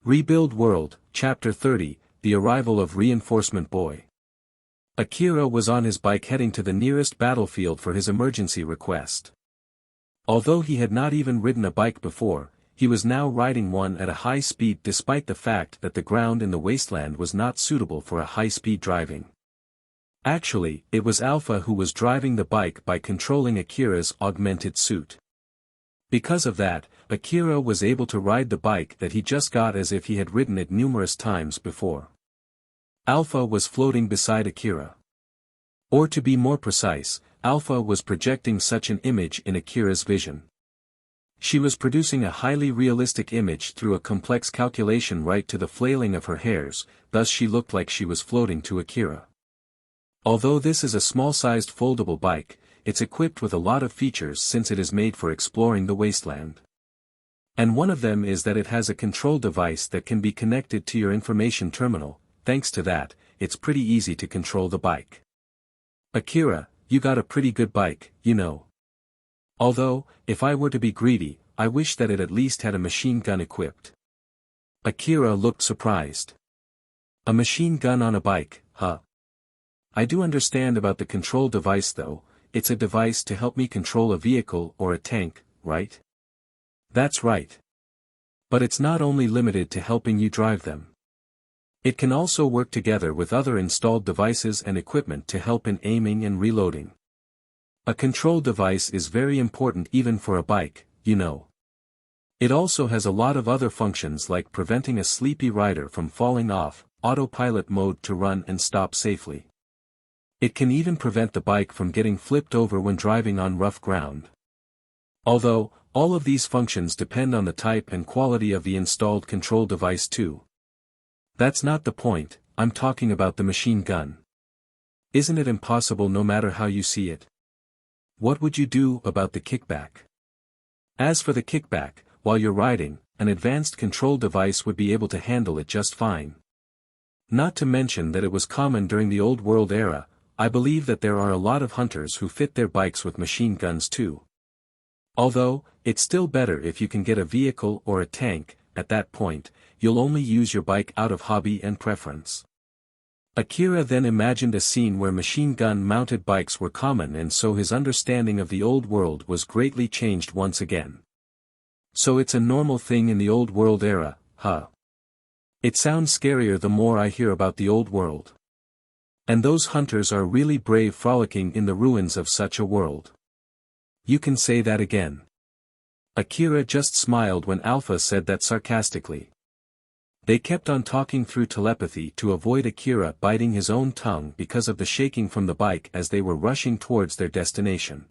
Rebuild World, Chapter 30, The Arrival of Reinforcement Boy. Akira was on his bike heading to the nearest battlefield for his emergency request. Although he had not even ridden a bike before, he was now riding one at a high speed despite the fact that the ground in the wasteland was not suitable for a high-speed driving. Actually, it was Alpha who was driving the bike by controlling Akira's augmented suit. Because of that, Akira was able to ride the bike that he just got as if he had ridden it numerous times before. Alpha was floating beside Akira. Or to be more precise, Alpha was projecting such an image in Akira's vision. She was producing a highly realistic image through a complex calculation right to the flailing of her hairs, thus she looked like she was floating to Akira. Although this is a small-sized foldable bike, it's equipped with a lot of features since it is made for exploring the wasteland. And one of them is that it has a control device that can be connected to your information terminal. Thanks to that, it's pretty easy to control the bike. Akira, you got a pretty good bike, you know. Although, if I were to be greedy, I wish that it at least had a machine gun equipped. Akira looked surprised. A machine gun on a bike, huh? I do understand about the control device though. It's a device to help me control a vehicle or a tank, right? That's right. But it's not only limited to helping you drive them. It can also work together with other installed devices and equipment to help in aiming and reloading. A control device is very important even for a bike, you know. It also has a lot of other functions like preventing a sleepy rider from falling off, autopilot mode to run and stop safely. It can even prevent the bike from getting flipped over when driving on rough ground. Although, all of these functions depend on the type and quality of the installed control device too. That's not the point, I'm talking about the machine gun. Isn't it impossible no matter how you see it? What would you do about the kickback? As for the kickback, while you're riding, an advanced control device would be able to handle it just fine. Not to mention that it was common during the Old World era. I believe that there are a lot of hunters who fit their bikes with machine guns too. Although, it's still better if you can get a vehicle or a tank. At that point, you'll only use your bike out of hobby and preference. Akira then imagined a scene where machine gun-mounted bikes were common, and so his understanding of the Old World was greatly changed once again. So it's a normal thing in the Old World era, huh? It sounds scarier the more I hear about the Old World. And those hunters are really brave frolicking in the ruins of such a world. You can say that again. Akira just smiled when Alpha said that sarcastically. They kept on talking through telepathy to avoid Akira biting his own tongue because of the shaking from the bike as they were rushing towards their destination.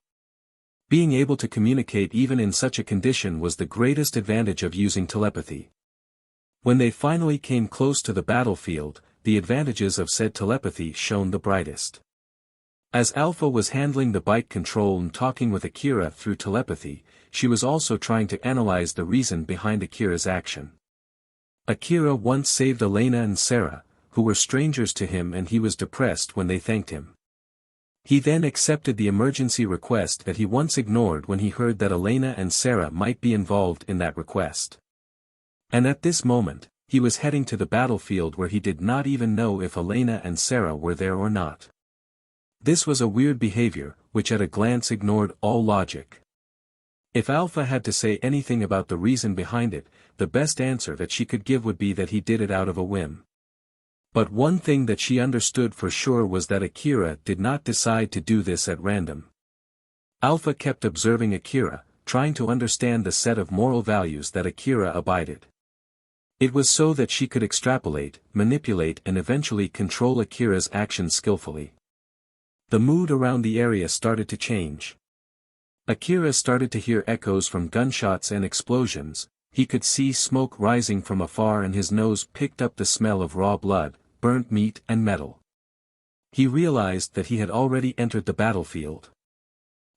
Being able to communicate even in such a condition was the greatest advantage of using telepathy. When they finally came close to the battlefield, the advantages of said telepathy shone the brightest. As Alpha was handling the bike control and talking with Akira through telepathy, she was also trying to analyze the reason behind Akira's action. Akira once saved Elena and Sarah, who were strangers to him, and he was depressed when they thanked him. He then accepted the emergency request that he once ignored when he heard that Elena and Sarah might be involved in that request. And at this moment, he was heading to the battlefield where he did not even know if Elena and Sarah were there or not. This was a weird behavior, which at a glance ignored all logic. If Alpha had to say anything about the reason behind it, the best answer that she could give would be that he did it out of a whim. But one thing that she understood for sure was that Akira did not decide to do this at random. Alpha kept observing Akira, trying to understand the set of moral values that Akira abided. It was so that she could extrapolate, manipulate, and eventually control Akira's actions skillfully. The mood around the area started to change. Akira started to hear echoes from gunshots and explosions. He could see smoke rising from afar, and his nose picked up the smell of raw blood, burnt meat and metal. He realized that he had already entered the battlefield.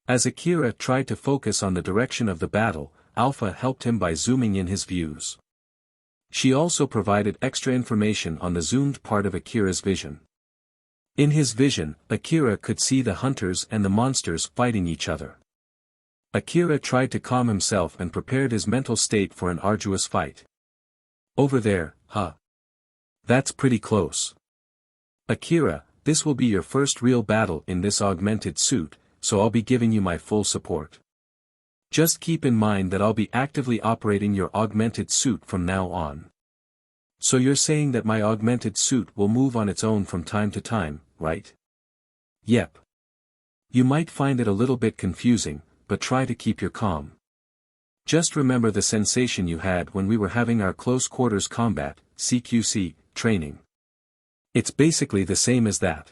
As Akira tried to focus on the direction of the battle, Alpha helped him by zooming in his views. She also provided extra information on the zoomed part of Akira's vision. In his vision, Akira could see the hunters and the monsters fighting each other. Akira tried to calm himself and prepared his mental state for an arduous fight. Over there, huh? That's pretty close. Akira, this will be your first real battle in this augmented suit, so I'll be giving you my full support. Just keep in mind that I'll be actively operating your augmented suit from now on. So you're saying that my augmented suit will move on its own from time to time, right? Yep. You might find it a little bit confusing, but try to keep your calm. Just remember the sensation you had when we were having our close quarters combat, CQC, training. It's basically the same as that.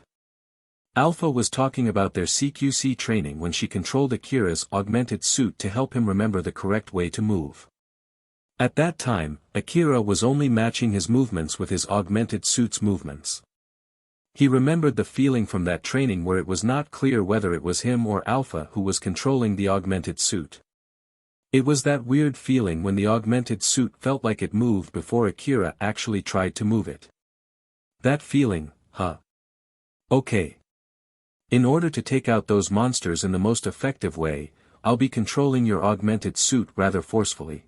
Alpha was talking about their CQC training when she controlled Akira's augmented suit to help him remember the correct way to move. At that time, Akira was only matching his movements with his augmented suit's movements. He remembered the feeling from that training where it was not clear whether it was him or Alpha who was controlling the augmented suit. It was that weird feeling when the augmented suit felt like it moved before Akira actually tried to move it. That feeling, huh? Okay. In order to take out those monsters in the most effective way, I'll be controlling your augmented suit rather forcefully.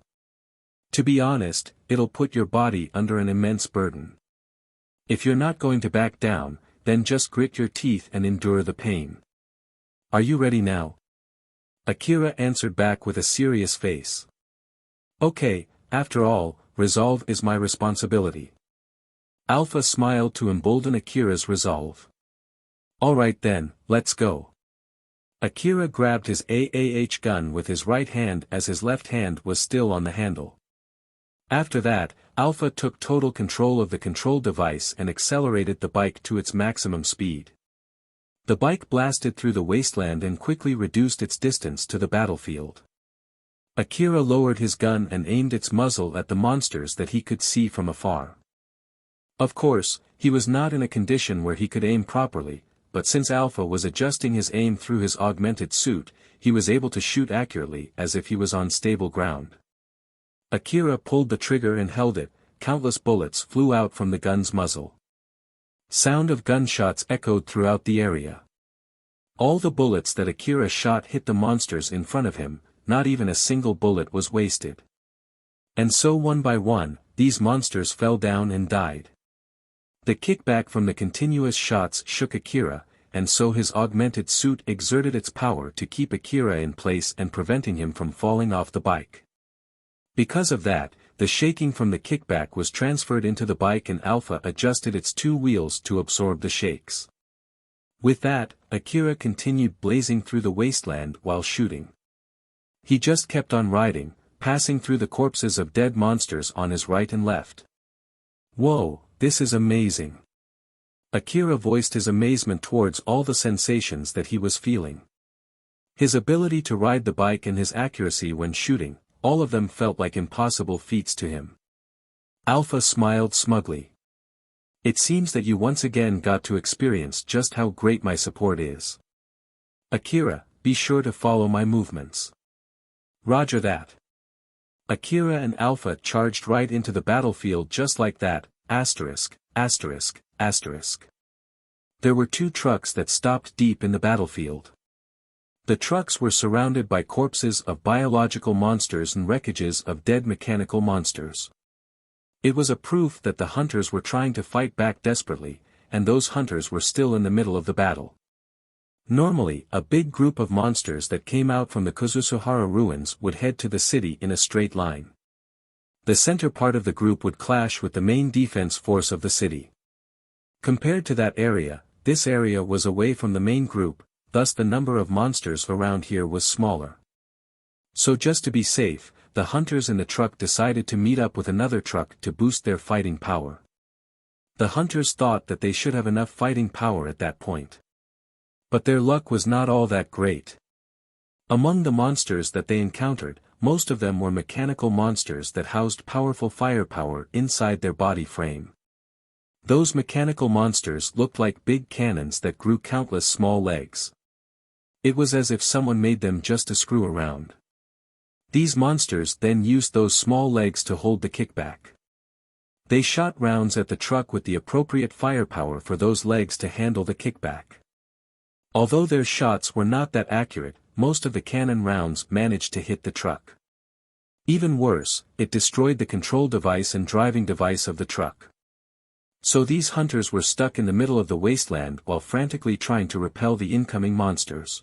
To be honest, it'll put your body under an immense burden. If you're not going to back down, then just grit your teeth and endure the pain. Are you ready now? Akira answered back with a serious face. Okay, after all, resolve is my responsibility. Alpha smiled to embolden Akira's resolve. Alright then, let's go. Akira grabbed his AAH gun with his right hand as his left hand was still on the handle. After that, Alpha took total control of the control device and accelerated the bike to its maximum speed. The bike blasted through the wasteland and quickly reduced its distance to the battlefield. Akira lowered his gun and aimed its muzzle at the monsters that he could see from afar. Of course, he was not in a condition where he could aim properly, but since Alpha was adjusting his aim through his augmented suit, he was able to shoot accurately as if he was on stable ground. Akira pulled the trigger and held it, countless bullets flew out from the gun's muzzle. Sound of gunshots echoed throughout the area. All the bullets that Akira shot hit the monsters in front of him, not even a single bullet was wasted. And so one by one, these monsters fell down and died. The kickback from the continuous shots shook Akira, and so his augmented suit exerted its power to keep Akira in place and preventing him from falling off the bike. Because of that, the shaking from the kickback was transferred into the bike and Alpha adjusted its two wheels to absorb the shakes. With that, Akira continued blazing through the wasteland while shooting. He just kept on riding, passing through the corpses of dead monsters on his right and left. Whoa, this is amazing. Akira voiced his amazement towards all the sensations that he was feeling. His ability to ride the bike and his accuracy when shooting, all of them felt like impossible feats to him. Alpha smiled smugly. It seems that you once again got to experience just how great my support is. Akira, be sure to follow my movements. Roger that. Akira and Alpha charged right into the battlefield just like that, asterisk, asterisk, asterisk. There were two trucks that stopped deep in the battlefield. The trucks were surrounded by corpses of biological monsters and wreckages of dead mechanical monsters. It was a proof that the hunters were trying to fight back desperately, and those hunters were still in the middle of the battle. Normally, a big group of monsters that came out from the Kuzusuhara ruins would head to the city in a straight line. The center part of the group would clash with the main defense force of the city. Compared to that area, this area was away from the main group, thus the number of monsters around here was smaller. So just to be safe, the hunters in the truck decided to meet up with another truck to boost their fighting power. The hunters thought that they should have enough fighting power at that point. But their luck was not all that great. Among the monsters that they encountered, most of them were mechanical monsters that housed powerful firepower inside their body frame. Those mechanical monsters looked like big cannons that grew countless small legs. It was as if someone made them just to screw around. These monsters then used those small legs to hold the kickback. They shot rounds at the truck with the appropriate firepower for those legs to handle the kickback. Although their shots were not that accurate, most of the cannon rounds managed to hit the truck. Even worse, it destroyed the control device and driving device of the truck. So these hunters were stuck in the middle of the wasteland while frantically trying to repel the incoming monsters.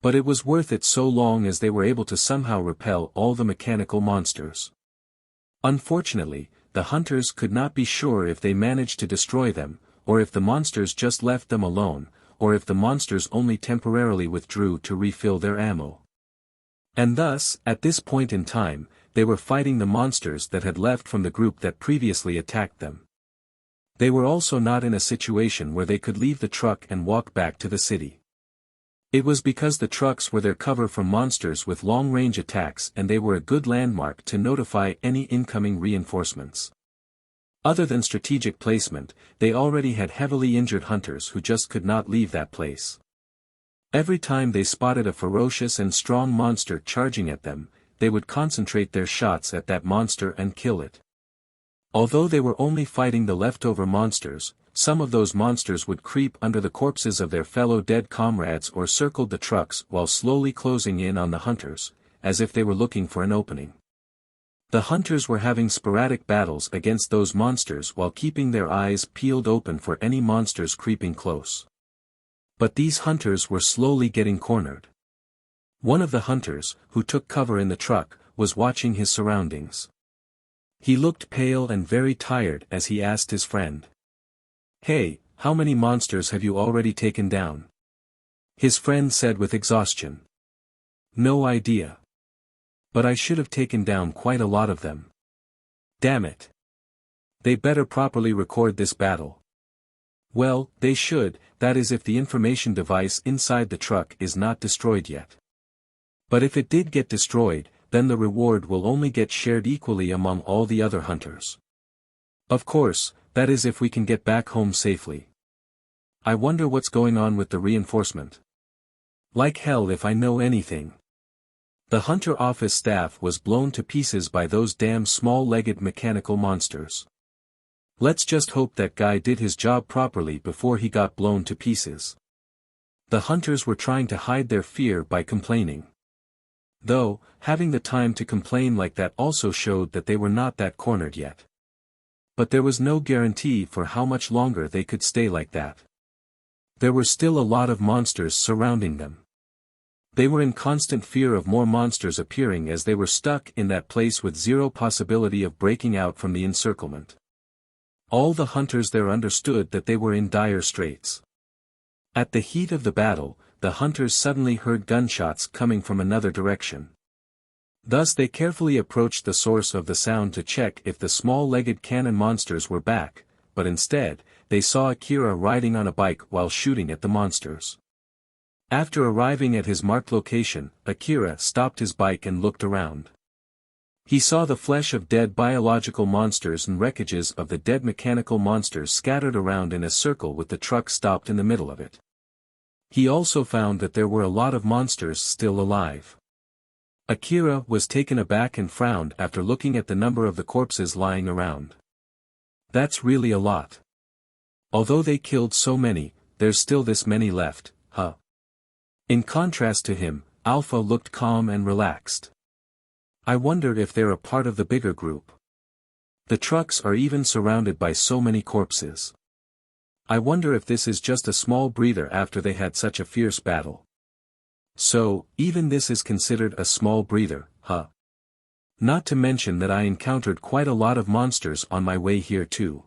But it was worth it so long as they were able to somehow repel all the mechanical monsters. Unfortunately, the hunters could not be sure if they managed to destroy them, or if the monsters just left them alone, or if the monsters only temporarily withdrew to refill their ammo. And thus, at this point in time, they were fighting the monsters that had left from the group that previously attacked them. They were also not in a situation where they could leave the truck and walk back to the city. It was because the trucks were their cover from monsters with long-range attacks and they were a good landmark to notify any incoming reinforcements. Other than strategic placement, they already had heavily injured hunters who just could not leave that place. Every time they spotted a ferocious and strong monster charging at them, they would concentrate their shots at that monster and kill it. Although they were only fighting the leftover monsters, some of those monsters would creep under the corpses of their fellow dead comrades or circled the trucks while slowly closing in on the hunters, as if they were looking for an opening. The hunters were having sporadic battles against those monsters while keeping their eyes peeled open for any monsters creeping close. But these hunters were slowly getting cornered. One of the hunters, who took cover in the truck, was watching his surroundings. He looked pale and very tired as he asked his friend, "Hey, how many monsters have you already taken down?" His friend said with exhaustion, "No idea. But I should have taken down quite a lot of them. Damn it. They better properly record this battle." Well, they should, that is if the information device inside the truck is not destroyed yet. But if it did get destroyed, then the reward will only get shared equally among all the other hunters. Of course, that is if we can get back home safely. I wonder what's going on with the reinforcement. Like hell if I know anything. The hunter office staff was blown to pieces by those damn small-legged mechanical monsters. Let's just hope that guy did his job properly before he got blown to pieces. The hunters were trying to hide their fear by complaining. Though, having the time to complain like that also showed that they were not that cornered yet. But there was no guarantee for how much longer they could stay like that. There were still a lot of monsters surrounding them. They were in constant fear of more monsters appearing as they were stuck in that place with zero possibility of breaking out from the encirclement. All the hunters there understood that they were in dire straits. At the heat of the battle, the hunters suddenly heard gunshots coming from another direction. Thus they carefully approached the source of the sound to check if the small-legged cannon monsters were back, but instead, they saw Akira riding on a bike while shooting at the monsters. After arriving at his marked location, Akira stopped his bike and looked around. He saw the flesh of dead biological monsters and wreckages of the dead mechanical monsters scattered around in a circle with the truck stopped in the middle of it. He also found that there were a lot of monsters still alive. Akira was taken aback and frowned after looking at the number of the corpses lying around. That's really a lot. Although they killed so many, there's still this many left, huh? In contrast to him, Alpha looked calm and relaxed. I wonder if they're a part of the bigger group. The trucks are even surrounded by so many corpses. I wonder if this is just a small breather after they had such a fierce battle. So, even this is considered a small breather, huh? Not to mention that I encountered quite a lot of monsters on my way here too.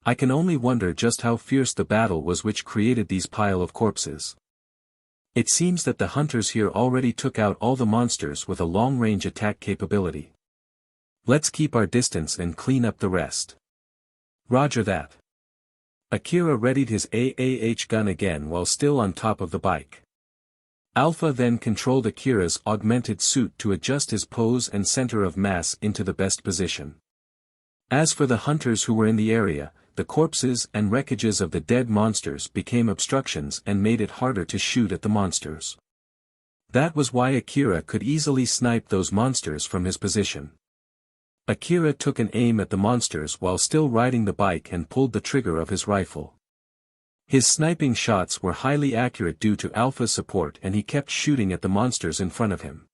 I can only wonder just how fierce the battle was which created these pile of corpses. It seems that the hunters here already took out all the monsters with a long-range attack capability. Let's keep our distance and clean up the rest. Roger that. Akira readied his AAH gun again while still on top of the bike. Alpha then controlled Akira's augmented suit to adjust his pose and center of mass into the best position. As for the hunters who were in the area, the corpses and wreckages of the dead monsters became obstructions and made it harder to shoot at the monsters. That was why Akira could easily snipe those monsters from his position. Akira took an aim at the monsters while still riding the bike and pulled the trigger of his rifle. His sniping shots were highly accurate due to Alpha's support and he kept shooting at the monsters in front of him.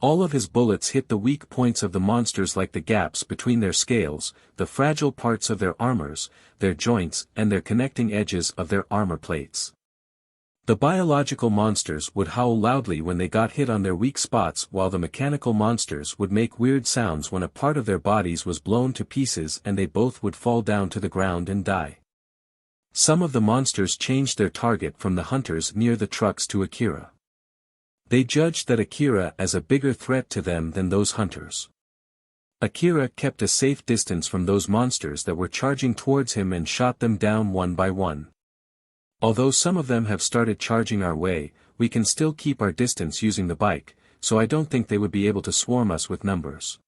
All of his bullets hit the weak points of the monsters like the gaps between their scales, the fragile parts of their armors, their joints and their connecting edges of their armor plates. The biological monsters would howl loudly when they got hit on their weak spots, while the mechanical monsters would make weird sounds when a part of their bodies was blown to pieces, and they both would fall down to the ground and die. Some of the monsters changed their target from the hunters near the trucks to Akira. They judged that Akira as a bigger threat to them than those hunters. Akira kept a safe distance from those monsters that were charging towards him and shot them down one by one. Although some of them have started charging our way, we can still keep our distance using the bike, so I don't think they would be able to swarm us with numbers.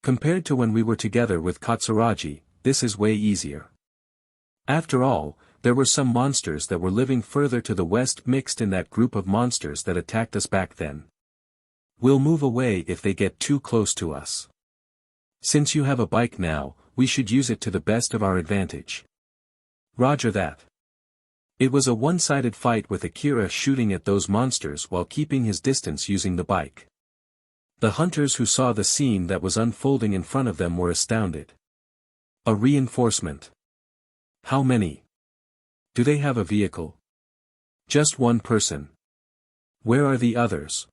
Compared to when we were together with Katsuragi, this is way easier. After all, there were some monsters that were living further to the west mixed in that group of monsters that attacked us back then. We'll move away if they get too close to us. Since you have a bike now, we should use it to the best of our advantage. Roger that. It was a one-sided fight with Akira shooting at those monsters while keeping his distance using the bike. The hunters who saw the scene that was unfolding in front of them were astounded. A reinforcement. How many? Do they have a vehicle? Just one person. Where are the others?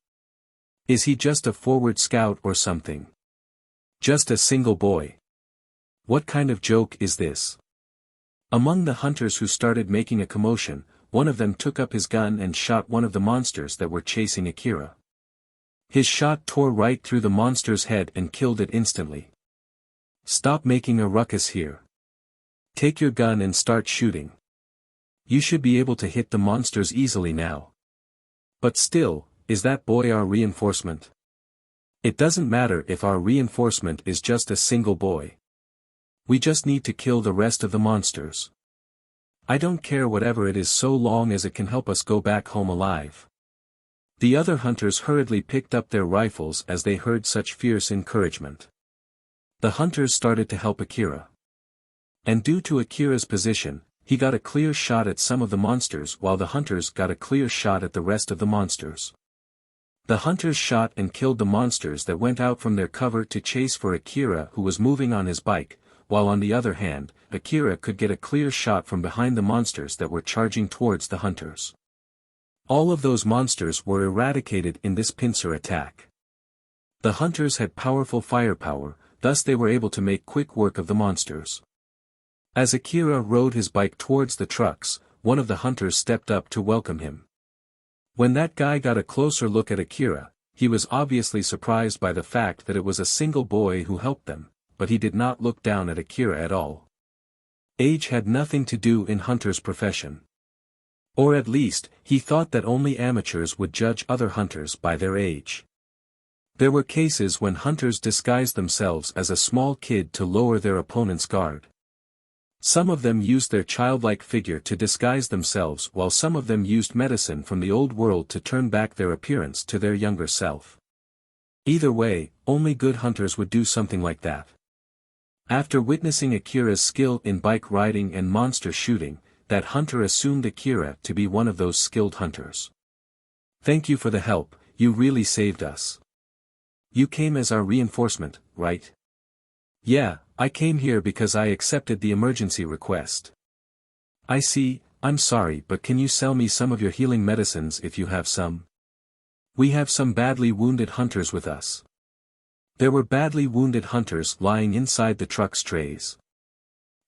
Is he just a forward scout or something? Just a single boy. What kind of joke is this? Among the hunters who started making a commotion, one of them took up his gun and shot one of the monsters that were chasing Akira. His shot tore right through the monster's head and killed it instantly. Stop making a ruckus here. Take your gun and start shooting. You should be able to hit the monsters easily now. But still, is that boy our reinforcement? It doesn't matter if our reinforcement is just a single boy. We just need to kill the rest of the monsters. I don't care whatever it is so long as it can help us go back home alive. The other hunters hurriedly picked up their rifles as they heard such fierce encouragement. The hunters started to help Akira. And due to Akira's position, he got a clear shot at some of the monsters while the hunters got a clear shot at the rest of the monsters. The hunters shot and killed the monsters that went out from their cover to chase for Akira, who was moving on his bike, while on the other hand, Akira could get a clear shot from behind the monsters that were charging towards the hunters. All of those monsters were eradicated in this pincer attack. The hunters had powerful firepower, thus they were able to make quick work of the monsters. As Akira rode his bike towards the trucks, one of the hunters stepped up to welcome him. When that guy got a closer look at Akira, he was obviously surprised by the fact that it was a single boy who helped them, but he did not look down at Akira at all. Age had nothing to do in Hunter's profession. Or at least, he thought that only amateurs would judge other hunters by their age. There were cases when hunters disguised themselves as a small kid to lower their opponent's guard. Some of them used their childlike figure to disguise themselves, while some of them used medicine from the old world to turn back their appearance to their younger self. Either way, only good hunters would do something like that. After witnessing Akira's skill in bike riding and monster shooting, that hunter assumed Akira to be one of those skilled hunters. Thank you for the help, you really saved us. You came as our reinforcement, right? Yeah, I came here because I accepted the emergency request. I see, I'm sorry, but can you sell me some of your healing medicines if you have some? We have some badly wounded hunters with us. There were badly wounded hunters lying inside the truck's trays.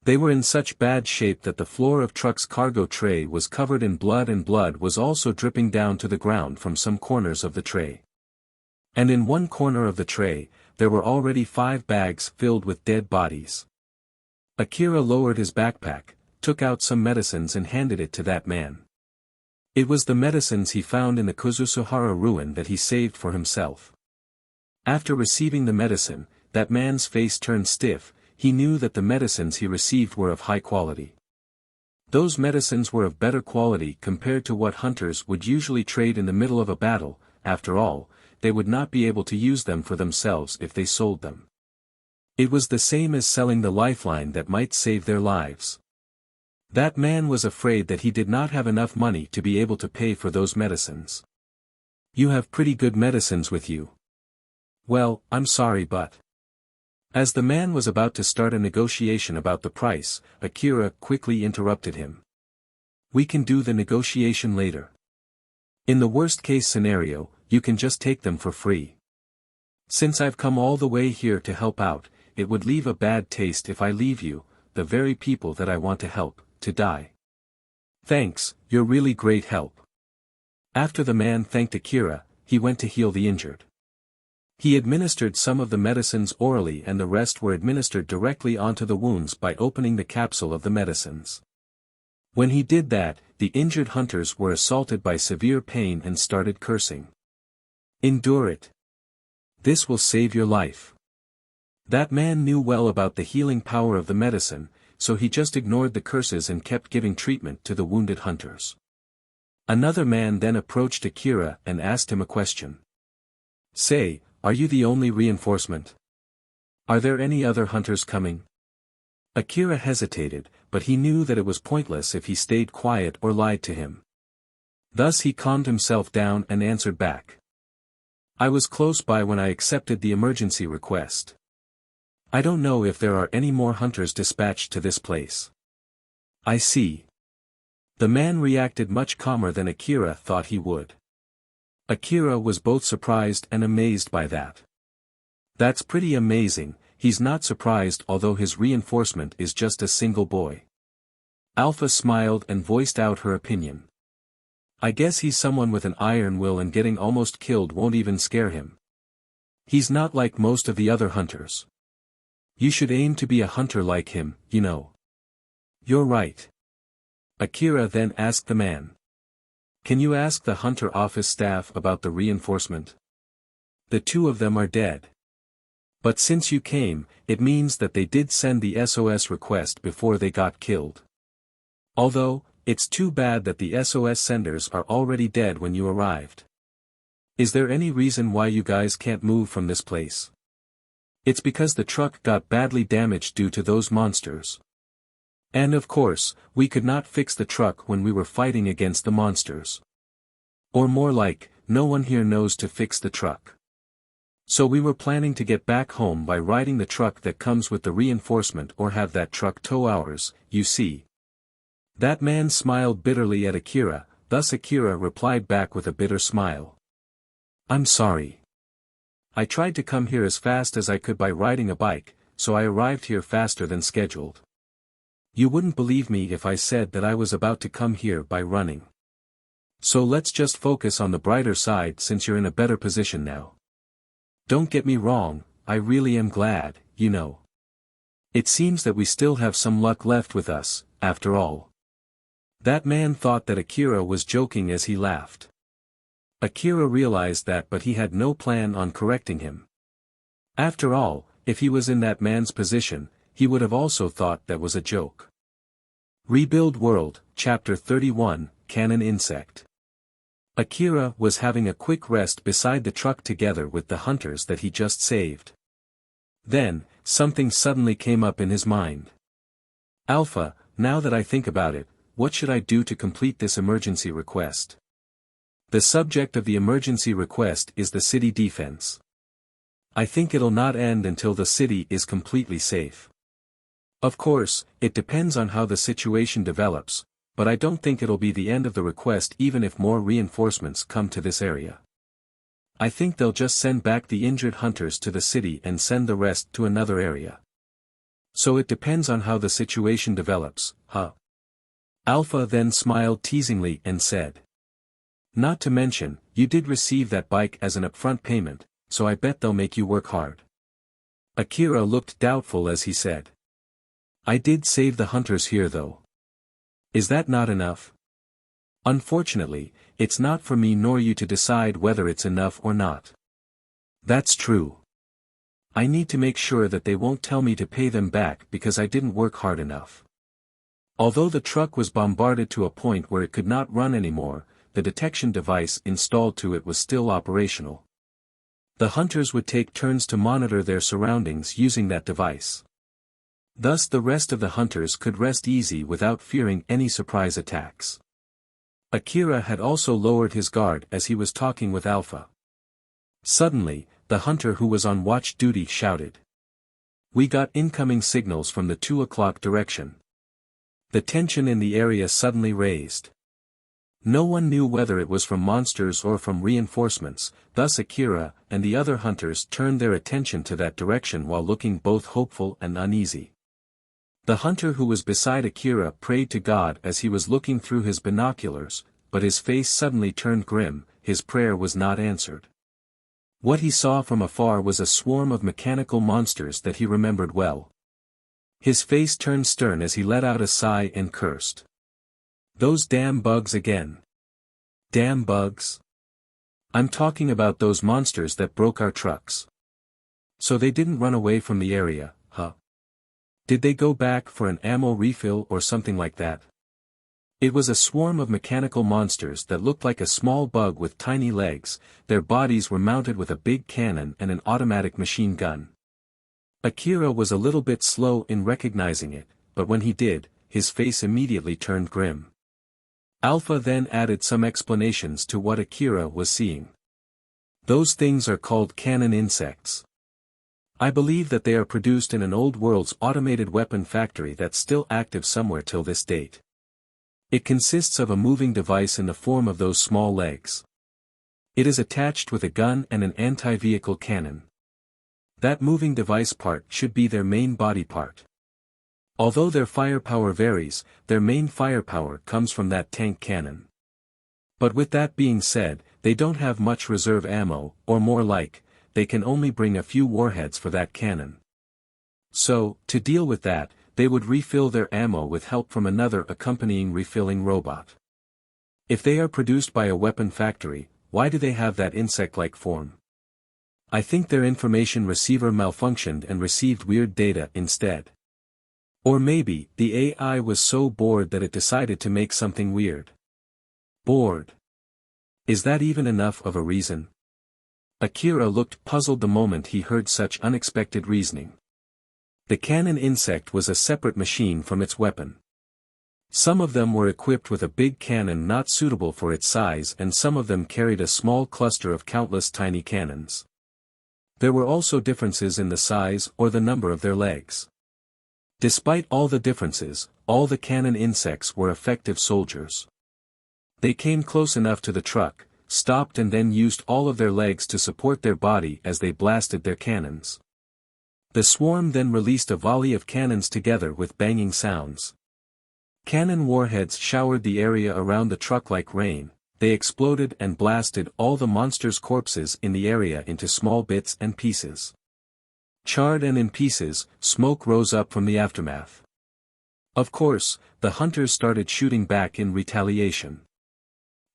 They were in such bad shape that the floor of truck's cargo tray was covered in blood, and blood was also dripping down to the ground from some corners of the tray. And in one corner of the tray, there were already 5 bags filled with dead bodies. Akira lowered his backpack, took out some medicines and handed it to that man. It was the medicines he found in the Kuzusuhara ruin that he saved for himself. After receiving the medicine, that man's face turned stiff. He knew that the medicines he received were of high quality. Those medicines were of better quality compared to what hunters would usually trade in the middle of a battle. After all, they would not be able to use them for themselves if they sold them. It was the same as selling the lifeline that might save their lives. That man was afraid that he did not have enough money to be able to pay for those medicines. You have pretty good medicines with you. Well, I'm sorry but... As the man was about to start a negotiation about the price, Akira quickly interrupted him. We can do the negotiation later. In the worst-case scenario, you can just take them for free. Since I've come all the way here to help out, it would leave a bad taste if I leave you, the very people that I want to help, to die. Thanks, you're really great help. After the man thanked Akira, he went to heal the injured. He administered some of the medicines orally and the rest were administered directly onto the wounds by opening the capsule of the medicines. When he did that, the injured hunters were assaulted by severe pain and started cursing. Endure it. This will save your life. That man knew well about the healing power of the medicine, so he just ignored the curses and kept giving treatment to the wounded hunters. Another man then approached Akira and asked him a question. Say, are you the only reinforcement? Are there any other hunters coming? Akira hesitated, but he knew that it was pointless if he stayed quiet or lied to him. Thus he calmed himself down and answered back. I was close by when I accepted the emergency request. I don't know if there are any more hunters dispatched to this place. I see. The man reacted much calmer than Akira thought he would. Akira was both surprised and amazed by that. That's pretty amazing. He's not surprised although his reinforcement is just a single boy. Alpha smiled and voiced out her opinion. I guess he's someone with an iron will and getting almost killed won't even scare him. He's not like most of the other hunters. You should aim to be a hunter like him, you know. You're right. Akira then asked the man. Can you ask the hunter office staff about the reinforcement? The two of them are dead. But since you came, it means that they did send the SOS request before they got killed. Although, it's too bad that the SOS senders are already dead when you arrived. Is there any reason why you guys can't move from this place? It's because the truck got badly damaged due to those monsters. And of course, we could not fix the truck when we were fighting against the monsters. Or more like, no one here knows to fix the truck. So we were planning to get back home by riding the truck that comes with the reinforcement or have that truck tow ours, you see. That man smiled bitterly at Akira, thus Akira replied back with a bitter smile. I'm sorry. I tried to come here as fast as I could by riding a bike, so I arrived here faster than scheduled. You wouldn't believe me if I said that I was about to come here by running. So let's just focus on the brighter side since you're in a better position now. Don't get me wrong, I really am glad, you know. It seems that we still have some luck left with us, after all. That man thought that Akira was joking as he laughed. Akira realized that but he had no plan on correcting him. After all, if he was in that man's position, he would have also thought that was a joke. Rebuild World, Chapter 31, Cannon Insect. Akira was having a quick rest beside the truck together with the hunters that he just saved. Then, something suddenly came up in his mind. Alpha, now that I think about it, what should I do to complete this emergency request? The subject of the emergency request is the city defense. I think it'll not end until the city is completely safe. Of course, it depends on how the situation develops, but I don't think it'll be the end of the request even if more reinforcements come to this area. I think they'll just send back the injured hunters to the city and send the rest to another area. So it depends on how the situation develops, huh? Alpha then smiled teasingly and said. Not to mention, you did receive that bike as an upfront payment, so I bet they'll make you work hard. Akira looked doubtful as he said. I did save the hunters here though. Is that not enough? Unfortunately, it's not for me nor you to decide whether it's enough or not. That's true. I need to make sure that they won't tell me to pay them back because I didn't work hard enough. Although the truck was bombarded to a point where it could not run anymore, the detection device installed to it was still operational. The hunters would take turns to monitor their surroundings using that device. Thus the rest of the hunters could rest easy without fearing any surprise attacks. Akira had also lowered his guard as he was talking with Alpha. Suddenly, the hunter who was on watch duty shouted. We got incoming signals from the 2 o'clock direction. The tension in the area suddenly raised. No one knew whether it was from monsters or from reinforcements, thus Akira and the other hunters turned their attention to that direction while looking both hopeful and uneasy. The hunter who was beside Akira prayed to God as he was looking through his binoculars, but his face suddenly turned grim. His prayer was not answered. What he saw from afar was a swarm of mechanical monsters that he remembered well. His face turned stern as he let out a sigh and cursed. Those damn bugs again. Damn bugs. I'm talking about those monsters that broke our trucks. So they didn't run away from the area, huh? Did they go back for an ammo refill or something like that? It was a swarm of mechanical monsters that looked like a small bug with tiny legs. Their bodies were mounted with a big cannon and an automatic machine gun. Akira was a little bit slow in recognizing it, but when he did, his face immediately turned grim. Alpha then added some explanations to what Akira was seeing. Those things are called cannon insects. I believe that they are produced in an old world's automated weapon factory that's still active somewhere till this date. It consists of a moving device in the form of those small legs. It is attached with a gun and an anti-vehicle cannon. That moving device part should be their main body part. Although their firepower varies, their main firepower comes from that tank cannon. But with that being said, they don't have much reserve ammo, or more like, they can only bring a few warheads for that cannon. So, to deal with that, they would refill their ammo with help from another accompanying refilling robot. If they are produced by a weapon factory, why do they have that insect-like form? I think their information receiver malfunctioned and received weird data instead. Or maybe, the AI was so bored that it decided to make something weird. Bored. Is that even enough of a reason? Akira looked puzzled the moment he heard such unexpected reasoning. The cannon insect was a separate machine from its weapon. Some of them were equipped with a big cannon not suitable for its size, and some of them carried a small cluster of countless tiny cannons. There were also differences in the size or the number of their legs. Despite all the differences, all the cannon insects were effective soldiers. They came close enough to the truck, stopped, and then used all of their legs to support their body as they blasted their cannons. The swarm then released a volley of cannons together with banging sounds. Cannon warheads showered the area around the truck like rain. They exploded and blasted all the monsters' corpses in the area into small bits and pieces. Charred and in pieces, smoke rose up from the aftermath. Of course, the hunters started shooting back in retaliation.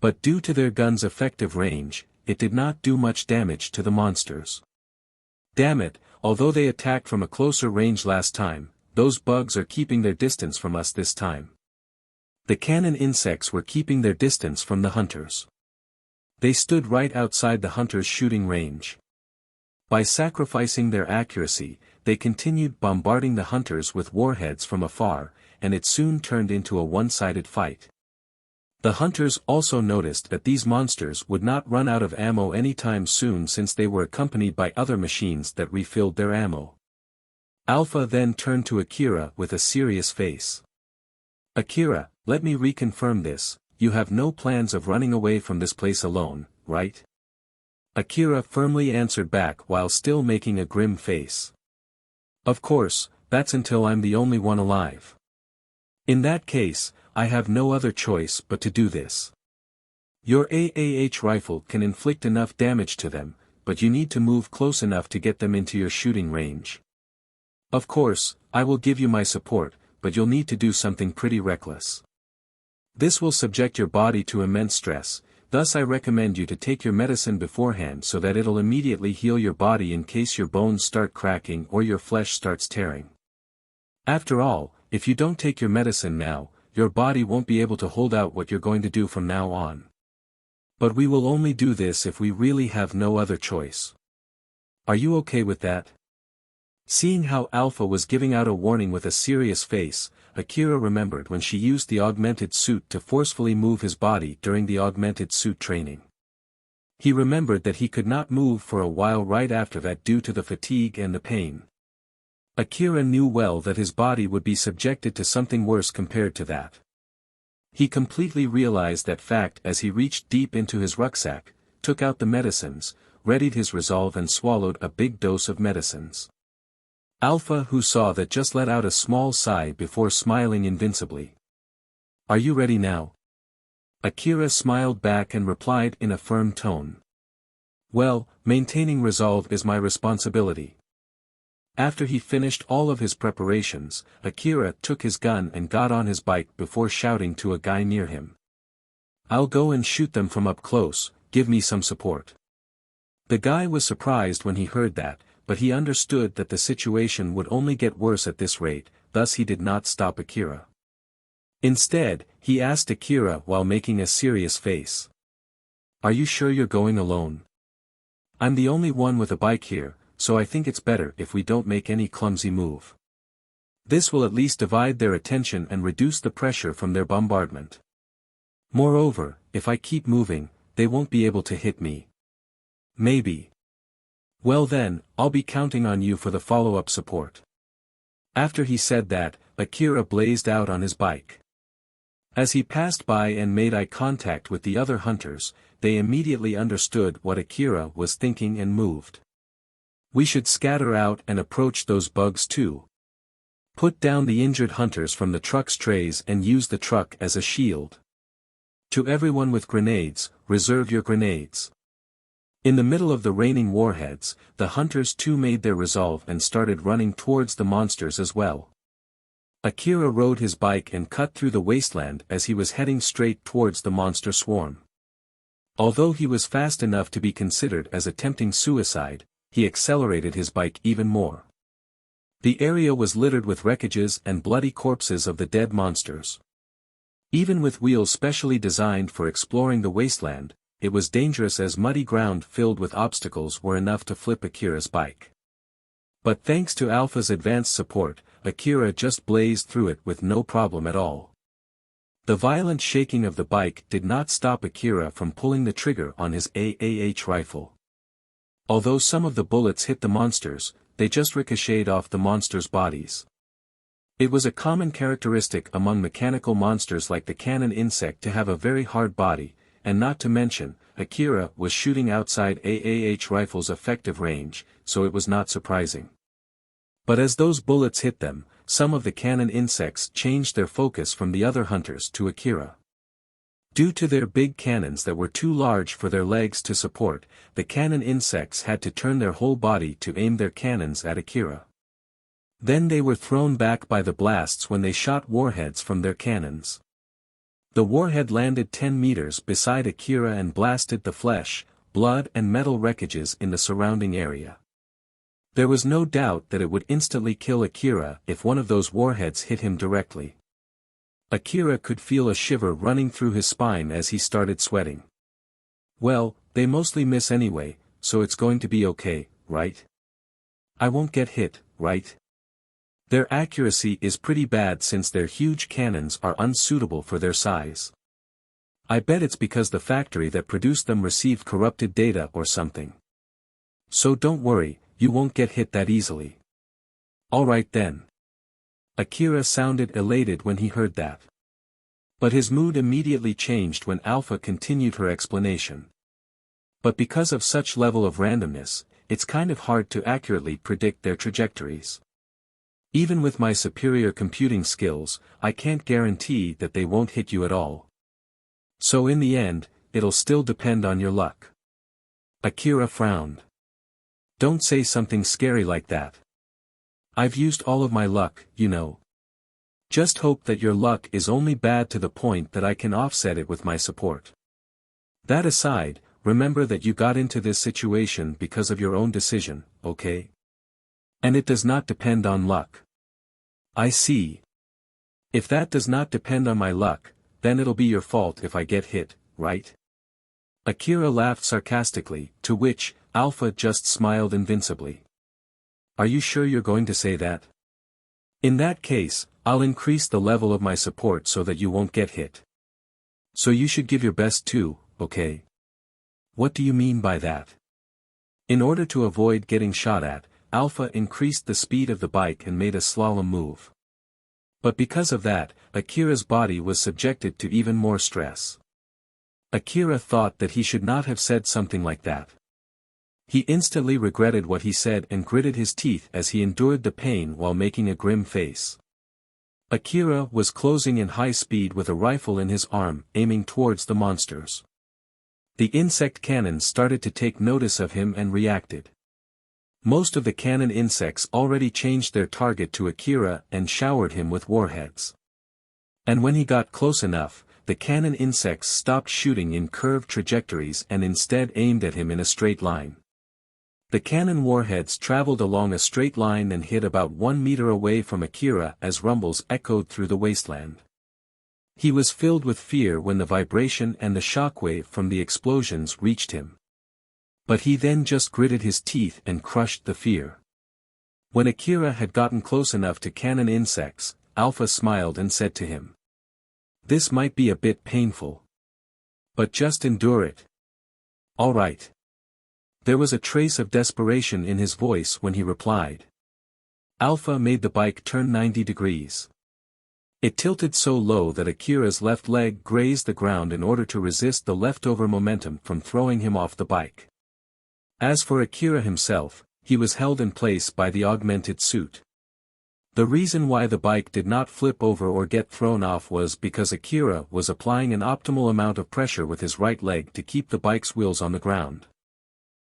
But due to their guns' effective range, it did not do much damage to the monsters. Damn it, although they attacked from a closer range last time, those bugs are keeping their distance from us this time. The cannon insects were keeping their distance from the hunters. They stood right outside the hunters' shooting range. By sacrificing their accuracy, they continued bombarding the hunters with warheads from afar, and it soon turned into a one-sided fight. The hunters also noticed that these monsters would not run out of ammo anytime soon, since they were accompanied by other machines that refilled their ammo. Alpha then turned to Akira with a serious face. Akira, let me reconfirm this, you have no plans of running away from this place alone, right? Akira firmly answered back while still making a grim face. Of course, that's until I'm the only one alive. In that case, I have no other choice but to do this. Your AAH rifle can inflict enough damage to them, but you need to move close enough to get them into your shooting range. Of course, I will give you my support, but you'll need to do something pretty reckless. This will subject your body to immense stress, thus I recommend you to take your medicine beforehand so that it'll immediately heal your body in case your bones start cracking or your flesh starts tearing. After all, if you don't take your medicine now, your body won't be able to hold out what you're going to do from now on. But we will only do this if we really have no other choice. Are you okay with that? Seeing how Alpha was giving out a warning with a serious face, Akira remembered when she used the augmented suit to forcefully move his body during the augmented suit training. He remembered that he could not move for a while right after that due to the fatigue and the pain. Akira knew well that his body would be subjected to something worse compared to that. He completely realized that fact as he reached deep into his rucksack, took out the medicines, readied his resolve and swallowed a big dose of medicines. Alpha, who saw that, just let out a small sigh before smiling invincibly. "Are you ready now?" Akira smiled back and replied in a firm tone. "Well, maintaining resolve is my responsibility." After he finished all of his preparations, Akira took his gun and got on his bike before shouting to a guy near him. "I'll go and shoot them from up close, give me some support." The guy was surprised when he heard that, but he understood that the situation would only get worse at this rate, thus he did not stop Akira. Instead, he asked Akira while making a serious face. "Are you sure you're going alone? I'm the only one with a bike here, so I think it's better if we don't make any clumsy move. This will at least divide their attention and reduce the pressure from their bombardment. Moreover, if I keep moving, they won't be able to hit me." "Maybe. Well then, I'll be counting on you for the follow-up support." After he said that, Akira blazed out on his bike. As he passed by and made eye contact with the other hunters, they immediately understood what Akira was thinking and moved. "We should scatter out and approach those bugs too. Put down the injured hunters from the truck's trays and use the truck as a shield. To everyone with grenades, reserve your grenades." In the middle of the raining warheads, the hunters too made their resolve and started running towards the monsters as well. Akira rode his bike and cut through the wasteland as he was heading straight towards the monster swarm. Although he was fast enough to be considered as attempting suicide, he accelerated his bike even more. The area was littered with wreckages and bloody corpses of the dead monsters. Even with wheels specially designed for exploring the wasteland, it was dangerous as muddy ground filled with obstacles were enough to flip Akira's bike. But thanks to Alpha's advanced support, Akira just blazed through it with no problem at all. The violent shaking of the bike did not stop Akira from pulling the trigger on his AAH rifle. Although some of the bullets hit the monsters, they just ricocheted off the monsters' bodies. It was a common characteristic among mechanical monsters like the cannon insect to have a very hard body, and not to mention, Akira was shooting outside AAH rifle's effective range, so it was not surprising. But as those bullets hit them, some of the cannon insects changed their focus from the other hunters to Akira. Due to their big cannons that were too large for their legs to support, the cannon insects had to turn their whole body to aim their cannons at Akira. Then they were thrown back by the blasts when they shot warheads from their cannons. The warhead landed 10 meters beside Akira and blasted the flesh, blood and metal wreckages in the surrounding area. There was no doubt that it would instantly kill Akira if one of those warheads hit him directly. Akira could feel a shiver running through his spine as he started sweating. "Well, they mostly miss anyway, so it's going to be okay, right? I won't get hit, right? Their accuracy is pretty bad since their huge cannons are unsuitable for their size. I bet it's because the factory that produced them received corrupted data or something. So don't worry, you won't get hit that easily." "Alright then." Akira sounded elated when he heard that. But his mood immediately changed when Alpha continued her explanation. "But because of such level of randomness, it's kind of hard to accurately predict their trajectories. Even with my superior computing skills, I can't guarantee that they won't hit you at all. So in the end, it'll still depend on your luck." Akira frowned. "Don't say something scary like that. I've used all of my luck, you know. Just hope that your luck is only bad to the point that I can offset it with my support. That aside, remember that you got into this situation because of your own decision, okay? And it does not depend on luck." "I see. If that does not depend on my luck, then it'll be your fault if I get hit, right?" Akira laughed sarcastically, to which, Alpha just smiled invincibly. "Are you sure you're going to say that? In that case, I'll increase the level of my support so that you won't get hit. So you should give your best too, okay? What do you mean by that? In order to avoid getting shot at, Alpha increased the speed of the bike and made a slalom move. But because of that, Akira's body was subjected to even more stress. Akira thought that he should not have said something like that. He instantly regretted what he said and gritted his teeth as he endured the pain while making a grim face. Akira was closing in high speed with a rifle in his arm, aiming towards the monsters. The insect cannons started to take notice of him and reacted. Most of the cannon insects already changed their target to Akira and showered him with warheads. And when he got close enough, the cannon insects stopped shooting in curved trajectories and instead aimed at him in a straight line. The cannon warheads traveled along a straight line and hit about 1 meter away from Akira as rumbles echoed through the wasteland. He was filled with fear when the vibration and the shockwave from the explosions reached him. But he then just gritted his teeth and crushed the fear. When Akira had gotten close enough to cannon insects, Alpha smiled and said to him, "This might be a bit painful. But just endure it. All right." There was a trace of desperation in his voice when he replied. Alpha made the bike turn 90 degrees. It tilted so low that Akira's left leg grazed the ground in order to resist the leftover momentum from throwing him off the bike. As for Akira himself, he was held in place by the augmented suit. The reason why the bike did not flip over or get thrown off was because Akira was applying an optimal amount of pressure with his right leg to keep the bike's wheels on the ground.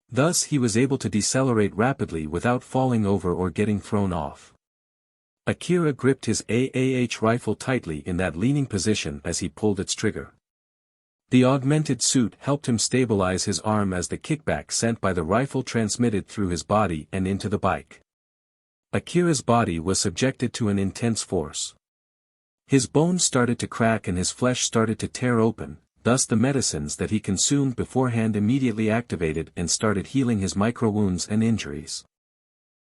Thus he was able to decelerate rapidly without falling over or getting thrown off. Akira gripped his AAH rifle tightly in that leaning position as he pulled its trigger. The augmented suit helped him stabilize his arm as the kickback sent by the rifle transmitted through his body and into the bike. Akira's body was subjected to an intense force. His bones started to crack and his flesh started to tear open, thus the medicines that he consumed beforehand immediately activated and started healing his micro-wounds and injuries.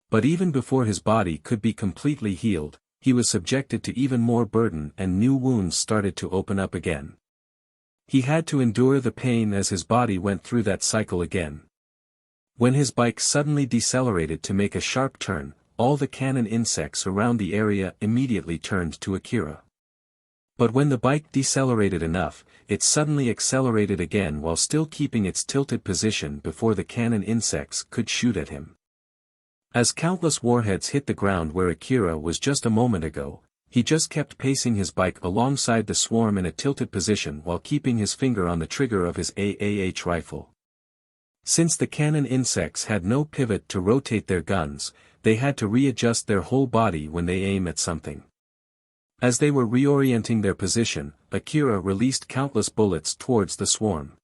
But even before his body could be completely healed, he was subjected to even more burden and new wounds started to open up again. He had to endure the pain as his body went through that cycle again. When his bike suddenly decelerated to make a sharp turn, all the cannon insects around the area immediately turned to Akira. But when the bike decelerated enough, it suddenly accelerated again while still keeping its tilted position before the cannon insects could shoot at him. As countless warheads hit the ground where Akira was just a moment ago, he just kept pacing his bike alongside the swarm in a tilted position while keeping his finger on the trigger of his AAH rifle. Since the cannon insects had no pivot to rotate their guns, they had to readjust their whole body when they aim at something. As they were reorienting their position, Akira released countless bullets towards the swarm.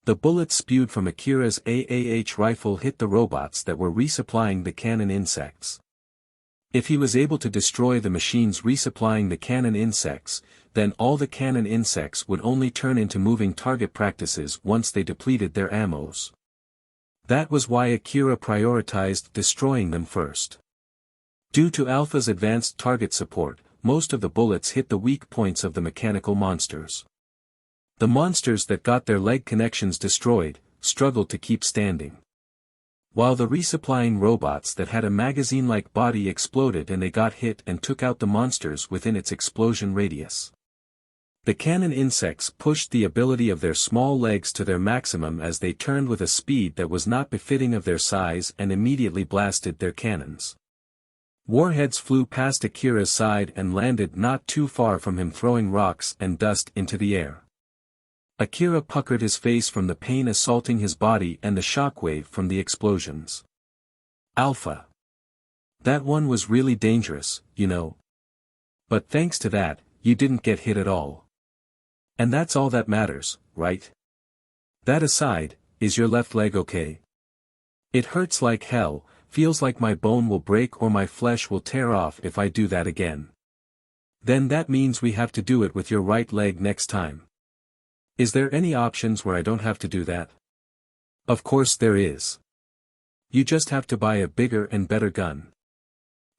The bullets spewed from Akira's AAH rifle hit the robots that were resupplying the cannon insects. If he was able to destroy the machines resupplying the cannon insects, then all the cannon insects would only turn into moving target practices once they depleted their ammos. That was why Akira prioritized destroying them first. Due to Alpha's advanced target support, most of the bullets hit the weak points of the mechanical monsters. The monsters that got their leg connections destroyed, struggled to keep standing. While the resupplying robots that had a magazine-like body exploded and they got hit and took out the monsters within its explosion radius. The cannon insects pushed the ability of their small legs to their maximum as they turned with a speed that was not befitting of their size and immediately blasted their cannons. Warheads flew past Akira's side and landed not too far from him, throwing rocks and dust into the air. Akira puckered his face from the pain assaulting his body and the shockwave from the explosions. Alpha. That one was really dangerous, you know. But thanks to that, you didn't get hit at all. And that's all that matters, right? That aside, is your left leg okay? It hurts like hell, feels like my bone will break or my flesh will tear off if I do that again. Then that means we have to do it with your right leg next time. Is there any options where I don't have to do that? Of course there is. You just have to buy a bigger and better gun.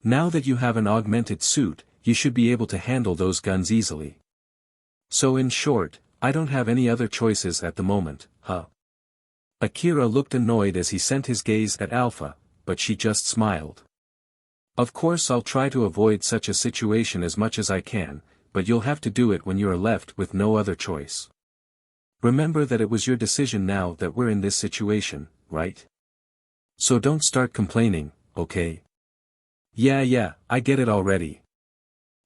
Now that you have an augmented suit, you should be able to handle those guns easily. So in short, I don't have any other choices at the moment, huh? Akira looked annoyed as he sent his gaze at Alpha, but she just smiled. Of course I'll try to avoid such a situation as much as I can, but you'll have to do it when you are left with no other choice. Remember that it was your decision now that we're in this situation, right? So don't start complaining, okay? Yeah, I get it already.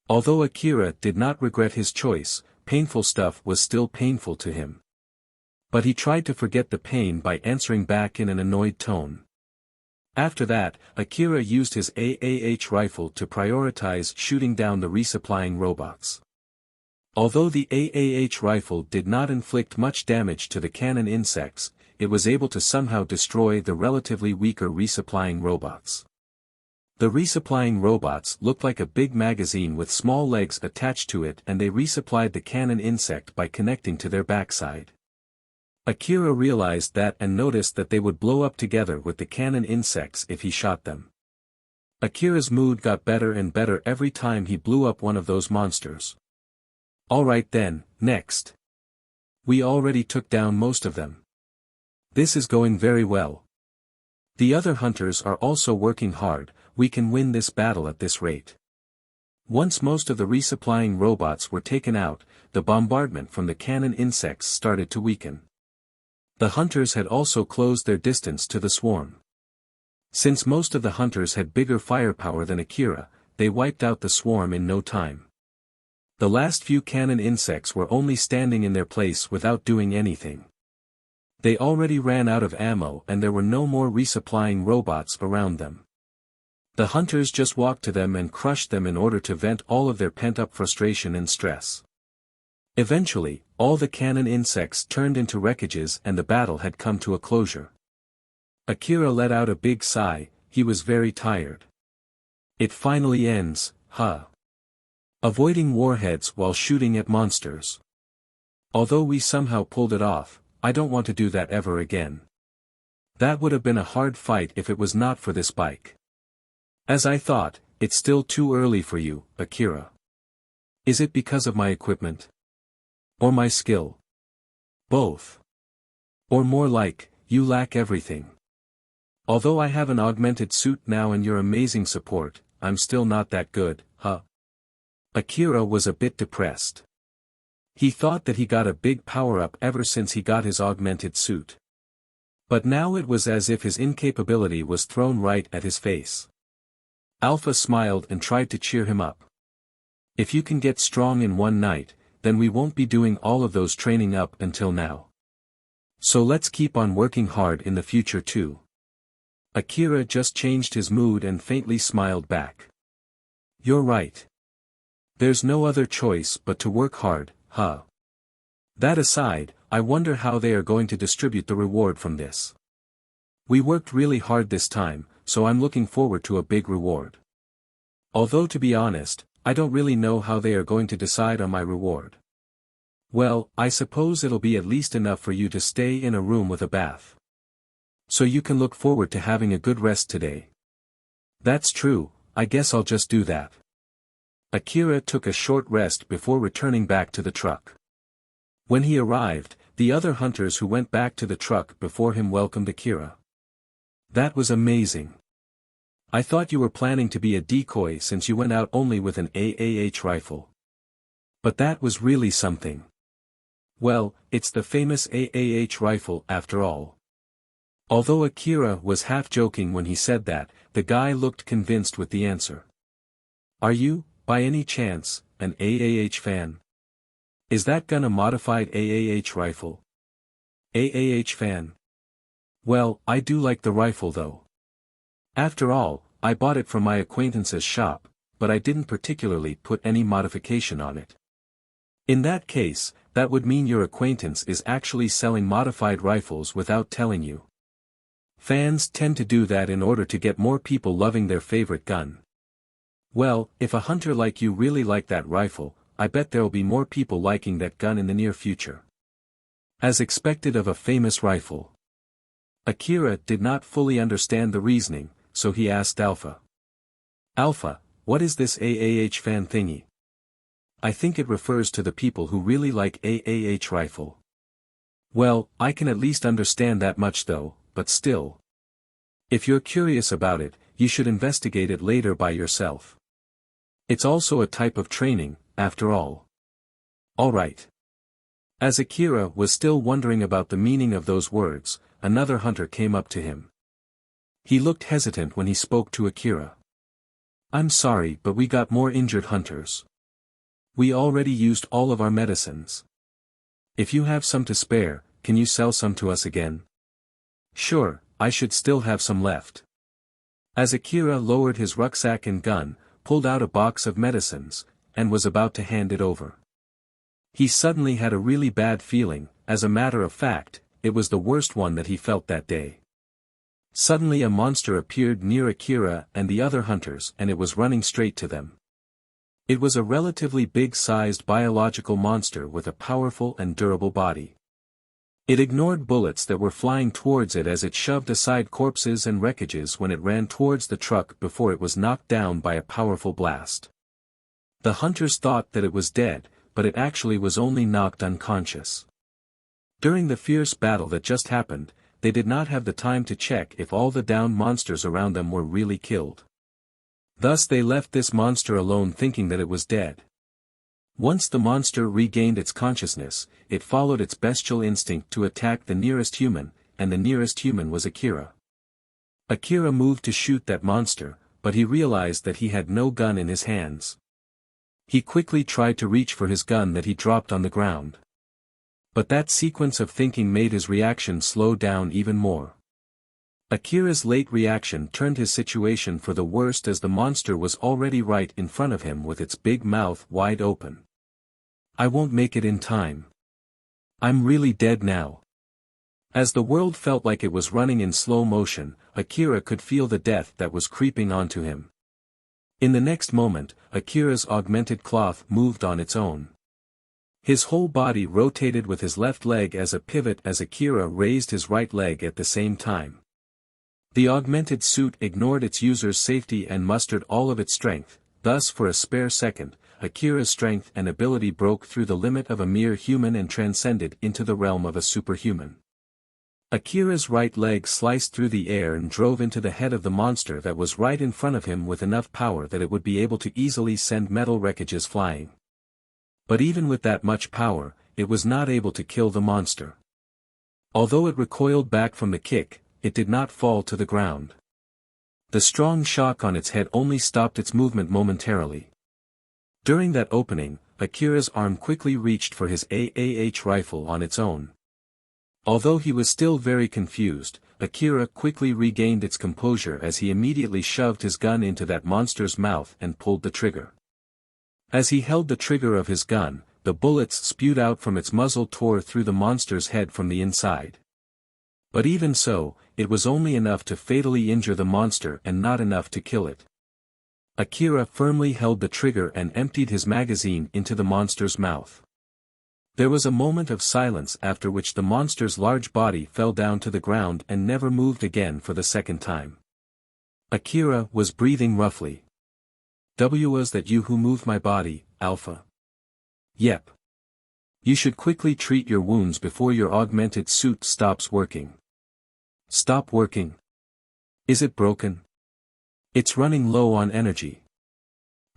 Although Akira did not regret his choice, painful stuff was still painful to him. But he tried to forget the pain by answering back in an annoyed tone. After that, Akira used his AAH rifle to prioritize shooting down the resupplying robots. Although the AAH rifle did not inflict much damage to the cannon insects, it was able to somehow destroy the relatively weaker resupplying robots. The resupplying robots looked like a big magazine with small legs attached to it, and they resupplied the cannon insect by connecting to their backside. Akira realized that and noticed that they would blow up together with the cannon insects if he shot them. Akira's mood got better and better every time he blew up one of those monsters. Alright then, next. We already took down most of them. This is going very well. The other hunters are also working hard, we can win this battle at this rate. Once most of the resupplying robots were taken out, the bombardment from the cannon insects started to weaken. The hunters had also closed their distance to the swarm. Since most of the hunters had bigger firepower than Akira, they wiped out the swarm in no time. The last few cannon insects were only standing in their place without doing anything. They already ran out of ammo and there were no more resupplying robots around them. The hunters just walked to them and crushed them in order to vent all of their pent-up frustration and stress. Eventually, all the cannon insects turned into wreckages and the battle had come to a closure. Akira let out a big sigh, he was very tired. It finally ends, huh? Avoiding warheads while shooting at monsters. Although we somehow pulled it off, I don't want to do that ever again. That would have been a hard fight if it was not for this bike. As I thought, it's still too early for you, Akira. Is it because of my equipment? Or my skill? Both. Or more like, you lack everything. Although I have an augmented suit now and your amazing support, I'm still not that good, huh? Akira was a bit depressed. He thought that he got a big power-up ever since he got his augmented suit. But now it was as if his incapability was thrown right at his face. Alpha smiled and tried to cheer him up. If you can get strong in one night, then we won't be doing all of those training up until now. So let's keep on working hard in the future too. Akira just changed his mood and faintly smiled back. You're right. There's no other choice but to work hard, huh? That aside, I wonder how they are going to distribute the reward from this. We worked really hard this time, so I'm looking forward to a big reward. Although to be honest, I don't really know how they are going to decide on my reward. Well, I suppose it'll be at least enough for you to stay in a room with a bath. So you can look forward to having a good rest today. That's true, I guess I'll just do that. Akira took a short rest before returning back to the truck. When he arrived, the other hunters who went back to the truck before him welcomed Akira. That was amazing. I thought you were planning to be a decoy since you went out only with an AAH rifle. But that was really something. Well, it's the famous AAH rifle after all. Although Akira was half joking when he said that, the guy looked convinced with the answer. Are you, by any chance, an AAH fan? Is that gun a modified AAH rifle? AAH fan. Well, I do like the rifle though. After all, I bought it from my acquaintance's shop, but I didn't particularly put any modification on it. In that case, that would mean your acquaintance is actually selling modified rifles without telling you. Fans tend to do that in order to get more people loving their favorite gun. Well, if a hunter like you really like that rifle, I bet there'll be more people liking that gun in the near future. As expected of a famous rifle. Akira did not fully understand the reasoning, so he asked Alpha. Alpha, what is this AAH fan thingy? I think it refers to the people who really like AAH rifle. Well, I can at least understand that much though, but still. If you're curious about it, you should investigate it later by yourself. It's also a type of training, after all. Alright. As Akira was still wondering about the meaning of those words, another hunter came up to him. He looked hesitant when he spoke to Akira. I'm sorry, but we got more injured hunters. We already used all of our medicines. If you have some to spare, can you sell some to us again? Sure, I should still have some left. As Akira lowered his rucksack and gun, pulled out a box of medicines, and was about to hand it over. He suddenly had a really bad feeling. As a matter of fact, it was the worst one that he felt that day. Suddenly a monster appeared near Akira and the other hunters and it was running straight to them. It was a relatively big-sized biological monster with a powerful and durable body. It ignored bullets that were flying towards it as it shoved aside corpses and wreckages when it ran towards the truck before it was knocked down by a powerful blast. The hunters thought that it was dead, but it actually was only knocked unconscious. During the fierce battle that just happened, they did not have the time to check if all the downed monsters around them were really killed. Thus they left this monster alone thinking that it was dead. Once the monster regained its consciousness, it followed its bestial instinct to attack the nearest human, and the nearest human was Akira. Akira moved to shoot that monster, but he realized that he had no gun in his hands. He quickly tried to reach for his gun that he dropped on the ground. But that sequence of thinking made his reaction slow down even more. Akira's late reaction turned his situation for the worst as the monster was already right in front of him with its big mouth wide open. I won't make it in time. I'm really dead now. As the world felt like it was running in slow motion, Akira could feel the death that was creeping onto him. In the next moment, Akira's augmented cloth moved on its own. His whole body rotated with his left leg as a pivot as Akira raised his right leg at the same time. The augmented suit ignored its user's safety and mustered all of its strength, thus for a spare second, Akira's strength and ability broke through the limit of a mere human and transcended into the realm of a superhuman. Akira's right leg sliced through the air and drove into the head of the monster that was right in front of him with enough power that it would be able to easily send metal wreckages flying. But even with that much power, it was not able to kill the monster. Although it recoiled back from the kick, it did not fall to the ground. The strong shock on its head only stopped its movement momentarily. During that opening, Akira's arm quickly reached for his AAH rifle on its own. Although he was still very confused, Akira quickly regained its composure as he immediately shoved his gun into that monster's mouth and pulled the trigger. As he held the trigger of his gun, the bullets spewed out from its muzzle tore through the monster's head from the inside. But even so, it was only enough to fatally injure the monster and not enough to kill it. Akira firmly held the trigger and emptied his magazine into the monster's mouth. There was a moment of silence after which the monster's large body fell down to the ground and never moved again for the second time. Akira was breathing roughly. Was that you who moved my body, Alpha? Yep. You should quickly treat your wounds before your augmented suit stops working. Stop working? Is it broken? It's running low on energy.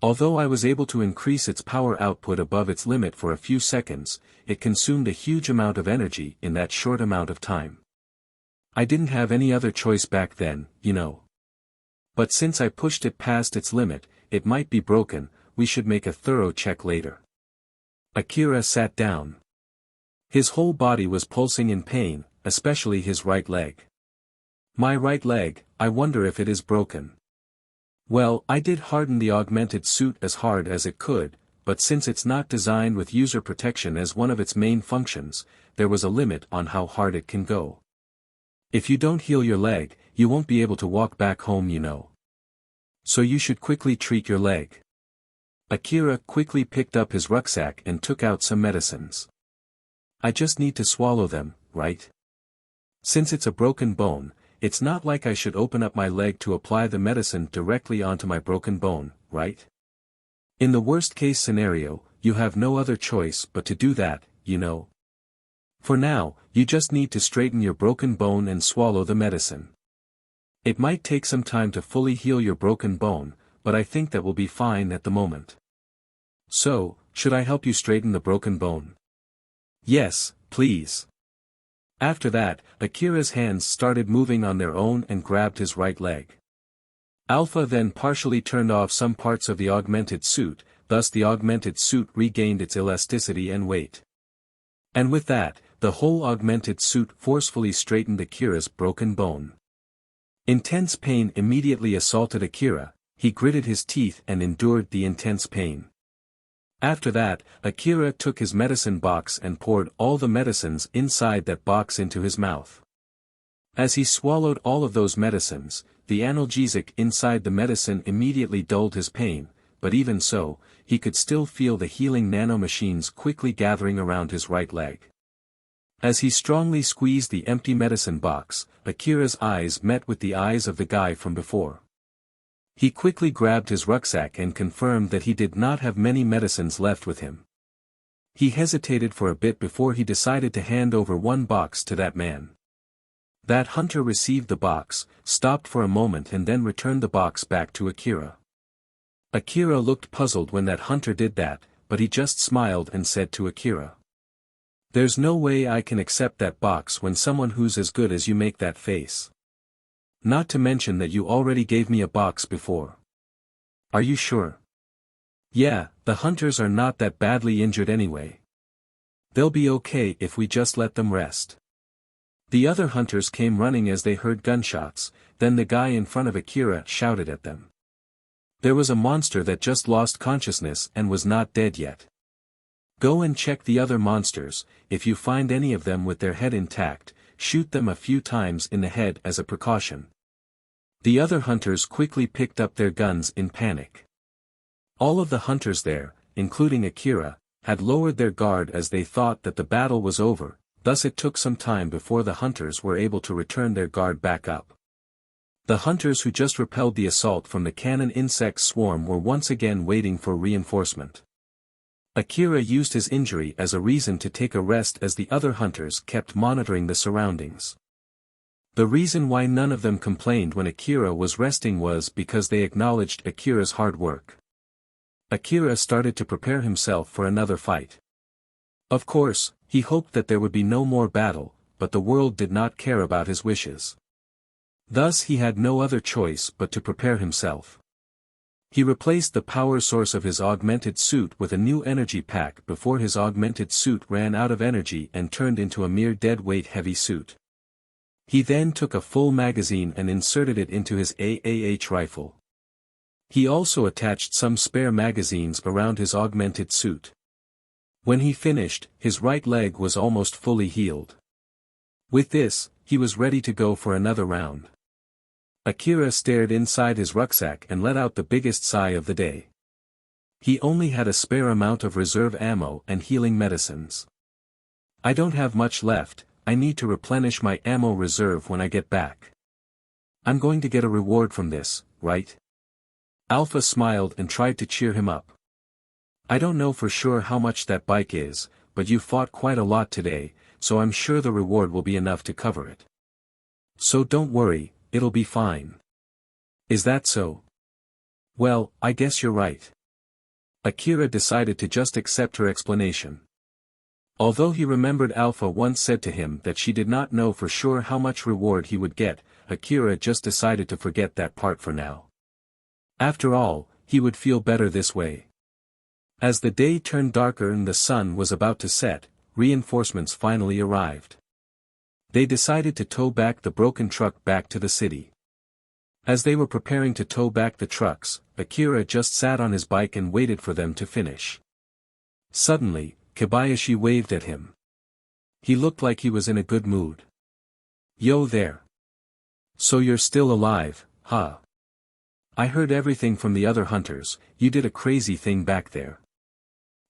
Although I was able to increase its power output above its limit for a few seconds, it consumed a huge amount of energy in that short amount of time. I didn't have any other choice back then, you know. But since I pushed it past its limit, it might be broken. We should make a thorough check later. Akira sat down. His whole body was pulsing in pain, especially his right leg. My right leg, I wonder if it is broken. Well, I did harden the augmented suit as hard as it could, but since it's not designed with user protection as one of its main functions, there was a limit on how hard it can go. If you don't heal your leg, you won't be able to walk back home, you know. So you should quickly treat your leg. Akira quickly picked up his rucksack and took out some medicines. I just need to swallow them, right? Since it's a broken bone, it's not like I should open up my leg to apply the medicine directly onto my broken bone, right? In the worst-case scenario, you have no other choice but to do that, you know. For now, You just need to straighten your broken bone and swallow the medicine. It might take some time to fully heal your broken bone, but I think that will be fine at the moment. So, should I help you straighten the broken bone? Yes, please. After that, Akira's hands started moving on their own and grabbed his right leg. Alpha then partially turned off some parts of the augmented suit, thus the augmented suit regained its elasticity and weight. And with that, the whole augmented suit forcefully straightened Akira's broken bone. Intense pain immediately assaulted Akira. He gritted his teeth and endured the intense pain. After that, Akira took his medicine box and poured all the medicines inside that box into his mouth. As he swallowed all of those medicines, the analgesic inside the medicine immediately dulled his pain, but even so, he could still feel the healing nanomachines quickly gathering around his right leg. As he strongly squeezed the empty medicine box, Akira's eyes met with the eyes of the guy from before. He quickly grabbed his rucksack and confirmed that he did not have many medicines left with him. He hesitated for a bit before he decided to hand over one box to that man. That hunter received the box, stopped for a moment and then returned the box back to Akira. Akira looked puzzled when that hunter did that, but he just smiled and said to Akira, "There's no way I can accept that box when someone who's as good as you make that face. Not to mention that you already gave me a box before." "Are you sure?" "Yeah, the hunters are not that badly injured anyway. They'll be okay if we just let them rest." The other hunters came running as they heard gunshots, then the guy in front of Akira shouted at them. "There was a monster that just lost consciousness and was not dead yet. Go and check the other monsters. If you find any of them with their head intact, shoot them a few times in the head as a precaution." The other hunters quickly picked up their guns in panic. All of the hunters there, including Akira, had lowered their guard as they thought that the battle was over, thus it took some time before the hunters were able to return their guard back up. The hunters who just repelled the assault from the cannon insect swarm were once again waiting for reinforcement. Akira used his injury as a reason to take a rest as the other hunters kept monitoring the surroundings. The reason why none of them complained when Akira was resting was because they acknowledged Akira's hard work. Akira started to prepare himself for another fight. Of course, he hoped that there would be no more battle, but the world did not care about his wishes. Thus he had no other choice but to prepare himself. He replaced the power source of his augmented suit with a new energy pack before his augmented suit ran out of energy and turned into a mere dead-weight heavy suit. He then took a full magazine and inserted it into his AAH rifle. He also attached some spare magazines around his augmented suit. When he finished, his right leg was almost fully healed. With this, he was ready to go for another round. Akira stared inside his rucksack and let out the biggest sigh of the day. He only had a spare amount of reserve ammo and healing medicines. "I don't have much left, I need to replenish my ammo reserve when I get back. I'm going to get a reward from this, right?" Alpha smiled and tried to cheer him up. "I don't know for sure how much that bike is, but you fought quite a lot today, so I'm sure the reward will be enough to cover it. So don't worry, it'll be fine." "Is that so?" "Well, I guess you're right." Akira decided to just accept her explanation. Although he remembered Alpha once said to him that she did not know for sure how much reward he would get, Akira just decided to forget that part for now. After all, he would feel better this way. As the day turned darker and the sun was about to set, reinforcements finally arrived. They decided to tow back the broken truck back to the city. As they were preparing to tow back the trucks, Akira just sat on his bike and waited for them to finish. Suddenly, Kobayashi waved at him. He looked like he was in a good mood. "Yo there. So you're still alive, huh? I heard everything from the other hunters, you did a crazy thing back there.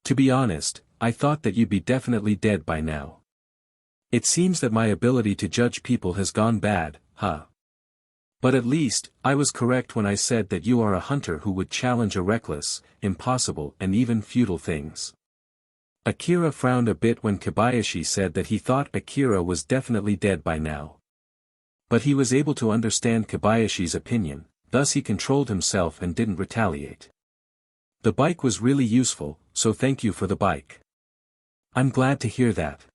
To be honest, I thought that you'd be definitely dead by now. It seems that my ability to judge people has gone bad, huh? But at least, I was correct when I said that you are a hunter who would challenge a reckless, impossible and even futile things." Akira frowned a bit when Kobayashi said that he thought Akira was definitely dead by now. But he was able to understand Kobayashi's opinion, thus he controlled himself and didn't retaliate. The bike was really useful, so thank you for the bike. I'm glad to hear that.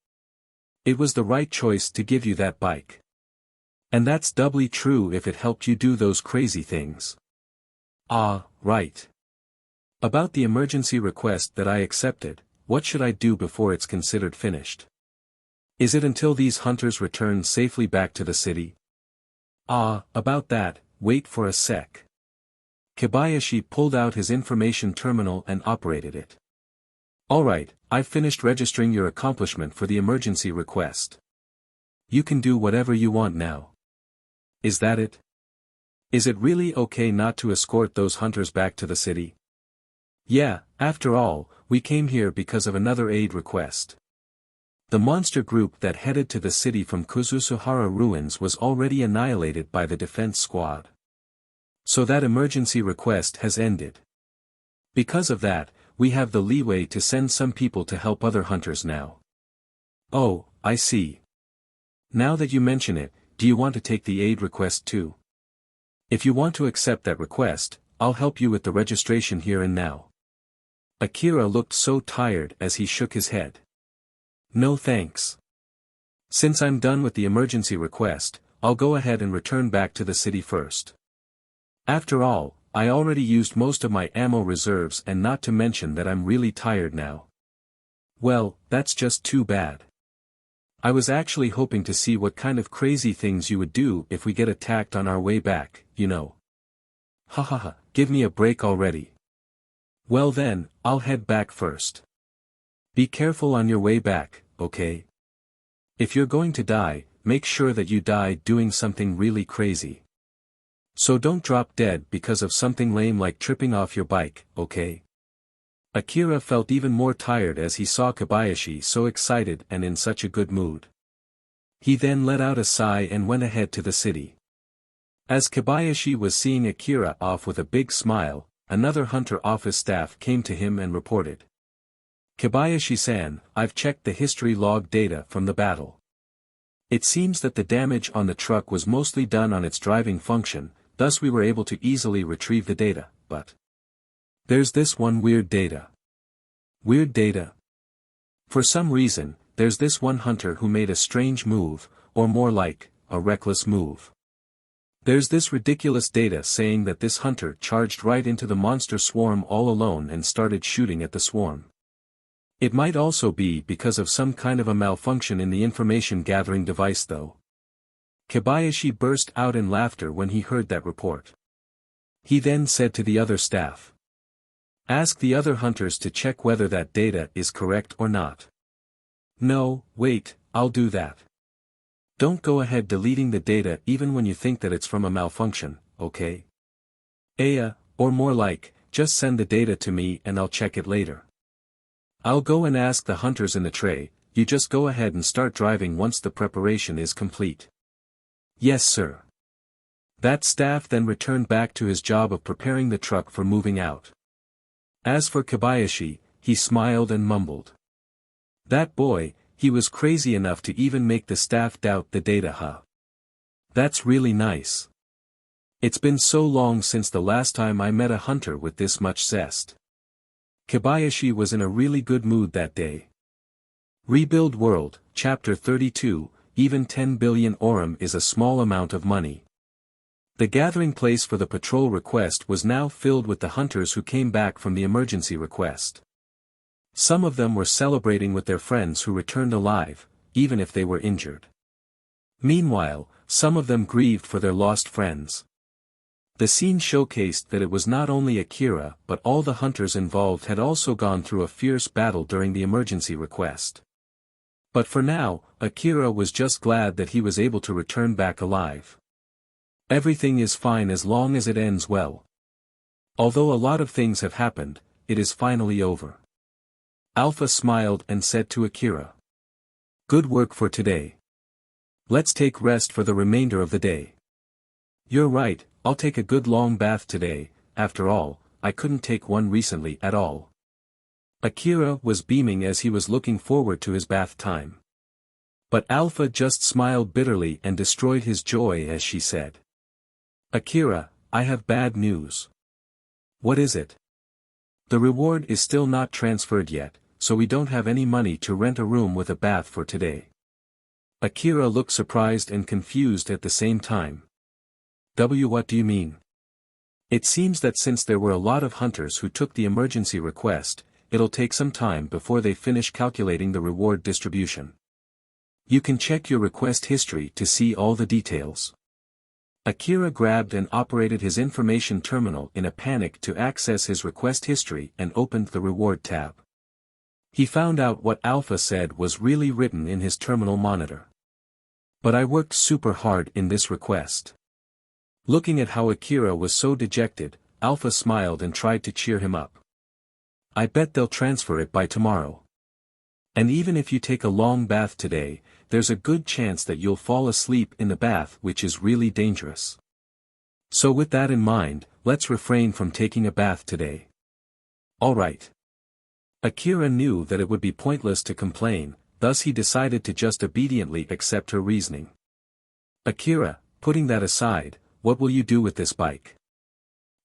It was the right choice to give you that bike. And that's doubly true if it helped you do those crazy things. Ah, right. About the emergency request that I accepted, what should I do before it's considered finished? Is it until these hunters return safely back to the city? Ah, about that, wait for a sec. Kobayashi pulled out his information terminal and operated it. Alright, I've finished registering your accomplishment for the emergency request. You can do whatever you want now. Is that it? Is it really okay not to escort those hunters back to the city? Yeah, after all, we came here because of another aid request. The monster group that headed to the city from Kuzusuhara ruins was already annihilated by the defense squad. So that emergency request has ended. Because of that, we have the leeway to send some people to help other hunters now. Oh, I see. Now that you mention it, do you want to take the aid request too? If you want to accept that request, I'll help you with the registration here and now. Akira looked so tired as he shook his head. No thanks. Since I'm done with the emergency request, I'll go ahead and return back to the city first. After all, I already used most of my ammo reserves, and not to mention that I'm really tired now. Well, that's just too bad. I was actually hoping to see what kind of crazy things you would do if we get attacked on our way back, you know. Hahaha, give me a break already. Well then, I'll head back first. Be careful on your way back, okay? If you're going to die, make sure that you die doing something really crazy. So don't drop dead because of something lame like tripping off your bike, okay? Akira felt even more tired as he saw Kobayashi so excited and in such a good mood. He then let out a sigh and went ahead to the city. As Kobayashi was seeing Akira off with a big smile, another hunter office staff came to him and reported. Kobayashi-san, I've checked the history log data from the battle. It seems that the damage on the truck was mostly done on its driving function, thus we were able to easily retrieve the data, but there's this one weird data. Weird data? For some reason, there's this one hunter who made a strange move, or more like, a reckless move. There's this ridiculous data saying that this hunter charged right into the monster swarm all alone and started shooting at the swarm. It might also be because of some kind of a malfunction in the information gathering device though. Kobayashi burst out in laughter when he heard that report. He then said to the other staff, ask the other hunters to check whether that data is correct or not. No, wait, I'll do that. Don't go ahead deleting the data even when you think that it's from a malfunction, okay? Or more like, just send the data to me and I'll check it later. I'll go and ask the hunters in the tray, you just go ahead and start driving once the preparation is complete. Yes sir. That staff then returned back to his job of preparing the truck for moving out. As for Kobayashi, he smiled and mumbled. That boy, he was crazy enough to even make the staff doubt the data, huh? That's really nice. It's been so long since the last time I met a hunter with this much zest. Kobayashi was in a really good mood that day. Rebuild World, Chapter 32, even 10 billion orum is a small amount of money. The gathering place for the patrol request was now filled with the hunters who came back from the emergency request. Some of them were celebrating with their friends who returned alive, even if they were injured. Meanwhile, some of them grieved for their lost friends. The scene showcased that it was not only Akira but all the hunters involved had also gone through a fierce battle during the emergency request. But for now, Akira was just glad that he was able to return back alive. Everything is fine as long as it ends well. Although a lot of things have happened, it is finally over. Alpha smiled and said to Akira. Good work for today. Let's take rest for the remainder of the day. You're right, I'll take a good long bath today, after all, I couldn't take one recently at all. Akira was beaming as he was looking forward to his bath time. But Alpha just smiled bitterly and destroyed his joy as she said. Akira, I have bad news. What is it? The reward is still not transferred yet, so we don't have any money to rent a room with a bath for today. Akira looked surprised and confused at the same time. What do you mean? It seems that since there were a lot of hunters who took the emergency request, it'll take some time before they finish calculating the reward distribution. You can check your request history to see all the details. Akira grabbed and operated his information terminal in a panic to access his request history and opened the reward tab. He found out what Alpha said was really written in his terminal monitor. But I worked super hard in this request. Looking at how Akira was so dejected, Alpha smiled and tried to cheer him up. I bet they'll transfer it by tomorrow. And even if you take a long bath today, there's a good chance that you'll fall asleep in the bath, which is really dangerous. So with that in mind, let's refrain from taking a bath today. Alright. Akira knew that it would be pointless to complain, thus he decided to just obediently accept her reasoning. Akira, putting that aside, what will you do with this bike?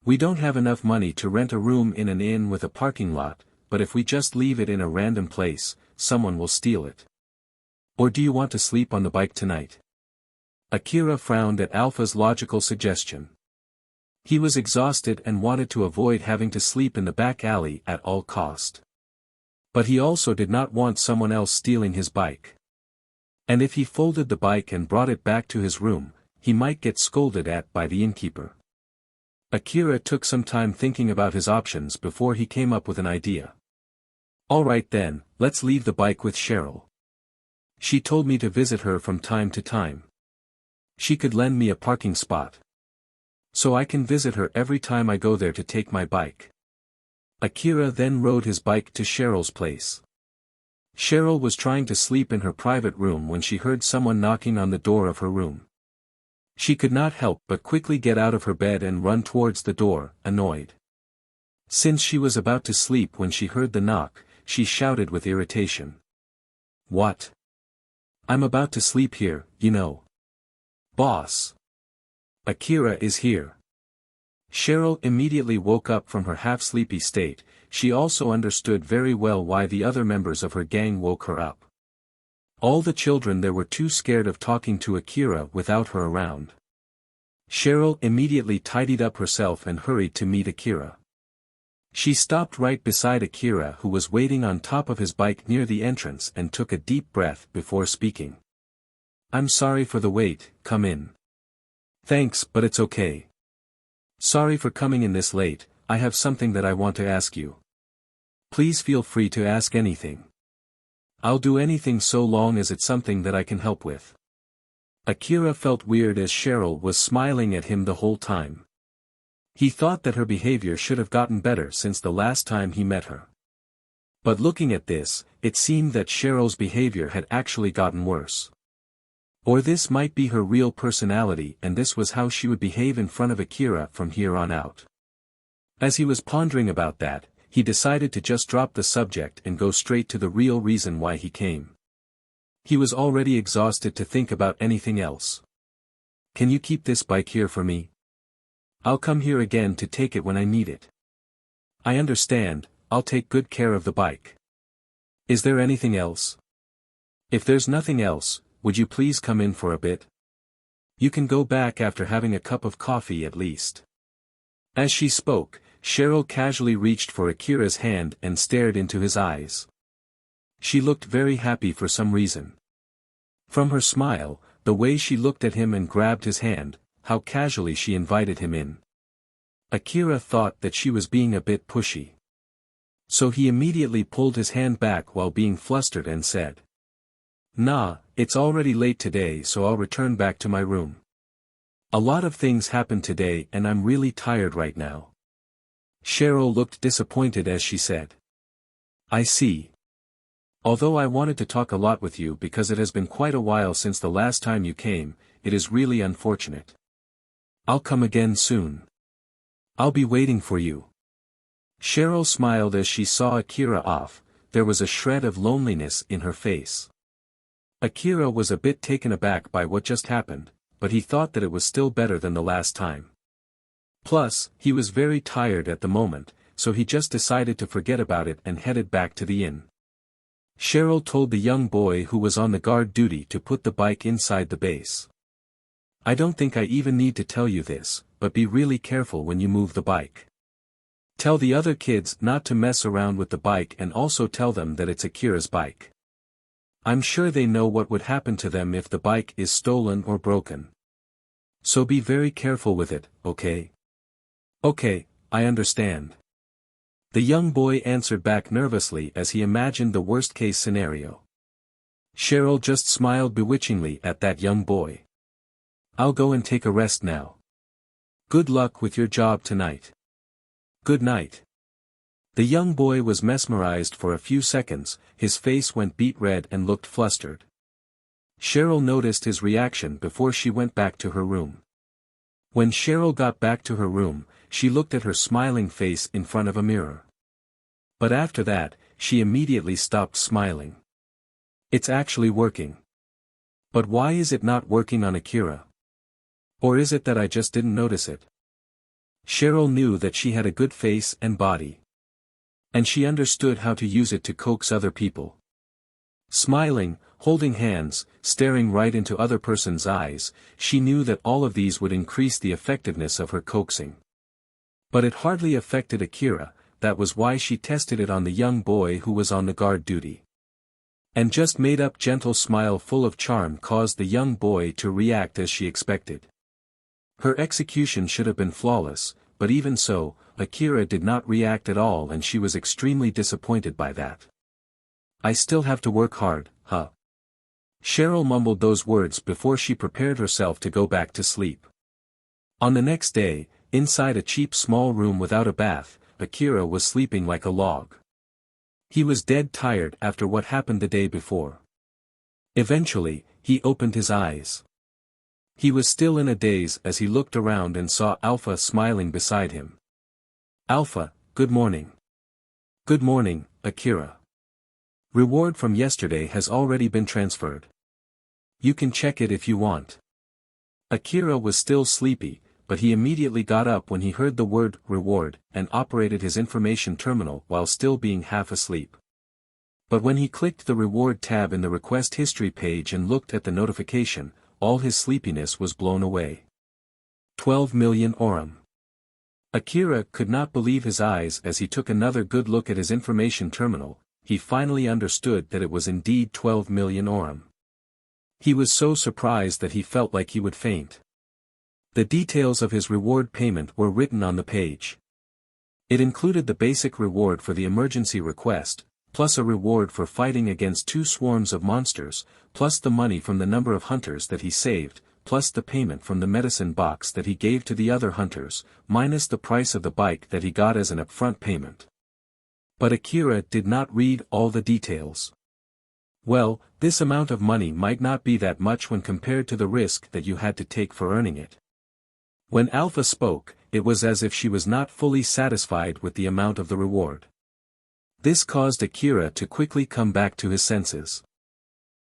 We don't have enough money to rent a room in an inn with a parking lot, but if we just leave it in a random place, someone will steal it. Or do you want to sleep on the bike tonight? Akira frowned at Alpha's logical suggestion. He was exhausted and wanted to avoid having to sleep in the back alley at all cost. But he also did not want someone else stealing his bike. And if he folded the bike and brought it back to his room, he might get scolded at by the innkeeper. Akira took some time thinking about his options before he came up with an idea. Alright then, let's leave the bike with Cheryl. She told me to visit her from time to time. She could lend me a parking spot. So I can visit her every time I go there to take my bike. Akira then rode his bike to Cheryl's place. Cheryl was trying to sleep in her private room when she heard someone knocking on the door of her room. She could not help but quickly get out of her bed and run towards the door, annoyed. Since she was about to sleep when she heard the knock, she shouted with irritation. What? I'm about to sleep here, you know. Boss. Akira is here. Cheryl immediately woke up from her half-sleepy state. She also understood very well why the other members of her gang woke her up. All the children there were too scared of talking to Akira without her around. Cheryl immediately tidied up herself and hurried to meet Akira. She stopped right beside Akira, who was waiting on top of his bike near the entrance, and took a deep breath before speaking. I'm sorry for the wait, come in. Thanks, but it's okay. Sorry for coming in this late, I have something that I want to ask you. Please feel free to ask anything. I'll do anything so long as it's something that I can help with. Akira felt weird as Cheryl was smiling at him the whole time. He thought that her behavior should have gotten better since the last time he met her. But looking at this, it seemed that Cheryl's behavior had actually gotten worse. Or this might be her real personality, and this was how she would behave in front of Akira from here on out. As he was pondering about that, he decided to just drop the subject and go straight to the real reason why he came. He was already exhausted to think about anything else. Can you keep this bike here for me? I'll come here again to take it when I need it. I understand, I'll take good care of the bike. Is there anything else? If there's nothing else, would you please come in for a bit? You can go back after having a cup of coffee at least. As she spoke, Cheryl casually reached for Akira's hand and stared into his eyes. She looked very happy for some reason. From her smile, the way she looked at him and grabbed his hand, how casually she invited him in. Akira thought that she was being a bit pushy. So he immediately pulled his hand back while being flustered and said, Nah, it's already late today, so I'll return back to my room. A lot of things happened today and I'm really tired right now. Cheryl looked disappointed as she said. I see. Although I wanted to talk a lot with you because it has been quite a while since the last time you came, it is really unfortunate. I'll come again soon. I'll be waiting for you. Cheryl smiled as she saw Akira off. There was a shred of loneliness in her face. Akira was a bit taken aback by what just happened, but he thought that it was still better than the last time. Plus, he was very tired at the moment, so he just decided to forget about it and headed back to the inn. Cheryl told the young boy who was on the guard duty to put the bike inside the base. I don't think I even need to tell you this, but be really careful when you move the bike. Tell the other kids not to mess around with the bike and also tell them that it's Akira's bike. I'm sure they know what would happen to them if the bike is stolen or broken. So be very careful with it, okay? Okay, I understand. The young boy answered back nervously as he imagined the worst-case scenario. Cheryl just smiled bewitchingly at that young boy. I'll go and take a rest now. Good luck with your job tonight. Good night. The young boy was mesmerized for a few seconds, his face went beet red and looked flustered. Cheryl noticed his reaction before she went back to her room. When Cheryl got back to her room, she looked at her smiling face in front of a mirror. But after that, she immediately stopped smiling. It's actually working. But why is it not working on Akira? Or is it that I just didn't notice it? Cheryl knew that she had a good face and body. And she understood how to use it to coax other people. Smiling, holding hands, staring right into other person's eyes, she knew that all of these would increase the effectiveness of her coaxing. But it hardly affected Akira, that was why she tested it on the young boy who was on the guard duty. And just made up gentle smile full of charm caused the young boy to react as she expected. Her execution should have been flawless, but even so, Akira did not react at all and she was extremely disappointed by that. I still have to work hard, huh? Cheryl mumbled those words before she prepared herself to go back to sleep. On the next day, inside a cheap small room without a bath, Akira was sleeping like a log. He was dead tired after what happened the day before. Eventually, he opened his eyes. He was still in a daze as he looked around and saw Alpha smiling beside him. Alpha, good morning. Good morning, Akira. Reward from yesterday has already been transferred. You can check it if you want. Akira was still sleepy, but he immediately got up when he heard the word reward and operated his information terminal while still being half asleep. But when he clicked the reward tab in the request history page and looked at the notification, all his sleepiness was blown away. 12 million Aurum. Akira could not believe his eyes as he took another good look at his information terminal. He finally understood that it was indeed 12 million Aurum. He was so surprised that he felt like he would faint. The details of his reward payment were written on the page. It included the basic reward for the emergency request, plus a reward for fighting against 2 swarms of monsters, plus the money from the number of hunters that he saved, plus the payment from the medicine box that he gave to the other hunters, minus the price of the bike that he got as an upfront payment. But Akira did not read all the details. Well, this amount of money might not be that much when compared to the risk that you had to take for earning it. When Alpha spoke, it was as if she was not fully satisfied with the amount of the reward. This caused Akira to quickly come back to his senses.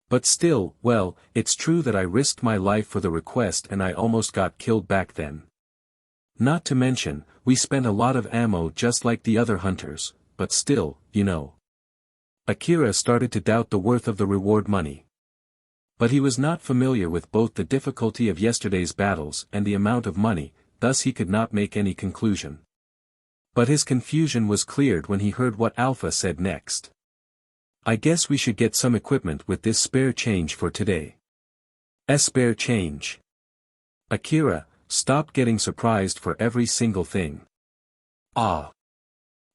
But still, well, it's true that I risked my life for the request and I almost got killed back then. Not to mention, we spent a lot of ammo just like the other hunters, but still, you know. Akira started to doubt the worth of the reward money. But he was not familiar with both the difficulty of yesterday's battles and the amount of money, thus he could not make any conclusion. But his confusion was cleared when he heard what Alpha said next. I guess we should get some equipment with this spare change for today. Spare change. Akira, stop getting surprised for every single thing. Ah.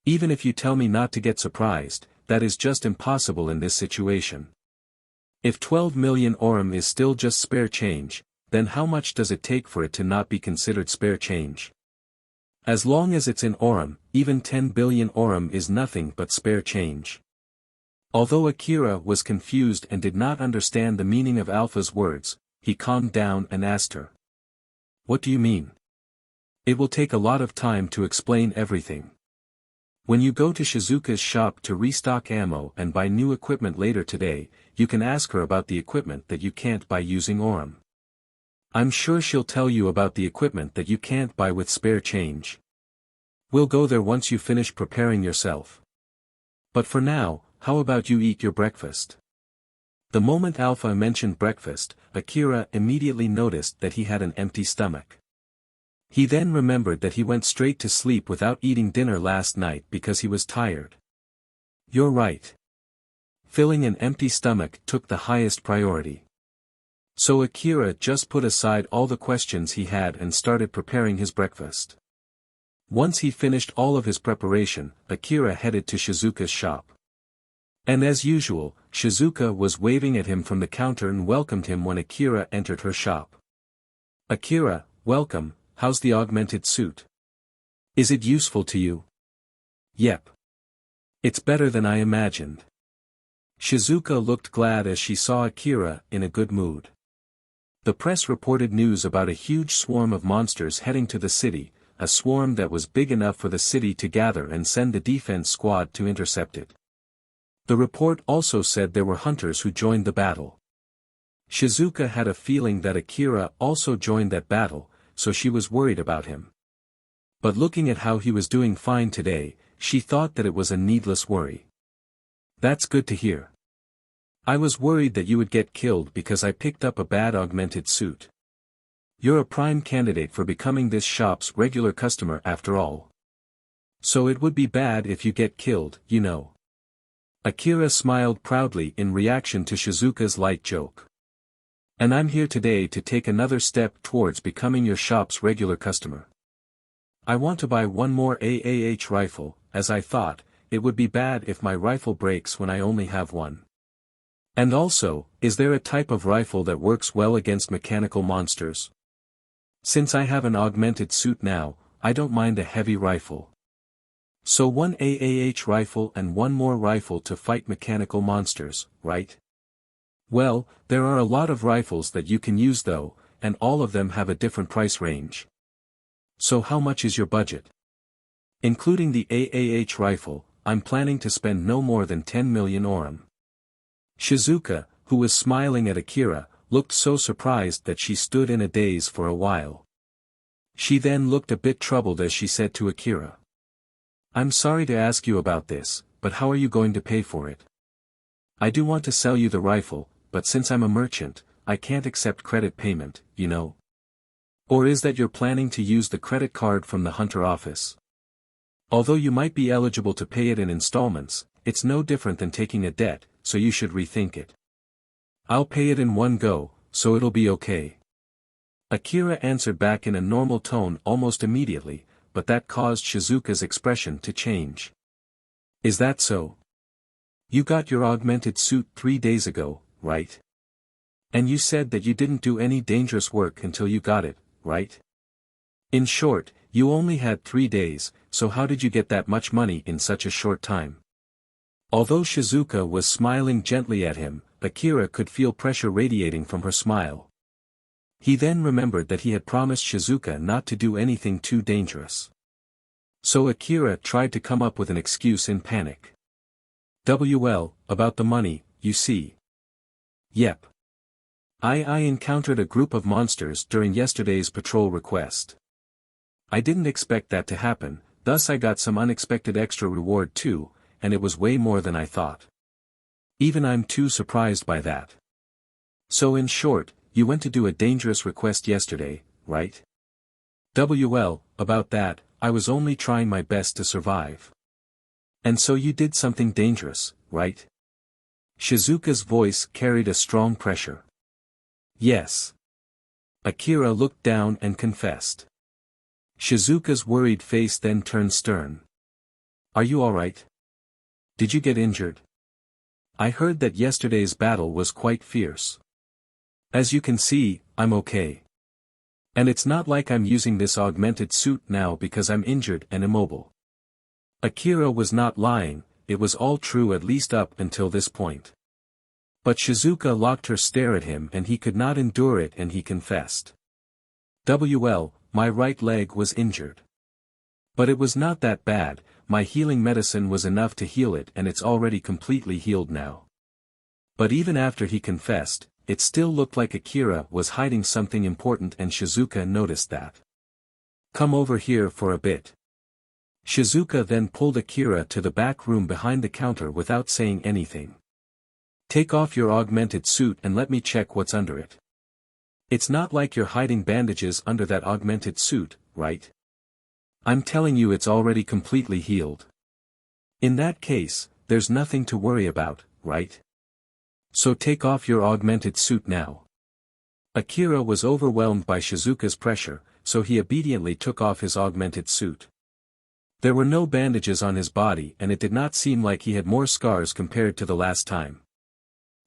Even if you tell me not to get surprised, that is just impossible in this situation. If 12 million Aurum is still just spare change, then how much does it take for it to not be considered spare change? As long as it's in Aurum, even 10 billion Aurum is nothing but spare change. Although Akira was confused and did not understand the meaning of Alpha's words, he calmed down and asked her. What do you mean? It will take a lot of time to explain everything. When you go to Shizuka's shop to restock ammo and buy new equipment later today, you can ask her about the equipment that you can't buy using Orem. I'm sure she'll tell you about the equipment that you can't buy with spare change. We'll go there once you finish preparing yourself. But for now, how about you eat your breakfast? The moment Alpha mentioned breakfast, Akira immediately noticed that he had an empty stomach. He then remembered that he went straight to sleep without eating dinner last night because he was tired. You're right. Filling an empty stomach took the highest priority. So Akira just put aside all the questions he had and started preparing his breakfast. Once he finished all of his preparation, Akira headed to Shizuka's shop. And as usual, Shizuka was waving at him from the counter and welcomed him when Akira entered her shop. Akira, welcome, how's the augmented suit? Is it useful to you? Yep. It's better than I imagined. Shizuka looked glad as she saw Akira in a good mood. The press reported news about a huge swarm of monsters heading to the city, a swarm that was big enough for the city to gather and send a defense squad to intercept it. The report also said there were hunters who joined the battle. Shizuka had a feeling that Akira also joined that battle, so she was worried about him. But looking at how he was doing fine today, she thought that it was a needless worry. That's good to hear. I was worried that you would get killed because I picked up a bad augmented suit. You're a prime candidate for becoming this shop's regular customer after all. So it would be bad if you get killed, you know. Akira smiled proudly in reaction to Shizuka's light joke. And I'm here today to take another step towards becoming your shop's regular customer. I want to buy one more AAH rifle, as I thought, it would be bad if my rifle breaks when I only have one. And also, is there a type of rifle that works well against mechanical monsters? Since I have an augmented suit now, I don't mind a heavy rifle. So one AAH rifle and one more rifle to fight mechanical monsters, right? Well, there are a lot of rifles that you can use though, and all of them have a different price range. So how much is your budget? Including the AAH rifle, I'm planning to spend no more than 10 million Orem. Shizuka, who was smiling at Akira, looked so surprised that she stood in a daze for a while. She then looked a bit troubled as she said to Akira. I'm sorry to ask you about this, but how are you going to pay for it? I do want to sell you the rifle, but since I'm a merchant, I can't accept credit payment, you know. Or is that you're planning to use the credit card from the Hunter office? Although you might be eligible to pay it in installments, it's no different than taking a debt, so you should rethink it. I'll pay it in one go, so it'll be okay. Akira answered back in a normal tone almost immediately, but that caused Shizuka's expression to change. Is that so? You got your augmented suit 3 days ago, right? And you said that you didn't do any dangerous work until you got it, right? In short, you only had 3 days, so how did you get that much money in such a short time? Although Shizuka was smiling gently at him, Akira could feel pressure radiating from her smile. He then remembered that he had promised Shizuka not to do anything too dangerous. So Akira tried to come up with an excuse in panic. Well, about the money, you see. Yep. I encountered a group of monsters during yesterday's patrol request. I didn't expect that to happen, thus I got some unexpected extra reward too, and it was way more than I thought. Even I'm too surprised by that. So in short, you went to do a dangerous request yesterday, right? Well, about that, I was only trying my best to survive. And so you did something dangerous, right? Shizuka's voice carried a strong pressure. Yes. Akira looked down and confessed. Shizuka's worried face then turned stern. Are you alright? Did you get injured? I heard that yesterday's battle was quite fierce. As you can see, I'm okay. And it's not like I'm using this augmented suit now because I'm injured and immobile. Akira was not lying, it was all true at least up until this point. But Shizuka locked her stare at him and he could not endure it and he confessed. Well, my right leg was injured. But it was not that bad, my healing medicine was enough to heal it and it's already completely healed now. But even after he confessed, it still looked like Akira was hiding something important and Shizuka noticed that. Come over here for a bit. Shizuka then pulled Akira to the back room behind the counter without saying anything. Take off your augmented suit and let me check what's under it. It's not like you're hiding bandages under that augmented suit, right? I'm telling you it's already completely healed. In that case, there's nothing to worry about, right? So take off your augmented suit now. Akira was overwhelmed by Shizuka's pressure, so he obediently took off his augmented suit. There were no bandages on his body and it did not seem like he had more scars compared to the last time.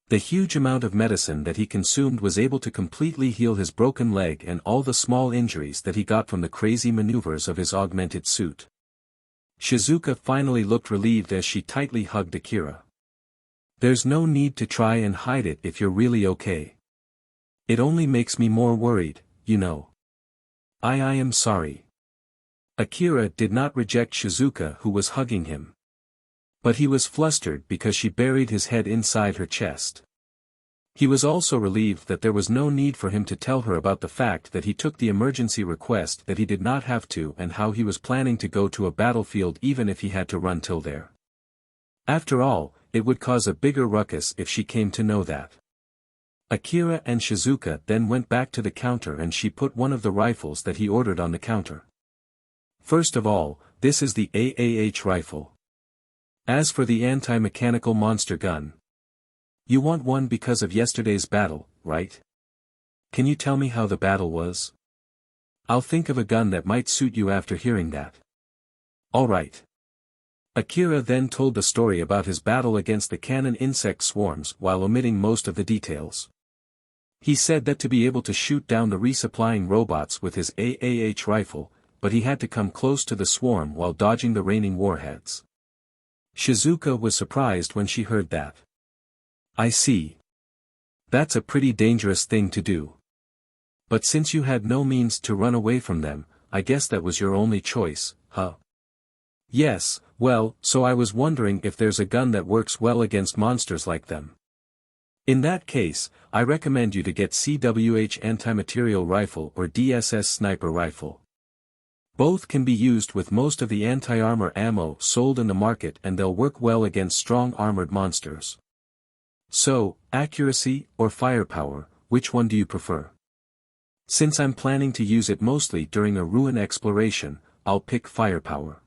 The huge amount of medicine that he consumed was able to completely heal his broken leg and all the small injuries that he got from the crazy maneuvers of his augmented suit. Shizuka finally looked relieved as she tightly hugged Akira. There's no need to try and hide it if you're really okay. It only makes me more worried, you know. I am sorry. Akira did not reject Shizuka who was hugging him. But he was flustered because she buried his head inside her chest. He was also relieved that there was no need for him to tell her about the fact that he took the emergency request that he did not have to and how he was planning to go to a battlefield even if he had to run till there. After all, it would cause a bigger ruckus if she came to know that. Akira and Shizuka then went back to the counter and she put one of the rifles that he ordered on the counter. First of all, this is the AAH rifle. As for the anti-mechanical monster gun. You want one because of yesterday's battle, right? Can you tell me how the battle was? I'll think of a gun that might suit you after hearing that. Alright. Akira then told the story about his battle against the cannon insect swarms while omitting most of the details. He said that to be able to shoot down the resupplying robots with his AAH rifle, but he had to come close to the swarm while dodging the raining warheads. Shizuka was surprised when she heard that. I see. That's a pretty dangerous thing to do. But since you had no means to run away from them, I guess that was your only choice, huh? Yes, well, so I was wondering if there's a gun that works well against monsters like them. In that case, I recommend you to get CWH anti-material rifle or DSS sniper rifle. Both can be used with most of the anti-armor ammo sold in the market and they'll work well against strong armored monsters. So, accuracy or firepower, which one do you prefer? Since I'm planning to use it mostly during a ruin exploration, I'll pick firepower.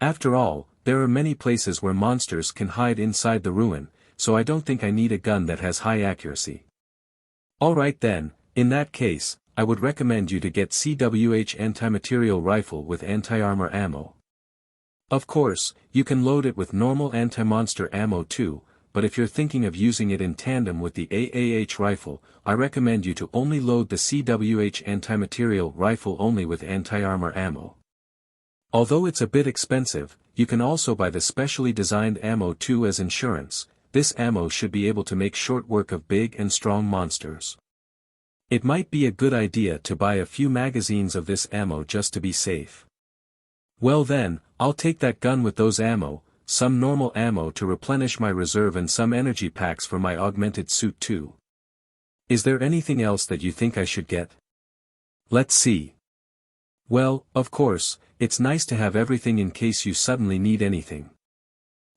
After all, there are many places where monsters can hide inside the ruin, so I don't think I need a gun that has high accuracy. Alright then, in that case, I would recommend you to get CWH anti-material rifle with anti-armor ammo. Of course, you can load it with normal anti-monster ammo too, but if you're thinking of using it in tandem with the AAH rifle, I recommend you to only load the CWH anti-material rifle only with anti-armor ammo. Although it's a bit expensive, you can also buy the specially designed ammo too as insurance. This ammo should be able to make short work of big and strong monsters. It might be a good idea to buy a few magazines of this ammo just to be safe. Well then, I'll take that gun with those ammo, some normal ammo to replenish my reserve and some energy packs for my augmented suit too. Is there anything else that you think I should get? Let's see. Well, of course, it's nice to have everything in case you suddenly need anything.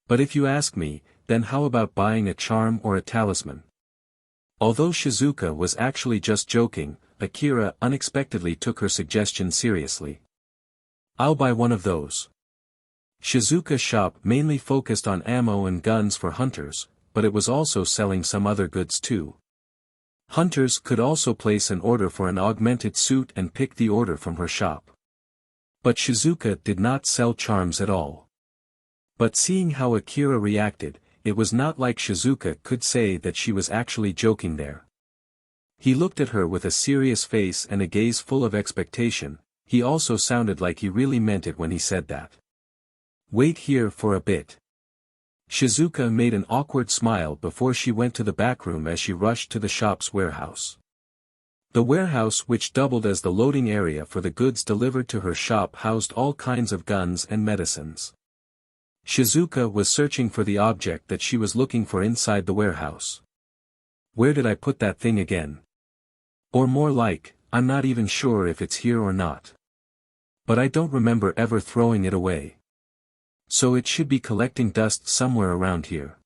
But if you ask me, then how about buying a charm or a talisman? Although Shizuka was actually just joking, Akira unexpectedly took her suggestion seriously. I'll buy one of those. Shizuka's shop mainly focused on ammo and guns for hunters, but it was also selling some other goods too. Hunters could also place an order for an augmented suit and pick the order from her shop. But Shizuka did not sell charms at all. But seeing how Akira reacted, it was not like Shizuka could say that she was actually joking there. He looked at her with a serious face and a gaze full of expectation. He also sounded like he really meant it when he said that. Wait here for a bit. Shizuka made an awkward smile before she went to the back room as she rushed to the shop's warehouse. The warehouse, which doubled as the loading area for the goods delivered to her shop, housed all kinds of guns and medicines. Shizuka was searching for the object that she was looking for inside the warehouse. Where did I put that thing again? Or more like, I'm not even sure if it's here or not. But I don't remember ever throwing it away. So it should be collecting dust somewhere around here.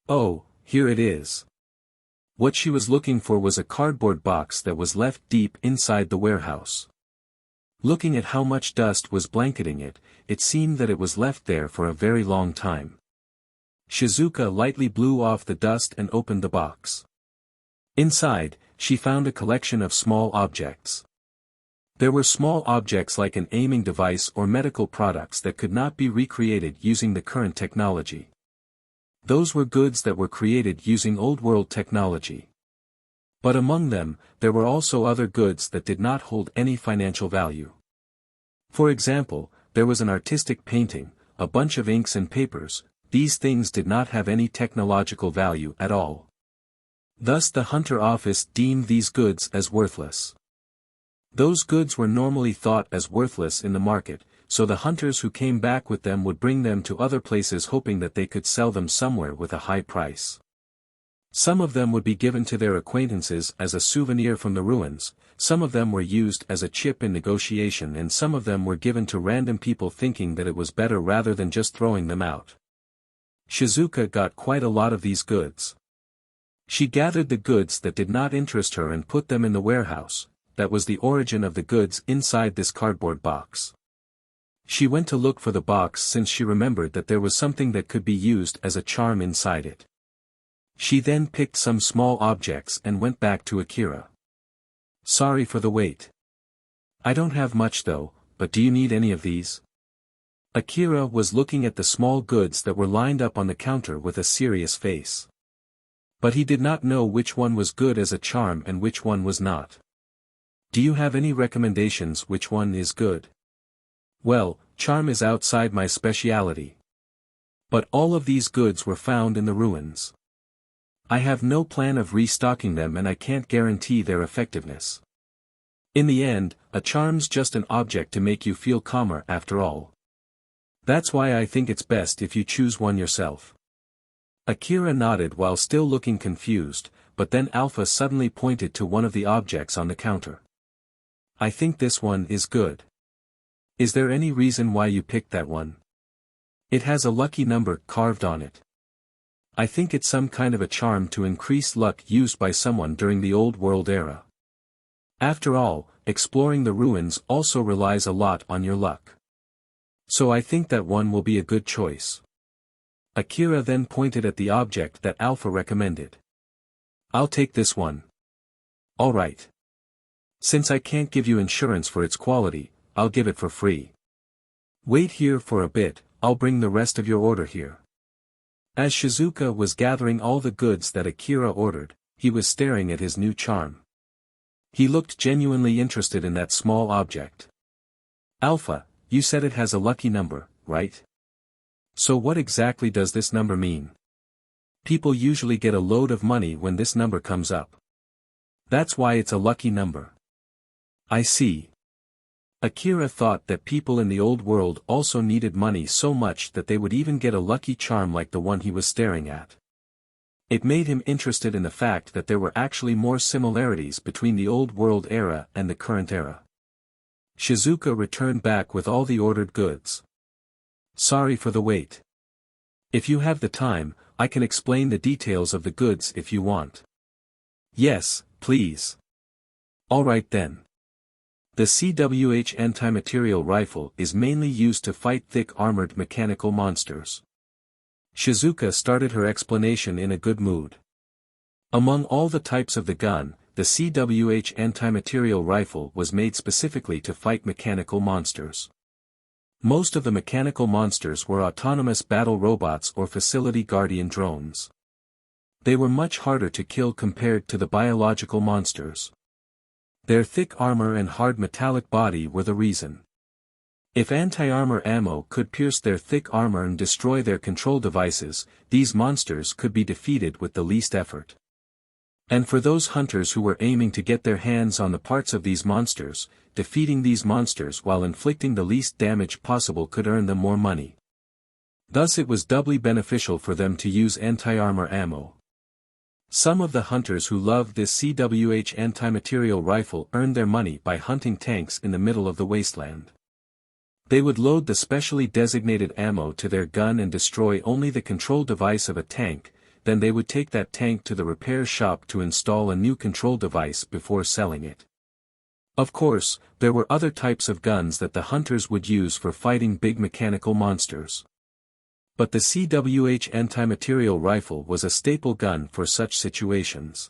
Oh, here it is. What she was looking for was a cardboard box that was left deep inside the warehouse. Looking at how much dust was blanketing it, it seemed that it was left there for a very long time. Shizuka lightly blew off the dust and opened the box. Inside, she found a collection of small objects. There were small objects like an aiming device or medical products that could not be recreated using the current technology. Those were goods that were created using old-world technology. But among them, there were also other goods that did not hold any financial value. For example, there was an artistic painting, a bunch of inks and papers. These things did not have any technological value at all. Thus the Hunter office deemed these goods as worthless. Those goods were normally thought as worthless in the market, so the hunters who came back with them would bring them to other places hoping that they could sell them somewhere with a high price. Some of them would be given to their acquaintances as a souvenir from the ruins, some of them were used as a chip in negotiation, and some of them were given to random people thinking that it was better rather than just throwing them out. Shizuka got quite a lot of these goods. She gathered the goods that did not interest her and put them in the warehouse. That was the origin of the goods inside this cardboard box. She went to look for the box since she remembered that there was something that could be used as a charm inside it. She then picked some small objects and went back to Akira. Sorry for the wait. I don't have much though, but do you need any of these? Akira was looking at the small goods that were lined up on the counter with a serious face. But he did not know which one was good as a charm and which one was not. Do you have any recommendations which one is good? Well, charm is outside my speciality. But all of these goods were found in the ruins. I have no plan of restocking them and I can't guarantee their effectiveness. In the end, a charm's just an object to make you feel calmer after all. That's why I think it's best if you choose one yourself. Akira nodded while still looking confused, but then Alpha suddenly pointed to one of the objects on the counter. I think this one is good. Is there any reason why you picked that one? It has a lucky number carved on it. I think it's some kind of a charm to increase luck used by someone during the old world era. After all, exploring the ruins also relies a lot on your luck. So I think that one will be a good choice. Akira then pointed at the object that Alpha recommended. I'll take this one. Alright. Since I can't give you insurance for its quality, I'll give it for free. Wait here for a bit, I'll bring the rest of your order here. As Shizuka was gathering all the goods that Akira ordered, he was staring at his new charm. He looked genuinely interested in that small object. Alpha, you said it has a lucky number, right? So what exactly does this number mean? People usually get a load of money when this number comes up. That's why it's a lucky number. I see. Akira thought that people in the old world also needed money so much that they would even get a lucky charm like the one he was staring at. It made him interested in the fact that there were actually more similarities between the old world era and the current era. Shizuka returned back with all the ordered goods. Sorry for the wait. If you have the time, I can explain the details of the goods if you want. Yes, please. Alright then. The CWH anti-material rifle is mainly used to fight thick armored mechanical monsters. Shizuka started her explanation in a good mood. Among all the types of the gun, the CWH anti-material rifle was made specifically to fight mechanical monsters. Most of the mechanical monsters were autonomous battle robots or facility guardian drones. They were much harder to kill compared to the biological monsters. Their thick armor and hard metallic body were the reason. If anti-armor ammo could pierce their thick armor and destroy their control devices, these monsters could be defeated with the least effort. And for those hunters who were aiming to get their hands on the parts of these monsters, defeating these monsters while inflicting the least damage possible could earn them more money. Thus it was doubly beneficial for them to use anti-armor ammo. Some of the hunters who loved this CWH anti-material rifle earned their money by hunting tanks in the middle of the wasteland. They would load the specially designated ammo to their gun and destroy only the control device of a tank, then they would take that tank to the repair shop to install a new control device before selling it. Of course, there were other types of guns that the hunters would use for fighting big mechanical monsters. But the CWH anti-material rifle was a staple gun for such situations.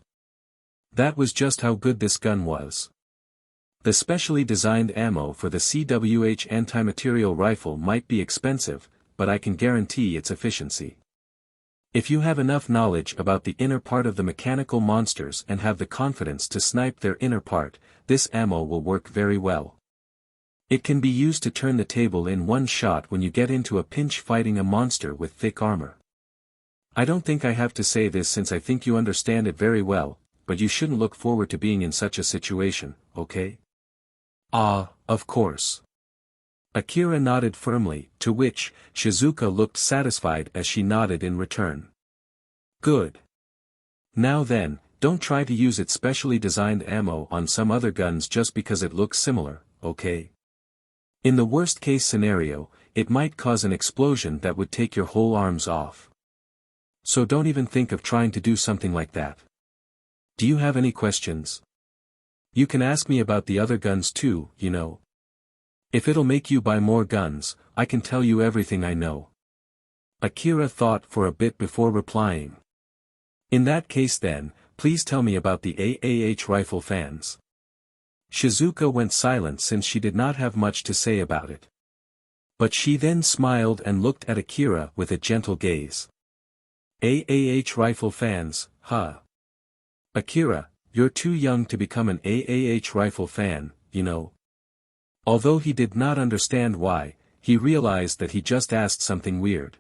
That was just how good this gun was. The specially designed ammo for the CWH anti-material rifle might be expensive, but I can guarantee its efficiency. If you have enough knowledge about the inner part of the mechanical monsters and have the confidence to snipe their inner part, this ammo will work very well. It can be used to turn the table in one shot when you get into a pinch fighting a monster with thick armor. I don't think I have to say this since I think you understand it very well, but you shouldn't look forward to being in such a situation, okay? Ah, of course. Akira nodded firmly, to which, Shizuka looked satisfied as she nodded in return. Good. Now then, don't try to use its specially designed ammo on some other guns just because it looks similar, okay? In the worst-case scenario, it might cause an explosion that would take your whole arms off. So don't even think of trying to do something like that. Do you have any questions? You can ask me about the other guns too, you know. If it'll make you buy more guns, I can tell you everything I know. Akira thought for a bit before replying. In that case then, please tell me about the AAH rifle fans. Shizuka went silent since she did not have much to say about it. But she then smiled and looked at Akira with a gentle gaze. AAH rifle fans, huh? Akira, you're too young to become an AAH rifle fan, you know. Although he did not understand why, he realized that he just asked something weird.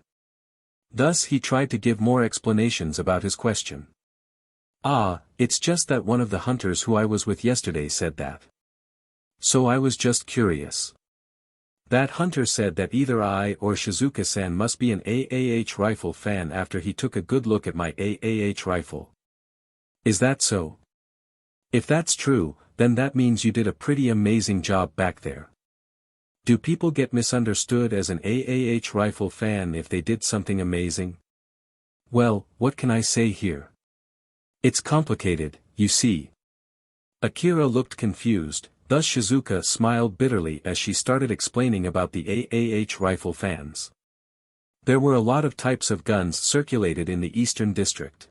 Thus he tried to give more explanations about his question. Ah, it's just that one of the hunters who I was with yesterday said that. So I was just curious. That hunter said that either I or Shizuka-san must be an AAH rifle fan after he took a good look at my AAH rifle. Is that so? If that's true, then that means you did a pretty amazing job back there. Do people get misunderstood as an AAH rifle fan if they did something amazing? Well, what can I say here? It's complicated, you see. Akira looked confused, thus Shizuka smiled bitterly as she started explaining about the AAH rifle fans. There were a lot of types of guns circulated in the Eastern District.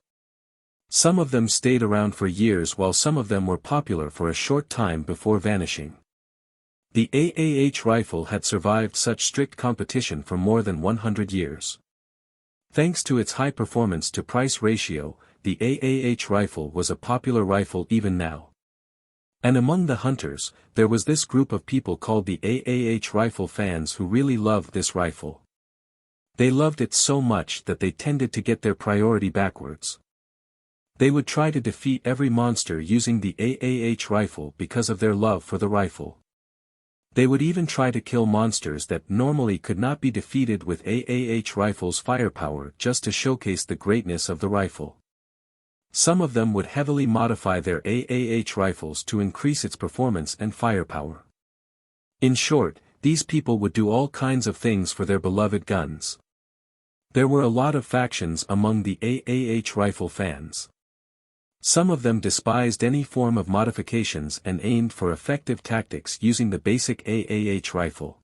Some of them stayed around for years while some of them were popular for a short time before vanishing. The AAH rifle had survived such strict competition for more than 100 years. Thanks to its high performance-to-price ratio, the AAH rifle was a popular rifle even now. And among the hunters, there was this group of people called the AAH rifle fans who really loved this rifle. They loved it so much that they tended to get their priority backwards. They would try to defeat every monster using the AAH rifle because of their love for the rifle. They would even try to kill monsters that normally could not be defeated with AAH rifle's firepower just to showcase the greatness of the rifle. Some of them would heavily modify their AAH rifles to increase its performance and firepower. In short, these people would do all kinds of things for their beloved guns. There were a lot of factions among the AAH rifle fans. Some of them despised any form of modifications and aimed for effective tactics using the basic AAH rifle.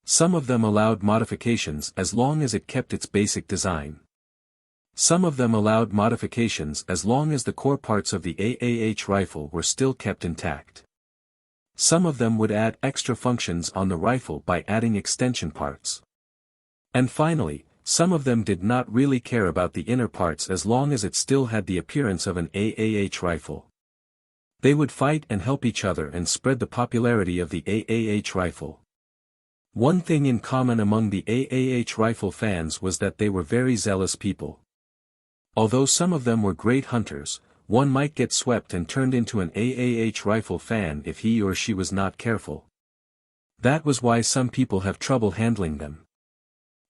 Some of them allowed modifications as long as it kept its basic design. Some of them allowed modifications as long as the core parts of the AAH rifle were still kept intact. Some of them would add extra functions on the rifle by adding extension parts. And finally, some of them did not really care about the inner parts as long as it still had the appearance of an AAH rifle. They would fight and help each other and spread the popularity of the AAH rifle. One thing in common among the AAH rifle fans was that they were very zealous people. Although some of them were great hunters, one might get swept and turned into an AAH rifle fan if he or she was not careful. That was why some people have trouble handling them.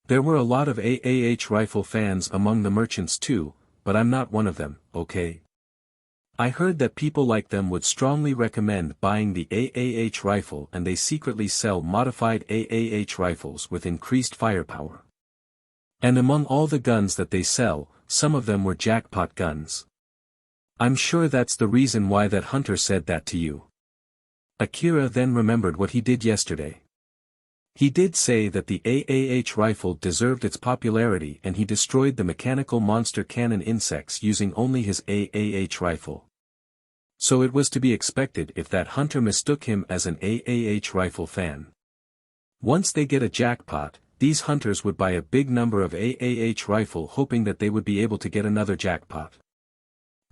There were a lot of AAH rifle fans among the merchants too, but I'm not one of them, okay? I heard that people like them would strongly recommend buying the AAH rifle, and they secretly sell modified AAH rifles with increased firepower. And among all the guns that they sell, some of them were jackpot guns. I'm sure that's the reason why that hunter said that to you. Akira then remembered what he did yesterday. He did say that the AAH rifle deserved its popularity, and he destroyed the mechanical monster cannon insects using only his AAH rifle. So it was to be expected if that hunter mistook him as an AAH rifle fan. Once they get a jackpot, these hunters would buy a big number of AAH rifle hoping that they would be able to get another jackpot.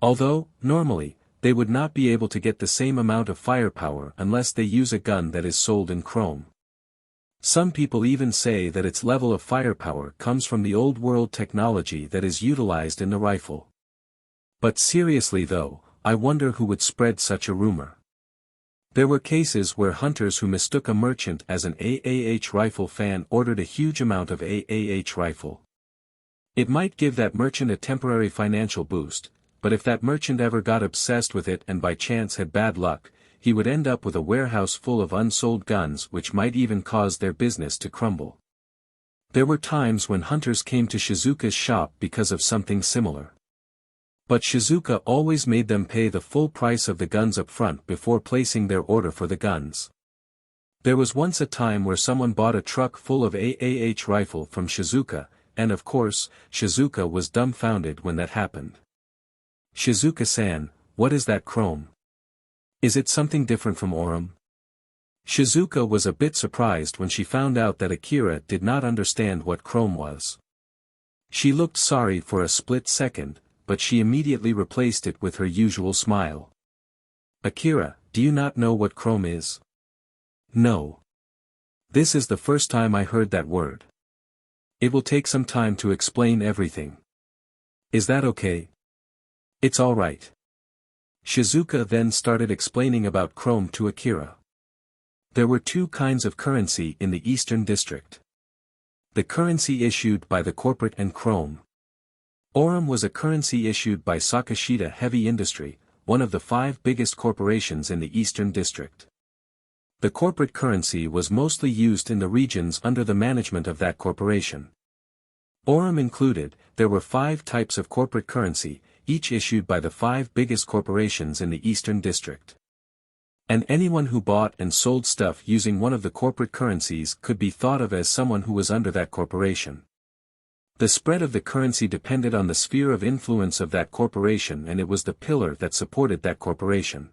Although, normally, they would not be able to get the same amount of firepower unless they use a gun that is sold in chrome. Some people even say that its level of firepower comes from the old world technology that is utilized in the rifle. But seriously though, I wonder who would spread such a rumor. There were cases where hunters who mistook a merchant as an AAH rifle fan ordered a huge amount of AAH rifle. It might give that merchant a temporary financial boost, but if that merchant ever got obsessed with it and by chance had bad luck, he would end up with a warehouse full of unsold guns which might even cause their business to crumble. There were times when hunters came to Shizuka's shop because of something similar. But Shizuka always made them pay the full price of the guns up front before placing their order for the guns. There was once a time where someone bought a truck full of AAH rifle from Shizuka, and of course, Shizuka was dumbfounded when that happened. Shizuka-san, what is that chrome? Is it something different from Orum? Shizuka was a bit surprised when she found out that Akira did not understand what chrome was. She looked sorry for a split second, but she immediately replaced it with her usual smile. Akira, do you not know what chrome is? No. This is the first time I heard that word. It will take some time to explain everything. Is that okay? It's all right. Shizuka then started explaining about chrome to Akira. There were two kinds of currency in the Eastern District. The currency issued by the corporate and chrome. Orum was a currency issued by Sakashita Heavy Industry, one of the 5 biggest corporations in the Eastern District. The corporate currency was mostly used in the regions under the management of that corporation. Orum included, there were 5 types of corporate currency, each issued by the 5 biggest corporations in the Eastern District. And anyone who bought and sold stuff using one of the corporate currencies could be thought of as someone who was under that corporation. The spread of the currency depended on the sphere of influence of that corporation, and it was the pillar that supported that corporation.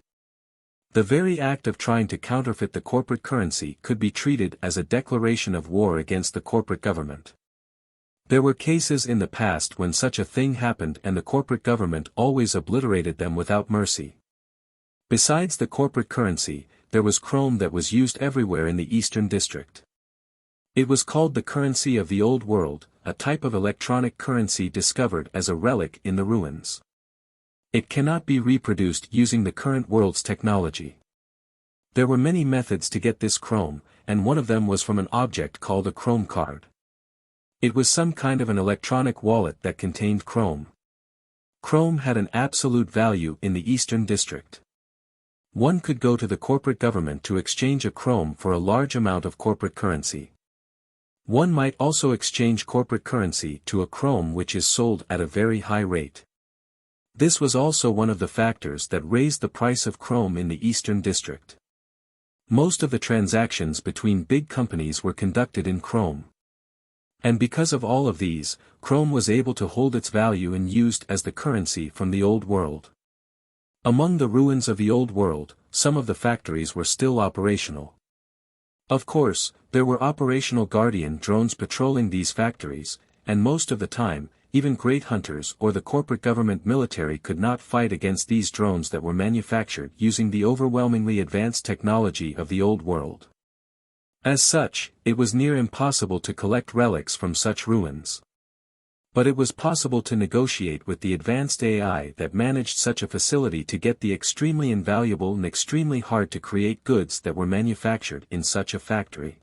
The very act of trying to counterfeit the corporate currency could be treated as a declaration of war against the corporate government. There were cases in the past when such a thing happened, and the corporate government always obliterated them without mercy. Besides the corporate currency, there was chrome that was used everywhere in the Eastern District. It was called the currency of the Old World, a type of electronic currency discovered as a relic in the ruins. It cannot be reproduced using the current world's technology. There were many methods to get this chrome, and one of them was from an object called a chrome card. It was some kind of an electronic wallet that contained chrome. Chrome had an absolute value in the Eastern District. One could go to the corporate government to exchange a chrome for a large amount of corporate currency. One might also exchange corporate currency to a chrome which is sold at a very high rate. This was also one of the factors that raised the price of chrome in the Eastern District. Most of the transactions between big companies were conducted in chrome. And because of all of these, chrome was able to hold its value and used as the currency from the Old World. Among the ruins of the Old World, some of the factories were still operational. Of course, there were operational guardian drones patrolling these factories, and most of the time, even great hunters or the corporate government military could not fight against these drones that were manufactured using the overwhelmingly advanced technology of the Old World. As such, it was near impossible to collect relics from such ruins. But it was possible to negotiate with the advanced AI that managed such a facility to get the extremely invaluable and extremely hard to create goods that were manufactured in such a factory.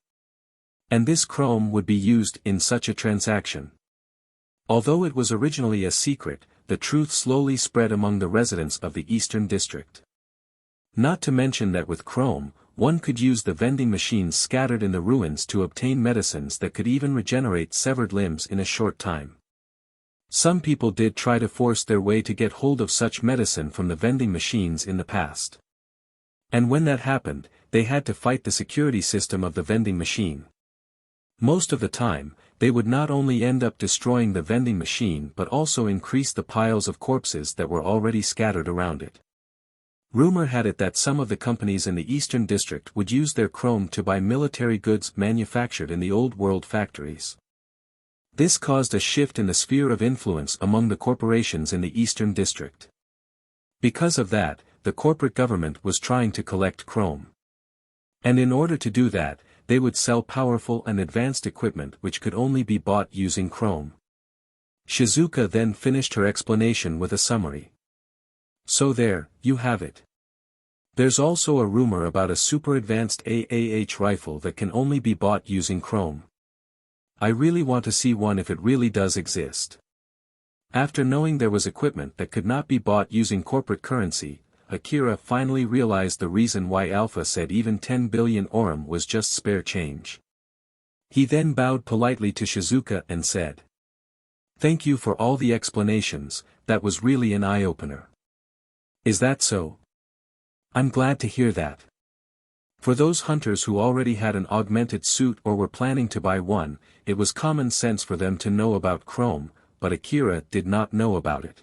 And this chrome would be used in such a transaction. Although it was originally a secret, the truth slowly spread among the residents of the Eastern District. Not to mention that with chrome, one could use the vending machines scattered in the ruins to obtain medicines that could even regenerate severed limbs in a short time. Some people did try to force their way to get hold of such medicine from the vending machines in the past. And when that happened, they had to fight the security system of the vending machine. Most of the time, they would not only end up destroying the vending machine but also increase the piles of corpses that were already scattered around it. Rumor had it that some of the companies in the Eastern District would use their chrome to buy military goods manufactured in the Old World factories. This caused a shift in the sphere of influence among the corporations in the Eastern District. Because of that, the corporate government was trying to collect chrome. And in order to do that, they would sell powerful and advanced equipment which could only be bought using chrome. Shizuka then finished her explanation with a summary. So there, you have it. There's also a rumor about a super advanced AAH rifle that can only be bought using chrome. I really want to see one if it really does exist. After knowing there was equipment that could not be bought using corporate currency, Akira finally realized the reason why Alpha said even 10 billion orum was just spare change. He then bowed politely to Shizuka and said, "Thank you for all the explanations, that was really an eye-opener." "Is that so? I'm glad to hear that." For those hunters who already had an augmented suit or were planning to buy one, it was common sense for them to know about chrome, but Akira did not know about it.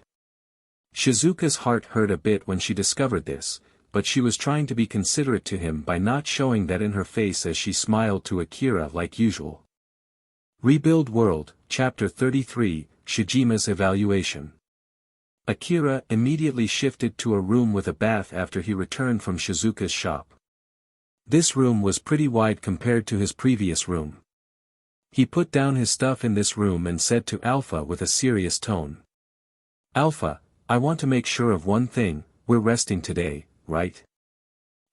Shizuka's heart hurt a bit when she discovered this, but she was trying to be considerate to him by not showing that in her face as she smiled to Akira like usual. Rebuild World, Chapter 33, Shijima's Evaluation. Akira immediately shifted to a room with a bath after he returned from Shizuka's shop. This room was pretty wide compared to his previous room. He put down his stuff in this room and said to Alpha with a serious tone. "Alpha, I want to make sure of one thing, we're resting today, right?"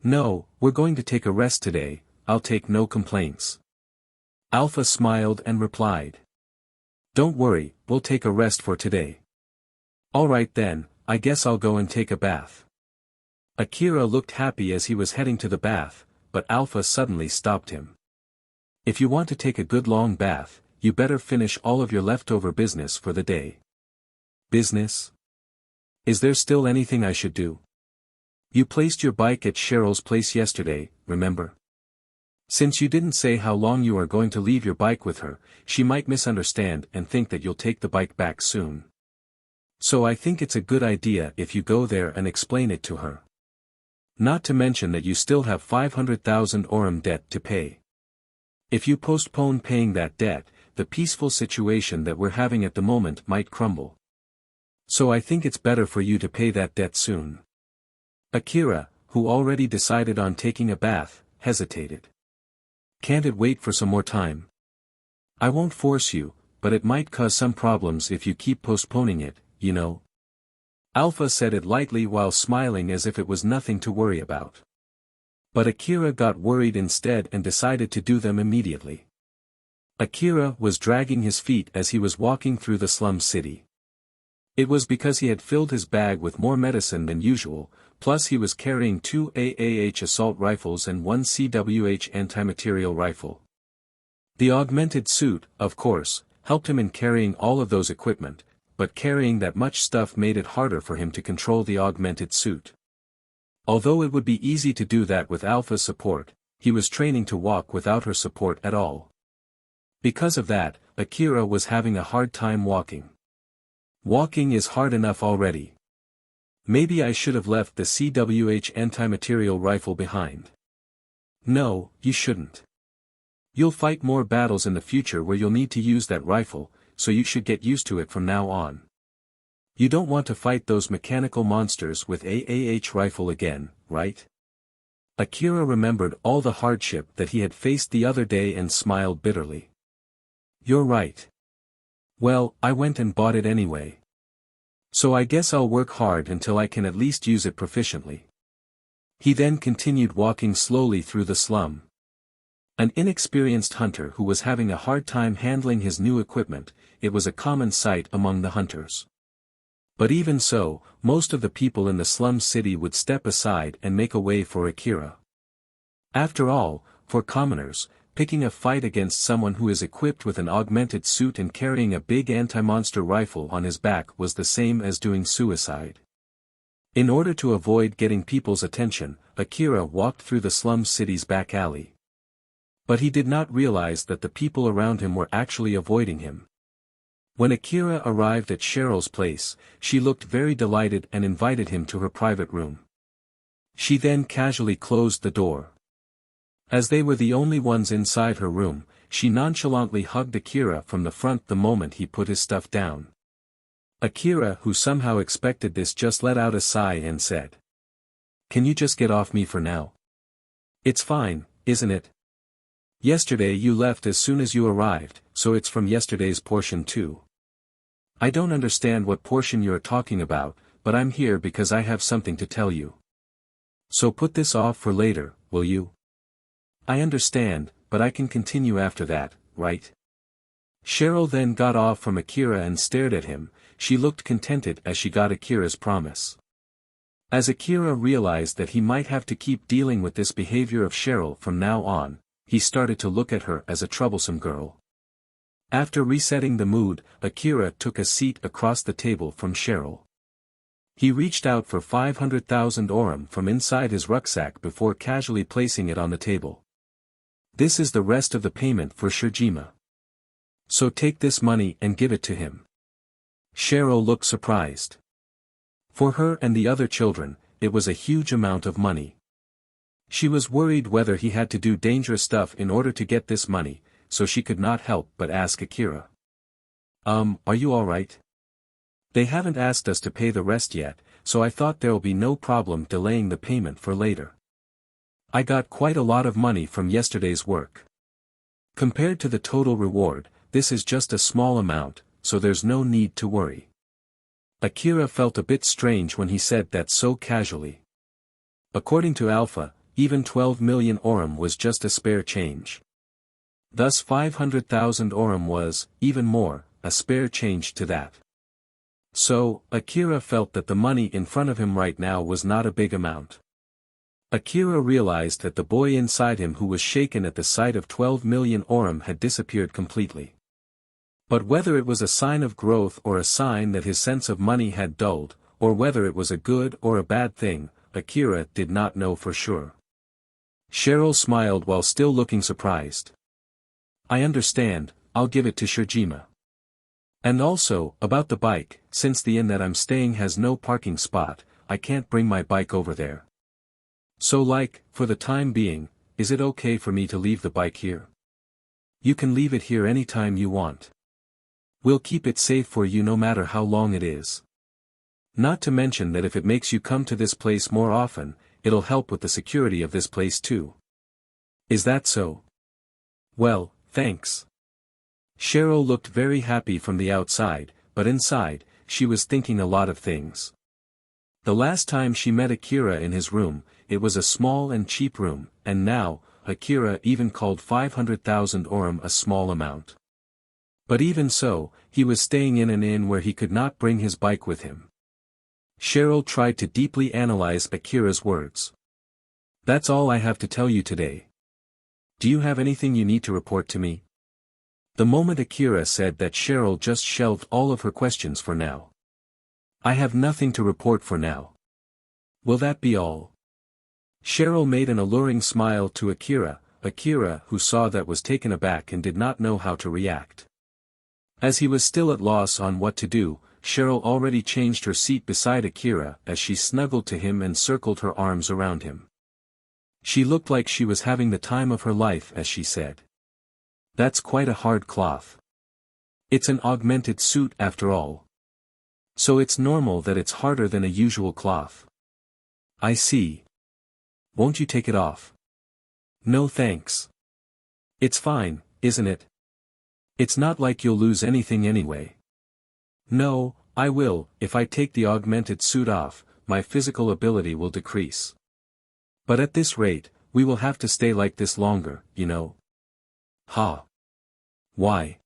"No, we're going to take a rest today, I'll take no complaints." Alpha smiled and replied. "Don't worry, we'll take a rest for today." "Alright then, I guess I'll go and take a bath." Akira looked happy as he was heading to the bath, but Alpha suddenly stopped him. "If you want to take a good long bath, you better finish all of your leftover business for the day." "Business? Is there still anything I should do?" "You placed your bike at Cheryl's place yesterday, remember? Since you didn't say how long you are going to leave your bike with her, she might misunderstand and think that you'll take the bike back soon. So I think it's a good idea if you go there and explain it to her. Not to mention that you still have 500,000 orum debt to pay. If you postpone paying that debt, the peaceful situation that we're having at the moment might crumble. So I think it's better for you to pay that debt soon." Akira, who already decided on taking a bath, hesitated. "Can't it wait for some more time? I won't force you, but it might cause some problems if you keep postponing it, you know." Alpha said it lightly while smiling as if it was nothing to worry about. But Akira got worried instead and decided to do them immediately. Akira was dragging his feet as he was walking through the slum city. It was because he had filled his bag with more medicine than usual, plus he was carrying 2 AAH assault rifles and 1 CWH anti-material rifle. The augmented suit, of course, helped him in carrying all of those equipment, but carrying that much stuff made it harder for him to control the augmented suit. Although it would be easy to do that with Alpha's support, he was training to walk without her support at all. Because of that, Akira was having a hard time walking. Walking is hard enough already. Maybe I should have left the CWH anti-material rifle behind. No, you shouldn't. You'll fight more battles in the future where you'll need to use that rifle, so you should get used to it from now on. You don't want to fight those mechanical monsters with AAH rifle again, right? Akira remembered all the hardship that he had faced the other day and smiled bitterly. You're right. Well, I went and bought it anyway. So I guess I'll work hard until I can at least use it proficiently. He then continued walking slowly through the slum. An inexperienced hunter who was having a hard time handling his new equipment, it was a common sight among the hunters. But even so, most of the people in the slum city would step aside and make a way for Akira. After all, for commoners, picking a fight against someone who is equipped with an augmented suit and carrying a big anti-monster rifle on his back was the same as doing suicide. In order to avoid getting people's attention, Akira walked through the slum city's back alley. But he did not realize that the people around him were actually avoiding him. When Akira arrived at Cheryl's place, she looked very delighted and invited him to her private room. She then casually closed the door. As they were the only ones inside her room, she nonchalantly hugged Akira from the front the moment he put his stuff down. Akira, who somehow expected this, just let out a sigh and said, "Can you just get off me for now? It's fine, isn't it? Yesterday you left as soon as you arrived, so it's from yesterday's portion too. I don't understand what portion you're talking about, but I'm here because I have something to tell you. So put this off for later, will you? I understand, but I can continue after that, right?" Cheryl then got off from Akira and stared at him. She looked contented as she got Akira's promise. As Akira realized that he might have to keep dealing with this behavior of Cheryl from now on, he started to look at her as a troublesome girl. After resetting the mood, Akira took a seat across the table from Cheryl. He reached out for 500,000 orum from inside his rucksack before casually placing it on the table. "This is the rest of the payment for Shirjima. So take this money and give it to him." Cheryl looked surprised. For her and the other children, it was a huge amount of money. She was worried whether he had to do dangerous stuff in order to get this money, so she could not help but ask Akira. Are you alright? They haven't asked us to pay the rest yet, so I thought there'll be no problem delaying the payment for later. I got quite a lot of money from yesterday's work. Compared to the total reward, this is just a small amount, so there's no need to worry." Akira felt a bit strange when he said that so casually. According to Alpha, even 12 million orum was just a spare change. Thus 500,000 orum was, even more, a spare change to that. So, Akira felt that the money in front of him right now was not a big amount. Akira realized that the boy inside him who was shaken at the sight of 12 million orum had disappeared completely. But whether it was a sign of growth or a sign that his sense of money had dulled, or whether it was a good or a bad thing, Akira did not know for sure. Cheryl smiled while still looking surprised. "I understand, I'll give it to Shirjima. And also, about the bike, since the inn that I'm staying has no parking spot, I can't bring my bike over there. So for the time being, is it okay for me to leave the bike here? You can leave it here anytime you want. We'll keep it safe for you no matter how long it is. Not to mention that if it makes you come to this place more often, it'll help with the security of this place too. Is that so? Well, thanks." Cheryl looked very happy from the outside, but inside, she was thinking a lot of things. The last time she met Akira in his room, it was a small and cheap room, and now, Akira even called 500,000 orum a small amount. But even so, he was staying in an inn where he could not bring his bike with him. Cheryl tried to deeply analyze Akira's words. "That's all I have to tell you today. Do you have anything you need to report to me?" The moment Akira said that, Cheryl just shelved all of her questions for now. "I have nothing to report for now." "Will that be all?" Cheryl made an alluring smile to Akira, who saw that was taken aback and did not know how to react. As he was still at loss on what to do, Cheryl already changed her seat beside Akira as she snuggled to him and circled her arms around him. She looked like she was having the time of her life as she said, "That's quite a hard cloth. It's an augmented suit after all. So it's normal that it's harder than a usual cloth." "I see. Won't you take it off?" "No thanks. It's fine, isn't it?" It's not like you'll lose anything anyway. No, I will. If I take the augmented suit off, my physical ability will decrease. But at this rate, we will have to stay like this longer, you know. Ha. Why?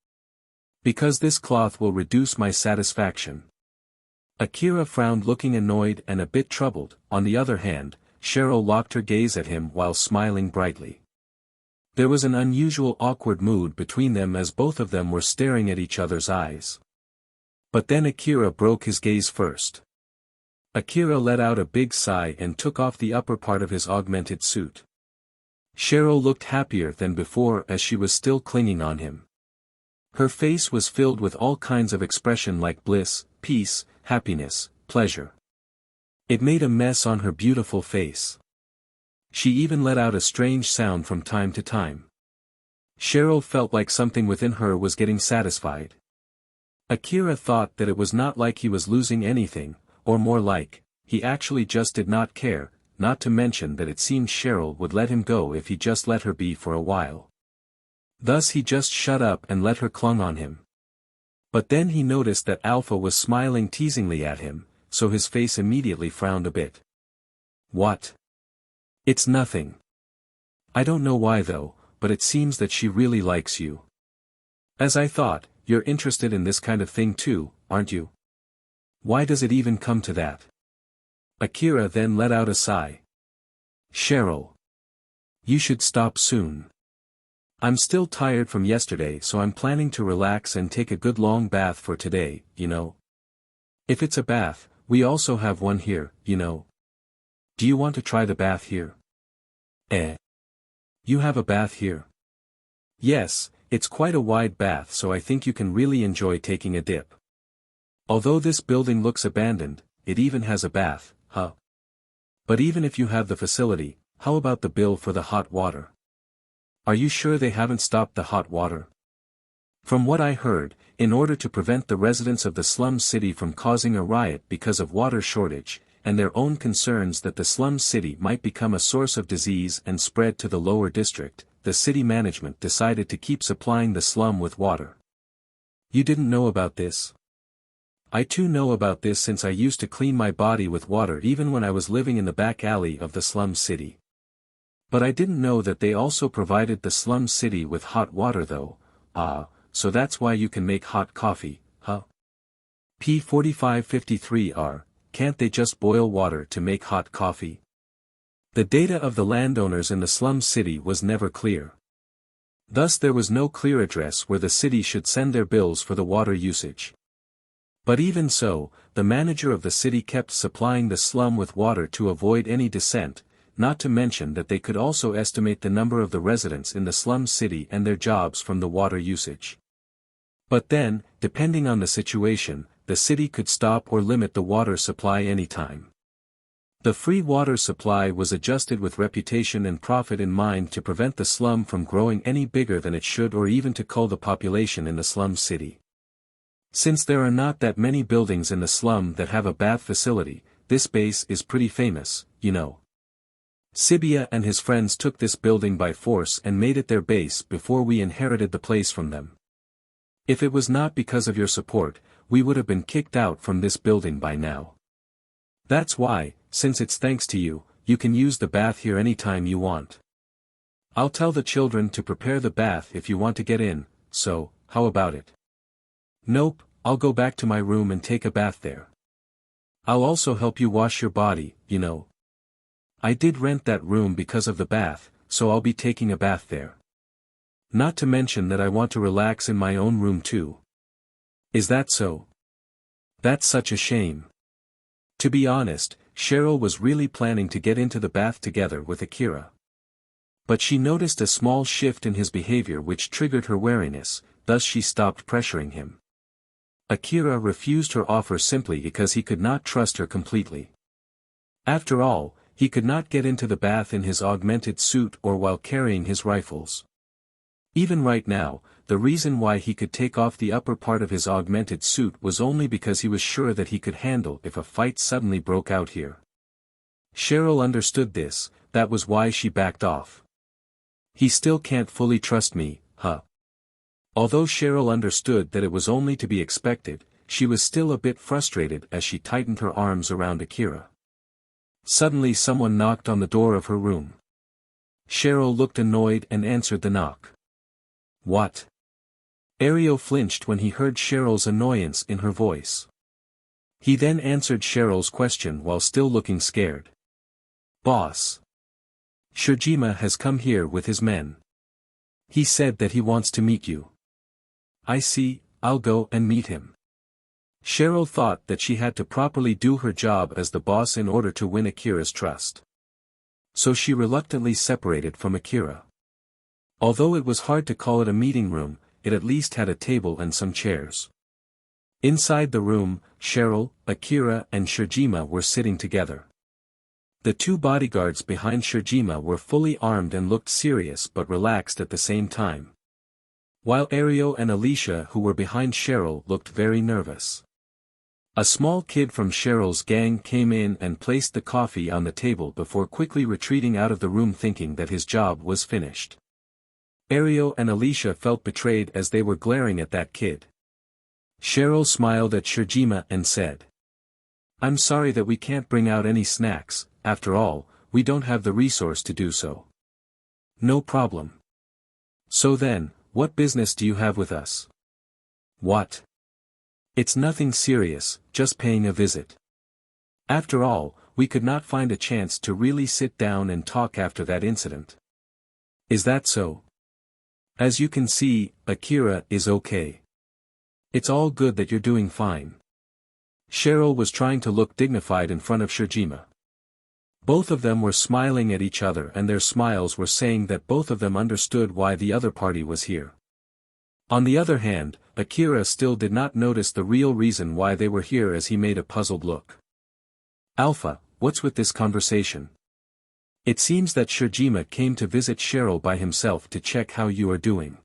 Because this cloth will reduce my satisfaction. Akira frowned, looking annoyed and a bit troubled. On the other hand, Cheryl locked her gaze at him while smiling brightly. There was an unusual awkward mood between them as both of them were staring at each other's eyes. But then Akira broke his gaze first. Akira let out a big sigh and took off the upper part of his augmented suit. Cheryl looked happier than before as she was still clinging on him. Her face was filled with all kinds of expression like bliss, peace, happiness, pleasure. It made a mess on her beautiful face. She even let out a strange sound from time to time. Cheryl felt like something within her was getting satisfied. Akira thought that it was not like he was losing anything, or more like, he actually just did not care, not to mention that it seemed Cheryl would let him go if he just let her be for a while. Thus he just shut up and let her clung on him. But then he noticed that Alpha was smiling teasingly at him, so his face immediately frowned a bit. What? It's nothing. I don't know why though, but it seems that she really likes you. As I thought, you're interested in this kind of thing too, aren't you? Why does it even come to that? Akira then let out a sigh. Cheryl. You should stop soon. I'm still tired from yesterday, so I'm planning to relax and take a good long bath for today, you know. If it's a bath, we also have one here, you know. Do you want to try the bath here? You have a bath here? Yes, it's quite a wide bath, so I think you can really enjoy taking a dip. Although this building looks abandoned, it even has a bath, huh? But even if you have the facility, how about the bill for the hot water? Are you sure they haven't stopped the hot water? From what I heard, in order to prevent the residents of the slum city from causing a riot because of water shortage, and their own concerns that the slum city might become a source of disease and spread to the lower district, the city management decided to keep supplying the slum with water. You didn't know about this? I too know about this since I used to clean my body with water even when I was living in the back alley of the slum city. But I didn't know that they also provided the slum city with hot water though. So that's why you can make hot coffee, huh? P4553R, can't they just boil water to make hot coffee? The data of the landowners in the slum city was never clear. Thus there was no clear address where the city should send their bills for the water usage. But even so, the manager of the city kept supplying the slum with water to avoid any dissent, not to mention that they could also estimate the number of the residents in the slum city and their jobs from the water usage. But then, depending on the situation, the city could stop or limit the water supply anytime. The free water supply was adjusted with reputation and profit in mind to prevent the slum from growing any bigger than it should or even to cull the population in the slum city. Since there are not that many buildings in the slum that have a bath facility, this base is pretty famous, you know. Sibia and his friends took this building by force and made it their base before we inherited the place from them. If it was not because of your support, we would have been kicked out from this building by now. That's why, since it's thanks to you, you can use the bath here anytime you want. I'll tell the children to prepare the bath if you want to get in, so, how about it? Nope, I'll go back to my room and take a bath there. I'll also help you wash your body, you know. I did rent that room because of the bath, so I'll be taking a bath there. Not to mention that I want to relax in my own room too. Is that so? That's such a shame. To be honest, Cheryl was really planning to get into the bath together with Akira. But she noticed a small shift in his behavior which triggered her wariness, thus she stopped pressuring him. Akira refused her offer simply because he could not trust her completely. After all, he could not get into the bath in his augmented suit or while carrying his rifles. Even right now, the reason why he could take off the upper part of his augmented suit was only because he was sure that he could handle if a fight suddenly broke out here. Cheryl understood this, that was why she backed off. He still can't fully trust me, huh? Although Cheryl understood that it was only to be expected, she was still a bit frustrated as she tightened her arms around Akira. Suddenly someone knocked on the door of her room. Cheryl looked annoyed and answered the knock. What? Ario flinched when he heard Cheryl's annoyance in her voice. He then answered Cheryl's question while still looking scared. Boss. Shirjima has come here with his men. He said that he wants to meet you. I see, I'll go and meet him. Cheryl thought that she had to properly do her job as the boss in order to win Akira's trust. So she reluctantly separated from Akira. Although it was hard to call it a meeting room, it at least had a table and some chairs. Inside the room, Cheryl, Akira and Shirjima were sitting together. The two bodyguards behind Shirjima were fully armed and looked serious but relaxed at the same time. While Ario and Alicia who were behind Cheryl looked very nervous. A small kid from Cheryl's gang came in and placed the coffee on the table before quickly retreating out of the room thinking that his job was finished. Ario and Alicia felt betrayed as they were glaring at that kid. Cheryl smiled at Shirjima and said, I'm sorry that we can't bring out any snacks, after all, we don't have the resource to do so. No problem. So then, what business do you have with us? What? It's nothing serious, just paying a visit. After all, we could not find a chance to really sit down and talk after that incident. Is that so? As you can see, Akira is okay. It's all good that you're doing fine. Cheryl was trying to look dignified in front of Shirjima. Both of them were smiling at each other and their smiles were saying that both of them understood why the other party was here. On the other hand, Akira still did not notice the real reason why they were here as he made a puzzled look. Alpha, what's with this conversation? It seems that Shirjima came to visit Cheryl by himself to check how you are doing.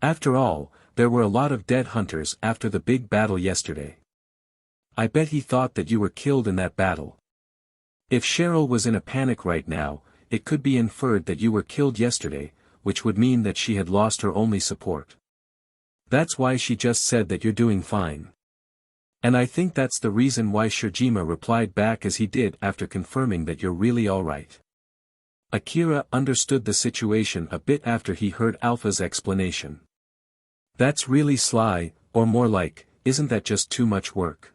After all, there were a lot of dead hunters after the big battle yesterday. I bet he thought that you were killed in that battle. If Cheryl was in a panic right now, it could be inferred that you were killed yesterday, which would mean that she had lost her only support. That's why she just said that you're doing fine. And I think that's the reason why Shirjima replied back as he did after confirming that you're really alright. Akira understood the situation a bit after he heard Alpha's explanation. That's really sly, or more like, isn't that just too much work?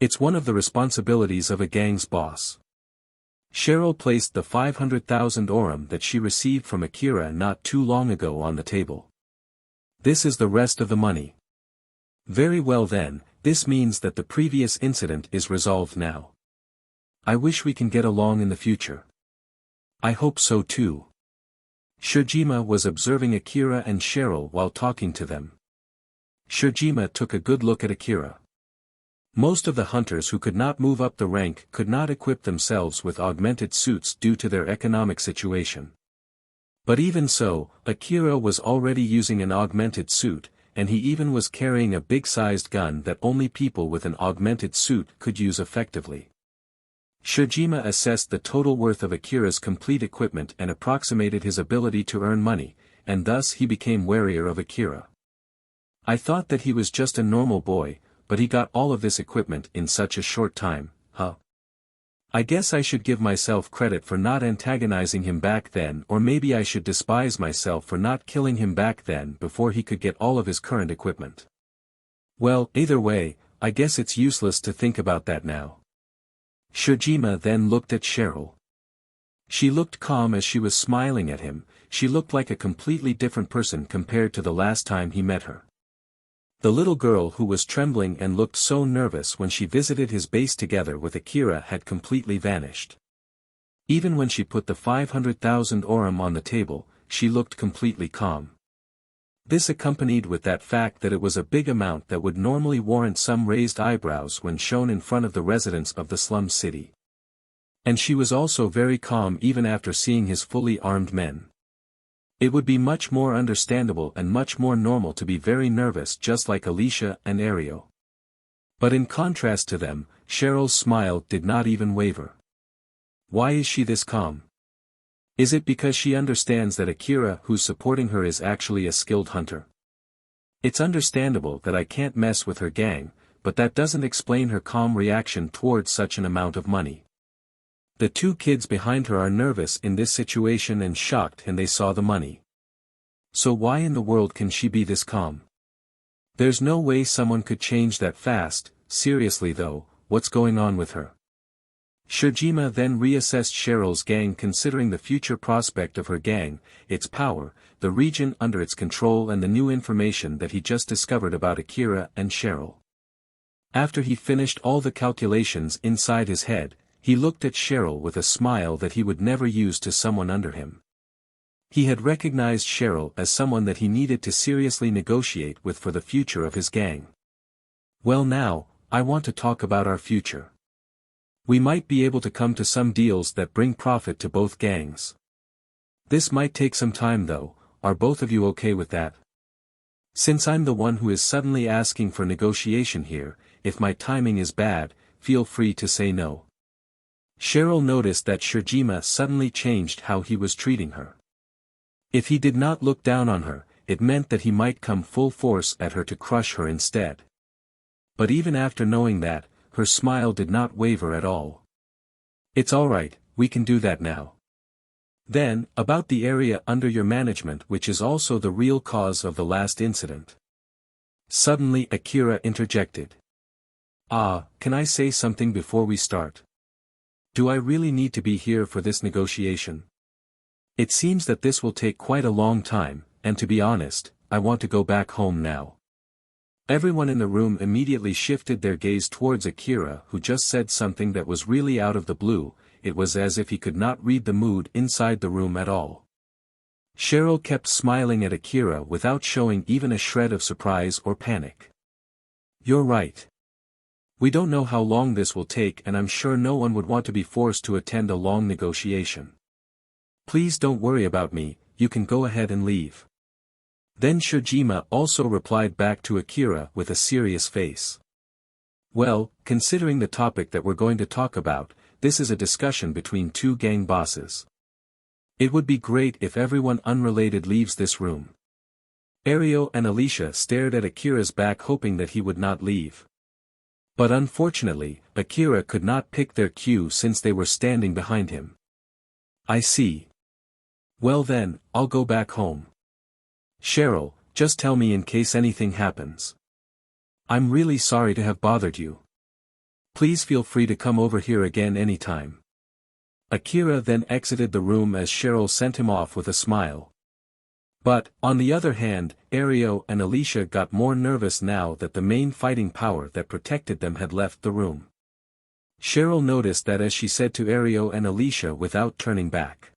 It's one of the responsibilities of a gang's boss. Cheryl placed the 500,000 orum that she received from Akira not too long ago on the table. This is the rest of the money. Very well then, this means that the previous incident is resolved now. I wish we can get along in the future. I hope so too. Shirjima was observing Akira and Cheryl while talking to them. Shirjima took a good look at Akira. Most of the hunters who could not move up the rank could not equip themselves with augmented suits due to their economic situation. But even so, Akira was already using an augmented suit, and he even was carrying a big-sized gun that only people with an augmented suit could use effectively. Shirjima assessed the total worth of Akira's complete equipment and approximated his ability to earn money, and thus he became warier of Akira. I thought that he was just a normal boy, but he got all of this equipment in such a short time, huh? I guess I should give myself credit for not antagonizing him back then, or maybe I should despise myself for not killing him back then before he could get all of his current equipment. Well, either way, I guess it's useless to think about that now. Shirjima then looked at Cheryl. She looked calm as she was smiling at him, she looked like a completely different person compared to the last time he met her. The little girl who was trembling and looked so nervous when she visited his base together with Akira had completely vanished. Even when she put the 500,000 orum on the table, she looked completely calm. This accompanied with that fact that it was a big amount that would normally warrant some raised eyebrows when shown in front of the residents of the slum city. And she was also very calm even after seeing his fully armed men. It would be much more understandable and much more normal to be very nervous just like Alicia and Ario. But in contrast to them, Cheryl's smile did not even waver. Why is she this calm? Is it because she understands that Akira who's supporting her is actually a skilled hunter? It's understandable that I can't mess with her gang, but that doesn't explain her calm reaction towards such an amount of money. The two kids behind her are nervous in this situation and shocked, and they saw the money. So why in the world can she be this calm? There's no way someone could change that fast. Seriously though, what's going on with her? Shirjima then reassessed Cheryl's gang, considering the future prospect of her gang, its power, the region under its control, and the new information that he just discovered about Akira and Cheryl. After he finished all the calculations inside his head, he looked at Cheryl with a smile that he would never use to someone under him. He had recognized Cheryl as someone that he needed to seriously negotiate with for the future of his gang. Well, now, I want to talk about our future. We might be able to come to some deals that bring profit to both gangs. This might take some time though. Are both of you okay with that? Since I'm the one who is suddenly asking for negotiation here, if my timing is bad, feel free to say no. Cheryl noticed that Shirjima suddenly changed how he was treating her. If he did not look down on her, it meant that he might come full force at her to crush her instead. But even after knowing that, her smile did not waver at all. It's alright, we can do that now. Then, about the area under your management, which is also the real cause of the last incident. Suddenly Akira interjected. Can I say something before we start? Do I really need to be here for this negotiation? It seems that this will take quite a long time, and to be honest, I want to go back home now. Everyone in the room immediately shifted their gaze towards Akira, who just said something that was really out of the blue. It was as if he could not read the mood inside the room at all. Cheryl kept smiling at Akira without showing even a shred of surprise or panic. You're right. We don't know how long this will take, and I'm sure no one would want to be forced to attend a long negotiation. Please don't worry about me, you can go ahead and leave. Then Shirjima also replied back to Akira with a serious face. Well, considering the topic that we're going to talk about, this is a discussion between two gang bosses. It would be great if everyone unrelated leaves this room. Ario and Alicia stared at Akira's back, hoping that he would not leave. But unfortunately, Akira could not pick their cue since they were standing behind him. I see. Well then, I'll go back home. Cheryl, just tell me in case anything happens. I'm really sorry to have bothered you. Please feel free to come over here again anytime. Akira then exited the room as Cheryl sent him off with a smile. But, on the other hand, Ario and Alicia got more nervous now that the main fighting power that protected them had left the room. Cheryl noticed that as she said to Ario and Alicia without turning back.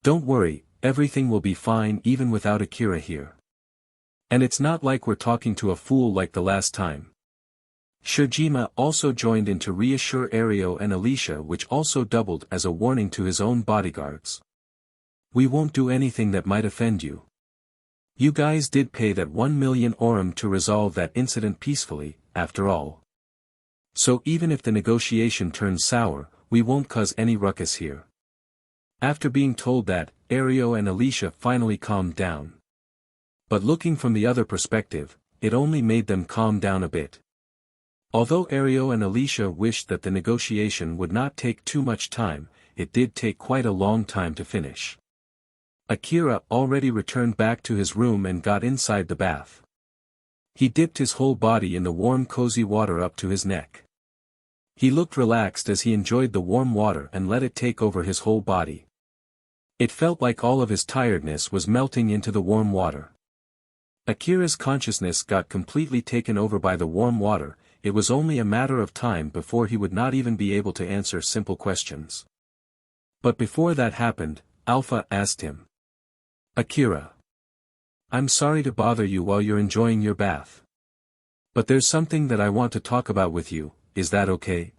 Don't worry, everything will be fine even without Akira here. And it's not like we're talking to a fool like the last time. Shirjima also joined in to reassure Ario and Alicia, which also doubled as a warning to his own bodyguards. We won't do anything that might offend you. You guys did pay that 1 million orum to resolve that incident peacefully, after all. So even if the negotiation turns sour, we won't cause any ruckus here. After being told that, Ario and Alicia finally calmed down. But looking from the other perspective, it only made them calm down a bit. Although Ario and Alicia wished that the negotiation would not take too much time, it did take quite a long time to finish. Akira already returned back to his room and got inside the bath. He dipped his whole body in the warm cozy water up to his neck. He looked relaxed as he enjoyed the warm water and let it take over his whole body. It felt like all of his tiredness was melting into the warm water. Akira's consciousness got completely taken over by the warm water. It was only a matter of time before he would not even be able to answer simple questions. But before that happened, Alpha asked him. Akira. I'm sorry to bother you while you're enjoying your bath. But there's something that I want to talk about with you, is that okay?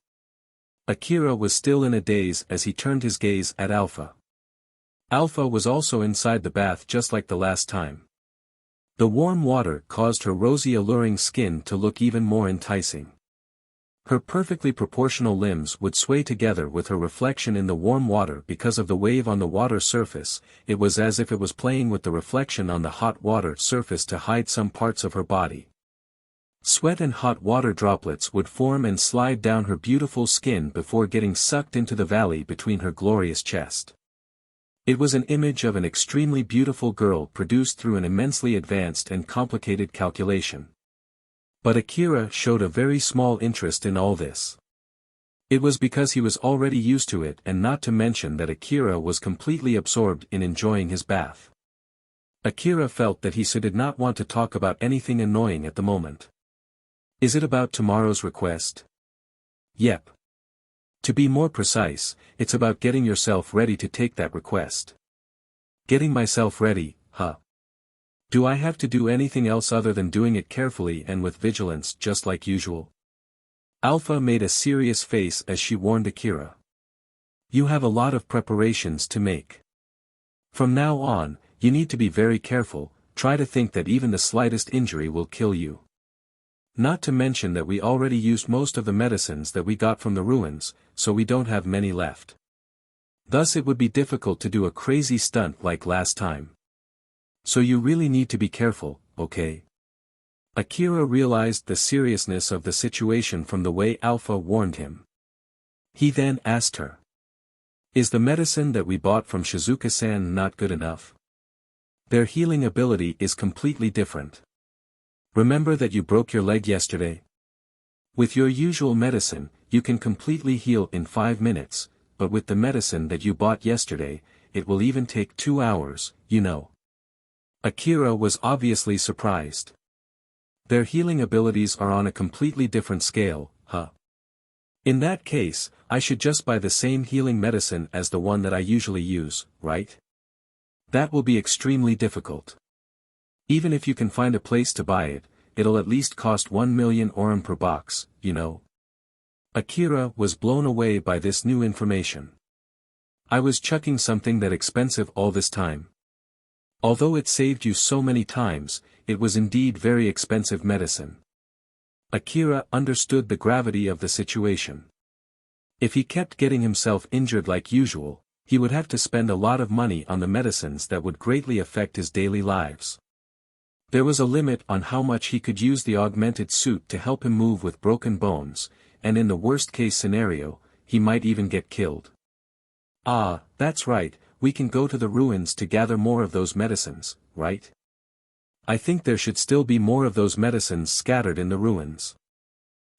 Akira was still in a daze as he turned his gaze at Alpha. Alpha was also inside the bath just like the last time. The warm water caused her rosy alluring skin to look even more enticing. Her perfectly proportional limbs would sway together with her reflection in the warm water because of the wave on the water surface. It was as if it was playing with the reflection on the hot water surface to hide some parts of her body. Sweat and hot water droplets would form and slide down her beautiful skin before getting sucked into the valley between her glorious chest. It was an image of an extremely beautiful girl produced through an immensely advanced and complicated calculation. But Akira showed a very small interest in all this. It was because he was already used to it, and not to mention that Akira was completely absorbed in enjoying his bath. Akira felt that he did not want to talk about anything annoying at the moment. Is it about tomorrow's request? Yep. To be more precise, it's about getting yourself ready to take that request. Getting myself ready, huh? Do I have to do anything else other than doing it carefully and with vigilance just like usual? Alpha made a serious face as she warned Akira. You have a lot of preparations to make. From now on, you need to be very careful. Try to think that even the slightest injury will kill you. Not to mention that we already used most of the medicines that we got from the ruins, so we don't have many left. Thus it would be difficult to do a crazy stunt like last time. So you really need to be careful, okay? Akira realized the seriousness of the situation from the way Alpha warned him. He then asked her. Is the medicine that we bought from Shizuka-san not good enough? Their healing ability is completely different. Remember that you broke your leg yesterday? With your usual medicine, you can completely heal in 5 minutes, but with the medicine that you bought yesterday, it will even take 2 hours, you know. Akira was obviously surprised. Their healing abilities are on a completely different scale, huh? In that case, I should just buy the same healing medicine as the one that I usually use, right? That will be extremely difficult. Even if you can find a place to buy it, it'll at least cost 1 million orum per box, you know. Akira was blown away by this new information. I was chucking something that expensive all this time. Although it saved you so many times, it was indeed very expensive medicine. Akira understood the gravity of the situation. If he kept getting himself injured like usual, he would have to spend a lot of money on the medicines that would greatly affect his daily lives. There was a limit on how much he could use the augmented suit to help him move with broken bones, and in the worst-case scenario, he might even get killed. Ah, that's right, we can go to the ruins to gather more of those medicines, right? I think there should still be more of those medicines scattered in the ruins.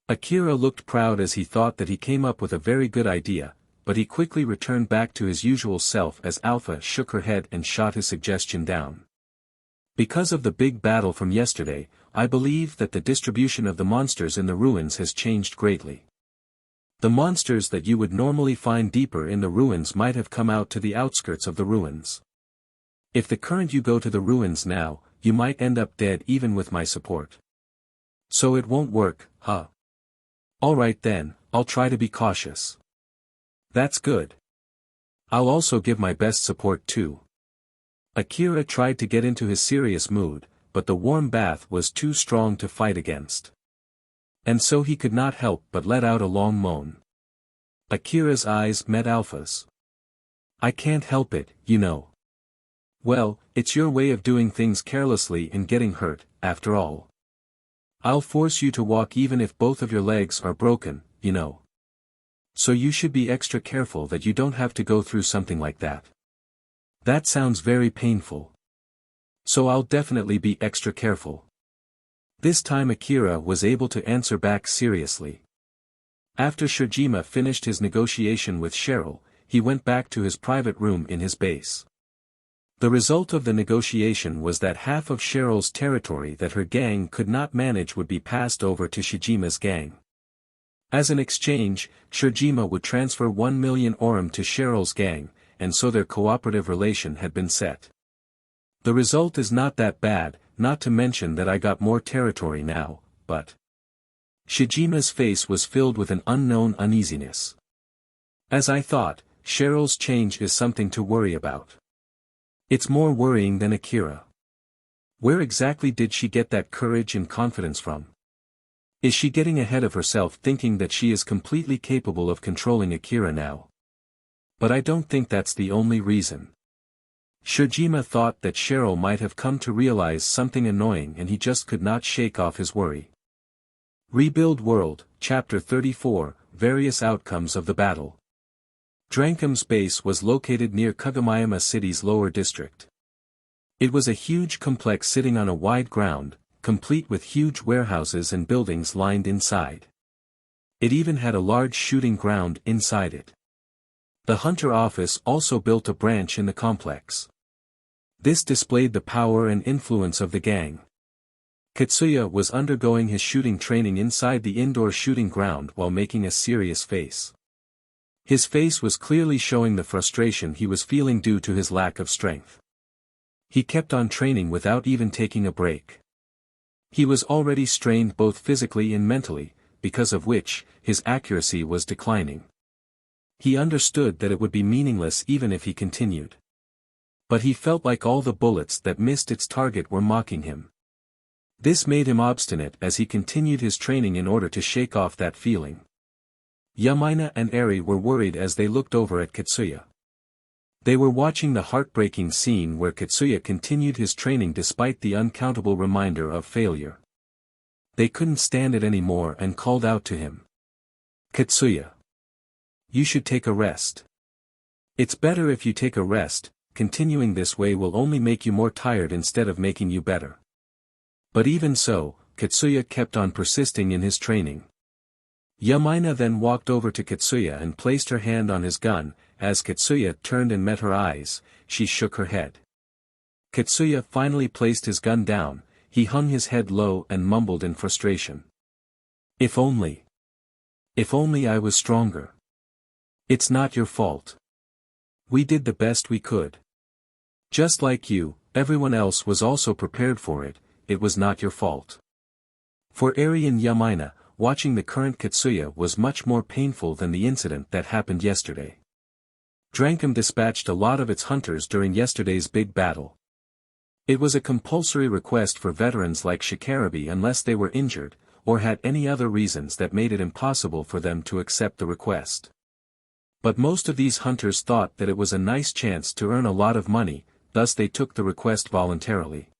Akira looked proud as he thought that he came up with a very good idea, but he quickly returned back to his usual self as Alpha shook her head and shot his suggestion down. Because of the big battle from yesterday, I believe that the distribution of the monsters in the ruins has changed greatly. The monsters that you would normally find deeper in the ruins might have come out to the outskirts of the ruins. If the current you go to the ruins now, you might end up dead even with my support. So it won't work, huh? Alright then, I'll try to be cautious. That's good. I'll also give my best support too. Akira tried to get into his serious mood, but the warm bath was too strong to fight against. And so he could not help but let out a long moan. Akira's eyes met Alpha's. I can't help it, you know. Well, it's your way of doing things carelessly and getting hurt, after all. I'll force you to walk even if both of your legs are broken, you know. So you should be extra careful that you don't have to go through something like that. That sounds very painful. So I'll definitely be extra careful. This time Akira was able to answer back seriously. After Shojima finished his negotiation with Cheryl, he went back to his private room in his base. The result of the negotiation was that half of Cheryl's territory that her gang could not manage would be passed over to Shojima's gang. As an exchange, Shojima would transfer 1 million orum to Cheryl's gang, and so their cooperative relation had been set. The result is not that bad, not to mention that I got more territory now, but... Shojima's face was filled with an unknown uneasiness. As I thought, Cheryl's change is something to worry about. It's more worrying than Akira. Where exactly did she get that courage and confidence from? Is she getting ahead of herself thinking that she is completely capable of controlling Akira now? But I don't think that's the only reason. Shojima thought that Cheryl might have come to realize something annoying and he just could not shake off his worry. Rebuild World, Chapter 34, Various Outcomes of the Battle. Drankum's base was located near Kagomayama City's lower district. It was a huge complex sitting on a wide ground, complete with huge warehouses and buildings lined inside. It even had a large shooting ground inside it. The Hunter office also built a branch in the complex. This displayed the power and influence of the gang. Katsuya was undergoing his shooting training inside the indoor shooting ground while making a serious face. His face was clearly showing the frustration he was feeling due to his lack of strength. He kept on training without even taking a break. He was already strained both physically and mentally, because of which, his accuracy was declining. He understood that it would be meaningless even if he continued. But he felt like all the bullets that missed its target were mocking him. This made him obstinate as he continued his training in order to shake off that feeling. Yamaina and Eri were worried as they looked over at Katsuya. They were watching the heartbreaking scene where Katsuya continued his training despite the uncountable reminder of failure. They couldn't stand it anymore and called out to him. Katsuya. You should take a rest. It's better if you take a rest, continuing this way will only make you more tired instead of making you better. But even so, Katsuya kept on persisting in his training. Yamaina then walked over to Katsuya and placed her hand on his gun. As Katsuya turned and met her eyes, she shook her head. Katsuya finally placed his gun down, he hung his head low and mumbled in frustration. If only I was stronger. It's not your fault. We did the best we could. Just like you, everyone else was also prepared for it. It was not your fault. For Eri and Yamaina, watching the current Katsuya was much more painful than the incident that happened yesterday. Drankum dispatched a lot of its hunters during yesterday's big battle. It was a compulsory request for veterans like Shikarabe unless they were injured, or had any other reasons that made it impossible for them to accept the request. But most of these hunters thought that it was a nice chance to earn a lot of money, thus they took the request voluntarily.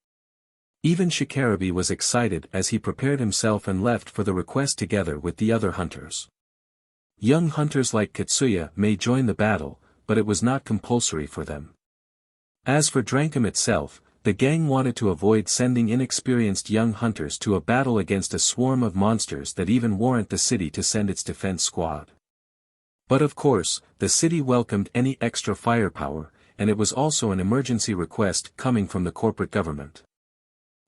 Even Shikarabe was excited as he prepared himself and left for the request together with the other hunters. Young hunters like Katsuya may join the battle, but it was not compulsory for them. As for Drankum itself, the gang wanted to avoid sending inexperienced young hunters to a battle against a swarm of monsters that even warrant the city to send its defense squad. But of course, the city welcomed any extra firepower, and it was also an emergency request coming from the corporate government.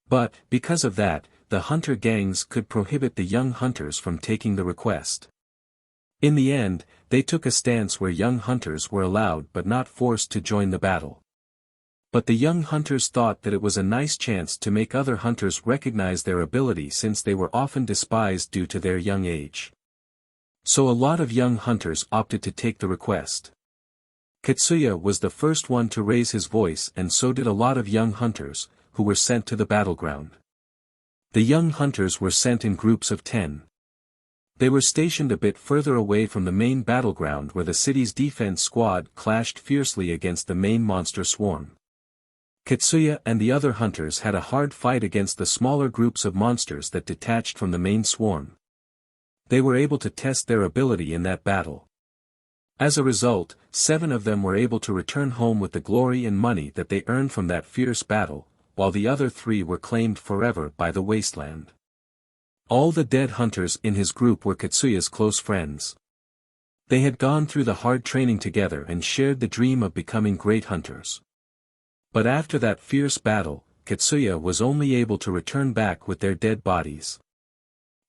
But, because of that, the hunter gangs could prohibit the young hunters from taking the request. In the end, they took a stance where young hunters were allowed but not forced to join the battle. But the young hunters thought that it was a nice chance to make other hunters recognize their ability since they were often despised due to their young age. So a lot of young hunters opted to take the request. Katsuya was the first one to raise his voice and so did a lot of young hunters, who were sent to the battleground. The young hunters were sent in groups of 10. They were stationed a bit further away from the main battleground where the city's defense squad clashed fiercely against the main monster swarm. Katsuya and the other hunters had a hard fight against the smaller groups of monsters that detached from the main swarm. They were able to test their ability in that battle. As a result, 7 of them were able to return home with the glory and money that they earned from that fierce battle, while the other 3 were claimed forever by the wasteland. All the dead hunters in his group were Katsuya's close friends. They had gone through the hard training together and shared the dream of becoming great hunters. But after that fierce battle, Katsuya was only able to return back with their dead bodies.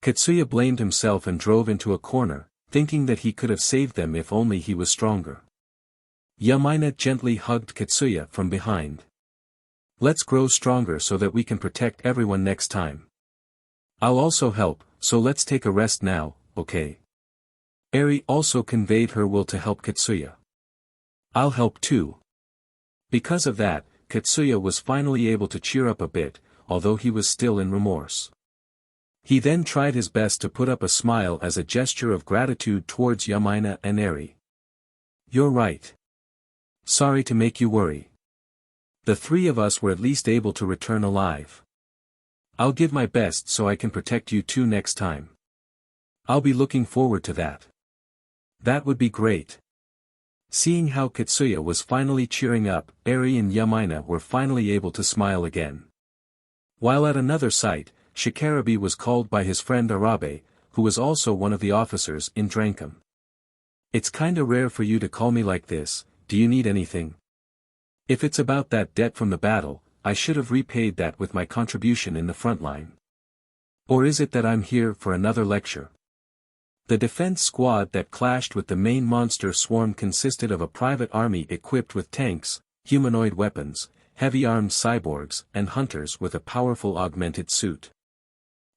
Katsuya blamed himself and drove into a corner, thinking that he could have saved them if only he was stronger. Yamaina gently hugged Katsuya from behind. Let's grow stronger so that we can protect everyone next time. I'll also help, so let's take a rest now, okay? Eri also conveyed her will to help Katsuya. I'll help too. Because of that, Katsuya was finally able to cheer up a bit, although he was still in remorse. He then tried his best to put up a smile as a gesture of gratitude towards Yamina and Eri. You're right. Sorry to make you worry. The three of us were at least able to return alive. I'll give my best so I can protect you two next time. I'll be looking forward to that. That would be great. Seeing how Katsuya was finally cheering up, Eri and Yamina were finally able to smile again. While at another site, Shikarabe was called by his friend Arabe, who was also one of the officers in Drankum. It's kinda rare for you to call me like this, do you need anything? If it's about that debt from the battle, I should have repaid that with my contribution in the front line. Or is it that I'm here for another lecture? The defense squad that clashed with the main monster swarm consisted of a private army equipped with tanks, humanoid weapons, heavy-armed cyborgs, and hunters with a powerful augmented suit.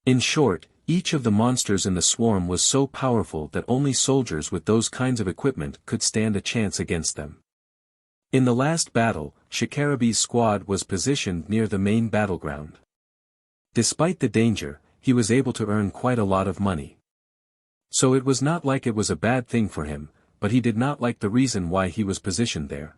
In short, each of the monsters in the swarm was so powerful that only soldiers with those kinds of equipment could stand a chance against them. In the last battle, Shikarabe's squad was positioned near the main battleground. Despite the danger, he was able to earn quite a lot of money. So it was not like it was a bad thing for him, but he did not like the reason why he was positioned there.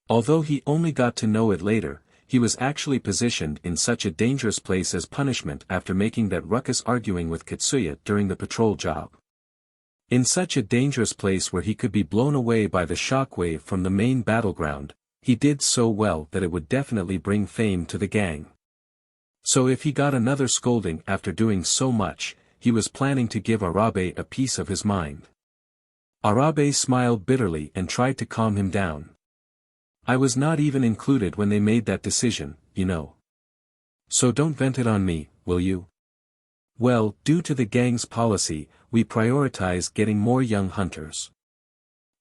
Although he only got to know it later, he was actually positioned in such a dangerous place as punishment after making that ruckus arguing with Katsuya during the patrol job. In such a dangerous place where he could be blown away by the shockwave from the main battleground, he did so well that it would definitely bring fame to the gang. So if he got another scolding after doing so much, he was planning to give Arabe a piece of his mind. Arabe smiled bitterly and tried to calm him down. I was not even included when they made that decision, you know. So don't vent it on me, will you? Well, due to the gang's policy, we prioritize getting more young hunters.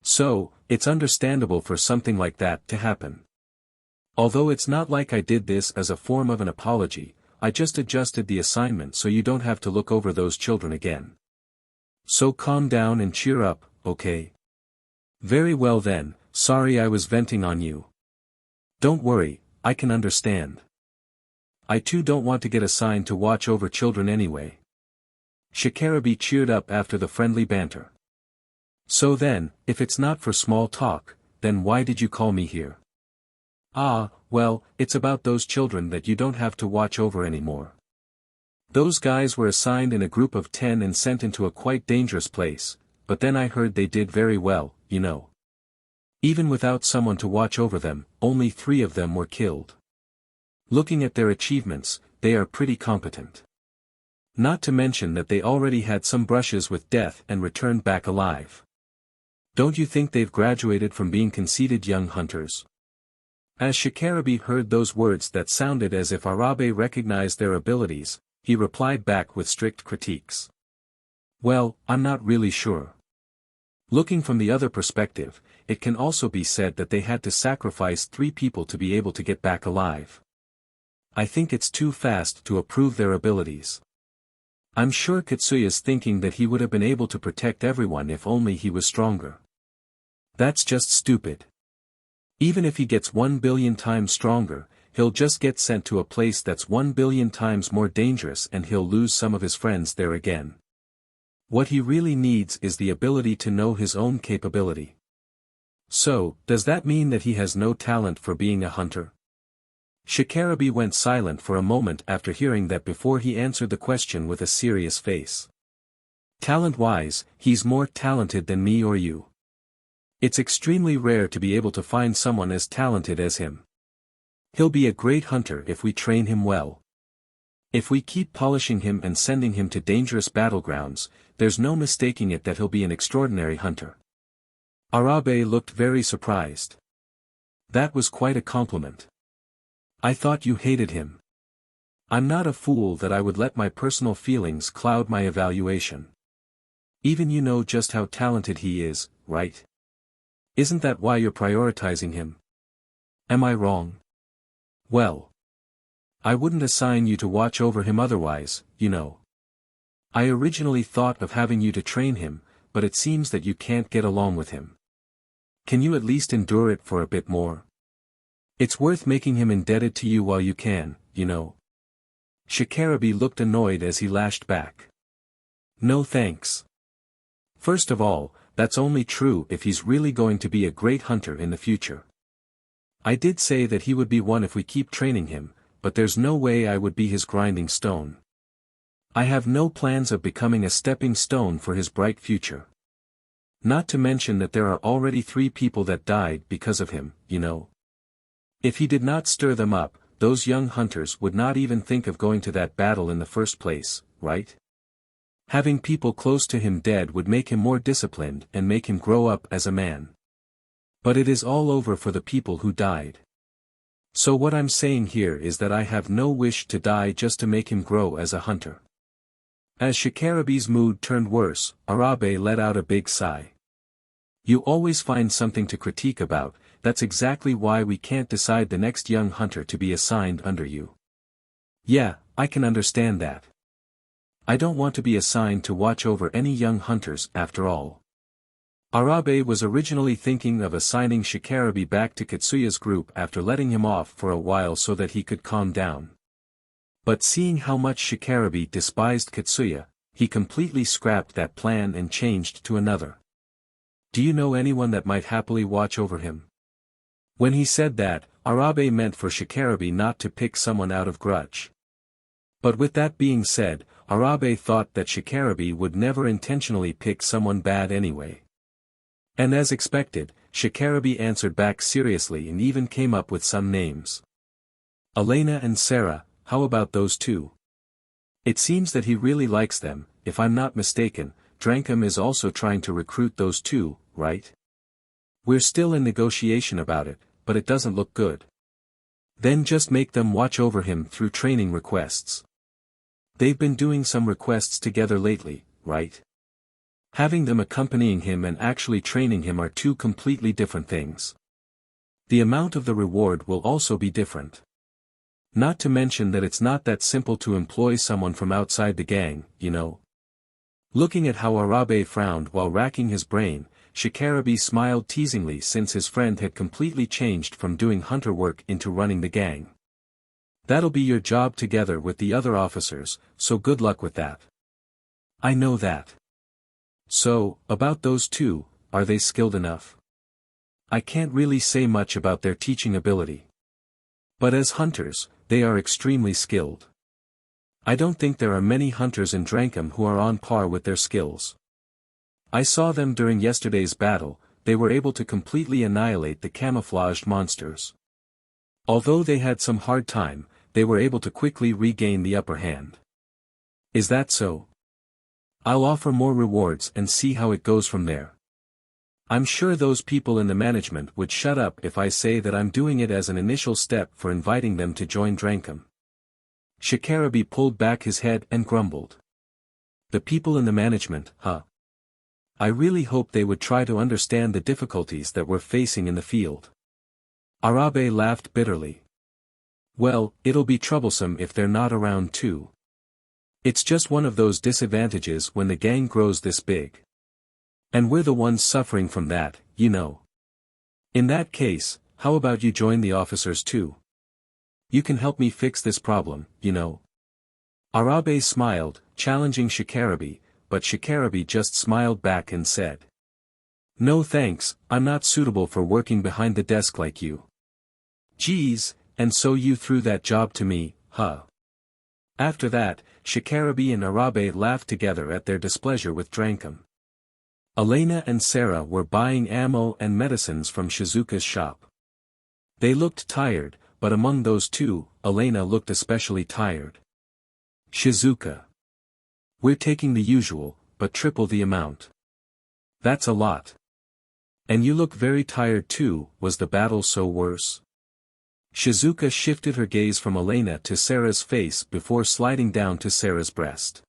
So, it's understandable for something like that to happen. Although it's not like I did this as a form of an apology, I just adjusted the assignment so you don't have to look over those children again. So calm down and cheer up, okay? Very well then. Sorry I was venting on you. Don't worry, I can understand. I too don't want to get assigned to watch over children anyway. Shikarabe cheered up after the friendly banter. So then, if it's not for small talk, then why did you call me here? Ah, well, it's about those children that you don't have to watch over anymore. Those guys were assigned in a group of 10 and sent into a quite dangerous place, but then I heard they did very well, you know. Even without someone to watch over them, only 3 of them were killed. Looking at their achievements, they are pretty competent. Not to mention that they already had some brushes with death and returned back alive. Don't you think they've graduated from being conceited young hunters? As Shikarabe heard those words that sounded as if Arabe recognized their abilities, he replied back with strict critiques. Well, I'm not really sure. Looking from the other perspective, it can also be said that they had to sacrifice 3 people to be able to get back alive. I think it's too fast to approve their abilities. I'm sure Katsuya's thinking that he would have been able to protect everyone if only he was stronger. That's just stupid. Even if he gets 1 billion times stronger, he'll just get sent to a place that's 1 billion times more dangerous and he'll lose some of his friends there again. What he really needs is the ability to know his own capability. So, does that mean that he has no talent for being a hunter? Shikarabe went silent for a moment after hearing that before he answered the question with a serious face. Talent-wise, he's more talented than me or you. It's extremely rare to be able to find someone as talented as him. He'll be a great hunter if we train him well. If we keep polishing him and sending him to dangerous battlegrounds, there's no mistaking it that he'll be an extraordinary hunter. Arabe looked very surprised. That was quite a compliment. I thought you hated him. I'm not a fool that I would let my personal feelings cloud my evaluation. Even you know just how talented he is, right? Isn't that why you're prioritizing him? Am I wrong? Well, I wouldn't assign you to watch over him otherwise, you know. I originally thought of having you to train him, but it seems that you can't get along with him. Can you at least endure it for a bit more? It's worth making him indebted to you while you can, you know. Shikarabe looked annoyed as he lashed back. No thanks. First of all, that's only true if he's really going to be a great hunter in the future. I did say that he would be one if we keep training him, but there's no way I would be his grinding stone. I have no plans of becoming a stepping stone for his bright future. Not to mention that there are already 3 people that died because of him, you know. If he did not stir them up, those young hunters would not even think of going to that battle in the first place, right? Having people close to him dead would make him more disciplined and make him grow up as a man. But it is all over for the people who died. So what I'm saying here is that I have no wish to die just to make him grow as a hunter. As Shikarabe's mood turned worse, Arabe let out a big sigh. You always find something to critique about, that's exactly why we can't decide the next young hunter to be assigned under you. Yeah, I can understand that. I don't want to be assigned to watch over any young hunters after all. Arabe was originally thinking of assigning Shikarabe back to Katsuya's group after letting him off for a while so that he could calm down. But seeing how much Shikarabe despised Katsuya, he completely scrapped that plan and changed to another. Do you know anyone that might happily watch over him? When he said that, Arabe meant for Shikarabe not to pick someone out of grudge. But with that being said, Arabe thought that Shikarabe would never intentionally pick someone bad anyway. And as expected, Shikarabe answered back seriously and even came up with some names. Elena and Sarah, how about those 2? It seems that he really likes them. If I'm not mistaken, Drankum is also trying to recruit those 2, right? We're still in negotiation about it, but it doesn't look good. Then just make them watch over him through training requests. They've been doing some requests together lately, right? Having them accompanying him and actually training him are 2 completely different things. The amount of the reward will also be different. Not to mention that it's not that simple to employ someone from outside the gang, you know. Looking at how Arabe frowned while racking his brain, Shikarabe smiled teasingly since his friend had completely changed from doing hunter work into running the gang. That'll be your job together with the other officers, so good luck with that. I know that. So, about those 2, are they skilled enough? I can't really say much about their teaching ability. But as hunters, they are extremely skilled. I don't think there are many hunters in Drankum who are on par with their skills. I saw them during yesterday's battle, they were able to completely annihilate the camouflaged monsters. Although they had some hard time, they were able to quickly regain the upper hand. Is that so? I'll offer more rewards and see how it goes from there. I'm sure those people in the management would shut up if I say that I'm doing it as an initial step for inviting them to join Drankum. Shikarabe pulled back his head and grumbled. The people in the management, huh? I really hope they would try to understand the difficulties that we're facing in the field. Arabe laughed bitterly. Well, it'll be troublesome if they're not around too. It's just one of those disadvantages when the gang grows this big. And we're the ones suffering from that, you know. In that case, how about you join the officers too? You can help me fix this problem, you know. Arabe smiled, challenging Shikarabe, but Shikarabe just smiled back and said. No thanks, I'm not suitable for working behind the desk like you. Geez, and so you threw that job to me, huh? After that, Shikarabe and Arabe laughed together at their displeasure with Drankum. Elena and Sarah were buying ammo and medicines from Shizuka's shop. They looked tired, but among those 2, Elena looked especially tired. Shizuka. We're taking the usual, but triple the amount. That's a lot. And you look very tired too, was the battle so worse? Shizuka shifted her gaze from Elena to Sarah's face before sliding down to Sarah's breast.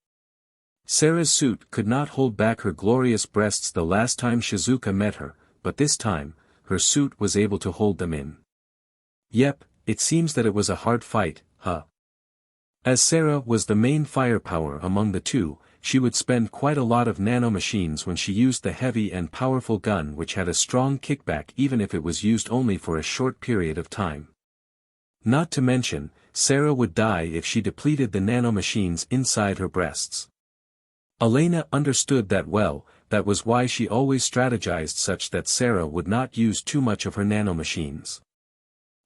Sarah's suit could not hold back her glorious breasts the last time Shizuka met her, but this time, her suit was able to hold them in. Yep, it seems that it was a hard fight, huh? As Sarah was the main firepower among the 2, she would spend quite a lot of nanomachines when she used the heavy and powerful gun which had a strong kickback even if it was used only for a short period of time. Not to mention, Sarah would die if she depleted the nanomachines inside her breasts. Elena understood that well, that was why she always strategized such that Sarah would not use too much of her nanomachines.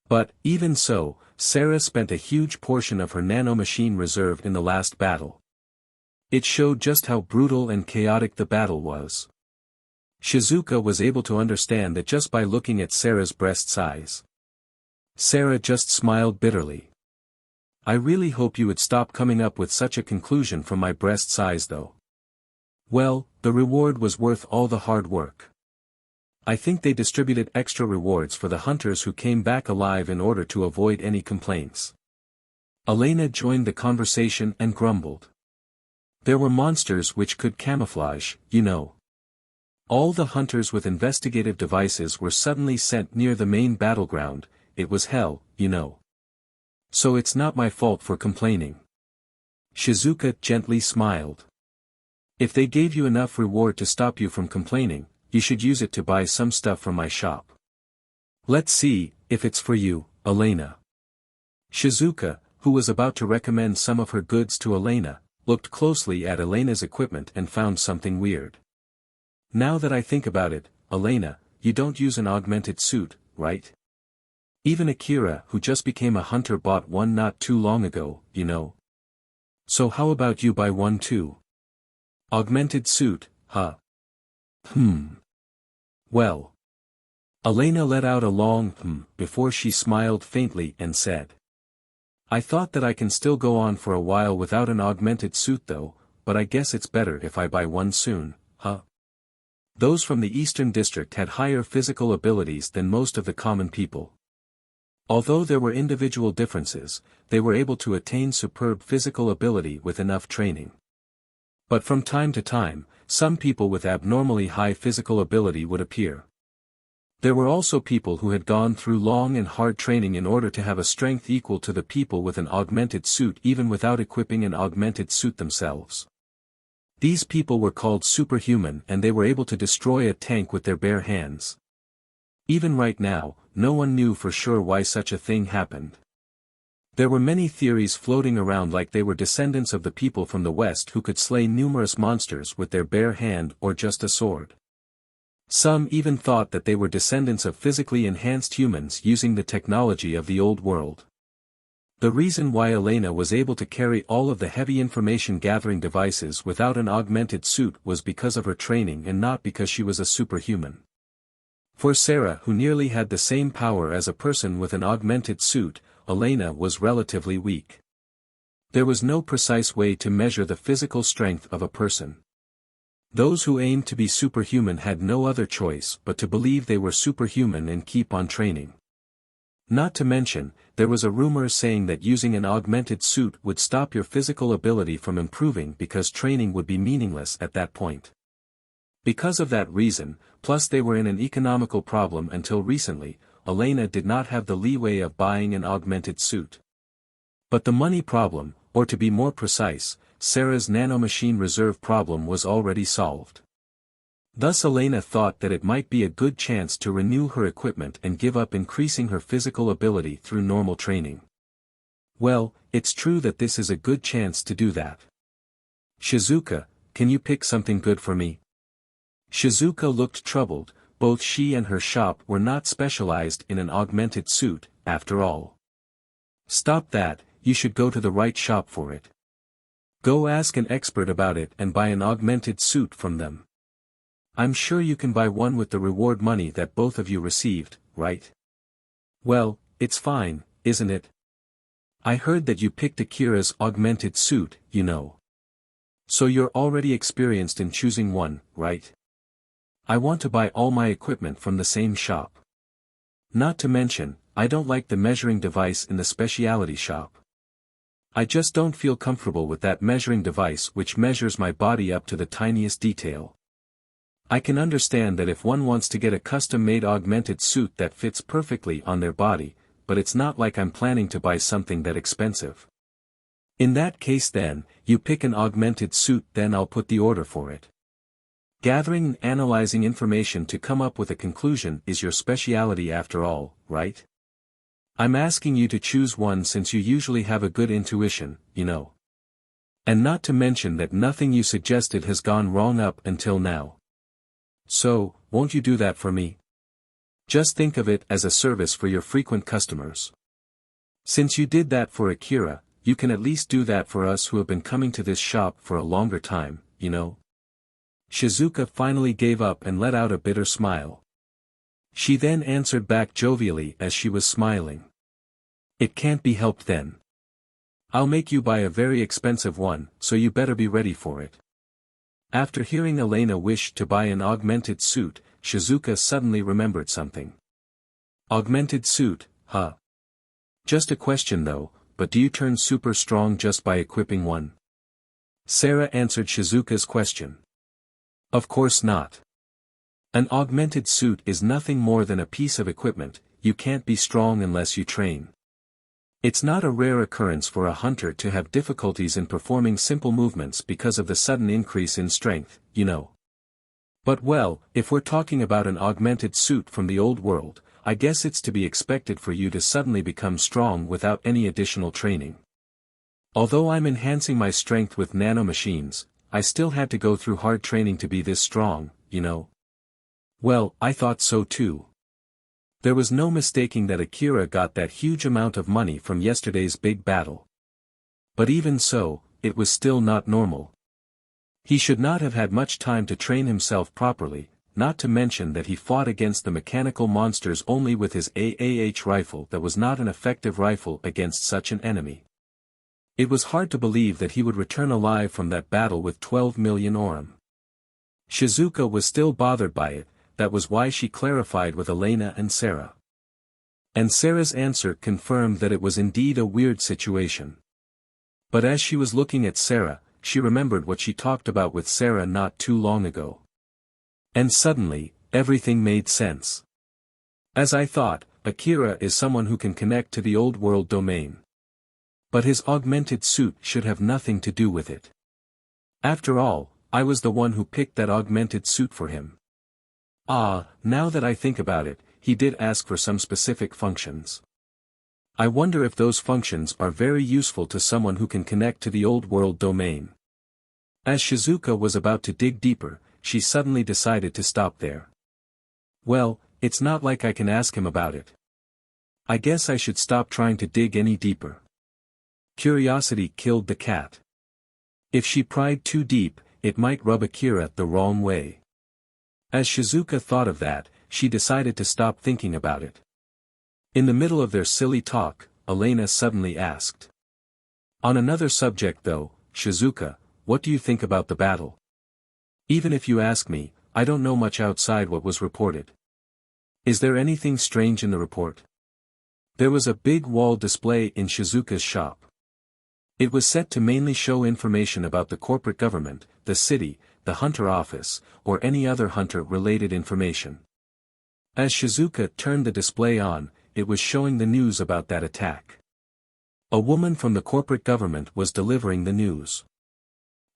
But, even so, Sarah spent a huge portion of her nanomachine reserve in the last battle. It showed just how brutal and chaotic the battle was. Shizuka was able to understand that just by looking at Sarah's breast size. Sarah just smiled bitterly. I really hope you would stop coming up with such a conclusion from my breast size though. Well, the reward was worth all the hard work. I think they distributed extra rewards for the hunters who came back alive in order to avoid any complaints. Elena joined the conversation and grumbled. There were monsters which could camouflage, you know. All the hunters with investigative devices were suddenly sent near the main battleground. It was hell, you know. So it's not my fault for complaining. Shizuka gently smiled. If they gave you enough reward to stop you from complaining, you should use it to buy some stuff from my shop. Let's see, if it's for you, Elena. Shizuka, who was about to recommend some of her goods to Elena, looked closely at Elena's equipment and found something weird. Now that I think about it, Elena, you don't use an augmented suit, right? Even Akira who just became a hunter bought one not too long ago, you know. So how about you buy one too? Augmented suit, huh? Well. Elena let out a long before she smiled faintly and said. I thought that I can still go on for a while without an augmented suit though, but I guess it's better if I buy one soon, huh? Those from the Eastern District had higher physical abilities than most of the common people. Although there were individual differences, they were able to attain superb physical ability with enough training. But from time to time, some people with abnormally high physical ability would appear. There were also people who had gone through long and hard training in order to have a strength equal to the people with an augmented suit even without equipping an augmented suit themselves. These people were called superhuman and they were able to destroy a tank with their bare hands. Even right now, no one knew for sure why such a thing happened. There were many theories floating around like they were descendants of the people from the West who could slay numerous monsters with their bare hand or just a sword. Some even thought that they were descendants of physically enhanced humans using the technology of the old world. The reason why Elena was able to carry all of the heavy information-gathering devices without an augmented suit was because of her training and not because she was a superhuman. For Sarah, who nearly had the same power as a person with an augmented suit, Elena was relatively weak. There was no precise way to measure the physical strength of a person. Those who aimed to be superhuman had no other choice but to believe they were superhuman and keep on training. Not to mention, there was a rumor saying that using an augmented suit would stop your physical ability from improving because training would be meaningless at that point. Because of that reason, plus they were in an economical problem until recently, Elena did not have the leeway of buying an augmented suit. But the money problem, or to be more precise, Sarah's nanomachine reserve problem was already solved. Thus Elena thought that it might be a good chance to renew her equipment and give up increasing her physical ability through normal training. Well, it's true that this is a good chance to do that. Shizuka, can you pick something good for me? Shizuka looked troubled. Both she and her shop were not specialized in an augmented suit, after all. Stop that, you should go to the right shop for it. Go ask an expert about it and buy an augmented suit from them. I'm sure you can buy one with the reward money that both of you received, right? Well, it's fine, isn't it? I heard that you picked Akira's augmented suit, you know. So you're already experienced in choosing one, right? I want to buy all my equipment from the same shop. Not to mention, I don't like the measuring device in the specialty shop. I just don't feel comfortable with that measuring device which measures my body up to the tiniest detail. I can understand that if one wants to get a custom-made augmented suit that fits perfectly on their body, but it's not like I'm planning to buy something that expensive. In that case then, you pick an augmented suit, then I'll put the order for it. Gathering and analyzing information to come up with a conclusion is your specialty after all, right? I'm asking you to choose one since you usually have a good intuition, you know. And not to mention that nothing you suggested has gone wrong up until now. So, won't you do that for me? Just think of it as a service for your frequent customers. Since you did that for Akira, you can at least do that for us who have been coming to this shop for a longer time, you know. Shizuka finally gave up and let out a bitter smile. She then answered back jovially as she was smiling. It can't be helped then. I'll make you buy a very expensive one, so you better be ready for it. After hearing Elena wish to buy an augmented suit, Shizuka suddenly remembered something. Augmented suit, huh? Just a question though, but do you turn super strong just by equipping one? Sarah answered Shizuka's question. Of course not. An augmented suit is nothing more than a piece of equipment. You can't be strong unless you train. It's not a rare occurrence for a hunter to have difficulties in performing simple movements because of the sudden increase in strength, you know. But well, if we're talking about an augmented suit from the old world, I guess it's to be expected for you to suddenly become strong without any additional training. Although I'm enhancing my strength with nanomachines, I still had to go through hard training to be this strong, you know. Well, I thought so too. There was no mistaking that Akira got that huge amount of money from yesterday's big battle. But even so, it was still not normal. He should not have had much time to train himself properly, not to mention that he fought against the mechanical monsters only with his AAH rifle that was not an effective rifle against such an enemy. It was hard to believe that he would return alive from that battle with 12 million orum. Shizuka was still bothered by it. That was why she clarified with Elena and Sarah. And Sarah's answer confirmed that it was indeed a weird situation. But as she was looking at Sarah, she remembered what she talked about with Sarah not too long ago. And suddenly, everything made sense. As I thought, Akira is someone who can connect to the old world domain. But his augmented suit should have nothing to do with it. After all, I was the one who picked that augmented suit for him. Ah, now that I think about it, he did ask for some specific functions. I wonder if those functions are very useful to someone who can connect to the old world domain. As Shizuka was about to dig deeper, she suddenly decided to stop there. Well, it's not like I can ask him about it. I guess I should stop trying to dig any deeper. Curiosity killed the cat. If she pried too deep, it might rub Akira the wrong way. As Shizuka thought of that, she decided to stop thinking about it. In the middle of their silly talk, Elena suddenly asked. On another subject though, Shizuka, what do you think about the battle? Even if you ask me, I don't know much outside what was reported. Is there anything strange in the report? There was a big wall display in Shizuka's shop. It was set to mainly show information about the corporate government, the city, the hunter office, or any other hunter-related information. As Shizuka turned the display on, it was showing the news about that attack. A woman from the corporate government was delivering the news.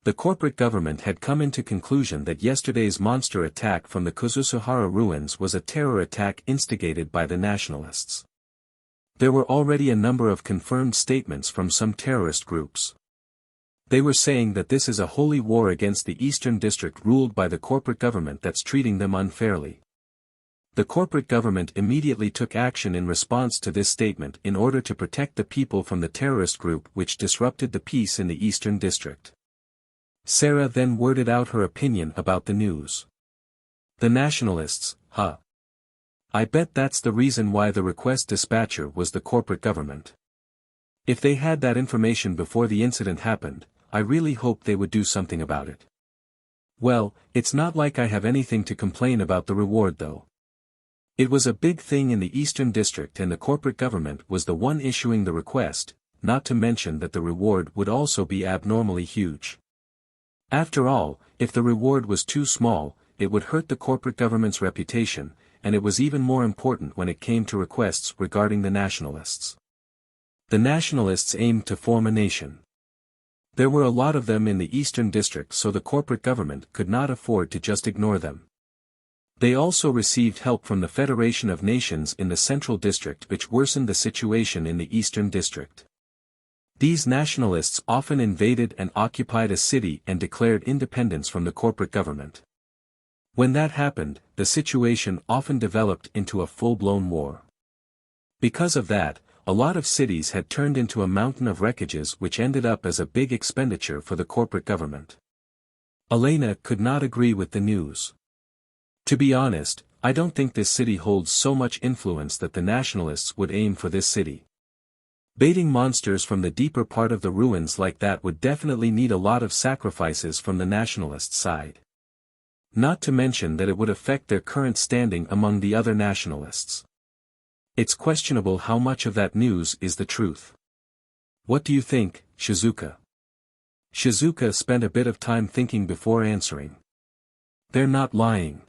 The corporate government had come into conclusion that yesterday's monster attack from the Kuzusuhara ruins was a terror attack instigated by the nationalists. There were already a number of confirmed statements from some terrorist groups. They were saying that this is a holy war against the Eastern District ruled by the corporate government that's treating them unfairly. The corporate government immediately took action in response to this statement in order to protect the people from the terrorist group which disrupted the peace in the Eastern District. Sarah then worded out her opinion about the news. The nationalists, huh? I bet that's the reason why the request dispatcher was the corporate government. If they had that information before the incident happened, I really hoped they would do something about it. Well, it's not like I have anything to complain about the reward though. It was a big thing in the Eastern District and the corporate government was the one issuing the request, not to mention that the reward would also be abnormally huge. After all, if the reward was too small, it would hurt the corporate government's reputation, and it was even more important when it came to requests regarding the nationalists. The nationalists aimed to form a nation. There were a lot of them in the Eastern District so the corporate government could not afford to just ignore them. They also received help from the Federation of Nations in the Central District, which worsened the situation in the Eastern District. These nationalists often invaded and occupied a city and declared independence from the corporate government. When that happened, the situation often developed into a full-blown war. Because of that, a lot of cities had turned into a mountain of wreckages, which ended up as a big expenditure for the corporate government. Elena could not agree with the news. To be honest, I don't think this city holds so much influence that the nationalists would aim for this city. Baiting monsters from the deeper part of the ruins like that would definitely need a lot of sacrifices from the nationalist side. Not to mention that it would affect their current standing among the other nationalists. It's questionable how much of that news is the truth. What do you think, Shizuka? Shizuka spent a bit of time thinking before answering. They're not lying.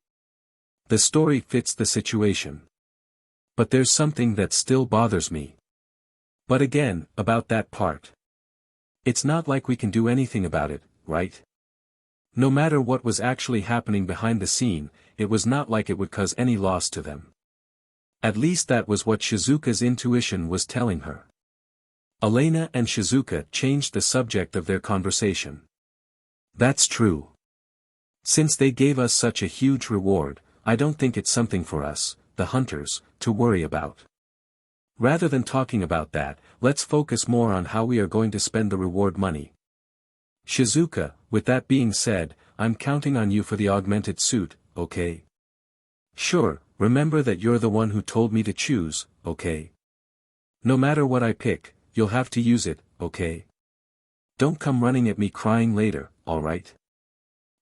The story fits the situation. But there's something that still bothers me. But again, about that part. It's not like we can do anything about it, right? No matter what was actually happening behind the scene, it was not like it would cause any loss to them. At least that was what Shizuka's intuition was telling her. Elena and Shizuka changed the subject of their conversation. That's true. Since they gave us such a huge reward, I don't think it's something for us, the hunters, to worry about. Rather than talking about that, let's focus more on how we are going to spend the reward money. Shizuka, with that being said, I'm counting on you for the augmented suit, okay? Sure, remember that you're the one who told me to choose, okay? No matter what I pick, you'll have to use it, okay? Don't come running at me crying later, alright?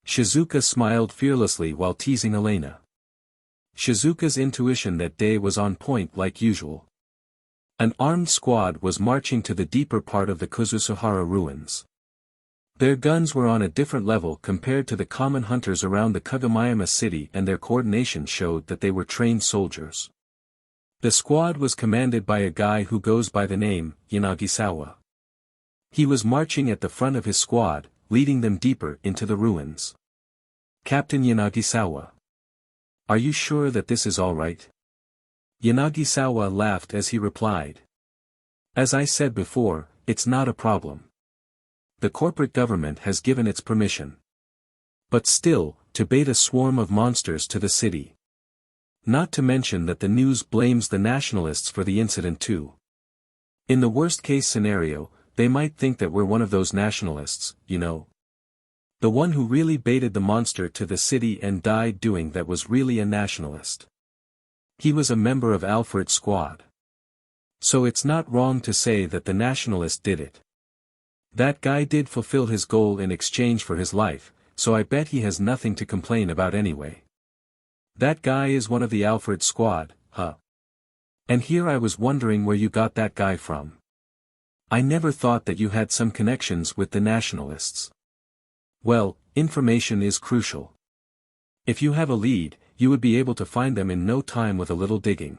Shizuka smiled fearlessly while teasing Elena. Shizuka's intuition that day was on point like usual. An armed squad was marching to the deeper part of the Kuzusuhara ruins. Their guns were on a different level compared to the common hunters around the Kagomayama city, and their coordination showed that they were trained soldiers. The squad was commanded by a guy who goes by the name Yanagisawa. He was marching at the front of his squad, leading them deeper into the ruins. Captain Yanagisawa. Are you sure that this is all right? Yanagisawa laughed as he replied. As I said before, it's not a problem. The corporate government has given its permission. But still, to bait a swarm of monsters to the city. Not to mention that the news blames the nationalists for the incident too. In the worst-case scenario, they might think that we're one of those nationalists, you know. The one who really baited the monster to the city and died doing that was really a nationalist. He was a member of Alfred's squad. So it's not wrong to say that the nationalist did it. That guy did fulfill his goal in exchange for his life, so I bet he has nothing to complain about anyway. That guy is one of the Alfred squad, huh? And here I was wondering where you got that guy from. I never thought that you had some connections with the nationalists. Well, information is crucial. If you have a lead, you would be able to find them in no time with a little digging.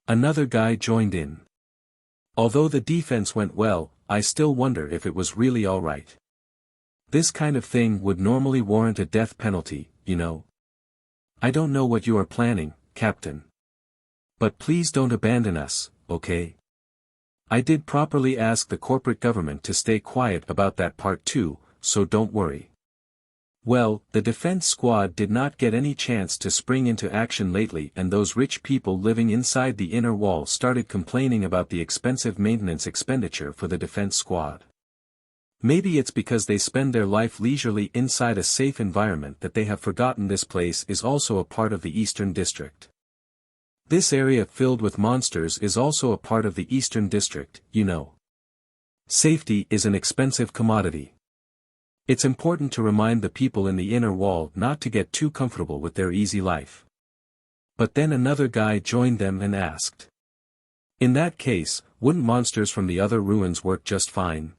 Another guy joined in. Although the defense went well, I still wonder if it was really all right. This kind of thing would normally warrant a death penalty, you know. I don't know what you are planning, Captain. But please don't abandon us, okay? I did properly ask the corporate government to stay quiet about that part too, so don't worry. Well, the defense squad did not get any chance to spring into action lately, and those rich people living inside the inner wall started complaining about the expensive maintenance expenditure for the defense squad. Maybe it's because they spend their life leisurely inside a safe environment that they have forgotten this place is also a part of the Eastern District. This area filled with monsters is also a part of the Eastern District, you know. Safety is an expensive commodity. It's important to remind the people in the inner wall not to get too comfortable with their easy life. But then another guy joined them and asked. In that case, wouldn't monsters from the other ruins work just fine?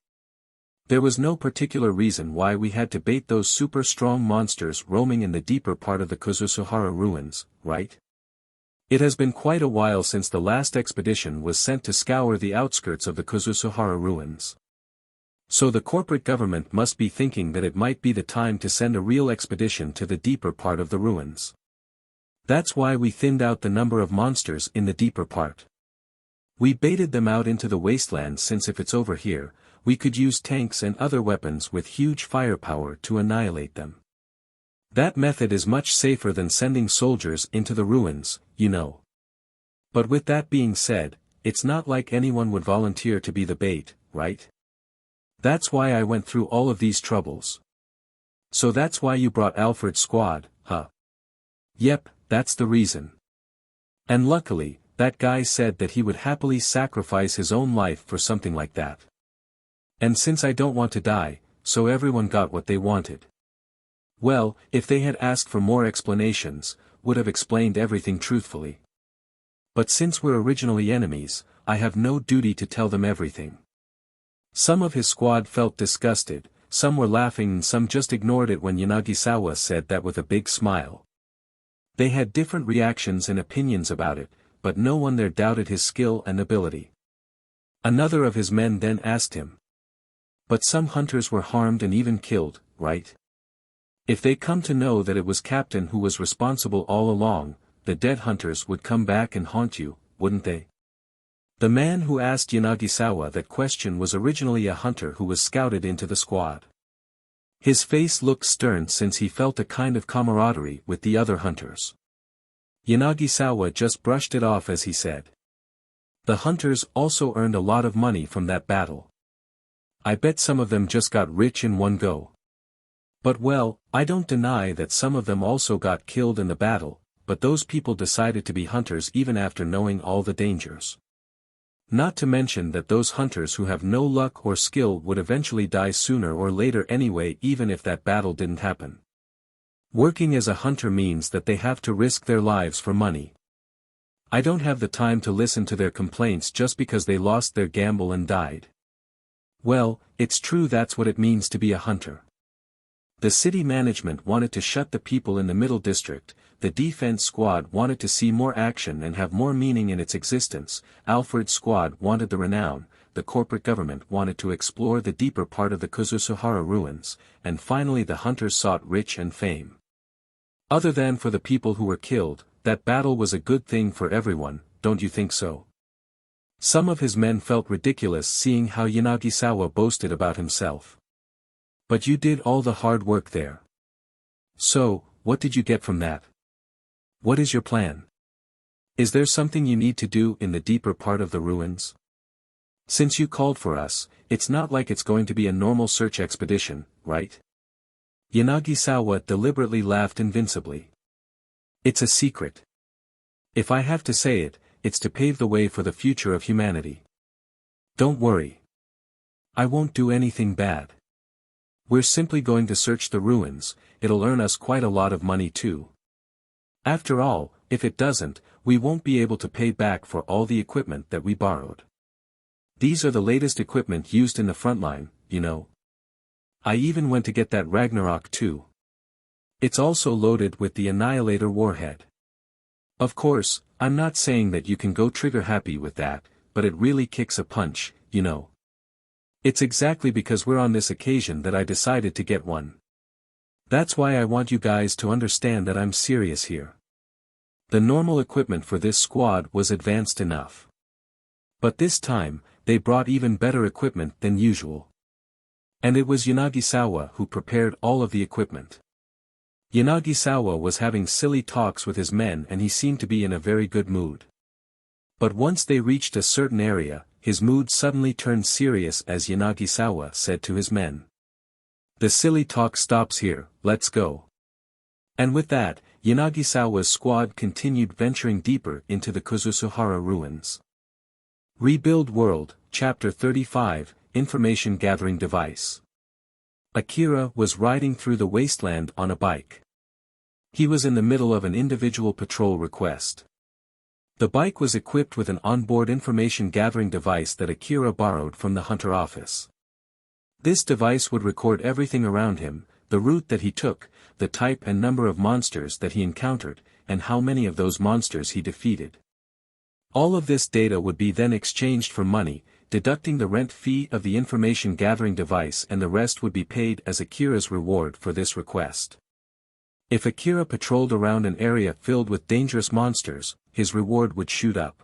There was no particular reason why we had to bait those super strong monsters roaming in the deeper part of the Kuzusuhara ruins, right? It has been quite a while since the last expedition was sent to scour the outskirts of the Kuzusuhara ruins. So the corporate government must be thinking that it might be the time to send a real expedition to the deeper part of the ruins. That's why we thinned out the number of monsters in the deeper part. We baited them out into the wasteland since if it's over here, we could use tanks and other weapons with huge firepower to annihilate them. That method is much safer than sending soldiers into the ruins, you know. But with that being said, it's not like anyone would volunteer to be the bait, right? That's why I went through all of these troubles. So that's why you brought Alfred's squad, huh? Yep, that's the reason. And luckily, that guy said that he would happily sacrifice his own life for something like that. And since I don't want to die, so everyone got what they wanted. Well, if they had asked for more explanations, would have explained everything truthfully. But since we're originally enemies, I have no duty to tell them everything. Some of his squad felt disgusted, some were laughing and some just ignored it when Yanagisawa said that with a big smile. They had different reactions and opinions about it, but no one there doubted his skill and ability. Another of his men then asked him. But some hunters were harmed and even killed, right? If they come to know that it was Captain who was responsible all along, the dead hunters would come back and haunt you, wouldn't they? The man who asked Yanagisawa that question was originally a hunter who was scouted into the squad. His face looked stern since he felt a kind of camaraderie with the other hunters. Yanagisawa just brushed it off as he said. The hunters also earned a lot of money from that battle. I bet some of them just got rich in one go. But well, I don't deny that some of them also got killed in the battle, but those people decided to be hunters even after knowing all the dangers. Not to mention that those hunters who have no luck or skill would eventually die sooner or later anyway even if that battle didn't happen. Working as a hunter means that they have to risk their lives for money. I don't have the time to listen to their complaints just because they lost their gamble and died. Well, it's true that's what it means to be a hunter. The city management wanted to shut the people in the middle district, the defense squad wanted to see more action and have more meaning in its existence, Alfred's squad wanted the renown, the corporate government wanted to explore the deeper part of the Kuzusuhara ruins, and finally the hunters sought rich and fame. Other than for the people who were killed, that battle was a good thing for everyone, don't you think so? Some of his men felt ridiculous seeing how Yanagisawa boasted about himself. But you did all the hard work there. So, what did you get from that? What is your plan? Is there something you need to do in the deeper part of the ruins? Since you called for us, it's not like it's going to be a normal search expedition, right? Yanagisawa deliberately laughed invincibly. It's a secret. If I have to say it, it's to pave the way for the future of humanity. Don't worry. I won't do anything bad. We're simply going to search the ruins, it'll earn us quite a lot of money too. After all, if it doesn't, we won't be able to pay back for all the equipment that we borrowed. These are the latest equipment used in the front line, you know. I even went to get that Ragnarok too. It's also loaded with the Annihilator warhead. Of course, I'm not saying that you can go trigger happy with that, but it really kicks a punch, you know. It's exactly because we're on this occasion that I decided to get one. That's why I want you guys to understand that I'm serious here. The normal equipment for this squad was advanced enough. But this time, they brought even better equipment than usual. And it was Yanagisawa who prepared all of the equipment. Yanagisawa was having silly talks with his men and he seemed to be in a very good mood. But once they reached a certain area, his mood suddenly turned serious as Yanagisawa said to his men. The silly talk stops here, let's go. And with that, Yanagisawa's squad continued venturing deeper into the Kuzusuhara ruins. Rebuild World, Chapter 35, Information Gathering Device. Akira was riding through the wasteland on a bike. He was in the middle of an individual patrol request. The bike was equipped with an onboard information gathering device that Akira borrowed from the hunter office. This device would record everything around him, the route that he took, the type and number of monsters that he encountered, and how many of those monsters he defeated. All of this data would be then exchanged for money, deducting the rent fee of the information gathering device and the rest would be paid as Akira's reward for this request. If Akira patrolled around an area filled with dangerous monsters, his reward would shoot up.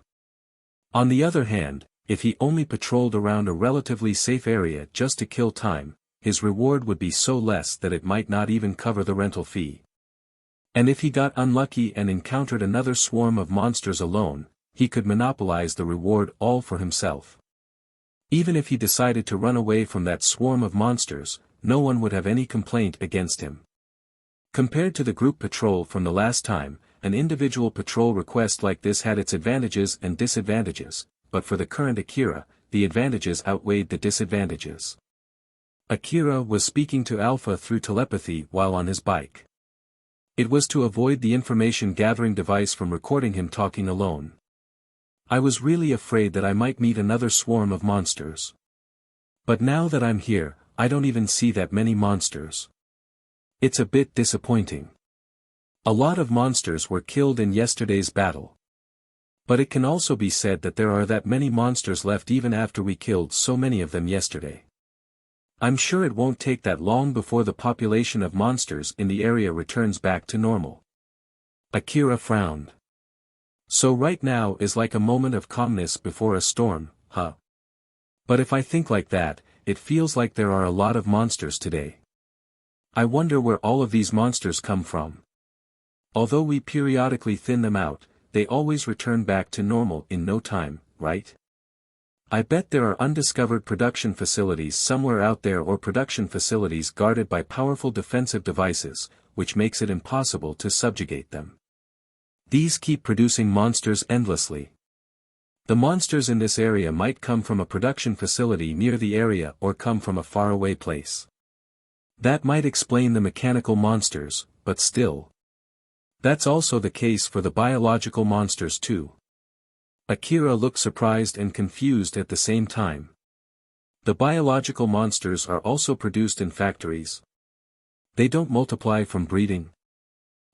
On the other hand, if he only patrolled around a relatively safe area just to kill time, his reward would be so less that it might not even cover the rental fee. And if he got unlucky and encountered another swarm of monsters alone, he could monopolize the reward all for himself. Even if he decided to run away from that swarm of monsters, no one would have any complaint against him. Compared to the group patrol from the last time, an individual patrol request like this had its advantages and disadvantages, but for the current Akira, the advantages outweighed the disadvantages. Akira was speaking to Alpha through telepathy while on his bike. It was to avoid the information-gathering device from recording him talking alone. I was really afraid that I might meet another swarm of monsters. But now that I'm here, I don't even see that many monsters. It's a bit disappointing. A lot of monsters were killed in yesterday's battle. But it can also be said that there are that many monsters left even after we killed so many of them yesterday. I'm sure it won't take that long before the population of monsters in the area returns back to normal. Akira frowned. So right now is like a moment of calmness before a storm, huh? But if I think like that, it feels like there are a lot of monsters today. I wonder where all of these monsters come from. Although we periodically thin them out, they always return back to normal in no time, right? I bet there are undiscovered production facilities somewhere out there or production facilities guarded by powerful defensive devices, which makes it impossible to subjugate them. These keep producing monsters endlessly. The monsters in this area might come from a production facility near the area or come from a faraway place. That might explain the mechanical monsters, but still. That's also the case for the biological monsters too. Akira looked surprised and confused at the same time. The biological monsters are also produced in factories. They don't multiply from breeding.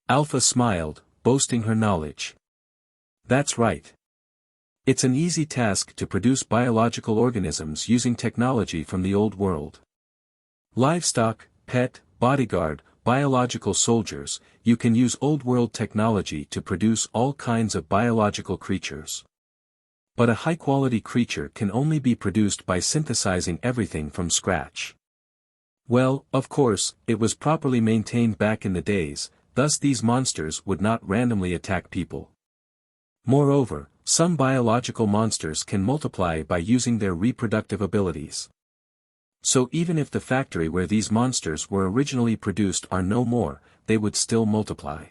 Alpha smiled, boasting her knowledge. That's right. It's an easy task to produce biological organisms using technology from the old world. Livestock, pet, bodyguard, biological soldiers, you can use old world technology to produce all kinds of biological creatures. But a high-quality creature can only be produced by synthesizing everything from scratch. Well, of course, it was properly maintained back in the days, thus these monsters would not randomly attack people. Moreover, some biological monsters can multiply by using their reproductive abilities. So even if the factory where these monsters were originally produced are no more, they would still multiply.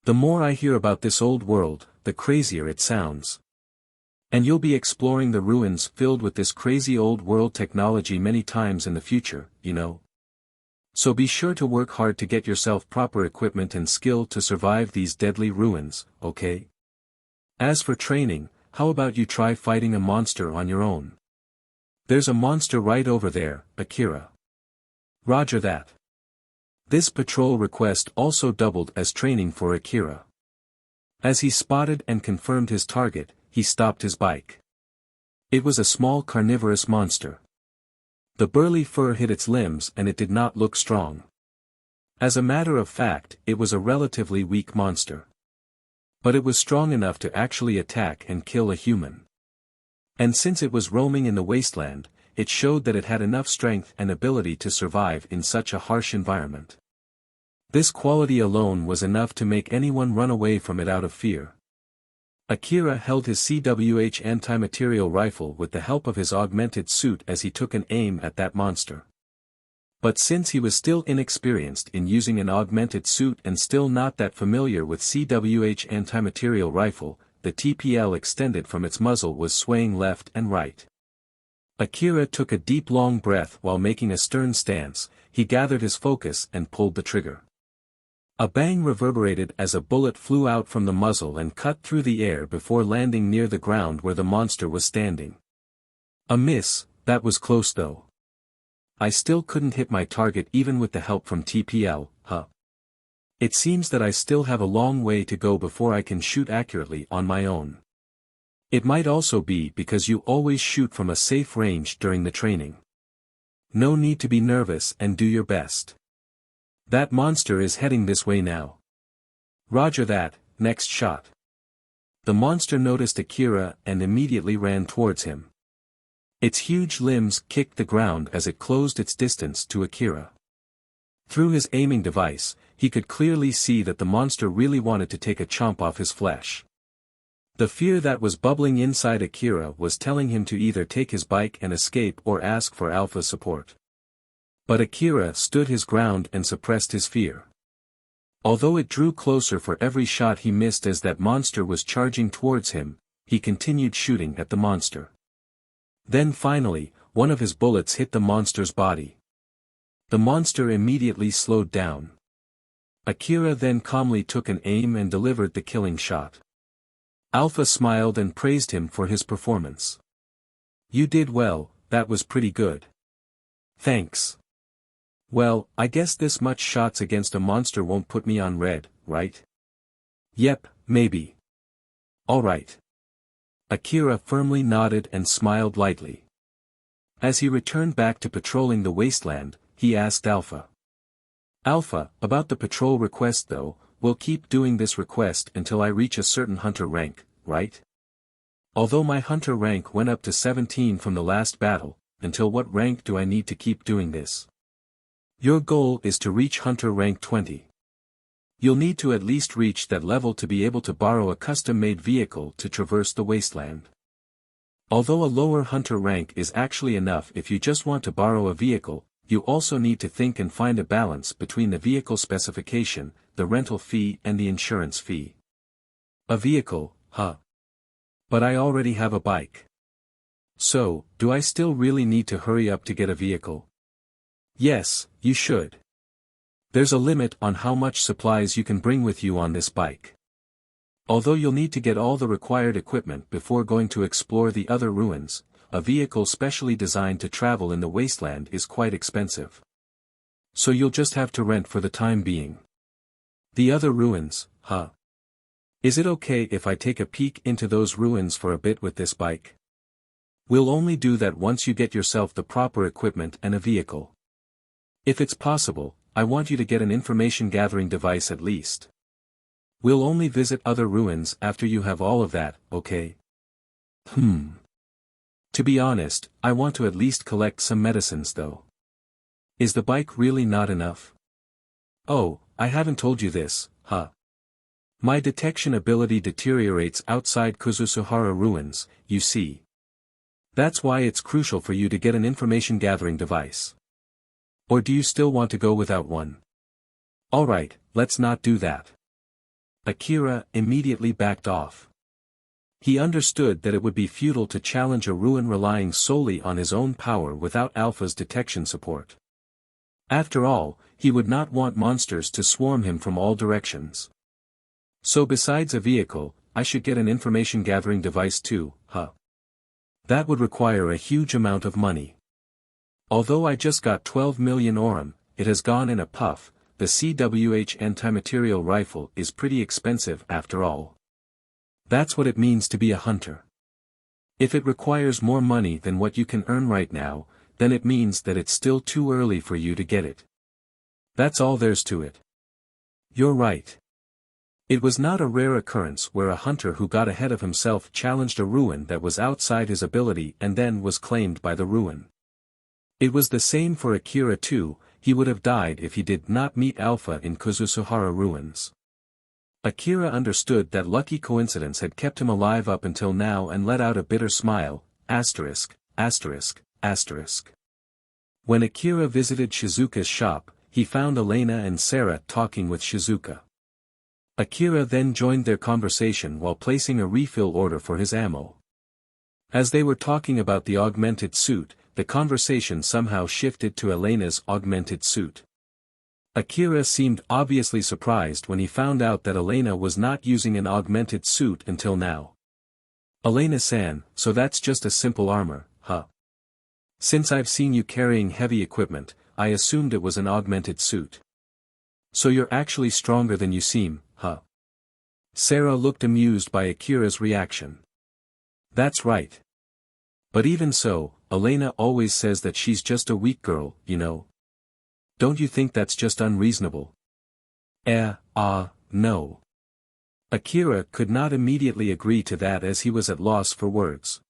The more I hear about this old world, the crazier it sounds. And you'll be exploring the ruins filled with this crazy old world technology many times in the future, you know. So be sure to work hard to get yourself proper equipment and skill to survive these deadly ruins, okay? As for training, how about you try fighting a monster on your own? There's a monster right over there, Akira. Roger that. This patrol request also doubled as training for Akira. As he spotted and confirmed his target, he stopped his bike. It was a small carnivorous monster. The burly fur hid its limbs and it did not look strong. As a matter of fact, it was a relatively weak monster. But it was strong enough to actually attack and kill a human. And since it was roaming in the wasteland, it showed that it had enough strength and ability to survive in such a harsh environment. This quality alone was enough to make anyone run away from it out of fear. Akira held his CWH anti-material rifle with the help of his augmented suit as he took an aim at that monster. But since he was still inexperienced in using an augmented suit and still not that familiar with CWH anti-material rifle, the TPL extended from its muzzle was swaying left and right. Akira took a deep long breath while making a stern stance, he gathered his focus and pulled the trigger. A bang reverberated as a bullet flew out from the muzzle and cut through the air before landing near the ground where the monster was standing. A miss, that was close though. I still couldn't hit my target even with the help from TPL, huh? It seems that I still have a long way to go before I can shoot accurately on my own. It might also be because you always shoot from a safe range during the training. No need to be nervous and do your best. That monster is heading this way now. Roger that, next shot. The monster noticed Akira and immediately ran towards him. Its huge limbs kicked the ground as it closed its distance to Akira. Through his aiming device, he could clearly see that the monster really wanted to take a chomp off his flesh. The fear that was bubbling inside Akira was telling him to either take his bike and escape or ask for Alpha support. But Akira stood his ground and suppressed his fear. Although it drew closer for every shot he missed as that monster was charging towards him, he continued shooting at the monster. Then finally, one of his bullets hit the monster's body. The monster immediately slowed down. Akira then calmly took an aim and delivered the killing shot. Alpha smiled and praised him for his performance. "You did well, that was pretty good." "Thanks. Well, I guess this much shots against a monster won't put me on red, right?" "Yep, maybe." "Alright." Akira firmly nodded and smiled lightly. As he returned back to patrolling the wasteland, he asked Alpha. "Alpha, about the patrol request though, we'll keep doing this request until I reach a certain hunter rank, right? Although my hunter rank went up to 17 from the last battle, until what rank do I need to keep doing this?" "Your goal is to reach hunter rank 20. You'll need to at least reach that level to be able to borrow a custom-made vehicle to traverse the wasteland. Although a lower hunter rank is actually enough if you just want to borrow a vehicle, you also need to think and find a balance between the vehicle specification, the rental fee and the insurance fee." "A vehicle, huh? But I already have a bike. So, do I still really need to hurry up to get a vehicle?" "Yes, you should. There's a limit on how much supplies you can bring with you on this bike. Although you'll need to get all the required equipment before going to explore the other ruins, a vehicle specially designed to travel in the wasteland is quite expensive. So you'll just have to rent for the time being." "The other ruins, huh? Is it okay if I take a peek into those ruins for a bit with this bike?" "We'll only do that once you get yourself the proper equipment and a vehicle. If it's possible, I want you to get an information gathering device at least. We'll only visit other ruins after you have all of that, okay?" To be honest, I want to at least collect some medicines though." "Is the bike really not enough?" "Oh, I haven't told you this, huh? My detection ability deteriorates outside Kuzusuhara ruins, you see. That's why it's crucial for you to get an information gathering device. Or do you still want to go without one?" "Alright, let's not do that." Akira immediately backed off. He understood that it would be futile to challenge a ruin relying solely on his own power without Alpha's detection support. After all, he would not want monsters to swarm him from all directions. "So besides a vehicle, I should get an information gathering device too, huh? That would require a huge amount of money. Although I just got 12 million orum, it has gone in a puff. The CWH anti-material rifle is pretty expensive after all. That's what it means to be a hunter. If it requires more money than what you can earn right now, then it means that it's still too early for you to get it. That's all there's to it." "You're right. It was not a rare occurrence where a hunter who got ahead of himself challenged a ruin that was outside his ability and then was claimed by the ruin. It was the same for Akira too. He would have died if he did not meet Alpha in Kuzusuhara ruins." Akira understood that lucky coincidence had kept him alive up until now and let out a bitter smile, asterisk, asterisk, asterisk. When Akira visited Shizuka's shop, he found Elena and Sarah talking with Shizuka. Akira then joined their conversation while placing a refill order for his ammo. As they were talking about the augmented suit, the conversation somehow shifted to Elena's augmented suit. Akira seemed obviously surprised when he found out that Elena was not using an augmented suit until now. "Elena-san, so that's just a simple armor, huh? Since I've seen you carrying heavy equipment, I assumed it was an augmented suit. So you're actually stronger than you seem, huh?" Sarah looked amused by Akira's reaction. "That's right. But even so, Elena always says that she's just a weak girl, you know. Don't you think that's just unreasonable? No. Akira could not immediately agree to that as he was at loss for words.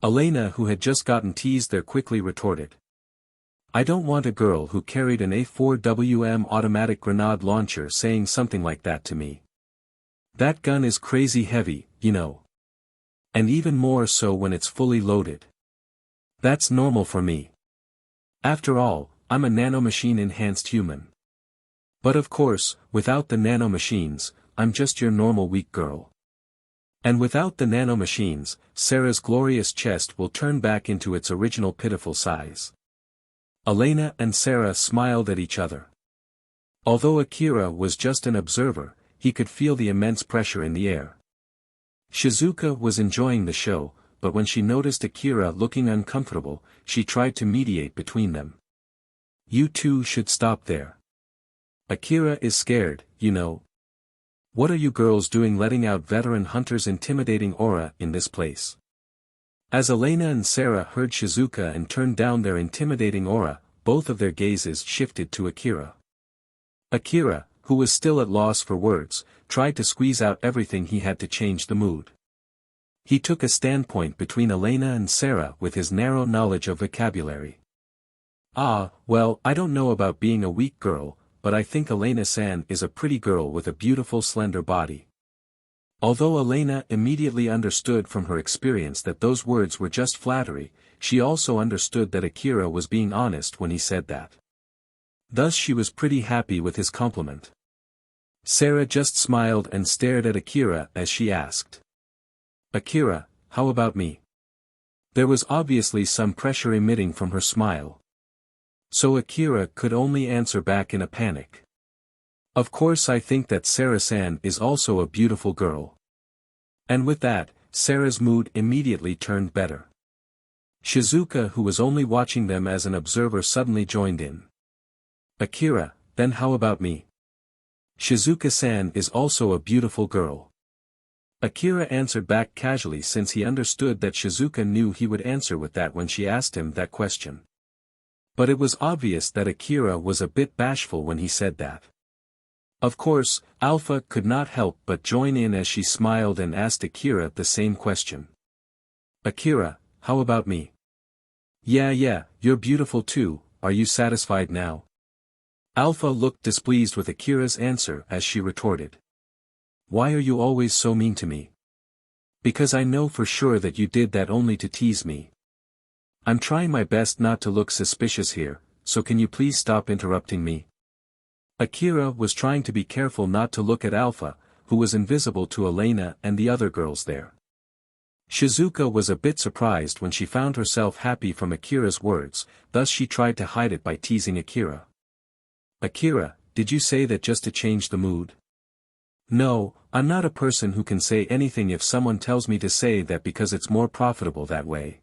Elena, who had just gotten teased there, quickly retorted. I don't want a girl who carried an A4WM automatic grenade launcher saying something like that to me. That gun is crazy heavy, you know. And even more so when it's fully loaded. That's normal for me. After all, I'm a nanomachine-enhanced human. But of course, without the nanomachines, I'm just your normal weak girl. And without the nanomachines, Sarah's glorious chest will turn back into its original pitiful size. Elena and Sarah smiled at each other. Although Akira was just an observer, he could feel the immense pressure in the air. Shizuka was enjoying the show, but when she noticed Akira looking uncomfortable, she tried to mediate between them. You two should stop there. Akira is scared, you know. What are you girls doing letting out veteran hunter's intimidating aura in this place? As Elena and Sarah heard Shizuka and turned down their intimidating aura, both of their gazes shifted to Akira. Akira, who was still at loss for words, tried to squeeze out everything he had to change the mood. He took a standpoint between Elena and Sarah with his narrow knowledge of vocabulary. Well, I don't know about being a weak girl, but I think Elena-san is a pretty girl with a beautiful slender body. Although Elena immediately understood from her experience that those words were just flattery, she also understood that Akira was being honest when he said that. Thus she was pretty happy with his compliment. Sarah just smiled and stared at Akira as she asked. Akira, how about me? There was obviously some pressure emitting from her smile. So Akira could only answer back in a panic. Of course, I think that Sarah-san is also a beautiful girl. And with that, Sarah's mood immediately turned better. Shizuka, who was only watching them as an observer, suddenly joined in. Akira, then how about me? Shizuka-san is also a beautiful girl. Akira answered back casually since he understood that Shizuka knew he would answer with that when she asked him that question. But it was obvious that Akira was a bit bashful when he said that. Of course, Alpha could not help but join in as she smiled and asked Akira the same question. Akira, how about me? Yeah, you're beautiful too, are you satisfied now? Alpha looked displeased with Akira's answer as she retorted. Why are you always so mean to me? Because I know for sure that you did that only to tease me. I'm trying my best not to look suspicious here, so can you please stop interrupting me? Akira was trying to be careful not to look at Alpha, who was invisible to Elena and the other girls there. Shizuka was a bit surprised when she found herself happy from Akira's words, thus she tried to hide it by teasing Akira. Akira, did you say that just to change the mood? No, I'm not a person who can say anything if someone tells me to say that because it's more profitable that way.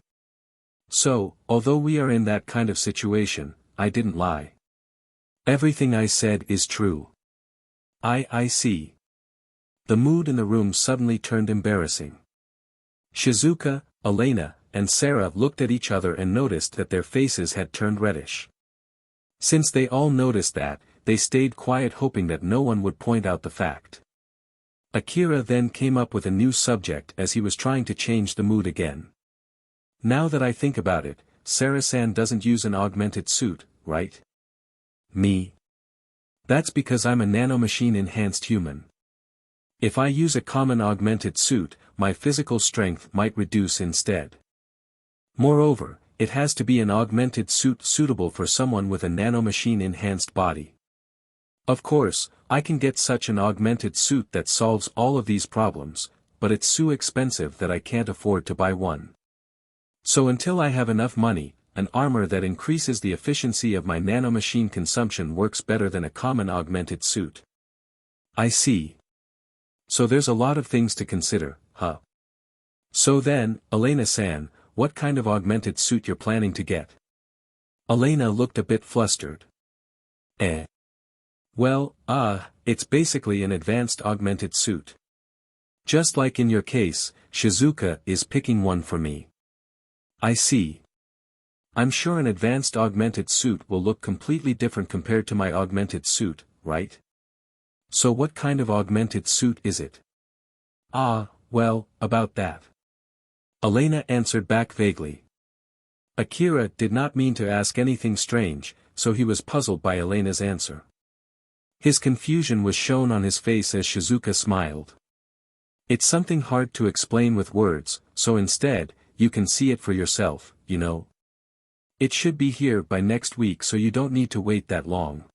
So, although we are in that kind of situation, I didn't lie. Everything I said is true. I see. The mood in the room suddenly turned embarrassing. Shizuka, Elena, and Sarah looked at each other and noticed that their faces had turned reddish. Since they all noticed that, they stayed quiet hoping that no one would point out the fact. Akira then came up with a new subject as he was trying to change the mood again. Now that I think about it, Sarah-san doesn't use an augmented suit, right? Me? That's because I'm a nanomachine-enhanced human. If I use a common augmented suit, my physical strength might reduce instead. Moreover, it has to be an augmented suit suitable for someone with a nanomachine-enhanced body. Of course, I can get such an augmented suit that solves all of these problems, but it's so expensive that I can't afford to buy one. So until I have enough money, an armor that increases the efficiency of my nanomachine consumption works better than a common augmented suit. I see. So there's a lot of things to consider, huh? So then, Elena-san, what kind of augmented suit you're planning to get? Elena looked a bit flustered. Well, it's basically an advanced augmented suit. Just like in your case, Shizuka is picking one for me. I see. I'm sure an advanced augmented suit will look completely different compared to my augmented suit, right? So what kind of augmented suit is it? Ah, well, about that. Elena answered back vaguely. Akira did not mean to ask anything strange, so he was puzzled by Elena's answer. His confusion was shown on his face as Shizuka smiled. It's something hard to explain with words, so instead, you can see it for yourself, you know. It should be here by next week so you don't need to wait that long.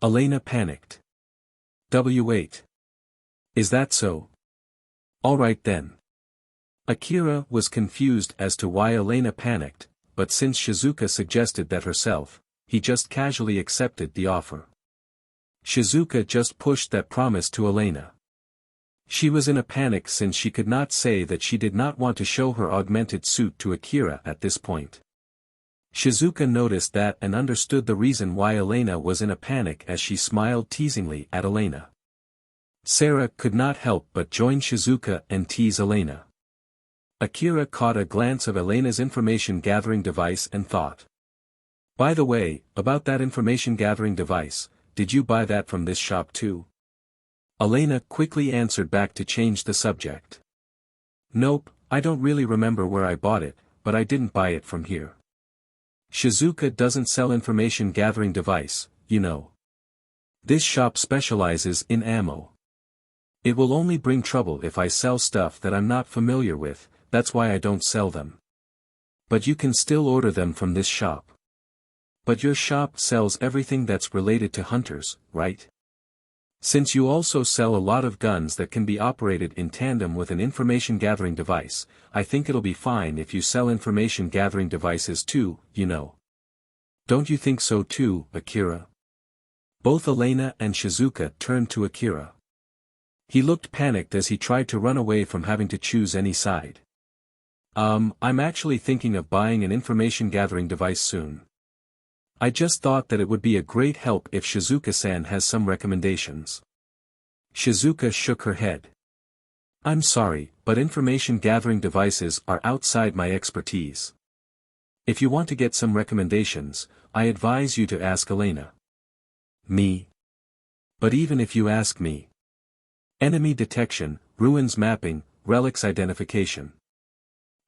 Elena panicked. W8. Is that so? Alright then. Akira was confused as to why Elena panicked, but since Shizuka suggested that herself, he just casually accepted the offer. Shizuka just pushed that promise to Elena. She was in a panic since she could not say that she did not want to show her augmented suit to Akira at this point. Shizuka noticed that and understood the reason why Elena was in a panic as she smiled teasingly at Elena. Sarah could not help but join Shizuka and tease Elena. Akira caught a glance of Elena's information-gathering device and thought. By the way, about that information-gathering device, did you buy that from this shop too? Elena quickly answered back to change the subject. Nope, I don't really remember where I bought it, but I didn't buy it from here. Shizuka doesn't sell information-gathering device, you know. This shop specializes in ammo. It will only bring trouble if I sell stuff that I'm not familiar with, that's why I don't sell them. But you can still order them from this shop. But your shop sells everything that's related to hunters, right? Since you also sell a lot of guns that can be operated in tandem with an information-gathering device, I think it'll be fine if you sell information-gathering devices too, you know. Don't you think so too, Akira? Both Elena and Shizuka turned to Akira. He looked panicked as he tried to run away from having to choose any side. I'm actually thinking of buying an information-gathering device soon. I just thought that it would be a great help if Shizuka-san has some recommendations. Shizuka shook her head. I'm sorry, but information-gathering devices are outside my expertise. If you want to get some recommendations, I advise you to ask Elena. Me? But even if you ask me. Enemy detection, ruins mapping, relics identification.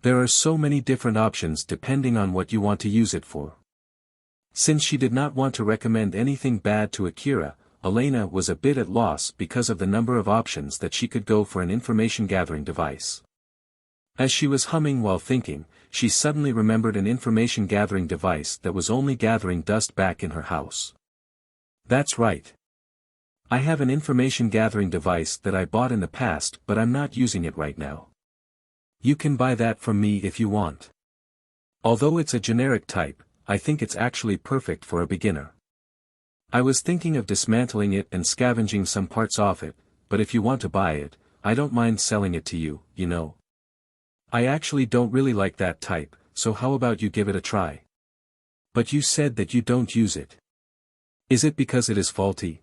There are so many different options depending on what you want to use it for. Since she did not want to recommend anything bad to Akira, Elena was a bit at loss because of the number of options that she could go for an information-gathering device. As she was humming while thinking, she suddenly remembered an information-gathering device that was only gathering dust back in her house. That's right. I have an information-gathering device that I bought in the past but I'm not using it right now. You can buy that from me if you want. Although it's a generic type, I think it's actually perfect for a beginner. I was thinking of dismantling it and scavenging some parts off it, but if you want to buy it, I don't mind selling it to you, you know. I actually don't really like that type, so how about you give it a try? But you said that you don't use it. Is it because it is faulty?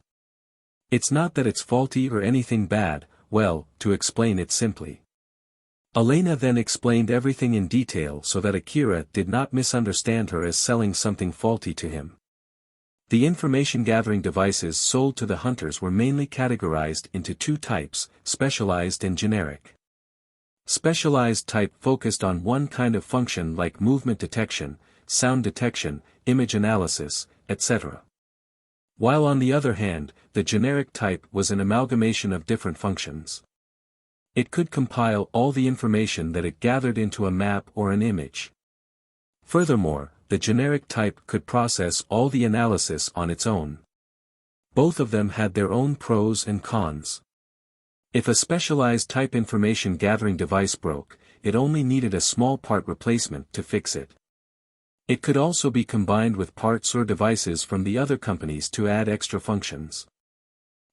It's not that it's faulty or anything bad, well, to explain it simply. Elena then explained everything in detail so that Akira did not misunderstand her as selling something faulty to him. The information-gathering devices sold to the hunters were mainly categorized into two types, specialized and generic. Specialized type focused on one kind of function like movement detection, sound detection, image analysis, etc. While on the other hand, the generic type was an amalgamation of different functions. It could compile all the information that it gathered into a map or an image. Furthermore, the generic type could process all the analysis on its own. Both of them had their own pros and cons. If a specialized type information gathering device broke, it only needed a small part replacement to fix it. It could also be combined with parts or devices from the other companies to add extra functions.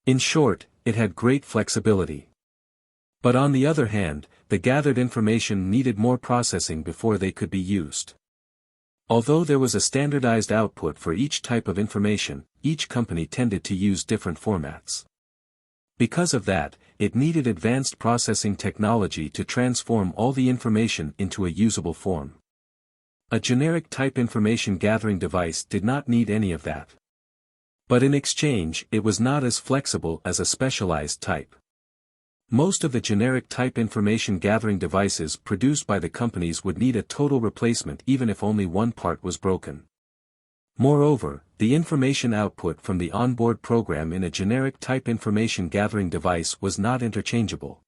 In short, it had great flexibility. But on the other hand, the gathered information needed more processing before they could be used. Although there was a standardized output for each type of information, each company tended to use different formats. Because of that, it needed advanced processing technology to transform all the information into a usable form. A generic type information gathering device did not need any of that. But in exchange, it was not as flexible as a specialized type. Most of the generic type information gathering devices produced by the companies would need a total replacement even if only one part was broken. Moreover, the information output from the onboard program in a generic type information gathering device was not interchangeable.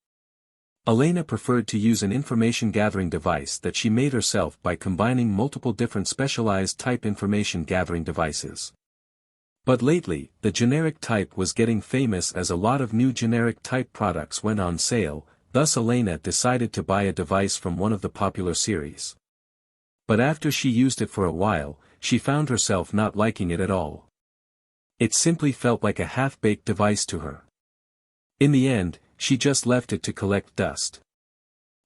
Elena preferred to use an information gathering device that she made herself by combining multiple different specialized type information gathering devices. But lately, the generic type was getting famous as a lot of new generic type products went on sale, thus Elena decided to buy a device from one of the popular series. But after she used it for a while, she found herself not liking it at all. It simply felt like a half-baked device to her. In the end, she just left it to collect dust.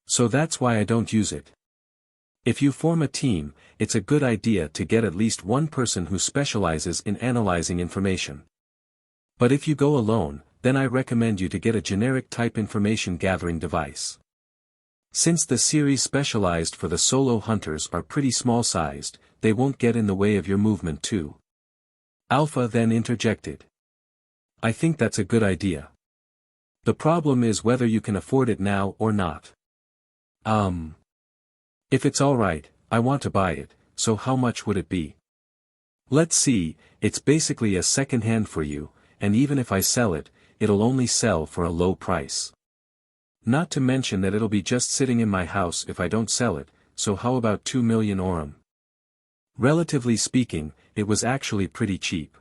So that's why I don't use it. If you form a team, it's a good idea to get at least one person who specializes in analyzing information. But if you go alone, then I recommend you to get a generic type information gathering device. Since the series specialized for the solo hunters are pretty small-sized, they won't get in the way of your movement too. Alpha then interjected. I think that's a good idea. The problem is whether you can afford it now or not. If it's alright, I want to buy it, so how much would it be? Let's see, it's basically a second hand for you, and even if I sell it, it'll only sell for a low price. Not to mention that it'll be just sitting in my house if I don't sell it, so how about 2 million orum? Relatively speaking, it was actually pretty cheap.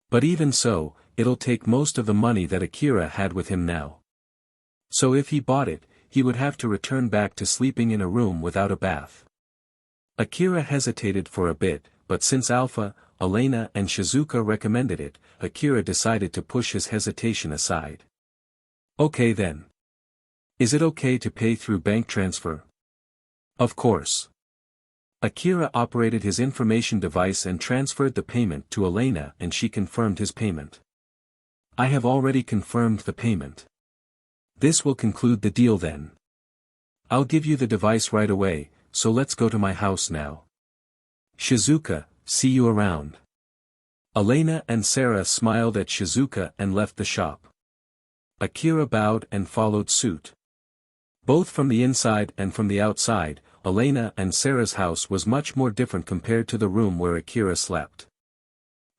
But even so, it'll take most of the money that Akira had with him now. So if he bought it, he would have to return back to sleeping in a room without a bath. Akira hesitated for a bit, but since Alpha, Elena and Shizuka recommended it, Akira decided to push his hesitation aside. Okay then. Is it okay to pay through bank transfer? Of course. Akira operated his information device and transferred the payment to Elena and she confirmed his payment. I have already confirmed the payment. This will conclude the deal then. I'll give you the device right away, so let's go to my house now. Shizuka, see you around. Elena and Sarah smiled at Shizuka and left the shop. Akira bowed and followed suit. Both from the inside and from the outside, Elena and Sarah's house was much more different compared to the room where Akira slept.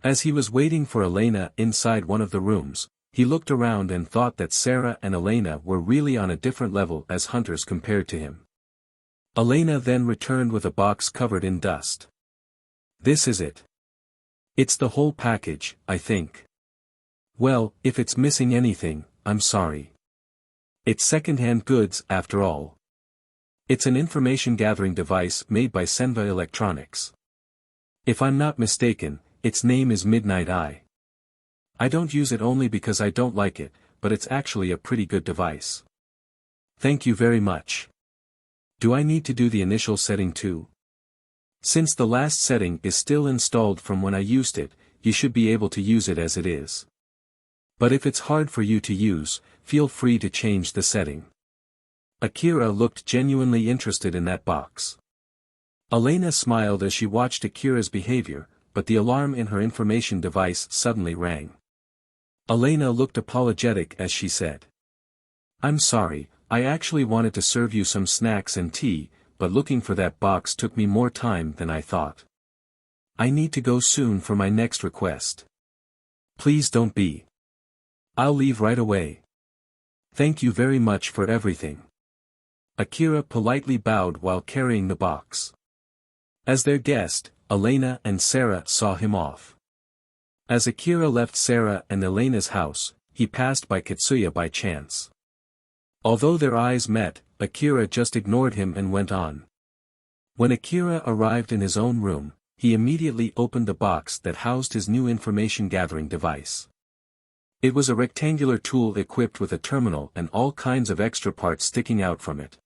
As he was waiting for Elena inside one of the rooms, he looked around and thought that Sarah and Elena were really on a different level as hunters compared to him. Elena then returned with a box covered in dust. This is it. It's the whole package, I think. Well, if it's missing anything, I'm sorry. It's second-hand goods, after all. It's an information gathering device made by Senva Electronics. If I'm not mistaken, its name is Midnight Eye. I don't use it only because I don't like it, but it's actually a pretty good device. Thank you very much. Do I need to do the initial setting too? Since the last setting is still installed from when I used it, you should be able to use it as it is. But if it's hard for you to use, feel free to change the setting. Akira looked genuinely interested in that box. Elena smiled as she watched Akira's behavior, but the alarm in her information device suddenly rang. Elena looked apologetic as she said. I'm sorry, I actually wanted to serve you some snacks and tea, but looking for that box took me more time than I thought. I need to go soon for my next request. Please don't be. I'll leave right away. Thank you very much for everything. Akira politely bowed while carrying the box. As their guest, Elena and Sarah saw him off. As Akira left Sarah and Elena's house, he passed by Katsuya by chance. Although their eyes met, Akira just ignored him and went on. When Akira arrived in his own room, he immediately opened the box that housed his new information gathering device. It was a rectangular tool equipped with a terminal and all kinds of extra parts sticking out from it.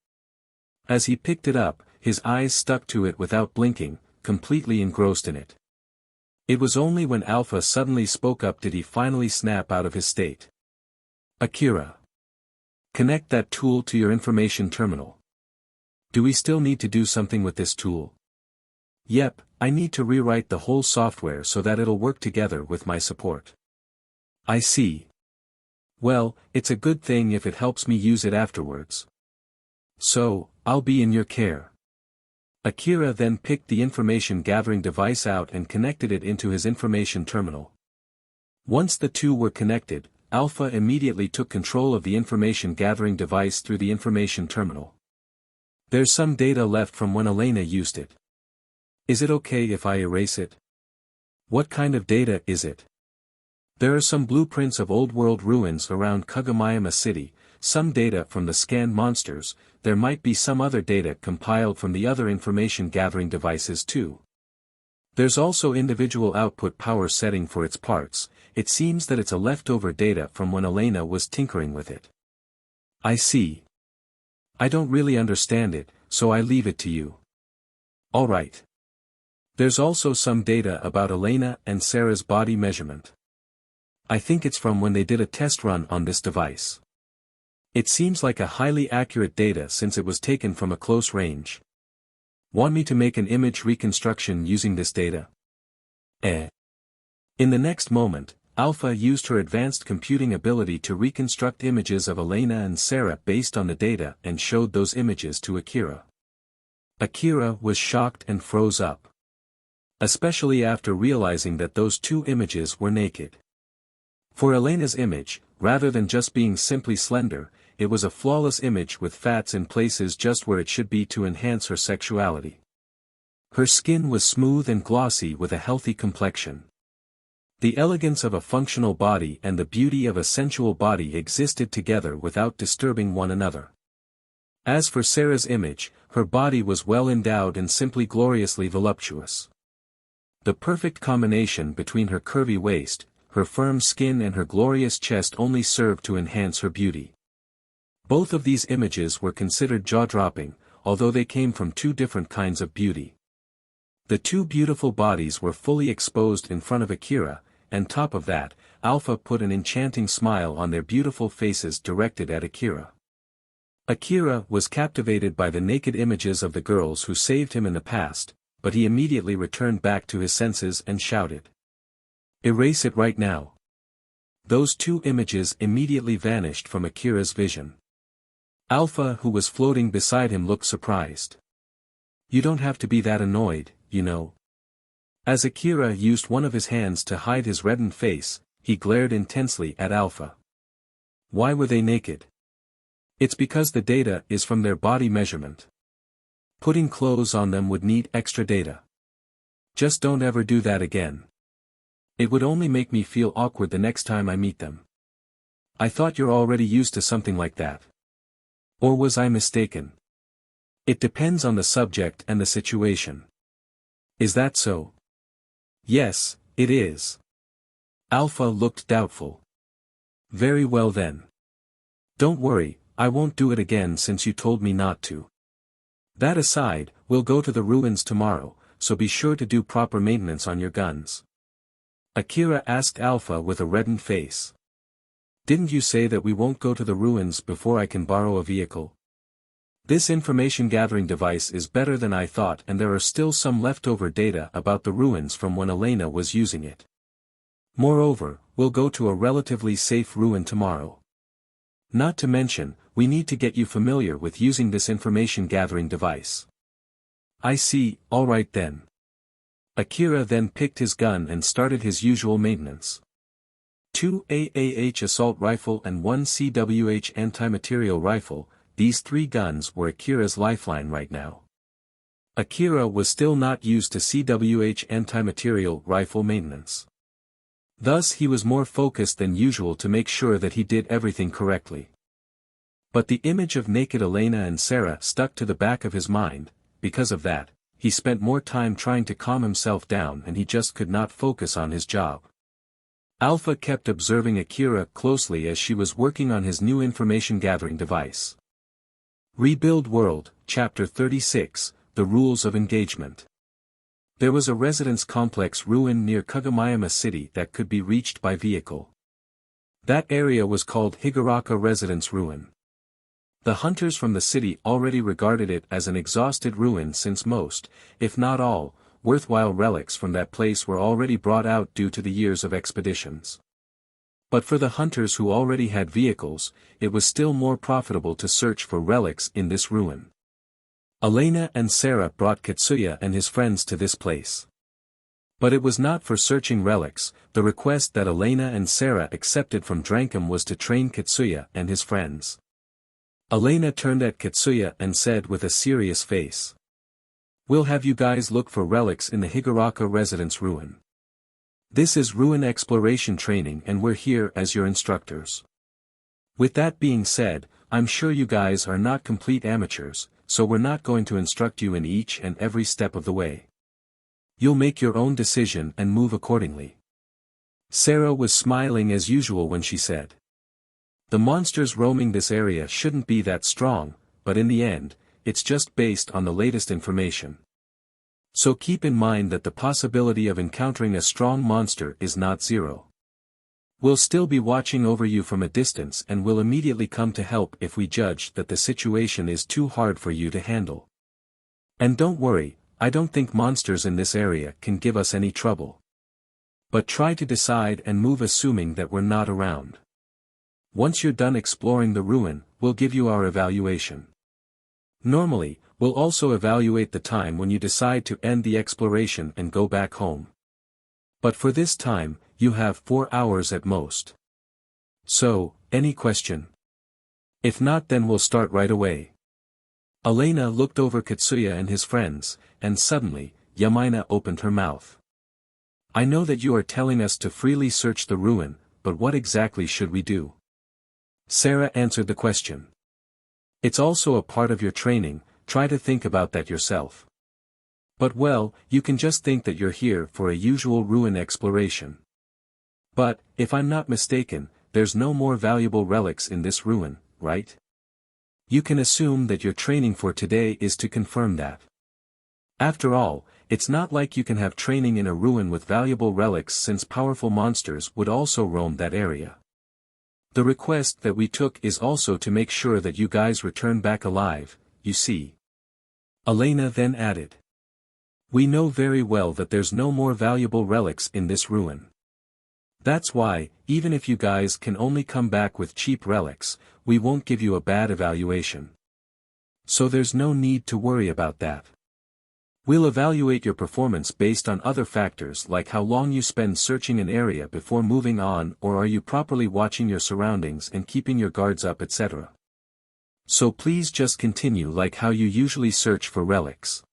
As he picked it up, his eyes stuck to it without blinking, completely engrossed in it. It was only when Alpha suddenly spoke up did he finally snap out of his state. Akira. Connect that tool to your information terminal. Do we still need to do something with this tool? Yep, I need to rewrite the whole software so that it'll work together with my support. I see. Well, it's a good thing if it helps me use it afterwards. So, I'll be in your care. Akira then picked the information-gathering device out and connected it into his information terminal. Once the two were connected, Alpha immediately took control of the information-gathering device through the information terminal. There's some data left from when Elena used it. Is it okay if I erase it? What kind of data is it? There are some blueprints of old-world ruins around Kagomayama City, some data from the scanned monsters, there might be some other data compiled from the other information-gathering devices too. There's also individual output power setting for its parts, it seems that it's a leftover data from when Elena was tinkering with it. I see. I don't really understand it, so I leave it to you. Alright. There's also some data about Elena and Sarah's body measurement. I think it's from when they did a test run on this device. It seems like a highly accurate data since it was taken from a close range. Want me to make an image reconstruction using this data? In the next moment, Alpha used her advanced computing ability to reconstruct images of Elena and Sarah based on the data and showed those images to Akira. Akira was shocked and froze up. Especially after realizing that those two images were naked. For Elena's image, rather than just being simply slender, it was a flawless image with fats in places just where it should be to enhance her sexuality. Her skin was smooth and glossy with a healthy complexion. The elegance of a functional body and the beauty of a sensual body existed together without disturbing one another. As for Sarah's image, her body was well endowed and simply gloriously voluptuous. The perfect combination between her curvy waist, her firm skin and her glorious chest only served to enhance her beauty. Both of these images were considered jaw-dropping, although they came from two different kinds of beauty. The two beautiful bodies were fully exposed in front of Akira, and top of that, Alpha put an enchanting smile on their beautiful faces directed at Akira. Akira was captivated by the naked images of the girls who saved him in the past, but he immediately returned back to his senses and shouted. Erase it right now. Those two images immediately vanished from Akira's vision. Alpha, who was floating beside him, looked surprised. You don't have to be that annoyed, you know. As Akira used one of his hands to hide his reddened face, he glared intensely at Alpha. Why were they naked? It's because the data is from their body measurement. Putting clothes on them would need extra data. Just don't ever do that again. It would only make me feel awkward the next time I meet them. I thought you're already used to something like that. Or was I mistaken? It depends on the subject and the situation. Is that so? Yes, it is. Alpha looked doubtful. Very well then. Don't worry, I won't do it again since you told me not to. That aside, we'll go to the ruins tomorrow, so be sure to do proper maintenance on your guns. Akira asked Alpha with a reddened face. Didn't you say that we won't go to the ruins before I can borrow a vehicle? This information-gathering device is better than I thought, and there are still some leftover data about the ruins from when Elena was using it. Moreover, we'll go to a relatively safe ruin tomorrow. Not to mention, we need to get you familiar with using this information-gathering device. I see, alright then. Akira then picked his gun and started his usual maintenance. 2 AAH assault rifle and 1 CWH anti-material rifle, these three guns were Akira's lifeline right now. Akira was still not used to CWH anti-material rifle maintenance. Thus he was more focused than usual to make sure that he did everything correctly. But the image of naked Elena and Sarah stuck to the back of his mind. Because of that, he spent more time trying to calm himself down and he just could not focus on his job. Alpha kept observing Akira closely as she was working on his new information-gathering device. Rebuild World, Chapter 36, The Rules of Engagement. There was a residence complex ruin near Kagomayama City that could be reached by vehicle. That area was called Higuraka Residence Ruin. The hunters from the city already regarded it as an exhausted ruin since most, if not all, worthwhile relics from that place were already brought out due to the years of expeditions. But for the hunters who already had vehicles, it was still more profitable to search for relics in this ruin. Elena and Sarah brought Katsuya and his friends to this place. But it was not for searching relics. The request that Elena and Sarah accepted from Drankum was to train Katsuya and his friends. Elena turned at Katsuya and said with a serious face, "We'll have you guys look for relics in the Higuraka residence ruin. This is ruin exploration training and we're here as your instructors. With that being said, I'm sure you guys are not complete amateurs, so we're not going to instruct you in each and every step of the way. You'll make your own decision and move accordingly." Sarah was smiling as usual when she said, "The monsters roaming this area shouldn't be that strong, but in the end, it's just based on the latest information. So keep in mind that the possibility of encountering a strong monster is not zero. We'll still be watching over you from a distance and will immediately come to help if we judge that the situation is too hard for you to handle. And don't worry, I don't think monsters in this area can give us any trouble. But try to decide and move assuming that we're not around. Once you're done exploring the ruin, we'll give you our evaluation. Normally, we'll also evaluate the time when you decide to end the exploration and go back home. But for this time, you have 4 hours at most. So, any question? If not, then we'll start right away." Elena looked over Katsuya and his friends, and suddenly, Yamaina opened her mouth. "I know that you are telling us to freely search the ruin, but what exactly should we do?" Sarah answered the question. "It's also a part of your training, try to think about that yourself. But well, you can just think that you're here for a usual ruin exploration. But, if I'm not mistaken, there's no more valuable relics in this ruin, right? You can assume that your training for today is to confirm that. After all, it's not like you can have training in a ruin with valuable relics since powerful monsters would also roam that area. The request that we took is also to make sure that you guys return back alive, you see." Elena then added, "We know very well that there's no more valuable relics in this ruin. That's why, even if you guys can only come back with cheap relics, we won't give you a bad evaluation. So there's no need to worry about that. We'll evaluate your performance based on other factors like how long you spend searching an area before moving on, or are you properly watching your surroundings and keeping your guards up, etc. So please just continue like how you usually search for relics.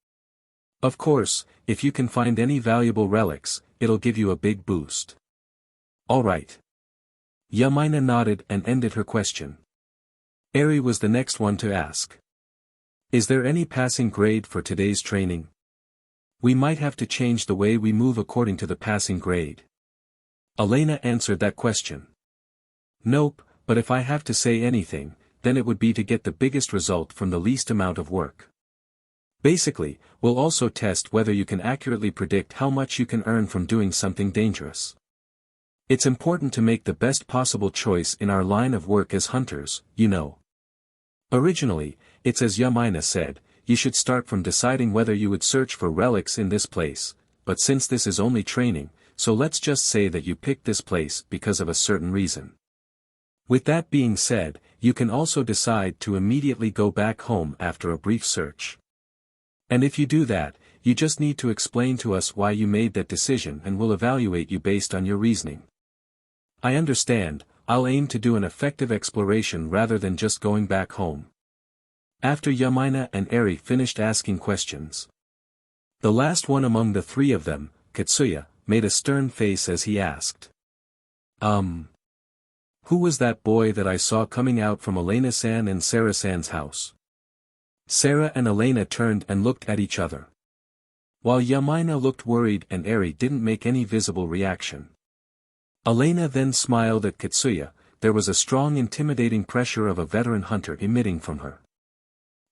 Of course, if you can find any valuable relics, it'll give you a big boost." "Alright." Yamaina nodded and ended her question. Eri was the next one to ask, "Is there any passing grade for today's training? We might have to change the way we move according to the passing grade." Elena answered that question. "Nope, but if I have to say anything, then it would be to get the biggest result from the least amount of work. Basically, we'll also test whether you can accurately predict how much you can earn from doing something dangerous. It's important to make the best possible choice in our line of work as hunters, you know. Originally, it's as Yamaina said, you should start from deciding whether you would search for relics in this place, but since this is only training, so let's just say that you picked this place because of a certain reason. With that being said, you can also decide to immediately go back home after a brief search. And if you do that, you just need to explain to us why you made that decision and we'll evaluate you based on your reasoning. I understand, I'll aim to do an effective exploration rather than just going back home." After Yamaina and Eri finished asking questions, the last one among the three of them, Katsuya, made a stern face as he asked, Who was that boy that I saw coming out from Elena-san and Sarah-san's house?" Sarah and Elena turned and looked at each other. While Yamaina looked worried and Eri didn't make any visible reaction. Elena then smiled at Katsuya. There was a strong intimidating pressure of a veteran hunter emitting from her.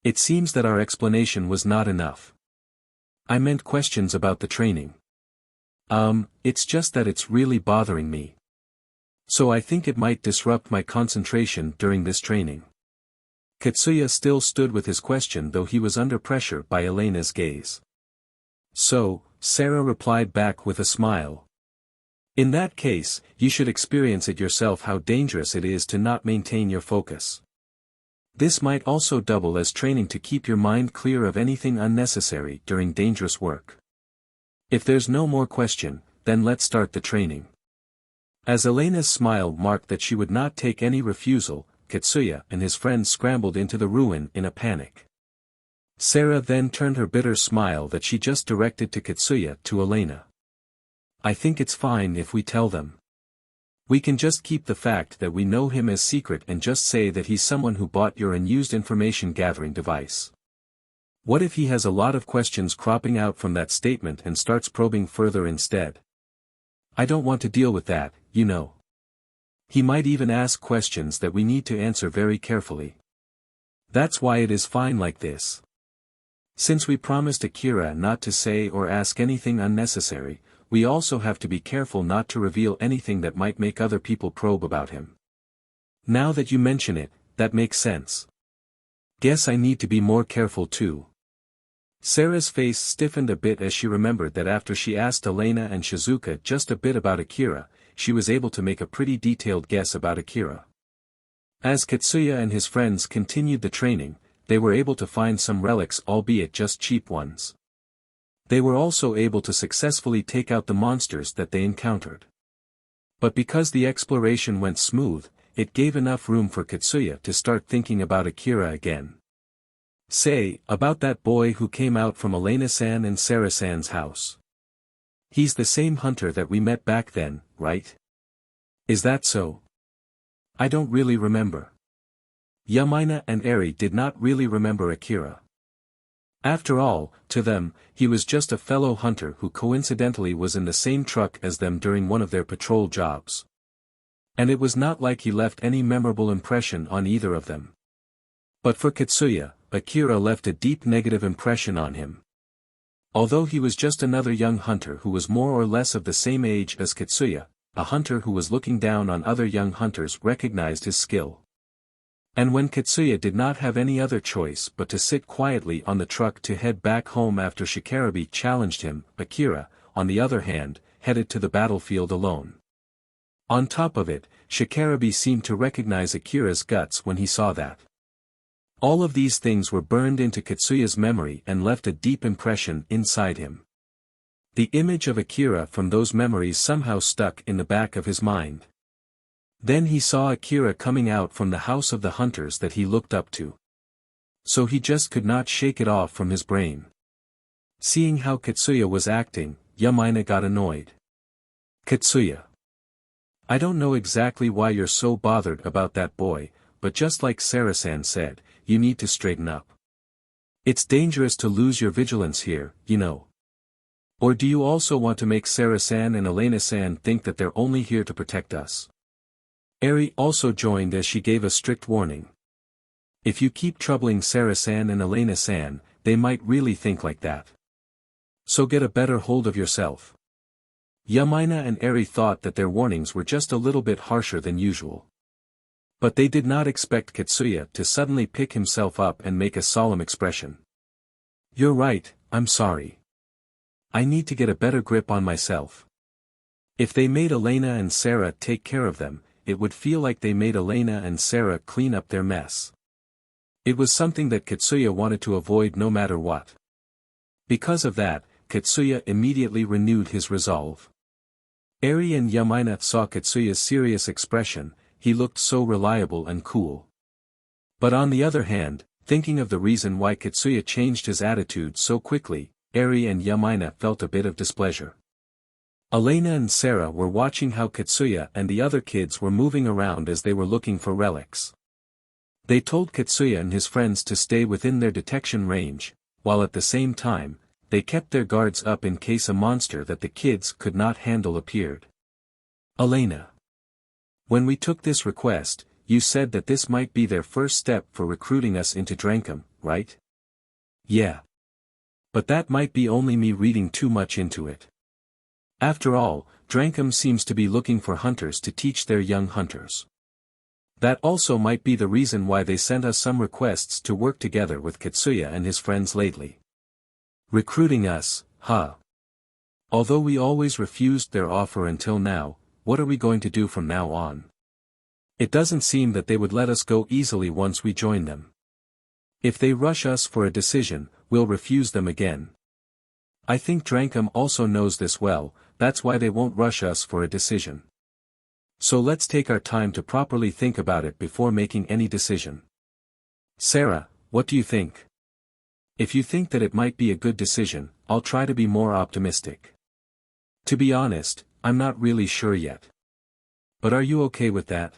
"It seems that our explanation was not enough. I meant questions about the training. It's just that it's really bothering me. So I think it might disrupt my concentration during this training." Katsuya still stood with his question though he was under pressure by Elena's gaze. So, Sarah replied back with a smile. In that case, you should experience it yourself how dangerous it is to not maintain your focus. This might also double as training to keep your mind clear of anything unnecessary during dangerous work. If there's no more question, then let's start the training. As Elena's smile marked that she would not take any refusal, Katsuya and his friends scrambled into the ruin in a panic. Sarah then turned her bitter smile that she just directed to Katsuya to Elena. I think it's fine if we tell them. We can just keep the fact that we know him as secret and just say that he's someone who bought your unused information gathering device. What if he has a lot of questions cropping out from that statement and starts probing further instead? I don't want to deal with that, you know. He might even ask questions that we need to answer very carefully. That's why it is fine like this. Since we promised Akira not to say or ask anything unnecessary, we also have to be careful not to reveal anything that might make other people probe about him. Now that you mention it, that makes sense. Guess I need to be more careful too. Sarah's face stiffened a bit as she remembered that after she asked Elena and Shizuka just a bit about Akira, she was able to make a pretty detailed guess about Akira. As Katsuya and his friends continued the training, they were able to find some relics, albeit just cheap ones. They were also able to successfully take out the monsters that they encountered. But because the exploration went smooth, it gave enough room for Katsuya to start thinking about Akira again. Say, about that boy who came out from Elena-san and Sarah-san's house. He's the same hunter that we met back then, right? Is that so? I don't really remember. Yamaina and Eri did not really remember Akira. After all, to them, he was just a fellow hunter who coincidentally was in the same truck as them during one of their patrol jobs. And it was not like he left any memorable impression on either of them. But for Katsuya, Akira left a deep negative impression on him. Although he was just another young hunter who was more or less of the same age as Katsuya, a hunter who was looking down on other young hunters recognized his skill. And when Katsuya did not have any other choice but to sit quietly on the truck to head back home after Shikarabe challenged him, Akira, on the other hand, headed to the battlefield alone. On top of it, Shikarabe seemed to recognize Akira's guts when he saw that. All of these things were burned into Katsuya's memory and left a deep impression inside him. The image of Akira from those memories somehow stuck in the back of his mind. Then he saw Akira coming out from the house of the hunters that he looked up to. So he just could not shake it off from his brain. Seeing how Katsuya was acting, Yamaina got annoyed. Katsuya. I don't know exactly why you're so bothered about that boy, but just like Sarah-san said, you need to straighten up. It's dangerous to lose your vigilance here, you know. Or do you also want to make Sarah-san and Elena-san think that they're only here to protect us? Eri also joined as she gave a strict warning. If you keep troubling Sarah-san and Elena-san, they might really think like that. So get a better hold of yourself. Yamaina and Eri thought that their warnings were just a little bit harsher than usual. But they did not expect Katsuya to suddenly pick himself up and make a solemn expression. You're right, I'm sorry. I need to get a better grip on myself. If they made Elena and Sarah take care of them, it would feel like they made Elena and Sarah clean up their mess. It was something that Katsuya wanted to avoid no matter what. Because of that, Katsuya immediately renewed his resolve. Eri and Yamaina saw Katsuya's serious expression, he looked so reliable and cool. But on the other hand, thinking of the reason why Katsuya changed his attitude so quickly, Eri and Yamaina felt a bit of displeasure. Elena and Sarah were watching how Katsuya and the other kids were moving around as they were looking for relics. They told Katsuya and his friends to stay within their detection range, while at the same time, they kept their guards up in case a monster that the kids could not handle appeared. Elena. When we took this request, you said that this might be their first step for recruiting us into Drankum, right? Yeah. But that might be only me reading too much into it. After all, Drankum seems to be looking for hunters to teach their young hunters. That also might be the reason why they sent us some requests to work together with Katsuya and his friends lately. Recruiting us, huh? Although we always refused their offer until now, what are we going to do from now on? It doesn't seem that they would let us go easily once we join them. If they rush us for a decision, we'll refuse them again. I think Drankum also knows this well, that's why they won't rush us for a decision. So let's take our time to properly think about it before making any decision. Sarah, what do you think? If you think that it might be a good decision, I'll try to be more optimistic. To be honest, I'm not really sure yet. But are you okay with that?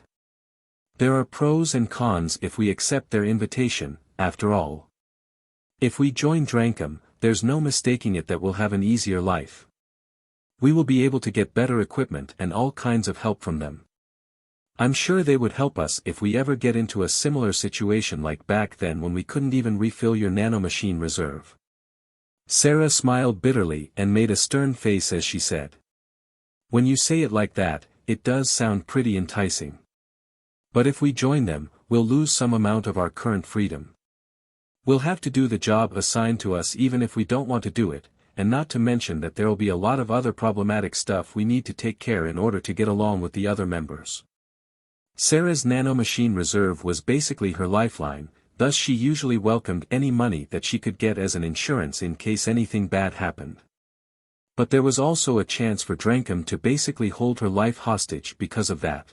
There are pros and cons if we accept their invitation, after all. If we join Drankum, there's no mistaking it that we'll have an easier life. We will be able to get better equipment and all kinds of help from them. I'm sure they would help us if we ever get into a similar situation like back then when we couldn't even refill your nanomachine reserve. Sarah smiled bitterly and made a stern face as she said. When you say it like that, it does sound pretty enticing. But if we join them, we'll lose some amount of our current freedom. We'll have to do the job assigned to us even if we don't want to do it, and not to mention that there'll be a lot of other problematic stuff we need to take care in order to get along with the other members. Sarah's nanomachine reserve was basically her lifeline, thus she usually welcomed any money that she could get as an insurance in case anything bad happened. But there was also a chance for Drankum to basically hold her life hostage because of that.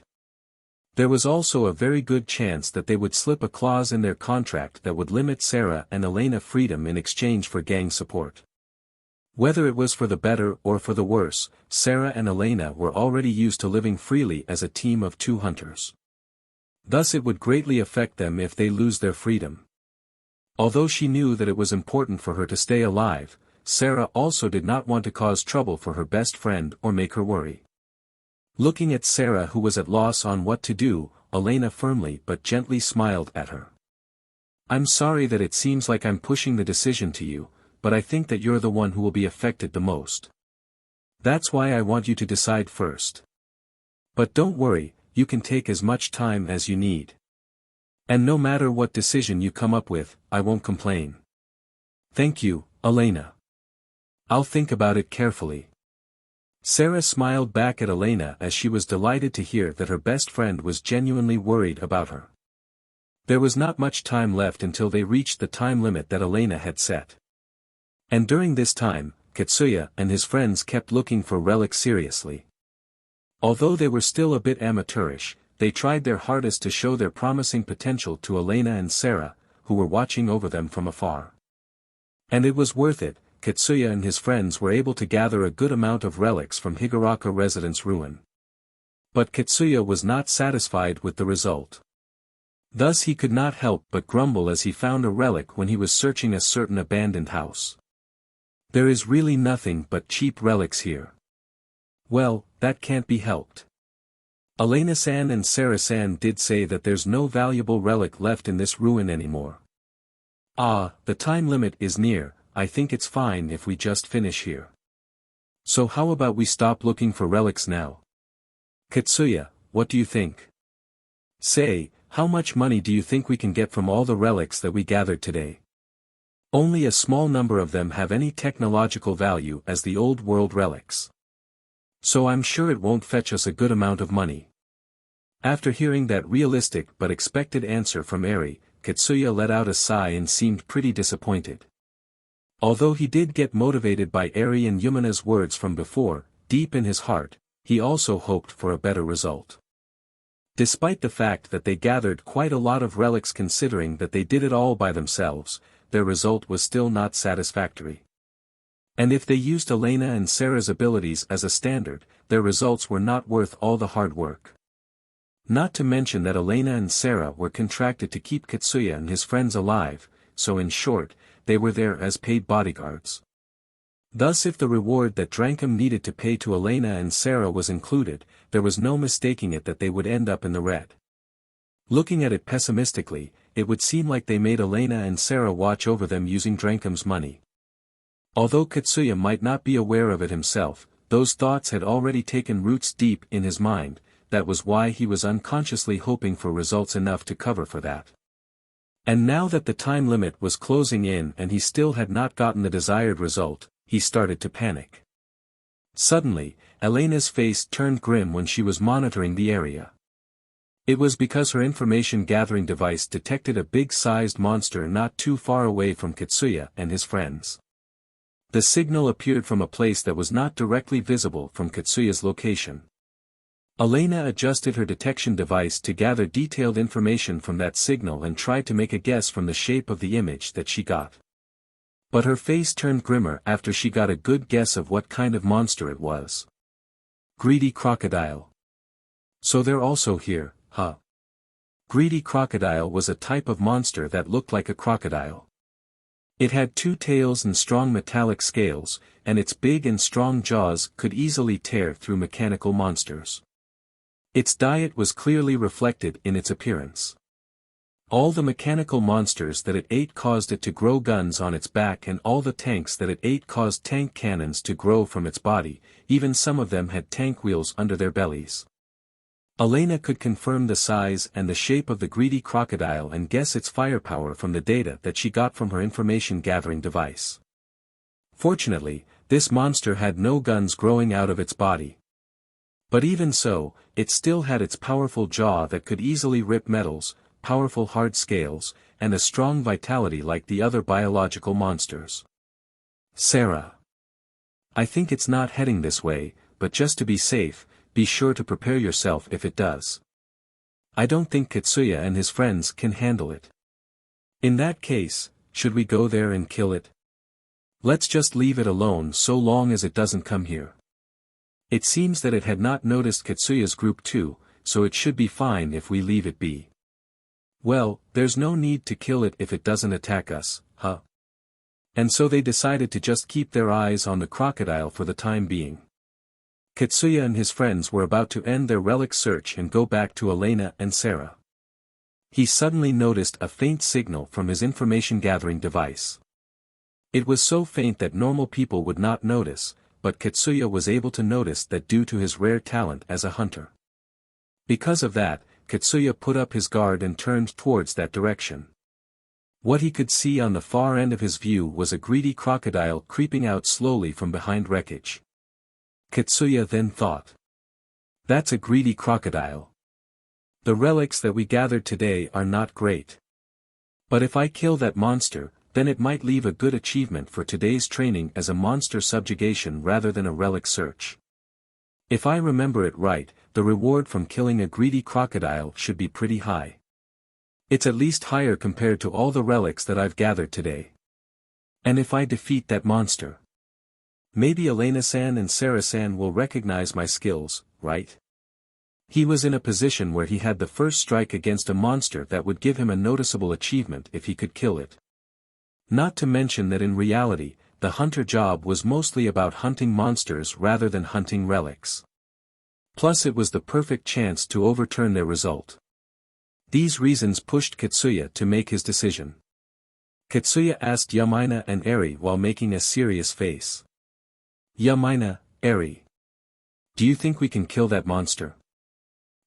There was also a very good chance that they would slip a clause in their contract that would limit Sarah and Elena freedom in exchange for gang support. Whether it was for the better or for the worse, Sarah and Elena were already used to living freely as a team of 2 hunters. Thus it would greatly affect them if they lose their freedom. Although she knew that it was important for her to stay alive, Sarah also did not want to cause trouble for her best friend or make her worry. Looking at Sarah who was at loss on what to do, Elena firmly but gently smiled at her. I'm sorry that it seems like I'm pushing the decision to you, but I think that you're the one who will be affected the most. That's why I want you to decide first. But don't worry, you can take as much time as you need. And no matter what decision you come up with, I won't complain. Thank you, Elena. I'll think about it carefully. Sarah smiled back at Elena as she was delighted to hear that her best friend was genuinely worried about her. There was not much time left until they reached the time limit that Elena had set. And during this time, Katsuya and his friends kept looking for relics seriously. Although they were still a bit amateurish, they tried their hardest to show their promising potential to Elena and Sarah, who were watching over them from afar. And it was worth it. Katsuya and his friends were able to gather a good amount of relics from Higuraka Residence ruin. But Katsuya was not satisfied with the result. Thus he could not help but grumble as he found a relic when he was searching a certain abandoned house. There is really nothing but cheap relics here. Well, that can't be helped. Elena-san and Sarah-san did say that there's no valuable relic left in this ruin anymore. Ah, the time limit is near. I think it's fine if we just finish here. So how about we stop looking for relics now? Katsuya, what do you think? Say, how much money do you think we can get from all the relics that we gathered today? Only a small number of them have any technological value as the old world relics. So I'm sure it won't fetch us a good amount of money. After hearing that realistic but expected answer from Eri, Katsuya let out a sigh and seemed pretty disappointed. Although he did get motivated by Eri and Yumina's words from before, deep in his heart, he also hoped for a better result. Despite the fact that they gathered quite a lot of relics considering that they did it all by themselves, their result was still not satisfactory. And if they used Elena and Sarah's abilities as a standard, their results were not worth all the hard work. Not to mention that Elena and Sarah were contracted to keep Katsuya and his friends alive, so in short, they were there as paid bodyguards. Thus if the reward that Drankum needed to pay to Elena and Sarah was included, there was no mistaking it that they would end up in the red. Looking at it pessimistically, it would seem like they made Elena and Sarah watch over them using Drankum's money. Although Katsuya might not be aware of it himself, those thoughts had already taken roots deep in his mind, that was why he was unconsciously hoping for results enough to cover for that. And now that the time limit was closing in and he still had not gotten the desired result, he started to panic. Suddenly, Elena's face turned grim when she was monitoring the area. It was because her information-gathering device detected a big-sized monster not too far away from Kitsuya and his friends. The signal appeared from a place that was not directly visible from Kitsuya's location. Elena adjusted her detection device to gather detailed information from that signal and tried to make a guess from the shape of the image that she got. But her face turned grimmer after she got a good guess of what kind of monster it was. Greedy crocodile. So they're also here, huh? Greedy crocodile was a type of monster that looked like a crocodile. It had 2 tails and strong metallic scales, and its big and strong jaws could easily tear through mechanical monsters. Its diet was clearly reflected in its appearance. All the mechanical monsters that it ate caused it to grow guns on its back, and all the tanks that it ate caused tank cannons to grow from its body, even some of them had tank wheels under their bellies. Elena could confirm the size and the shape of the greedy crocodile and guess its firepower from the data that she got from her information-gathering device. Fortunately, this monster had no guns growing out of its body. But even so, it still had its powerful jaw that could easily rip metals, powerful hard scales, and a strong vitality like the other biological monsters. Sarah. I think it's not heading this way, but just to be safe, be sure to prepare yourself if it does. I don't think Kitsuya and his friends can handle it. In that case, should we go there and kill it? Let's just leave it alone so long as it doesn't come here. It seems that it had not noticed Kitsuya's group too, so it should be fine if we leave it be. Well, there's no need to kill it if it doesn't attack us, huh? And so they decided to just keep their eyes on the crocodile for the time being. Kitsuya and his friends were about to end their relic search and go back to Elena and Sarah. He suddenly noticed a faint signal from his information-gathering device. It was so faint that normal people would not notice, but Kitsuya was able to notice that due to his rare talent as a hunter. Because of that, Kitsuya put up his guard and turned towards that direction. What he could see on the far end of his view was a greedy crocodile creeping out slowly from behind wreckage. Kitsuya then thought. That's a greedy crocodile. The relics that we gathered today are not great. But if I kill that monster, then it might leave a good achievement for today's training as a monster subjugation rather than a relic search. If I remember it right, the reward from killing a greedy crocodile should be pretty high. It's at least higher compared to all the relics that I've gathered today. And if I defeat that monster, maybe Elena-san and Sarah-san will recognize my skills, right? He was in a position where he had the first strike against a monster that would give him a noticeable achievement if he could kill it. Not to mention that in reality, the hunter job was mostly about hunting monsters rather than hunting relics. Plus it was the perfect chance to overturn their result. These reasons pushed Kitsuya to make his decision. Kitsuya asked Yamina and Eri while making a serious face. Yamina, Eri. Do you think we can kill that monster?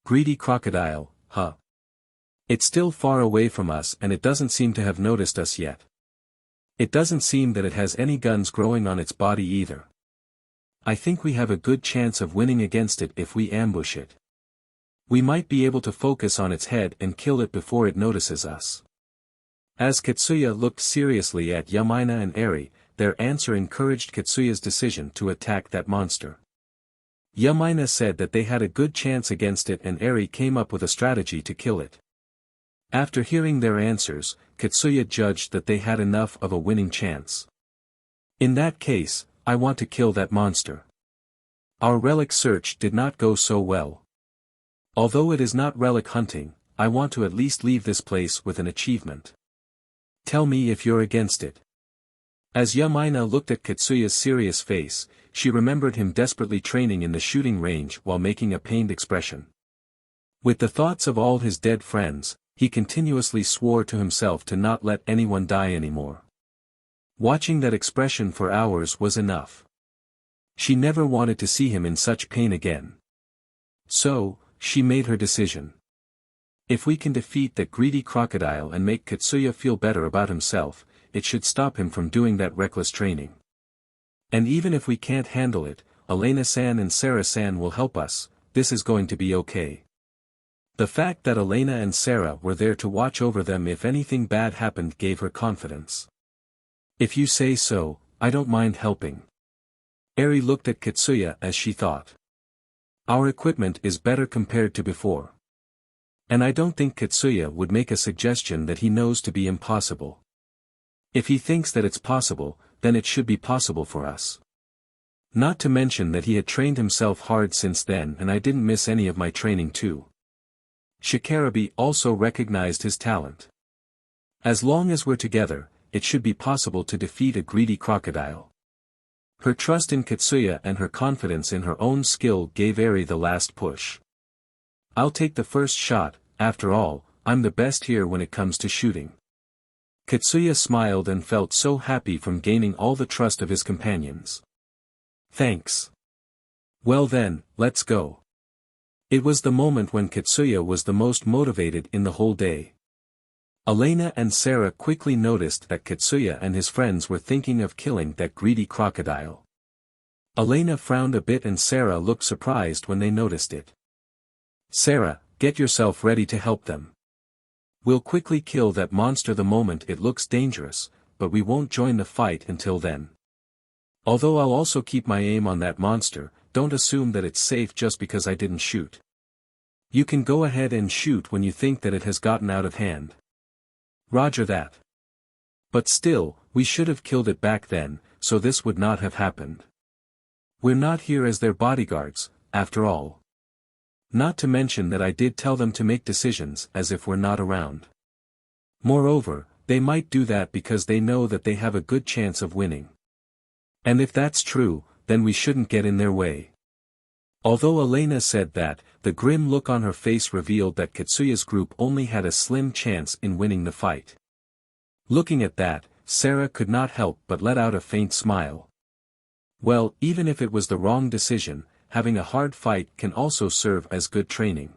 Greedy crocodile, huh? It's still far away from us and it doesn't seem to have noticed us yet. It doesn't seem that it has any guns growing on its body either. I think we have a good chance of winning against it if we ambush it. We might be able to focus on its head and kill it before it notices us. As Kitsuya looked seriously at Yamina and Eri, their answer encouraged Kitsuya's decision to attack that monster. Yamina said that they had a good chance against it and Eri came up with a strategy to kill it. After hearing their answers, Kitsuya judged that they had enough of a winning chance. In that case, I want to kill that monster. Our relic search did not go so well. Although it is not relic hunting, I want to at least leave this place with an achievement. Tell me if you're against it. As Yamina looked at Kitsuya's serious face, she remembered him desperately training in the shooting range while making a pained expression. With the thoughts of all his dead friends, he continuously swore to himself to not let anyone die anymore. Watching that expression for hours was enough. She never wanted to see him in such pain again. So, she made her decision. If we can defeat that greedy crocodile and make Kitsuya feel better about himself, it should stop him from doing that reckless training. And even if we can't handle it, Elena-san and Sarah-san will help us, this is going to be okay. The fact that Elena and Sarah were there to watch over them if anything bad happened gave her confidence. If you say so, I don't mind helping. Eri looked at Katsuya as she thought. Our equipment is better compared to before. And I don't think Katsuya would make a suggestion that he knows to be impossible. If he thinks that it's possible, then it should be possible for us. Not to mention that he had trained himself hard since then and I didn't miss any of my training too. Shikarabe also recognized his talent. As long as we're together, it should be possible to defeat a greedy crocodile. Her trust in Katsuya and her confidence in her own skill gave Eri the last push. I'll take the first shot, after all, I'm the best here when it comes to shooting. Katsuya smiled and felt so happy from gaining all the trust of his companions. Thanks. Well then, let's go. It was the moment when Katsuya was the most motivated in the whole day. Elena and Sarah quickly noticed that Katsuya and his friends were thinking of killing that greedy crocodile. Elena frowned a bit and Sarah looked surprised when they noticed it. Sarah, get yourself ready to help them. We'll quickly kill that monster the moment it looks dangerous, but we won't join the fight until then. Although I'll also keep my aim on that monster, don't assume that it's safe just because I didn't shoot. You can go ahead and shoot when you think that it has gotten out of hand. Roger that. But still, we should have killed it back then, so this would not have happened. We're not here as their bodyguards, after all. Not to mention that I did tell them to make decisions as if we're not around. Moreover, they might do that because they know that they have a good chance of winning. And if that's true, then we shouldn't get in their way. Although Elena said that, the grim look on her face revealed that Katsuya's group only had a slim chance in winning the fight. Looking at that, Sarah could not help but let out a faint smile. Well, even if it was the wrong decision, having a hard fight can also serve as good training.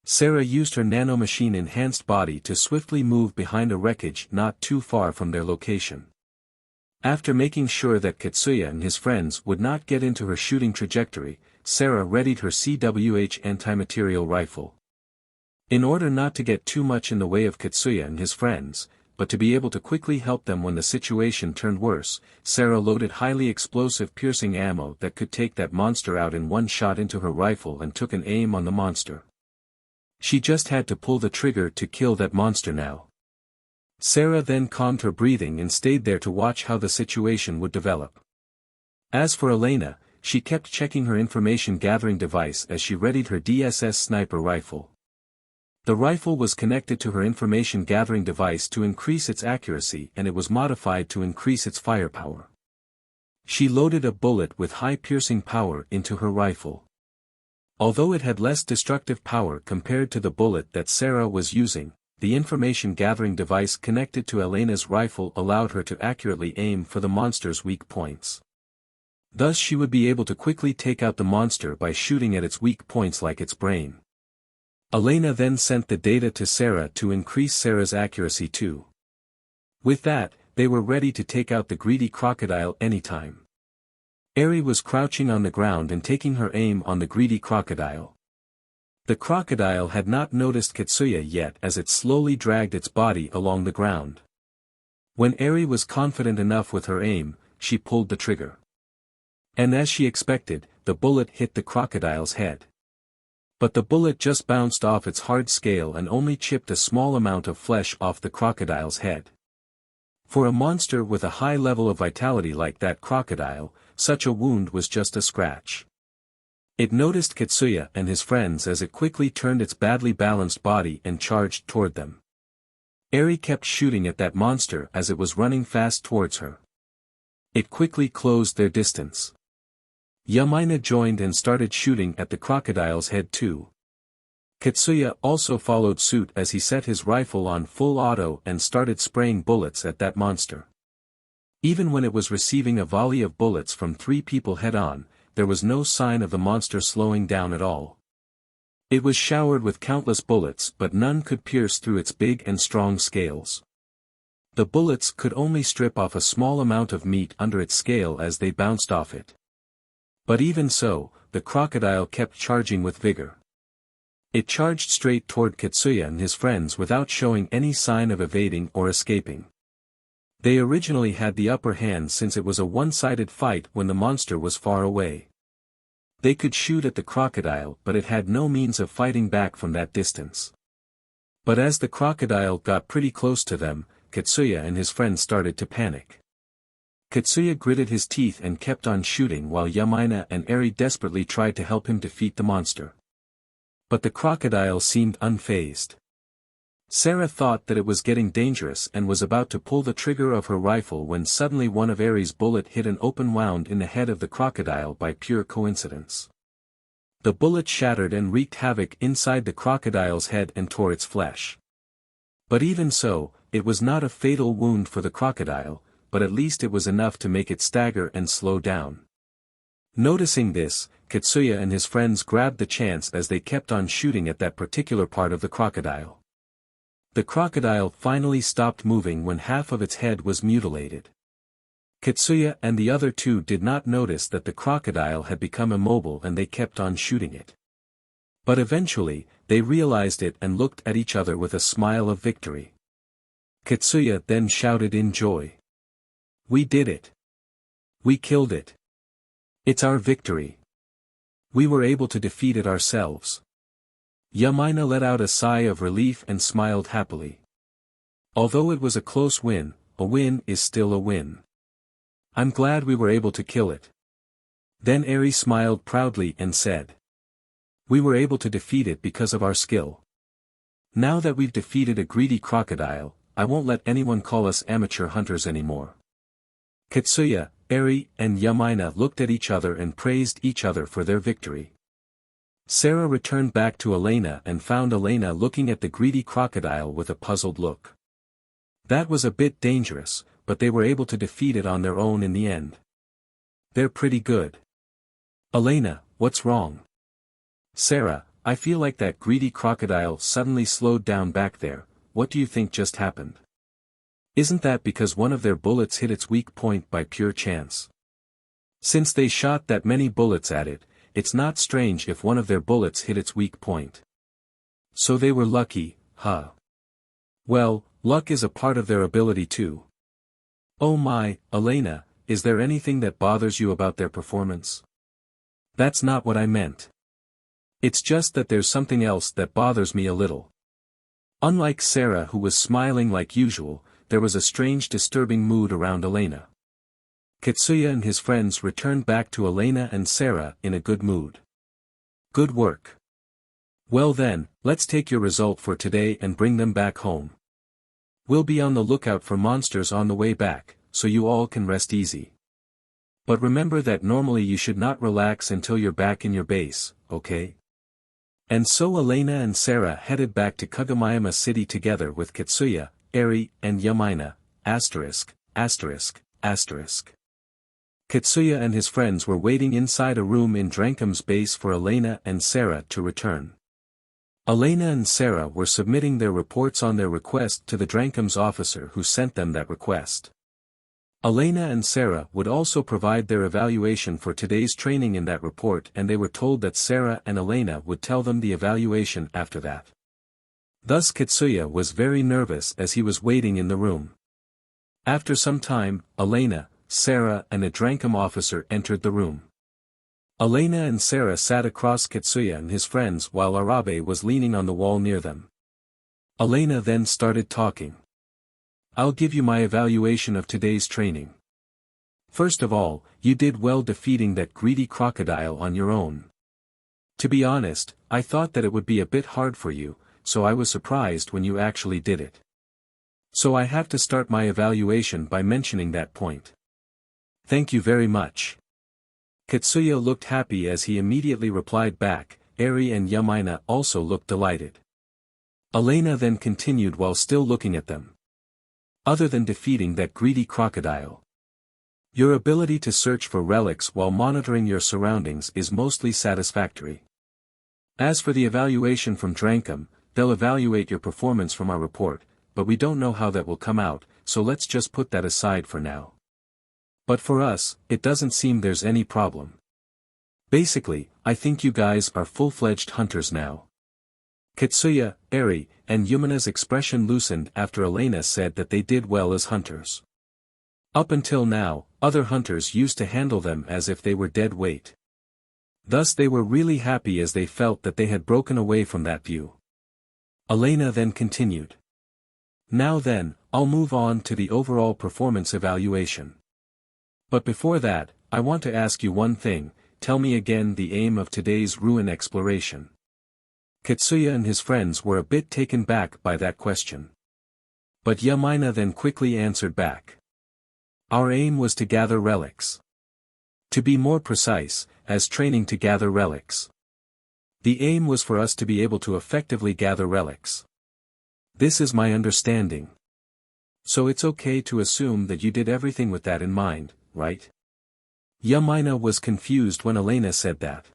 Sarah used her nanomachine-enhanced body to swiftly move behind a wreckage not too far from their location. After making sure that Katsuya and his friends would not get into her shooting trajectory, Sarah readied her CWH anti-material rifle. In order not to get too much in the way of Katsuya and his friends, but to be able to quickly help them when the situation turned worse, Sarah loaded highly explosive piercing ammo that could take that monster out in one shot into her rifle and took an aim on the monster. She just had to pull the trigger to kill that monster now. Sarah then calmed her breathing and stayed there to watch how the situation would develop. As for Elena, she kept checking her information-gathering device as she readied her DSS sniper rifle. The rifle was connected to her information-gathering device to increase its accuracy and it was modified to increase its firepower. She loaded a bullet with high piercing power into her rifle. Although it had less destructive power compared to the bullet that Sarah was using, the information-gathering device connected to Elena's rifle allowed her to accurately aim for the monster's weak points. Thus she would be able to quickly take out the monster by shooting at its weak points like its brain. Elena then sent the data to Sarah to increase Sarah's accuracy too. With that, they were ready to take out the greedy crocodile anytime. Eri was crouching on the ground and taking her aim on the greedy crocodile. The crocodile had not noticed Katsuya yet as it slowly dragged its body along the ground. When Eri was confident enough with her aim, she pulled the trigger. And as she expected, the bullet hit the crocodile's head. But the bullet just bounced off its hard scale and only chipped a small amount of flesh off the crocodile's head. For a monster with a high level of vitality like that crocodile, such a wound was just a scratch. It noticed Katsuya and his friends as it quickly turned its badly balanced body and charged toward them. Eri kept shooting at that monster as it was running fast towards her. It quickly closed their distance. Yamaina joined and started shooting at the crocodile's head too. Katsuya also followed suit as he set his rifle on full auto and started spraying bullets at that monster. Even when it was receiving a volley of bullets from 3 people head-on, there was no sign of the monster slowing down at all. It was showered with countless bullets but none could pierce through its big and strong scales. The bullets could only strip off a small amount of meat under its scale as they bounced off it. But even so, the crocodile kept charging with vigor. It charged straight toward Katsuya and his friends without showing any sign of evading or escaping. They originally had the upper hand since it was a one-sided fight when the monster was far away. They could shoot at the crocodile but it had no means of fighting back from that distance. But as the crocodile got pretty close to them, Katsuya and his friends started to panic. Katsuya gritted his teeth and kept on shooting while Yamaina and Eri desperately tried to help him defeat the monster. But the crocodile seemed unfazed. Sarah thought that it was getting dangerous and was about to pull the trigger of her rifle when suddenly one of Eri's bullet hit an open wound in the head of the crocodile by pure coincidence. The bullet shattered and wreaked havoc inside the crocodile's head and tore its flesh. But even so, it was not a fatal wound for the crocodile, but at least it was enough to make it stagger and slow down. Noticing this, Katsuya and his friends grabbed the chance as they kept on shooting at that particular part of the crocodile. The crocodile finally stopped moving when half of its head was mutilated. Katsuya and the other two did not notice that the crocodile had become immobile and they kept on shooting it. But eventually, they realized it and looked at each other with a smile of victory. Katsuya then shouted in joy. "We did it! We killed it! It's our victory! We were able to defeat it ourselves." Yamaina let out a sigh of relief and smiled happily. Although it was a close win, a win is still a win. I'm glad we were able to kill it. Then Eri smiled proudly and said. We were able to defeat it because of our skill. Now that we've defeated a greedy crocodile, I won't let anyone call us amateur hunters anymore. Katsuya, Eri, and Yamaina looked at each other and praised each other for their victory. Sarah returned back to Elena and found Elena looking at the greedy crocodile with a puzzled look. That was a bit dangerous, but they were able to defeat it on their own in the end. They're pretty good. Elena, what's wrong? Sarah, I feel like that greedy crocodile suddenly slowed down back there. What do you think just happened? Isn't that because one of their bullets hit its weak point by pure chance? Since they shot that many bullets at it, it's not strange if one of their bullets hit its weak point. So they were lucky, huh? Well, luck is a part of their ability too. Oh my, Elena, is there anything that bothers you about their performance? That's not what I meant. It's just that there's something else that bothers me a little. Unlike Sarah, who was smiling like usual, there was a strange disturbing mood around Elena. Katsuya and his friends returned back to Elena and Sarah in a good mood. Good work. Well then, let's take your result for today and bring them back home. We'll be on the lookout for monsters on the way back, so you all can rest easy. But remember that normally you should not relax until you're back in your base, okay? And so Elena and Sarah headed back to Kagamayama City together with Katsuya, Eri, and Yamaina, ******. Katsuya and his friends were waiting inside a room in Drankum's base for Elena and Sarah to return. Elena and Sarah were submitting their reports on their request to the Drankum's officer who sent them that request. Elena and Sarah would also provide their evaluation for today's training in that report, and they were told that Sarah and Elena would tell them the evaluation after that. Thus Katsuya was very nervous as he was waiting in the room. After some time, Elena, Sarah and a Drankum officer entered the room. Elena and Sarah sat across Katsuya and his friends while Arabe was leaning on the wall near them. Elena then started talking. I'll give you my evaluation of today's training. First of all, you did well defeating that greedy crocodile on your own. To be honest, I thought that it would be a bit hard for you, so I was surprised when you actually did it. So I have to start my evaluation by mentioning that point. Thank you very much. Katsuya looked happy as he immediately replied back. Eri and Yamaina also looked delighted. Elena then continued while still looking at them. Other than defeating that greedy crocodile, your ability to search for relics while monitoring your surroundings is mostly satisfactory. As for the evaluation from Drankum, they'll evaluate your performance from our report, but we don't know how that will come out, so let's just put that aside for now. But for us, it doesn't seem there's any problem. Basically, I think you guys are full-fledged hunters now. Katsuya, Eri, and Yumina's expression loosened after Elena said that they did well as hunters. Up until now, other hunters used to handle them as if they were dead weight. Thus they were really happy as they felt that they had broken away from that view. Elena then continued. Now then, I'll move on to the overall performance evaluation. But before that, I want to ask you one thing, tell me again the aim of today's ruin exploration. Katsuya and his friends were a bit taken back by that question. But Yamina then quickly answered back. Our aim was to gather relics. To be more precise, as training to gather relics. The aim was for us to be able to effectively gather relics. This is my understanding. So it's okay to assume that you did everything with that in mind, right? Yamina was confused when Elena said that.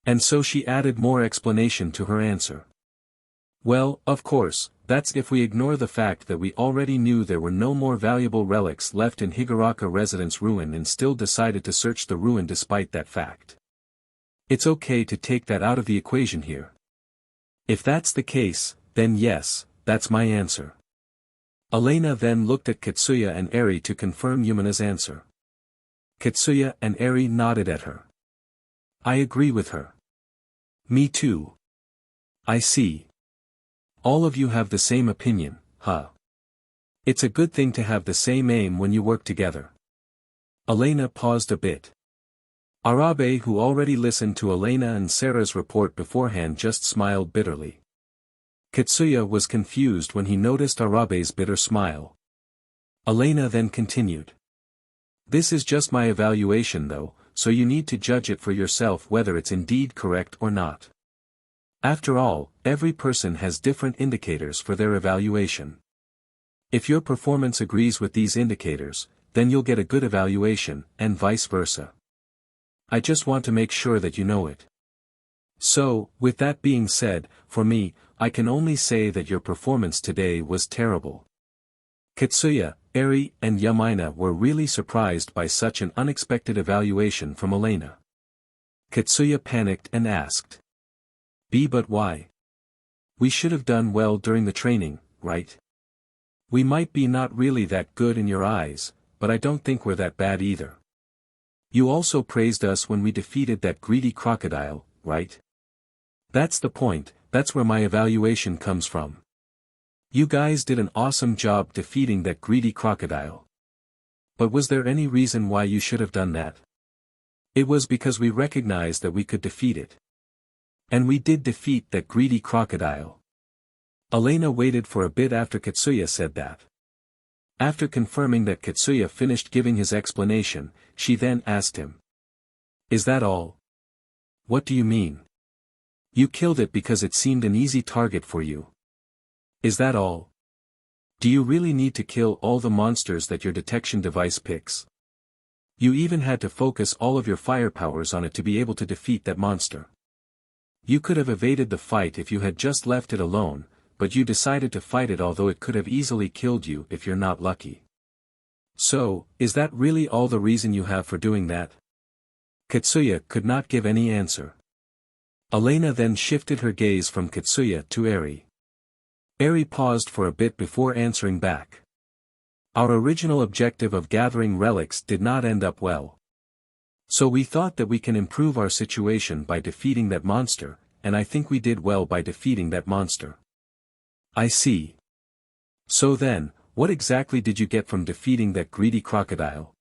And so she added more explanation to her answer. Well, of course, that's if we ignore the fact that we already knew there were no more valuable relics left in Higuraka Residence Ruin and still decided to search the ruin despite that fact. It's okay to take that out of the equation here. If that's the case, then yes, that's my answer. Elena then looked at Katsuya and Eri to confirm Yumina's answer. Katsuya and Eri nodded at her. I agree with her. Me too. I see. All of you have the same opinion, huh? It's a good thing to have the same aim when you work together. Elena paused a bit. Arabe, who already listened to Elena and Sarah's report beforehand, just smiled bitterly. Katsuya was confused when he noticed Arabe's bitter smile. Elena then continued. This is just my evaluation though, so you need to judge it for yourself whether it's indeed correct or not. After all, every person has different indicators for their evaluation. If your performance agrees with these indicators, then you'll get a good evaluation, and vice versa. I just want to make sure that you know it. So, with that being said, for me, I can only say that your performance today was terrible. Katsuya, Eri, and Yamina were really surprised by such an unexpected evaluation from Elena. Katsuya panicked and asked. But why? We should have done well during the training, right? We might be not really that good in your eyes, but I don't think we're that bad either. You also praised us when we defeated that greedy crocodile, right? That's the point, that's where my evaluation comes from. You guys did an awesome job defeating that greedy crocodile. But was there any reason why you should have done that? It was because we recognized that we could defeat it. And we did defeat that greedy crocodile. Elena waited for a bit after Katsuya said that. After confirming that Katsuya finished giving his explanation, she then asked him. Is that all? What do you mean? You killed it because it seemed an easy target for you. Is that all? Do you really need to kill all the monsters that your detection device picks? You even had to focus all of your firepowers on it to be able to defeat that monster. You could have evaded the fight if you had just left it alone, but you decided to fight it although it could have easily killed you if you're not lucky. So, is that really all the reason you have for doing that? Katsuya could not give any answer. Elena then shifted her gaze from Katsuya to Eri. Eri paused for a bit before answering back. Our original objective of gathering relics did not end up well. So we thought that we can improve our situation by defeating that monster, and I think we did well by defeating that monster. I see. So then, what exactly did you get from defeating that greedy crocodile?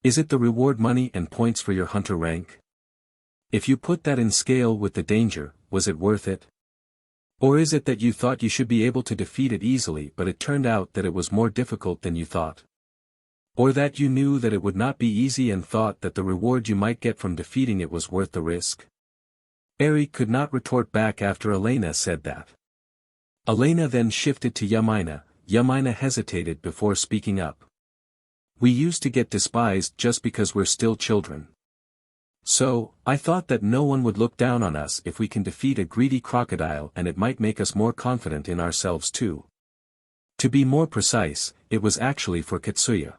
Is it the reward money and points for your hunter rank? If you put that in scale with the danger, was it worth it? Or is it that you thought you should be able to defeat it easily but it turned out that it was more difficult than you thought? Or that you knew that it would not be easy and thought that the reward you might get from defeating it was worth the risk? Eri could not retort back after Elena said that. Elena then shifted to Yamina. Yamina hesitated before speaking up. We used to get despised just because we're still children. So, I thought that no one would look down on us if we can defeat a greedy crocodile and it might make us more confident in ourselves too. To be more precise, it was actually for Katsuya.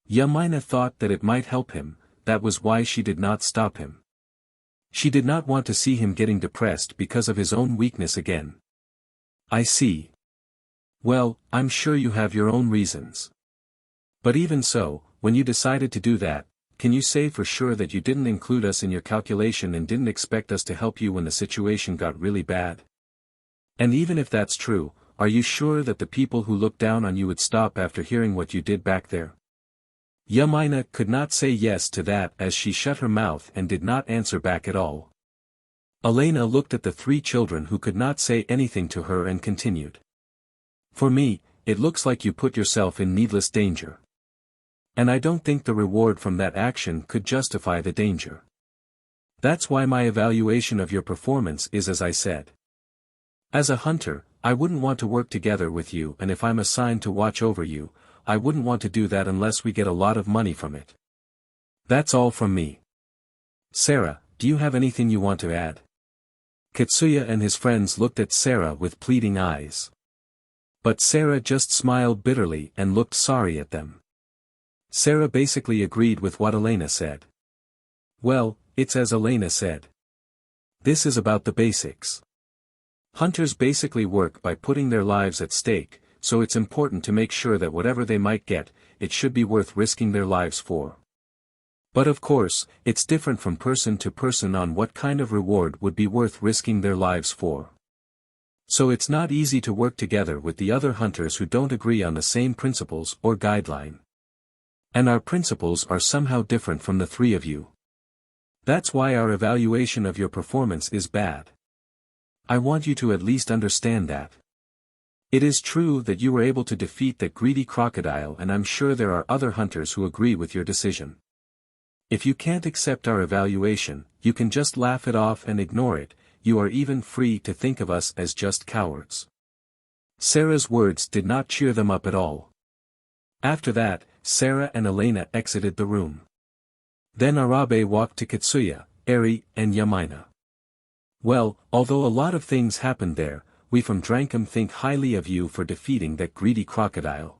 Yamaina thought that it might help him, that was why she did not stop him. She did not want to see him getting depressed because of his own weakness again. I see. Well, I'm sure you have your own reasons. But even so, when you decided to do that, can you say for sure that you didn't include us in your calculation and didn't expect us to help you when the situation got really bad? And even if that's true, are you sure that the people who looked down on you would stop after hearing what you did back there? Yamaina could not say yes to that as she shut her mouth and did not answer back at all. Elena looked at the three children who could not say anything to her and continued. For me, it looks like you put yourself in needless danger. And I don't think the reward from that action could justify the danger. That's why my evaluation of your performance is as I said. As a hunter, I wouldn't want to work together with you, and if I'm assigned to watch over you, I wouldn't want to do that unless we get a lot of money from it. That's all from me. Sarah, do you have anything you want to add? Katsuya and his friends looked at Sarah with pleading eyes. But Sarah just smiled bitterly and looked sorry at them. Sarah basically agreed with what Elena said. Well, it's as Elena said. This is about the basics. Hunters basically work by putting their lives at stake, so it's important to make sure that whatever they might get, it should be worth risking their lives for. But of course, it's different from person to person on what kind of reward would be worth risking their lives for. So it's not easy to work together with the other hunters who don't agree on the same principles or guideline. And our principles are somehow different from the three of you. That's why our evaluation of your performance is bad. I want you to at least understand that. It is true that you were able to defeat that greedy crocodile, and I'm sure there are other hunters who agree with your decision. If you can't accept our evaluation, you can just laugh it off and ignore it. You are even free to think of us as just cowards. Sarah's words did not cheer them up at all. After that, Sarah and Elena exited the room. Then Arabe walked to Katsuya, Eri, and Yamaina. Well, although a lot of things happened there, we from Drankum think highly of you for defeating that greedy crocodile.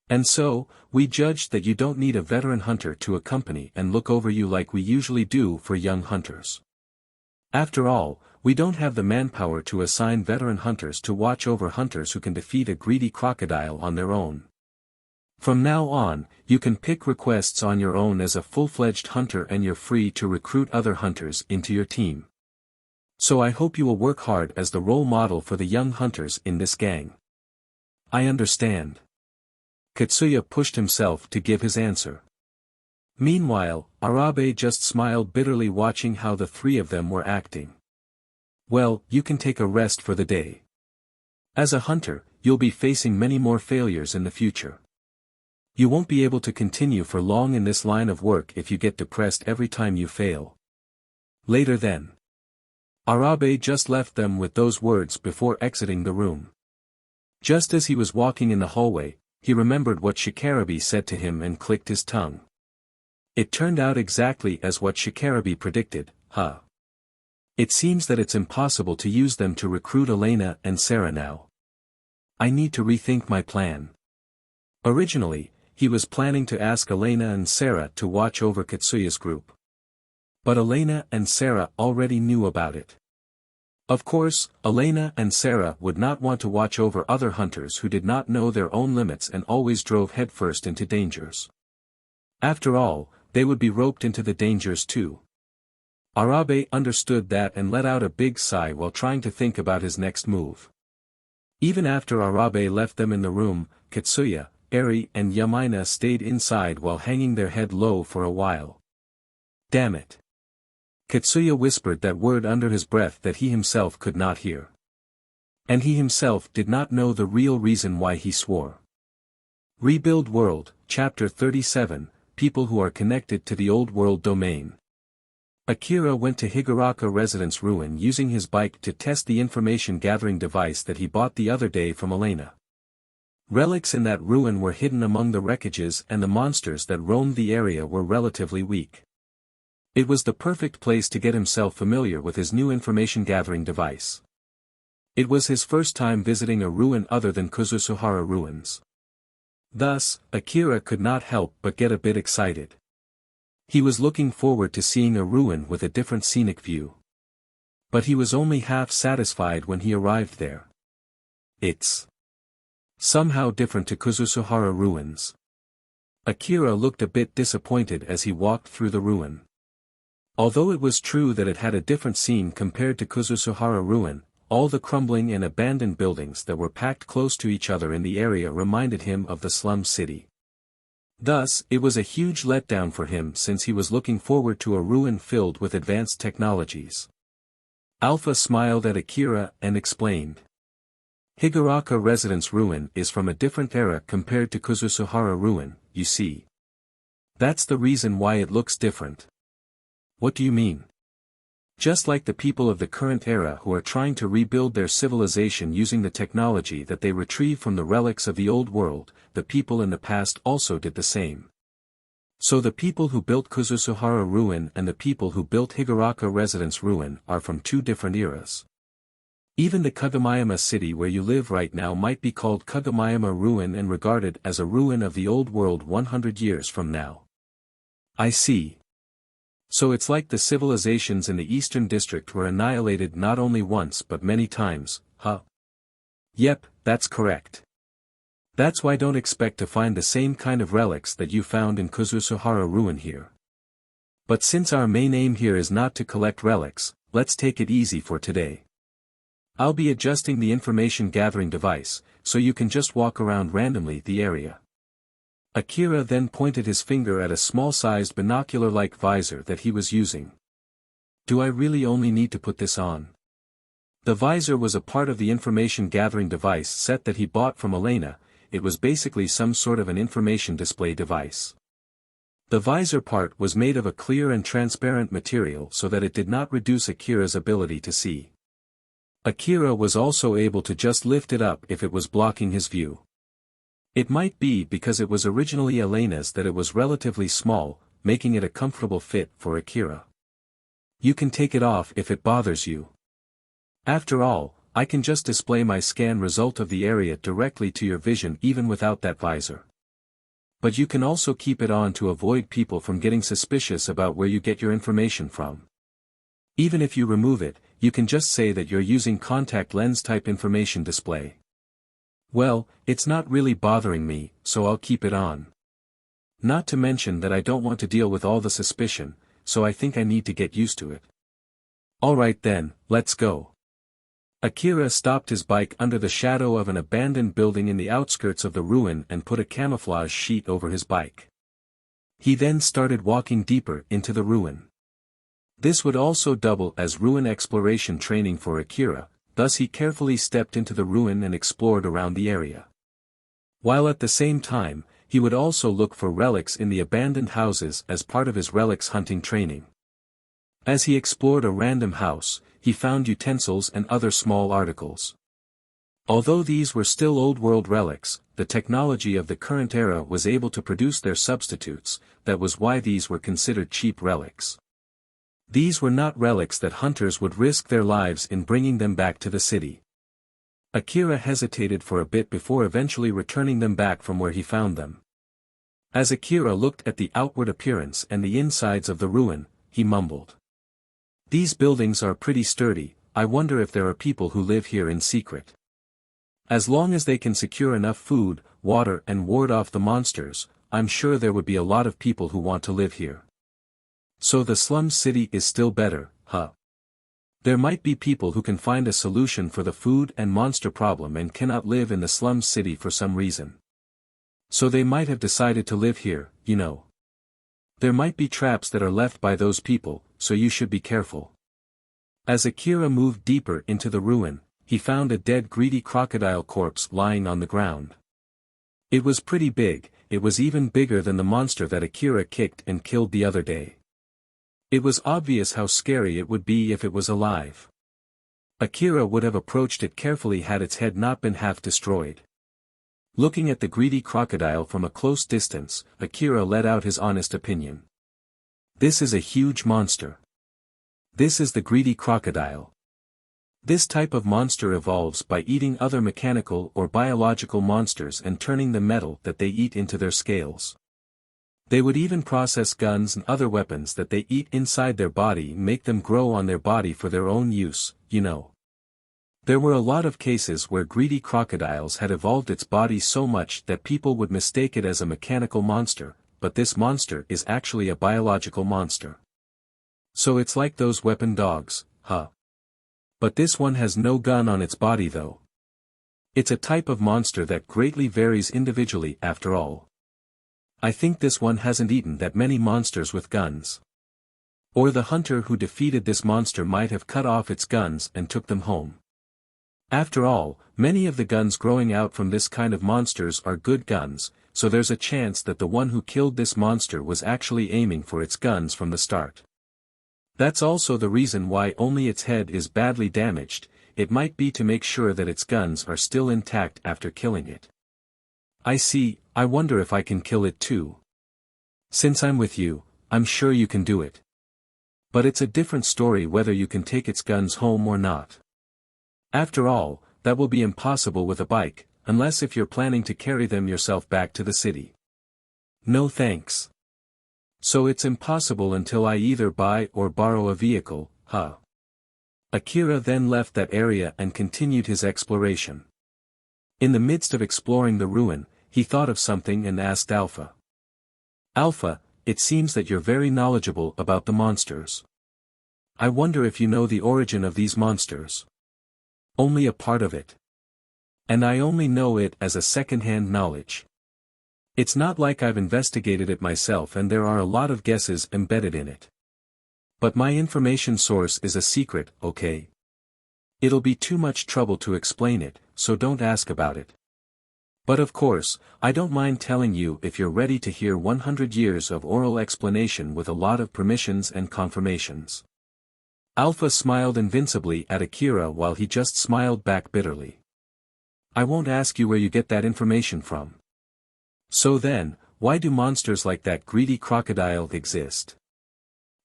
And so, we judged that you don't need a veteran hunter to accompany and look over you like we usually do for young hunters. After all, we don't have the manpower to assign veteran hunters to watch over hunters who can defeat a greedy crocodile on their own. From now on, you can pick requests on your own as a full-fledged hunter, and you're free to recruit other hunters into your team. So I hope you will work hard as the role model for the young hunters in this gang. I understand. Katsuya pushed himself to give his answer. Meanwhile, Arabe just smiled bitterly watching how the three of them were acting. Well, you can take a rest for the day. As a hunter, you'll be facing many more failures in the future. You won't be able to continue for long in this line of work if you get depressed every time you fail. Later then. Arabe just left them with those words before exiting the room. Just as he was walking in the hallway, he remembered what Shikarabe said to him and clicked his tongue. It turned out exactly as what Shikarabe predicted, huh? It seems that it's impossible to use them to recruit Elena and Sarah now. I need to rethink my plan. Originally, he was planning to ask Elena and Sarah to watch over Katsuya's group. But Elena and Sarah already knew about it. Of course, Elena and Sarah would not want to watch over other hunters who did not know their own limits and always drove headfirst into dangers. After all, they would be roped into the dangers too. Arabe understood that and let out a big sigh while trying to think about his next move. Even after Arabe left them in the room, Katsuya, Eri and Yamaina stayed inside while hanging their head low for a while. Damn it. Katsuya whispered that word under his breath that he himself could not hear. And he himself did not know the real reason why he swore. Rebuild World, Chapter 37, People Who Are Connected to the Old World Domain. Akira went to Higuraka Residence Ruin using his bike to test the information-gathering device that he bought the other day from Elena. Relics in that ruin were hidden among the wreckages, and the monsters that roamed the area were relatively weak. It was the perfect place to get himself familiar with his new information-gathering device. It was his first time visiting a ruin other than Kuzusuhara ruins. Thus, Akira could not help but get a bit excited. He was looking forward to seeing a ruin with a different scenic view. But he was only half satisfied when he arrived there. It's somehow different to Kuzusuhara ruins. Akira looked a bit disappointed as he walked through the ruin. Although it was true that it had a different scene compared to Kuzusuhara ruin, all the crumbling and abandoned buildings that were packed close to each other in the area reminded him of the slum city. Thus, it was a huge letdown for him since he was looking forward to a ruin filled with advanced technologies. Alpha smiled at Akira and explained. Higuraka Residence Ruin is from a different era compared to Kuzusuhara Ruin, you see. That's the reason why it looks different. What do you mean? Just like the people of the current era who are trying to rebuild their civilization using the technology that they retrieve from the relics of the old world, the people in the past also did the same. So the people who built Kuzusuhara Ruin and the people who built Higuraka Residence Ruin are from two different eras. Even the Kagomayama city where you live right now might be called Kagomayama Ruin and regarded as a ruin of the old world 100 years from now. I see. So it's like the civilizations in the Eastern District were annihilated not only once but many times, huh? Yep, that's correct. That's why don't expect to find the same kind of relics that you found in Kuzusuhara Ruin here. But since our main aim here is not to collect relics, let's take it easy for today. I'll be adjusting the information gathering device, so you can just walk around randomly the area. Akira then pointed his finger at a small-sized binocular-like visor that he was using. Do I really only need to put this on? The visor was a part of the information gathering device set that he bought from Elena. It was basically some sort of an information display device. The visor part was made of a clear and transparent material so that it did not reduce Akira's ability to see. Akira was also able to just lift it up if it was blocking his view. It might be because it was originally Elena's that it was relatively small, making it a comfortable fit for Akira. You can take it off if it bothers you. After all, I can just display my scan result of the area directly to your vision even without that visor. But you can also keep it on to avoid people from getting suspicious about where you get your information from. Even if you remove it, you can just say that you're using contact lens type information display. Well, it's not really bothering me, so I'll keep it on. Not to mention that I don't want to deal with all the suspicion, so I think I need to get used to it. Alright then, let's go. Akira stopped his bike under the shadow of an abandoned building in the outskirts of the ruin and put a camouflage sheet over his bike. He then started walking deeper into the ruin. This would also double as ruin exploration training for Akira, thus he carefully stepped into the ruin and explored around the area. While at the same time, he would also look for relics in the abandoned houses as part of his relics hunting training. As he explored a random house, he found utensils and other small articles. Although these were still old-world relics, the technology of the current era was able to produce their substitutes, that was why these were considered cheap relics. These were not relics that hunters would risk their lives in bringing them back to the city. Akira hesitated for a bit before eventually returning them back from where he found them. As Akira looked at the outward appearance and the insides of the ruin, he mumbled. These buildings are pretty sturdy, I wonder if there are people who live here in secret. As long as they can secure enough food, water and ward off the monsters, I'm sure there would be a lot of people who want to live here. So the slum city is still better, huh? There might be people who can find a solution for the food and monster problem and cannot live in the slum city for some reason. So they might have decided to live here, you know. There might be traps that are left by those people, so you should be careful. As Akira moved deeper into the ruin, he found a dead greedy crocodile corpse lying on the ground. It was pretty big, it was even bigger than the monster that Akira kicked and killed the other day. It was obvious how scary it would be if it was alive. Akira would have approached it carefully had its head not been half destroyed. Looking at the greedy crocodile from a close distance, Akira let out his honest opinion. This is a huge monster. This is the greedy crocodile. This type of monster evolves by eating other mechanical or biological monsters and turning the metal that they eat into their scales. They would even process guns and other weapons that they eat inside their body and make them grow on their body for their own use, you know. There were a lot of cases where greedy crocodiles had evolved its body so much that people would mistake it as a mechanical monster, but this monster is actually a biological monster. So it's like those weapon dogs, huh? But this one has no gun on its body though. It's a type of monster that greatly varies individually after all. I think this one hasn't eaten that many monsters with guns. Or the hunter who defeated this monster might have cut off its guns and took them home. After all, many of the guns growing out from this kind of monsters are good guns, so there's a chance that the one who killed this monster was actually aiming for its guns from the start. That's also the reason why only its head is badly damaged. It might be to make sure that its guns are still intact after killing it. I see. I wonder if I can kill it too. Since I'm with you, I'm sure you can do it. But it's a different story whether you can take its guns home or not. After all, that will be impossible with a bike, unless if you're planning to carry them yourself back to the city. No thanks. So it's impossible until I either buy or borrow a vehicle, huh? Akira then left that area and continued his exploration. In the midst of exploring the ruin, he thought of something and asked Alpha. Alpha, it seems that you're very knowledgeable about the monsters. I wonder if you know the origin of these monsters. Only a part of it. And I only know it as a second-hand knowledge. It's not like I've investigated it myself and there are a lot of guesses embedded in it. But my information source is a secret, okay? It'll be too much trouble to explain it, so don't ask about it. But of course, I don't mind telling you if you're ready to hear 100 years of oral explanation with a lot of permissions and confirmations. Alpha smiled invincibly at Akira while he just smiled back bitterly. I won't ask you where you get that information from. So then, why do monsters like that greedy crocodile exist?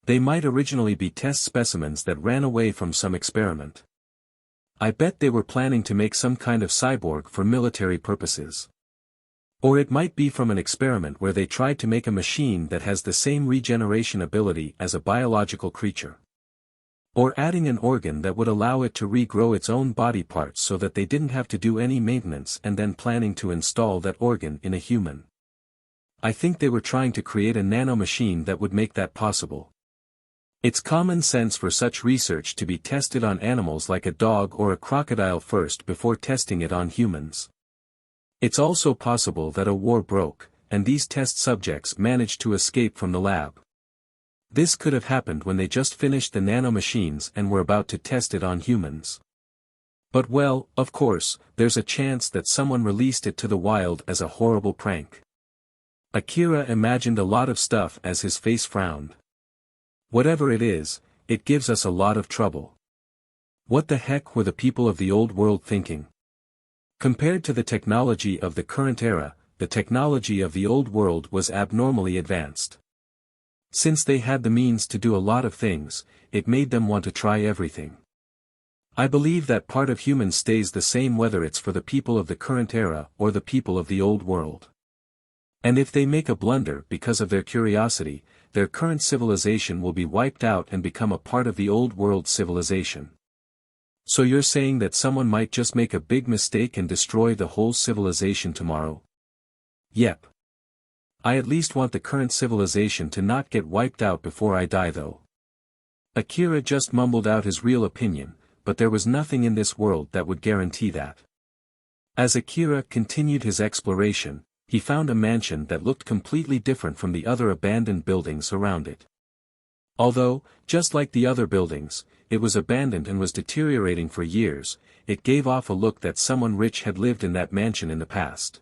They might originally be test specimens that ran away from some experiment. I bet they were planning to make some kind of cyborg for military purposes. Or it might be from an experiment where they tried to make a machine that has the same regeneration ability as a biological creature. Or adding an organ that would allow it to regrow its own body parts so that they didn't have to do any maintenance and then planning to install that organ in a human. I think they were trying to create a nanomachine that would make that possible. It's common sense for such research to be tested on animals like a dog or a crocodile first before testing it on humans. It's also possible that a war broke, and these test subjects managed to escape from the lab. This could have happened when they just finished the nanomachines and were about to test it on humans. But well, of course, there's a chance that someone released it to the wild as a horrible prank. Akira imagined a lot of stuff as his face frowned. Whatever it is, it gives us a lot of trouble. What the heck were the people of the old world thinking? Compared to the technology of the current era, the technology of the old world was abnormally advanced. Since they had the means to do a lot of things, it made them want to try everything. I believe that part of humans stays the same whether it's for the people of the current era or the people of the old world. And if they make a blunder because of their curiosity, their current civilization will be wiped out and become a part of the old world civilization. So you're saying that someone might just make a big mistake and destroy the whole civilization tomorrow? Yep. I at least want the current civilization to not get wiped out before I die though. Akira just mumbled out his real opinion, but there was nothing in this world that would guarantee that. As Akira continued his exploration, he found a mansion that looked completely different from the other abandoned buildings around it. Although, just like the other buildings, it was abandoned and was deteriorating for years, it gave off a look that someone rich had lived in that mansion in the past.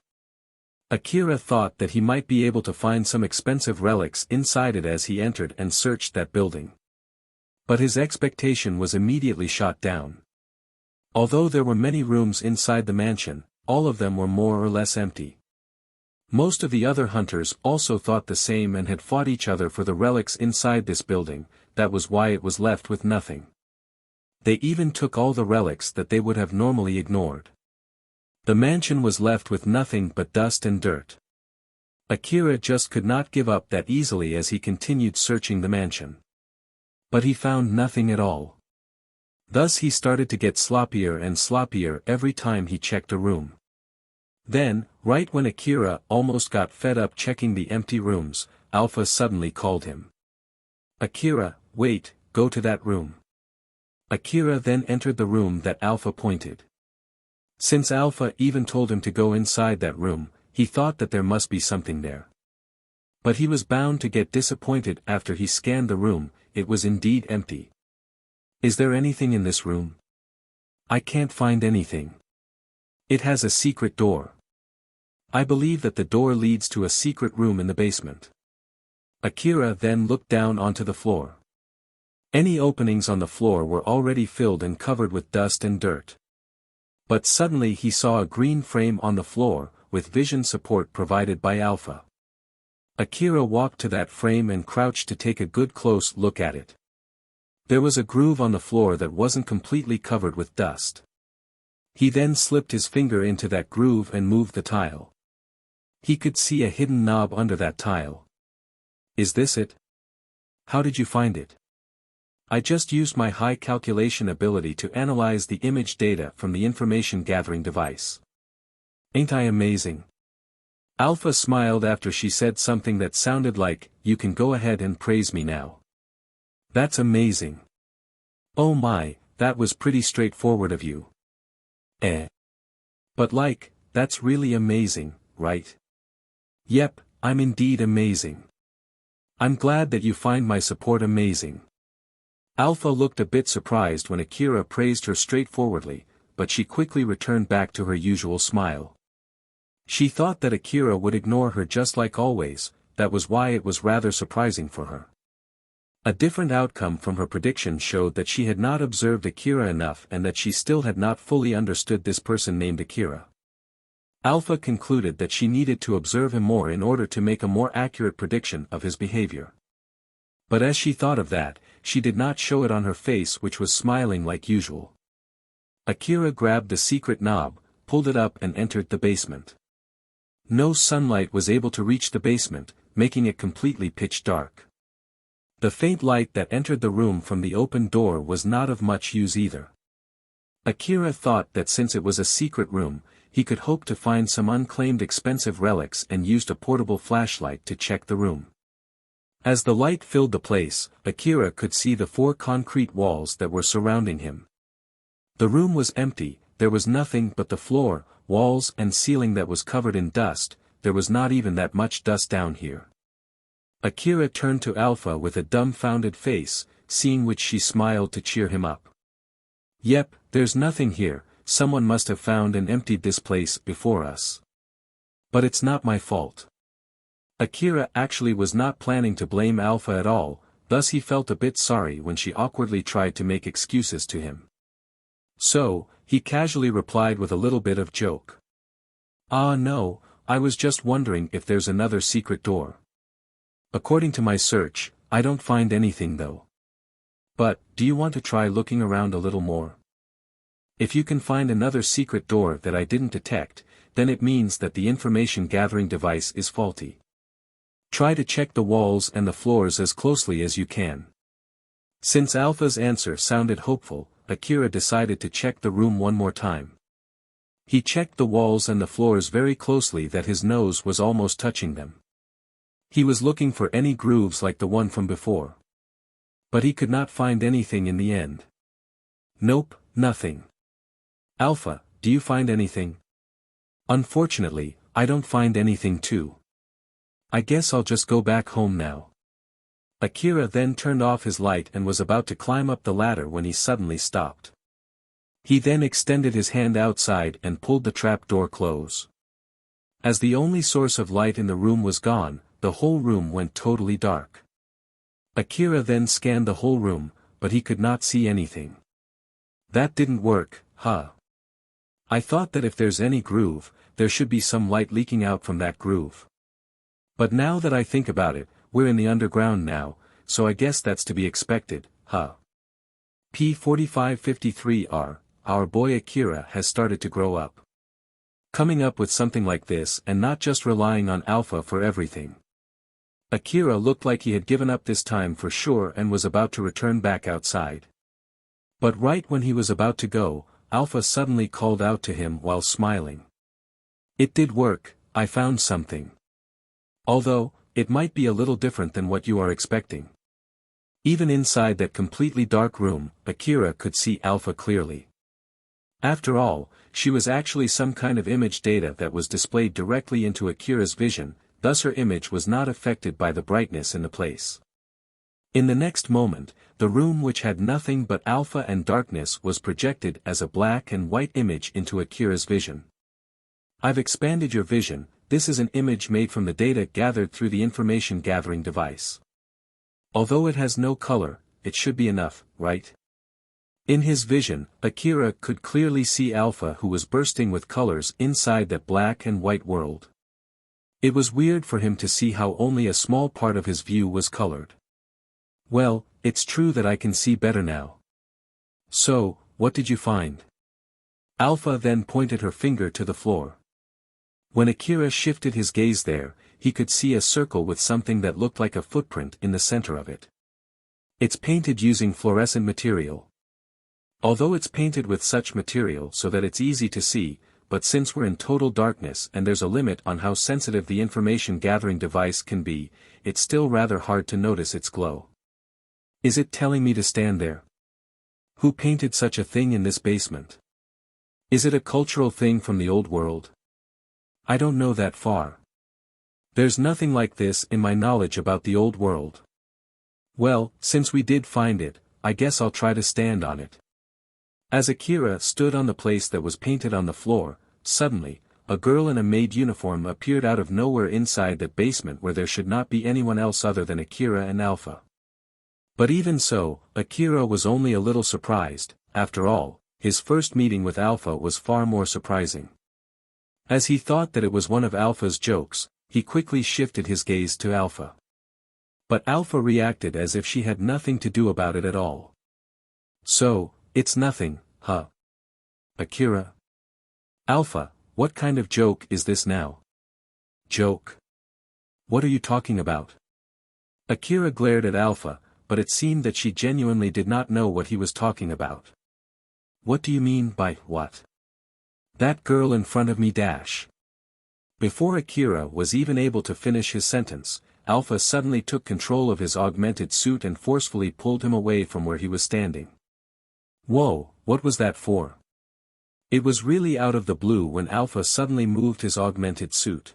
Akira thought that he might be able to find some expensive relics inside it as he entered and searched that building. But his expectation was immediately shot down. Although there were many rooms inside the mansion, all of them were more or less empty. Most of the other hunters also thought the same and had fought each other for the relics inside this building, that was why it was left with nothing. They even took all the relics that they would have normally ignored. The mansion was left with nothing but dust and dirt. Akira just could not give up that easily as he continued searching the mansion. But he found nothing at all. Thus he started to get sloppier and sloppier every time he checked a room. Then, right when Akira almost got fed up checking the empty rooms, Alpha suddenly called him. "Akira, wait, go to that room." Akira then entered the room that Alpha pointed. Since Alpha even told him to go inside that room, he thought that there must be something there. But he was bound to get disappointed after he scanned the room. It was indeed empty. "Is there anything in this room?" "I can't find anything. It has a secret door. I believe that the door leads to a secret room in the basement." Akira then looked down onto the floor. Any openings on the floor were already filled and covered with dust and dirt. But suddenly he saw a green frame on the floor, with vision support provided by Alpha. Akira walked to that frame and crouched to take a good close look at it. There was a groove on the floor that wasn't completely covered with dust. He then slipped his finger into that groove and moved the tile. He could see a hidden knob under that tile. "Is this it? How did you find it?" "I just used my high calculation ability to analyze the image data from the information gathering device. Ain't I amazing?" Alpha smiled after she said something that sounded like, "You can go ahead and praise me now. That's amazing. Oh my, that was pretty straightforward of you." But like, that's really amazing, right?" "Yep, I'm indeed amazing. I'm glad that you find my support amazing." Alpha looked a bit surprised when Akira praised her straightforwardly, but she quickly returned back to her usual smile. She thought that Akira would ignore her just like always. That was why it was rather surprising for her. A different outcome from her prediction showed that she had not observed Akira enough and that she still had not fully understood this person named Akira. Alpha concluded that she needed to observe him more in order to make a more accurate prediction of his behavior. But as she thought of that, she did not show it on her face, which was smiling like usual. Akira grabbed the secret knob, pulled it up and entered the basement. No sunlight was able to reach the basement, making it completely pitch dark. The faint light that entered the room from the open door was not of much use either. Akira thought that since it was a secret room, he could hope to find some unclaimed expensive relics and used a portable flashlight to check the room. As the light filled the place, Akira could see the 4 concrete walls that were surrounding him. The room was empty, there was nothing but the floor, walls and ceiling that was covered in dust. There was not even that much dust down here. Akira turned to Alpha with a dumbfounded face, seeing which she smiled to cheer him up. "Yep, there's nothing here. Someone must have found and emptied this place before us. But it's not my fault." Akira actually was not planning to blame Alpha at all, thus he felt a bit sorry when she awkwardly tried to make excuses to him. So, he casually replied with a little bit of joke. "Ah no, I was just wondering if there's another secret door. According to my search, I don't find anything though. But, do you want to try looking around a little more? If you can find another secret door that I didn't detect, then it means that the information gathering device is faulty. Try to check the walls and the floors as closely as you can." Since Alpha's answer sounded hopeful, Akira decided to check the room one more time. He checked the walls and the floors very closely that his nose was almost touching them. He was looking for any grooves like the one from before. But he could not find anything in the end. "Nope, nothing." "Alpha, do you find anything?" "Unfortunately, I don't find anything too. I guess I'll just go back home now." Akira then turned off his light and was about to climb up the ladder when he suddenly stopped. He then extended his hand outside and pulled the trap door close. As the only source of light in the room was gone, the whole room went totally dark. Akira then scanned the whole room, but he could not see anything. "That didn't work, huh? I thought that if there's any groove, there should be some light leaking out from that groove. But now that I think about it, we're in the underground now, so I guess that's to be expected, huh?" P4553R, our boy Akira has started to grow up. Coming up with something like this and not just relying on Alpha for everything. Akira looked like he had given up this time for sure and was about to return back outside. But right when he was about to go, Alpha suddenly called out to him while smiling. It did work, I found something. Although, it might be a little different than what you are expecting. Even inside that completely dark room, Akira could see Alpha clearly. After all, she was actually some kind of image data that was displayed directly into Akira's vision, thus her image was not affected by the brightness in the place. In the next moment, the room which had nothing but Alpha and darkness was projected as a black and white image into Akira's vision. I've expanded your vision, this is an image made from the data gathered through the information gathering device. Although it has no color, it should be enough, right? In his vision, Akira could clearly see Alpha who was bursting with colors inside that black and white world. It was weird for him to see how only a small part of his view was colored. Well, it's true that I can see better now. So, what did you find? Alpha then pointed her finger to the floor. When Akira shifted his gaze there, he could see a circle with something that looked like a footprint in the center of it. It's painted using fluorescent material. Although it's painted with such material so that it's easy to see, but since we're in total darkness and there's a limit on how sensitive the information gathering device can be, it's still rather hard to notice its glow. Is it telling me to stand there? Who painted such a thing in this basement? Is it a cultural thing from the old world? I don't know that far. There's nothing like this in my knowledge about the old world. Well, since we did find it, I guess I'll try to stand on it. As Akira stood on the place that was painted on the floor, suddenly, a girl in a maid uniform appeared out of nowhere inside that basement where there should not be anyone else other than Akira and Alpha. But even so, Akira was only a little surprised. After all, his first meeting with Alpha was far more surprising. As he thought that it was one of Alpha's jokes, he quickly shifted his gaze to Alpha. But Alpha reacted as if she had nothing to do about it at all. So, it's nothing, huh? Akira? Alpha, what kind of joke is this now? Joke? What are you talking about? Akira glared at Alpha, but it seemed that she genuinely did not know what he was talking about. What do you mean by what? That girl in front of me dash. Before Akira was even able to finish his sentence, Alpha suddenly took control of his augmented suit and forcefully pulled him away from where he was standing. Whoa, what was that for? It was really out of the blue when Alpha suddenly moved his augmented suit.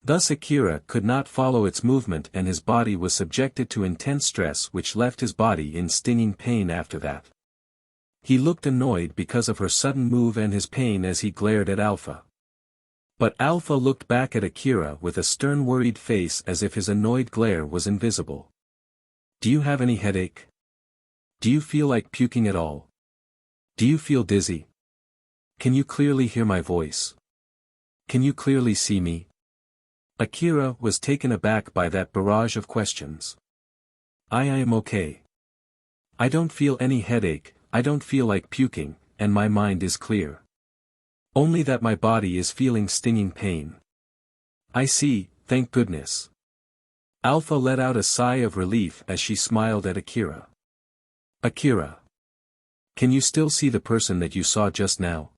Thus Akira could not follow its movement and his body was subjected to intense stress which left his body in stinging pain after that. He looked annoyed because of her sudden move and his pain as he glared at Alpha. But Alpha looked back at Akira with a stern worried face as if his annoyed glare was invisible. Do you have any headache? Do you feel like puking at all? Do you feel dizzy? Can you clearly hear my voice? Can you clearly see me? Akira was taken aback by that barrage of questions. I am okay. I don't feel any headache, I don't feel like puking, and my mind is clear. Only that my body is feeling stinging pain. I see, thank goodness. Alpha let out a sigh of relief as she smiled at Akira. Akira. Can you still see the person that you saw just now?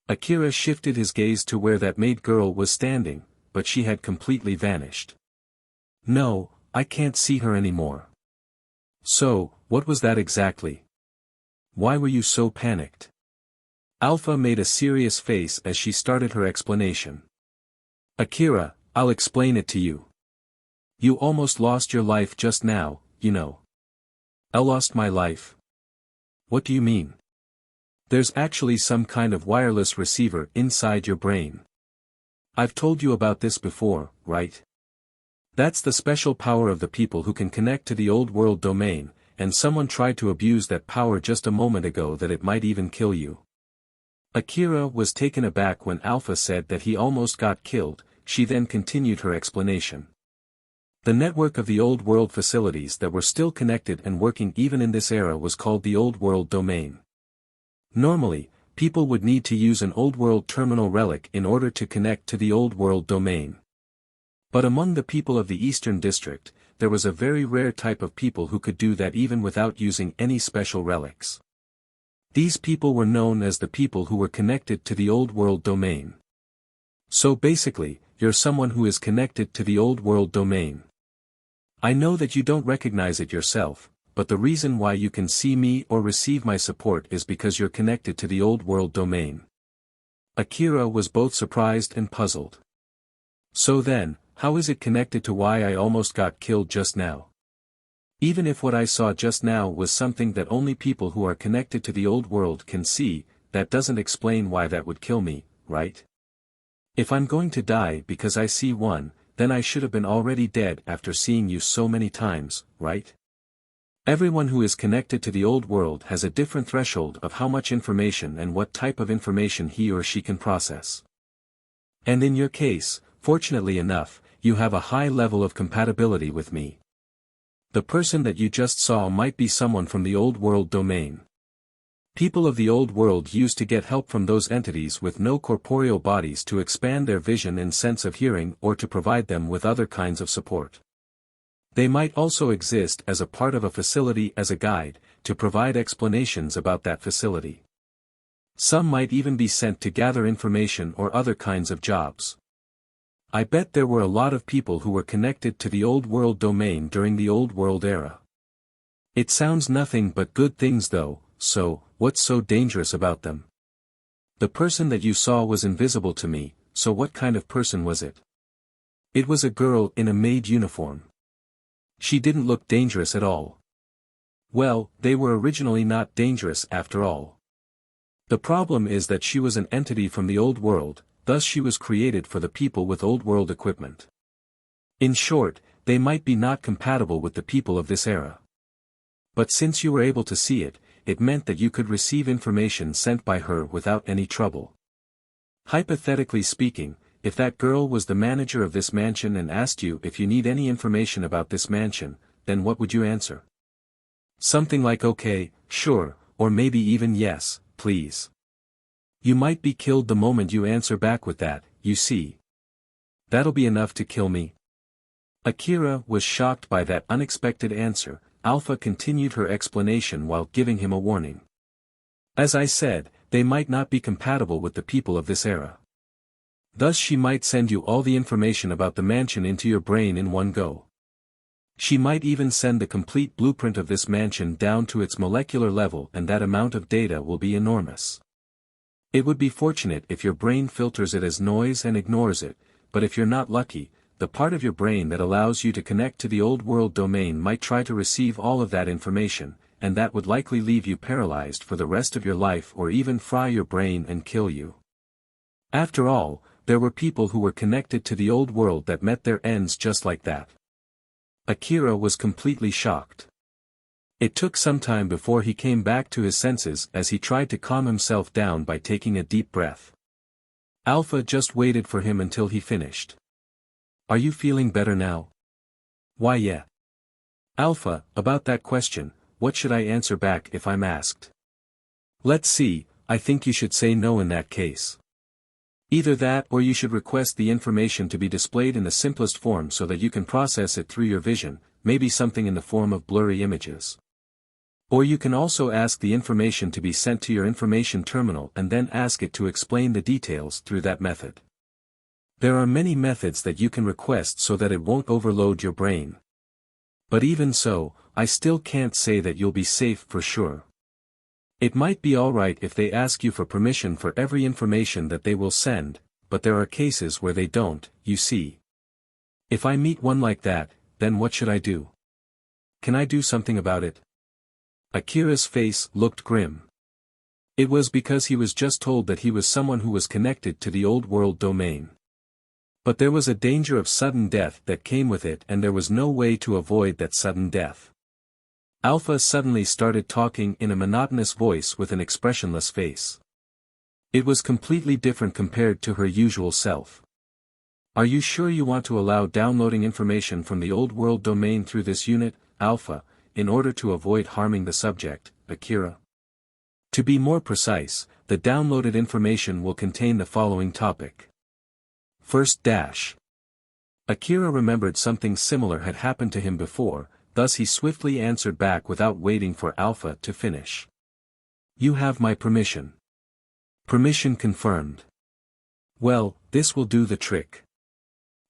Akira shifted his gaze to where that maid girl was standing, but she had completely vanished. No, I can't see her anymore. So, what was that exactly? Why were you so panicked? Alpha made a serious face as she started her explanation. Akira, I'll explain it to you. You almost lost your life just now, you know. I lost my life. What do you mean? There's actually some kind of wireless receiver inside your brain. I've told you about this before, right? That's the special power of the people who can connect to the old world domain, and someone tried to abuse that power just a moment ago that it might even kill you. Akira was taken aback when Alpha said that he almost got killed. She then continued her explanation. The network of the Old World facilities that were still connected and working even in this era was called the Old World domain. Normally, people would need to use an Old World terminal relic in order to connect to the Old World domain. But among the people of the Eastern District, there was a very rare type of people who could do that even without using any special relics. These people were known as the people who were connected to the Old World domain. So basically, you're someone who is connected to the Old World domain. I know that you don't recognize it yourself, but the reason why you can see me or receive my support is because you're connected to the Old World domain. Akira was both surprised and puzzled. So then, how is it connected to why I almost got killed just now? Even if what I saw just now was something that only people who are connected to the Old World can see, that doesn't explain why that would kill me, right? If I'm going to die because I see one, then I should have been already dead after seeing you so many times, right? Everyone who is connected to the Old World has a different threshold of how much information and what type of information he or she can process. And in your case, fortunately enough, you have a high level of compatibility with me. The person that you just saw might be someone from the Old World domain. People of the Old World used to get help from those entities with no corporeal bodies to expand their vision and sense of hearing or to provide them with other kinds of support. They might also exist as a part of a facility as a guide, to provide explanations about that facility. Some might even be sent to gather information or other kinds of jobs. I bet there were a lot of people who were connected to the Old World domain during the Old World era. It sounds nothing but good things though, so, what's so dangerous about them? The person that you saw was invisible to me, so what kind of person was it? It was a girl in a maid uniform. She didn't look dangerous at all. Well, they were originally not dangerous after all. The problem is that she was an entity from the Old World, thus she was created for the people with Old World equipment. In short, they might be not compatible with the people of this era. But since you were able to see it, it meant that you could receive information sent by her without any trouble. Hypothetically speaking, if that girl was the manager of this mansion and asked you if you need any information about this mansion, then what would you answer? Something like okay, sure, or maybe even yes, please. You might be killed the moment you answer back with that, you see. That'll be enough to kill me. Akira was shocked by that unexpected answer. Alpha continued her explanation while giving him a warning. As I said, they might not be compatible with the people of this era. Thus she might send you all the information about the mansion into your brain in one go. She might even send the complete blueprint of this mansion down to its molecular level, and that amount of data will be enormous. It would be fortunate if your brain filters it as noise and ignores it, but if you're not lucky, the part of your brain that allows you to connect to the Old World domain might try to receive all of that information, and that would likely leave you paralyzed for the rest of your life or even fry your brain and kill you. After all, there were people who were connected to the Old World that met their ends just like that. Akira was completely shocked. It took some time before he came back to his senses as he tried to calm himself down by taking a deep breath. Alpha just waited for him until he finished. Are you feeling better now? Why yeah. Alpha, about that question, what should I answer back if I'm asked? Let's see, I think you should say no in that case. Either that or you should request the information to be displayed in the simplest form so that you can process it through your vision, maybe something in the form of blurry images. Or you can also ask the information to be sent to your information terminal and then ask it to explain the details through that method. There are many methods that you can request so that it won't overload your brain. But even so, I still can't say that you'll be safe for sure. It might be alright if they ask you for permission for every information that they will send, but there are cases where they don't, you see. If I meet one like that, then what should I do? Can I do something about it? Akira's face looked grim. It was because he was just told that he was someone who was connected to the Old World domain. But there was a danger of sudden death that came with it, and there was no way to avoid that sudden death. Alpha suddenly started talking in a monotonous voice with an expressionless face. It was completely different compared to her usual self. Are you sure you want to allow downloading information from the old world domain through this unit, Alpha, in order to avoid harming the subject, Akira? To be more precise, the downloaded information will contain the following topic. First dash. Akira remembered something similar had happened to him before, thus he swiftly answered back without waiting for Alpha to finish. You have my permission. Permission confirmed. Well, this will do the trick.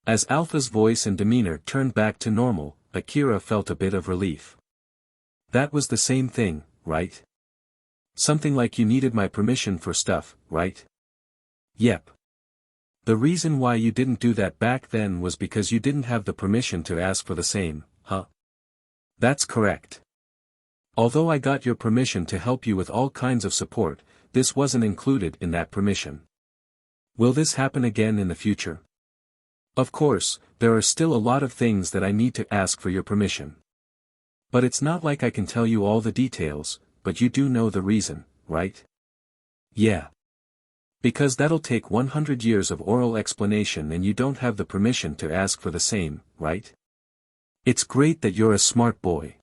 As Alpha's voice and demeanor turned back to normal, Akira felt a bit of relief. That was the same thing, right? Something like you needed my permission for stuff, right? Yep. The reason why you didn't do that back then was because you didn't have the permission to ask for the same, huh? That's correct. Although I got your permission to help you with all kinds of support, this wasn't included in that permission. Will this happen again in the future? Of course, there are still a lot of things that I need to ask for your permission. But it's not like I can tell you all the details, but you do know the reason, right? Yeah. Because that'll take 100 years of oral explanation and you don't have the permission to ask for the same, right? It's great that you're a smart boy.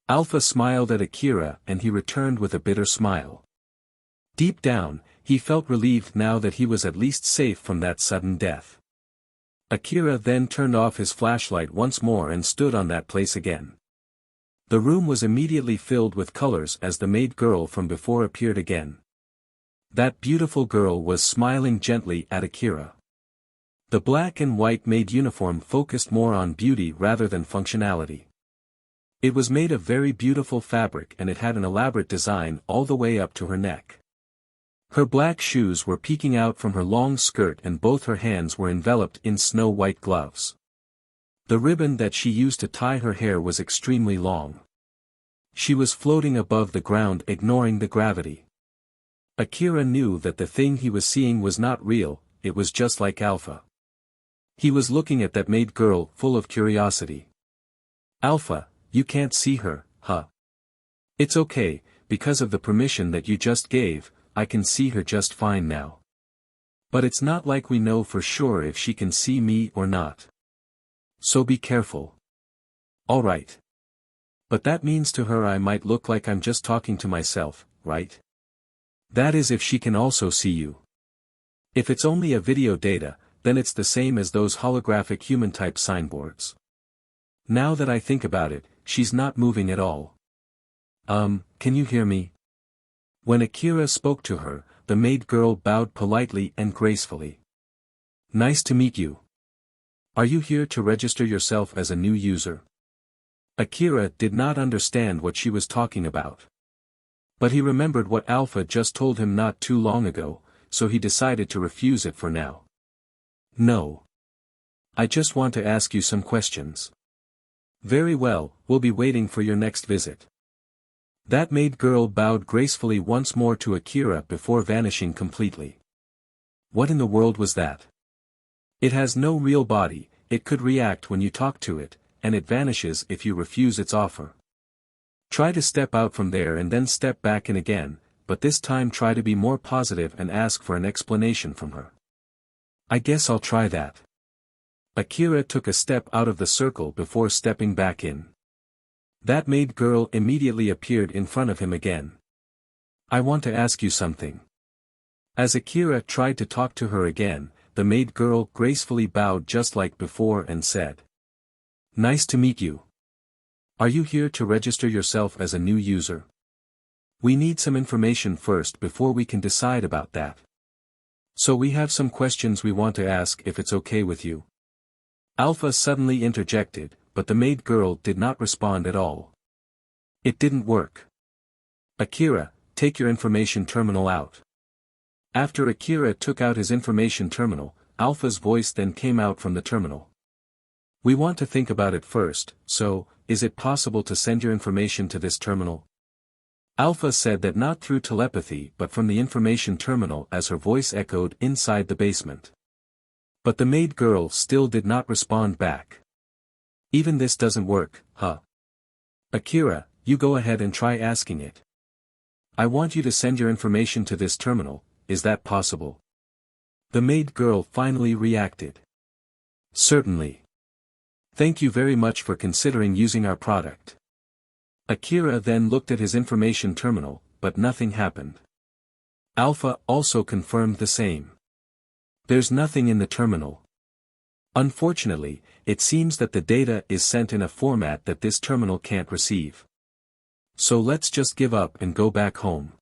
Alpha smiled at Akira and he returned with a bitter smile. Deep down, he felt relieved now that he was at least safe from that sudden death. Akira then turned off his flashlight once more and stood on that place again. The room was immediately filled with colors as the maid girl from before appeared again. That beautiful girl was smiling gently at Akira. The black and white maid uniform focused more on beauty rather than functionality. It was made of very beautiful fabric and it had an elaborate design all the way up to her neck. Her black shoes were peeking out from her long skirt and both her hands were enveloped in snow-white gloves. The ribbon that she used to tie her hair was extremely long. She was floating above the ground ignoring the gravity. Akira knew that the thing he was seeing was not real, it was just like Alpha. He was looking at that maid girl full of curiosity. Alpha, you can't see her, huh? It's okay, because of the permission that you just gave, I can see her just fine now. But it's not like we know for sure if she can see me or not. So be careful. Alright. But that means to her I might look like I'm just talking to myself, right? That is if she can also see you. If it's only a video data, then it's the same as those holographic human-type signboards. Now that I think about it, she's not moving at all. Can you hear me? When Akira spoke to her, the maid girl bowed politely and gracefully. Nice to meet you. Are you here to register yourself as a new user? Akira did not understand what she was talking about. But he remembered what Alpha just told him not too long ago, so he decided to refuse it for now. No. I just want to ask you some questions. Very well, we'll be waiting for your next visit. That maid girl bowed gracefully once more to Akira before vanishing completely. What in the world was that? It has no real body, it could react when you talk to it, and it vanishes if you refuse its offer. Try to step out from there and then step back in again, but this time try to be more positive and ask for an explanation from her. I guess I'll try that. Akira took a step out of the circle before stepping back in. That maid girl immediately appeared in front of him again. I want to ask you something. As Akira tried to talk to her again, the maid girl gracefully bowed just like before and said. Nice to meet you. Are you here to register yourself as a new user? We need some information first before we can decide about that. So we have some questions we want to ask if it's okay with you. Alpha suddenly interjected, but the maid girl did not respond at all. It didn't work. Akira, take your information terminal out. After Akira took out his information terminal, Alpha's voice then came out from the terminal. We want to think about it first, so, is it possible to send your information to this terminal? Alpha said that not through telepathy but from the information terminal as her voice echoed inside the basement. But the maid girl still did not respond back. Even this doesn't work, huh? Akira, you go ahead and try asking it. I want you to send your information to this terminal, is that possible? The maid girl finally reacted. Certainly. Thank you very much for considering using our product. Akira then looked at his information terminal, but nothing happened. Alpha also confirmed the same. There's nothing in the terminal. Unfortunately, it seems that the data is sent in a format that this terminal can't receive. So let's just give up and go back home.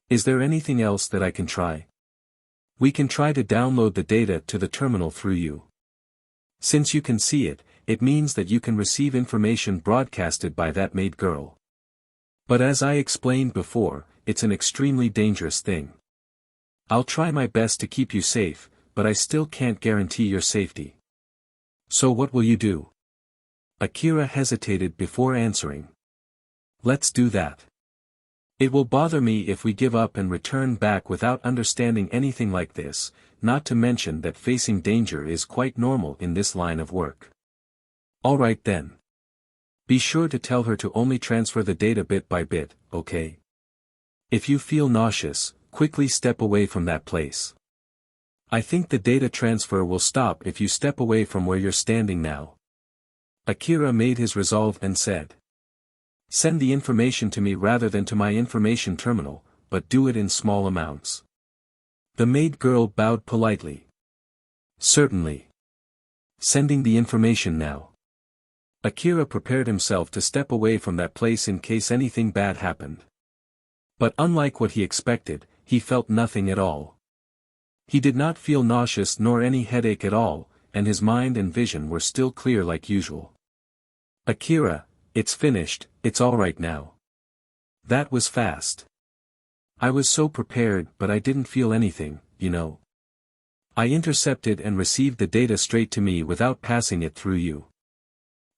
Is there anything else that I can try? We can try to download the data to the terminal through you. Since you can see it, it means that you can receive information broadcasted by that maid girl. But as I explained before, it's an extremely dangerous thing. I'll try my best to keep you safe, but I still can't guarantee your safety. So what will you do? Akira hesitated before answering. Let's do that. It will bother me if we give up and return back without understanding anything like this, not to mention that facing danger is quite normal in this line of work. Alright then. Be sure to tell her to only transfer the data bit by bit, okay? If you feel nauseous, quickly step away from that place. I think the data transfer will stop if you step away from where you're standing now. Akira made his resolve and said. Send the information to me rather than to my information terminal, but do it in small amounts. The maid girl bowed politely. Certainly. Sending the information now. Akira prepared himself to step away from that place in case anything bad happened. But unlike what he expected, he felt nothing at all. He did not feel nauseous nor any headache at all, and his mind and vision were still clear like usual. Akira, it's finished, it's alright now. That was fast. I was so prepared but I didn't feel anything, you know. I intercepted and received the data straight to me without passing it through you.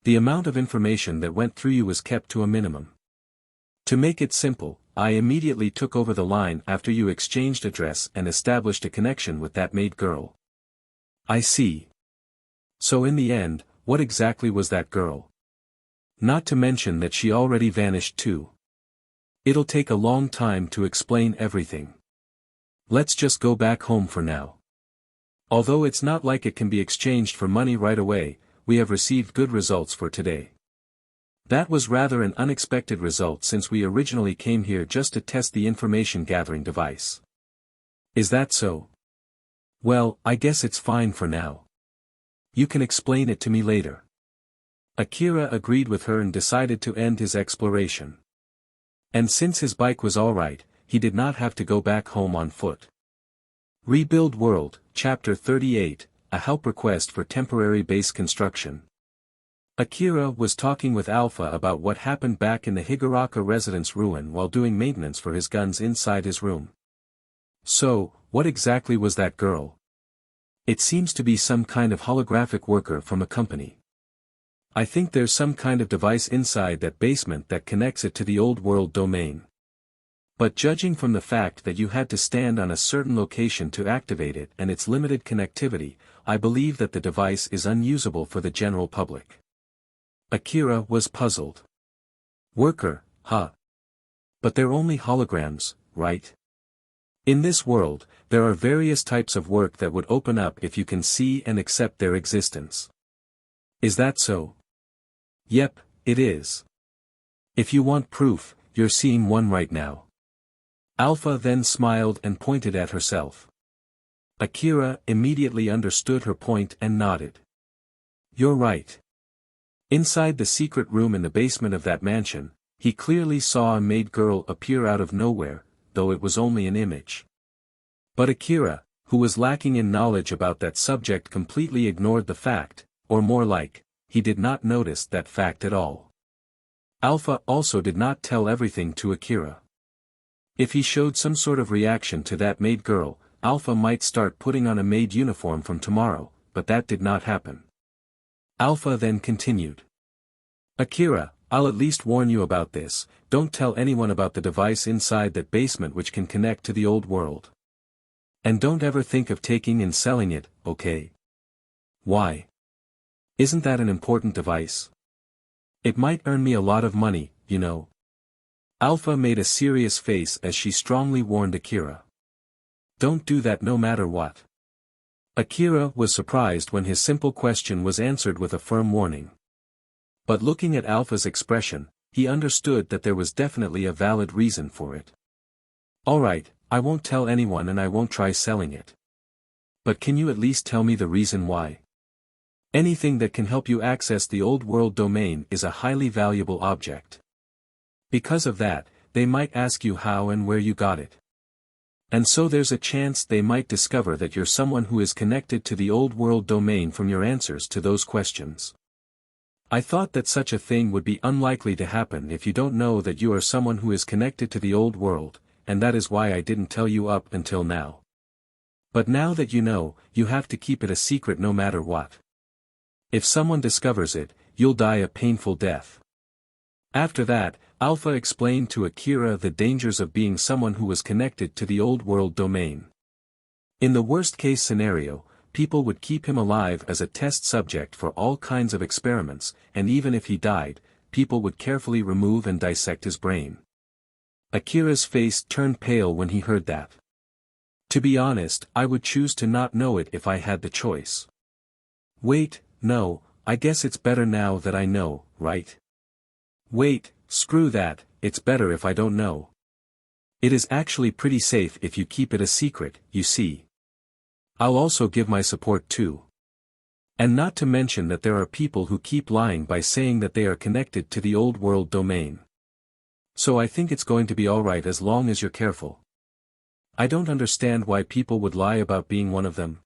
The amount of information that went through you was kept to a minimum. To make it simple, I immediately took over the line after you exchanged address and established a connection with that maid girl. I see. So in the end, what exactly was that girl? Not to mention that she already vanished too. It'll take a long time to explain everything. Let's just go back home for now. Although it's not like it can be exchanged for money right away, we have received good results for today. That was rather an unexpected result since we originally came here just to test the information gathering device. Is that so? Well, I guess it's fine for now. You can explain it to me later. Akira agreed with her and decided to end his exploration. And since his bike was alright, he did not have to go back home on foot. Rebuild World, Chapter 38, A Help Request for Temporary Base Construction. Akira was talking with Alpha about what happened back in the Higuraka residence ruin while doing maintenance for his guns inside his room. So, what exactly was that girl? It seems to be some kind of holographic worker from a company. I think there's some kind of device inside that basement that connects it to the old world domain. But judging from the fact that you had to stand on a certain location to activate it and its limited connectivity, I believe that the device is unusable for the general public. Akira was puzzled. Worker, huh? But they're only holograms, right? In this world, there are various types of work that would open up if you can see and accept their existence. Is that so? Yep, it is. If you want proof, you're seeing one right now. Alpha then smiled and pointed at herself. Akira immediately understood her point and nodded. You're right. Inside the secret room in the basement of that mansion, he clearly saw a maid girl appear out of nowhere, though it was only an image. But Akira, who was lacking in knowledge about that subject, completely ignored the fact, or more like, he did not notice that fact at all. Alpha also did not tell everything to Akira. If he showed some sort of reaction to that maid girl, Alpha might start putting on a maid uniform from tomorrow, but that did not happen. Alpha then continued. Akira, I'll at least warn you about this, don't tell anyone about the device inside that basement which can connect to the old world. And don't ever think of taking and selling it, okay? Why? Isn't that an important device? It might earn me a lot of money, you know. Alpha made a serious face as she strongly warned Akira. Don't do that no matter what. Akira was surprised when his simple question was answered with a firm warning. But looking at Alpha's expression, he understood that there was definitely a valid reason for it. Alright, I won't tell anyone and I won't try selling it. But can you at least tell me the reason why? Anything that can help you access the old world domain is a highly valuable object. Because of that, they might ask you how and where you got it. And so there's a chance they might discover that you're someone who is connected to the old world domain from your answers to those questions. I thought that such a thing would be unlikely to happen if you don't know that you are someone who is connected to the old world, and that is why I didn't tell you up until now. But now that you know, you have to keep it a secret no matter what. If someone discovers it, you'll die a painful death. After that, Alpha explained to Akira the dangers of being someone who was connected to the old world domain. In the worst-case scenario, people would keep him alive as a test subject for all kinds of experiments, and even if he died, people would carefully remove and dissect his brain. Akira's face turned pale when he heard that. To be honest, I would choose to not know it if I had the choice. Wait, no, I guess it's better now that I know, right? Wait, screw that, it's better if I don't know. It is actually pretty safe if you keep it a secret, you see. I'll also give my support too. And not to mention that there are people who keep lying by saying that they are connected to the old world domain. So I think it's going to be alright as long as you're careful. I don't understand why people would lie about being one of them.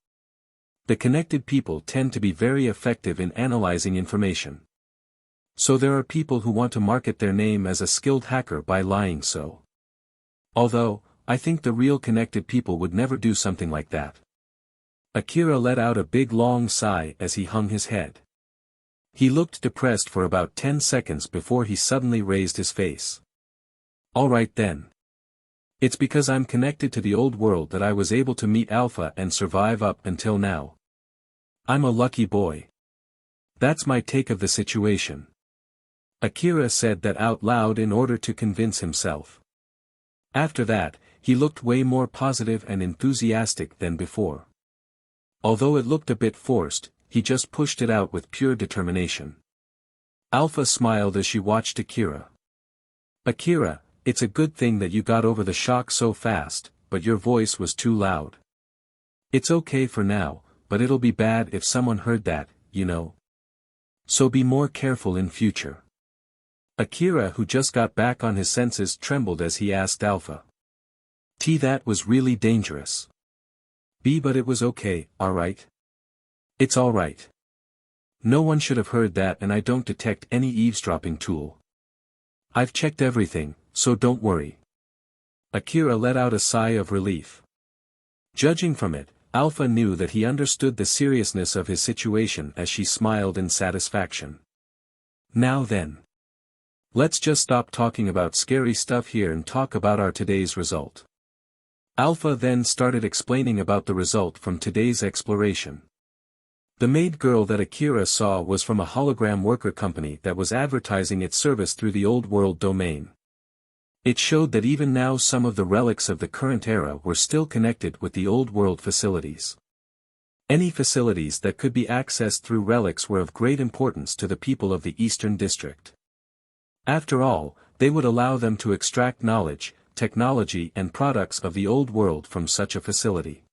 The connected people tend to be very effective in analyzing information. So there are people who want to market their name as a skilled hacker by lying so. Although, I think the real connected people would never do something like that. Akira let out a big long sigh as he hung his head. He looked depressed for about 10 seconds before he suddenly raised his face. Alright then. It's because I'm connected to the old world that I was able to meet Alpha and survive up until now. I'm a lucky boy. That's my take of the situation. Akira said that out loud in order to convince himself. After that, he looked way more positive and enthusiastic than before. Although it looked a bit forced, he just pushed it out with pure determination. Alpha smiled as she watched Akira. Akira, it's a good thing that you got over the shock so fast, but your voice was too loud. It's okay for now, but it'll be bad if someone heard that, you know. So be more careful in future. Akira, who just got back on his senses, trembled as he asked Alpha. That was really dangerous. But it was okay, alright? It's alright. No one should have heard that and I don't detect any eavesdropping tool. I've checked everything, so don't worry. Akira let out a sigh of relief. Judging from it, Alpha knew that he understood the seriousness of his situation as she smiled in satisfaction. Now then. Let's just stop talking about scary stuff here and talk about our today's result. Alpha then started explaining about the result from today's exploration. The maid girl that Akira saw was from a hologram worker company that was advertising its service through the old world domain. It showed that even now some of the relics of the current era were still connected with the old world facilities. Any facilities that could be accessed through relics were of great importance to the people of the Eastern District. After all, they would allow them to extract knowledge, technology and products of the old world from such a facility.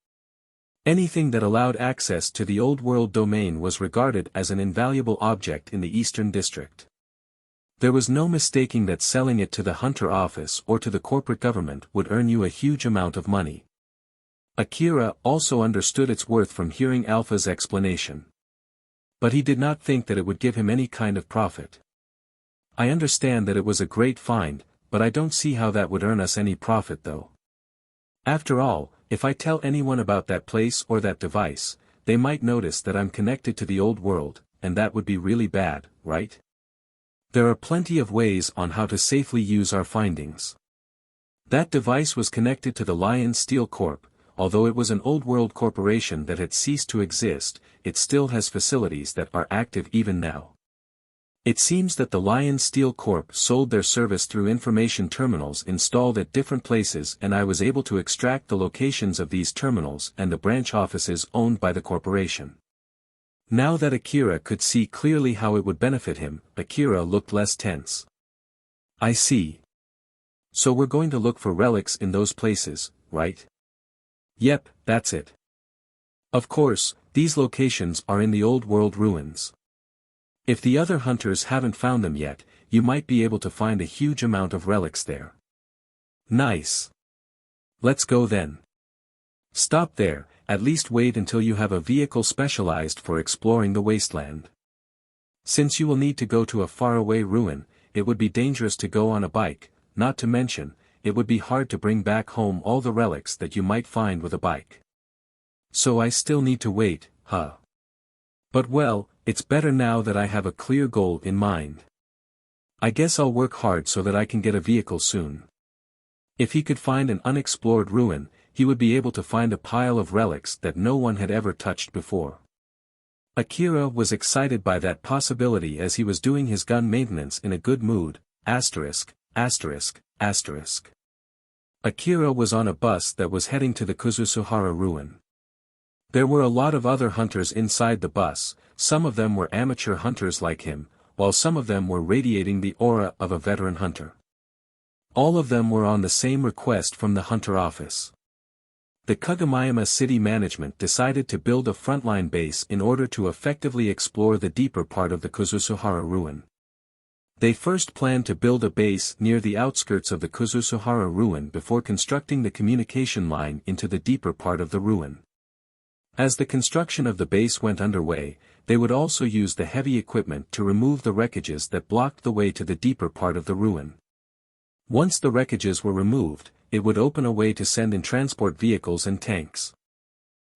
Anything that allowed access to the old world domain was regarded as an invaluable object in the Eastern District. There was no mistaking that selling it to the Hunter office or to the corporate government would earn you a huge amount of money. Akira also understood its worth from hearing Alpha's explanation. But he did not think that it would give him any kind of profit. I understand that it was a great find, but I don't see how that would earn us any profit though. After all, if I tell anyone about that place or that device, they might notice that I'm connected to the old world, and that would be really bad, right? There are plenty of ways on how to safely use our findings. That device was connected to the Lion Steel Corp. Although it was an old world corporation that had ceased to exist, it still has facilities that are active even now. It seems that the Lion Steel Corp sold their service through information terminals installed at different places, and I was able to extract the locations of these terminals and the branch offices owned by the corporation. Now that Akira could see clearly how it would benefit him, Akira looked less tense. I see. So we're going to look for relics in those places, right? Yep, that's it. Of course, these locations are in the old world ruins. If the other hunters haven't found them yet, you might be able to find a huge amount of relics there. Nice. Let's go then. Stop there, at least wait until you have a vehicle specialized for exploring the wasteland. Since you will need to go to a faraway ruin, it would be dangerous to go on a bike, not to mention, it would be hard to bring back home all the relics that you might find with a bike. So I still need to wait, huh? But well, it's better now that I have a clear goal in mind. I guess I'll work hard so that I can get a vehicle soon. If he could find an unexplored ruin, he would be able to find a pile of relics that no one had ever touched before. Akira was excited by that possibility as he was doing his gun maintenance in a good mood, ******. Akira was on a bus that was heading to the Kuzusuhara ruin. There were a lot of other hunters inside the bus, some of them were amateur hunters like him, while some of them were radiating the aura of a veteran hunter. All of them were on the same request from the hunter office. The Kagamayama city management decided to build a frontline base in order to effectively explore the deeper part of the Kuzusuhara ruin. They first planned to build a base near the outskirts of the Kuzusuhara ruin before constructing the communication line into the deeper part of the ruin. As the construction of the base went underway, they would also use the heavy equipment to remove the wreckages that blocked the way to the deeper part of the ruin. Once the wreckages were removed, it would open a way to send in transport vehicles and tanks.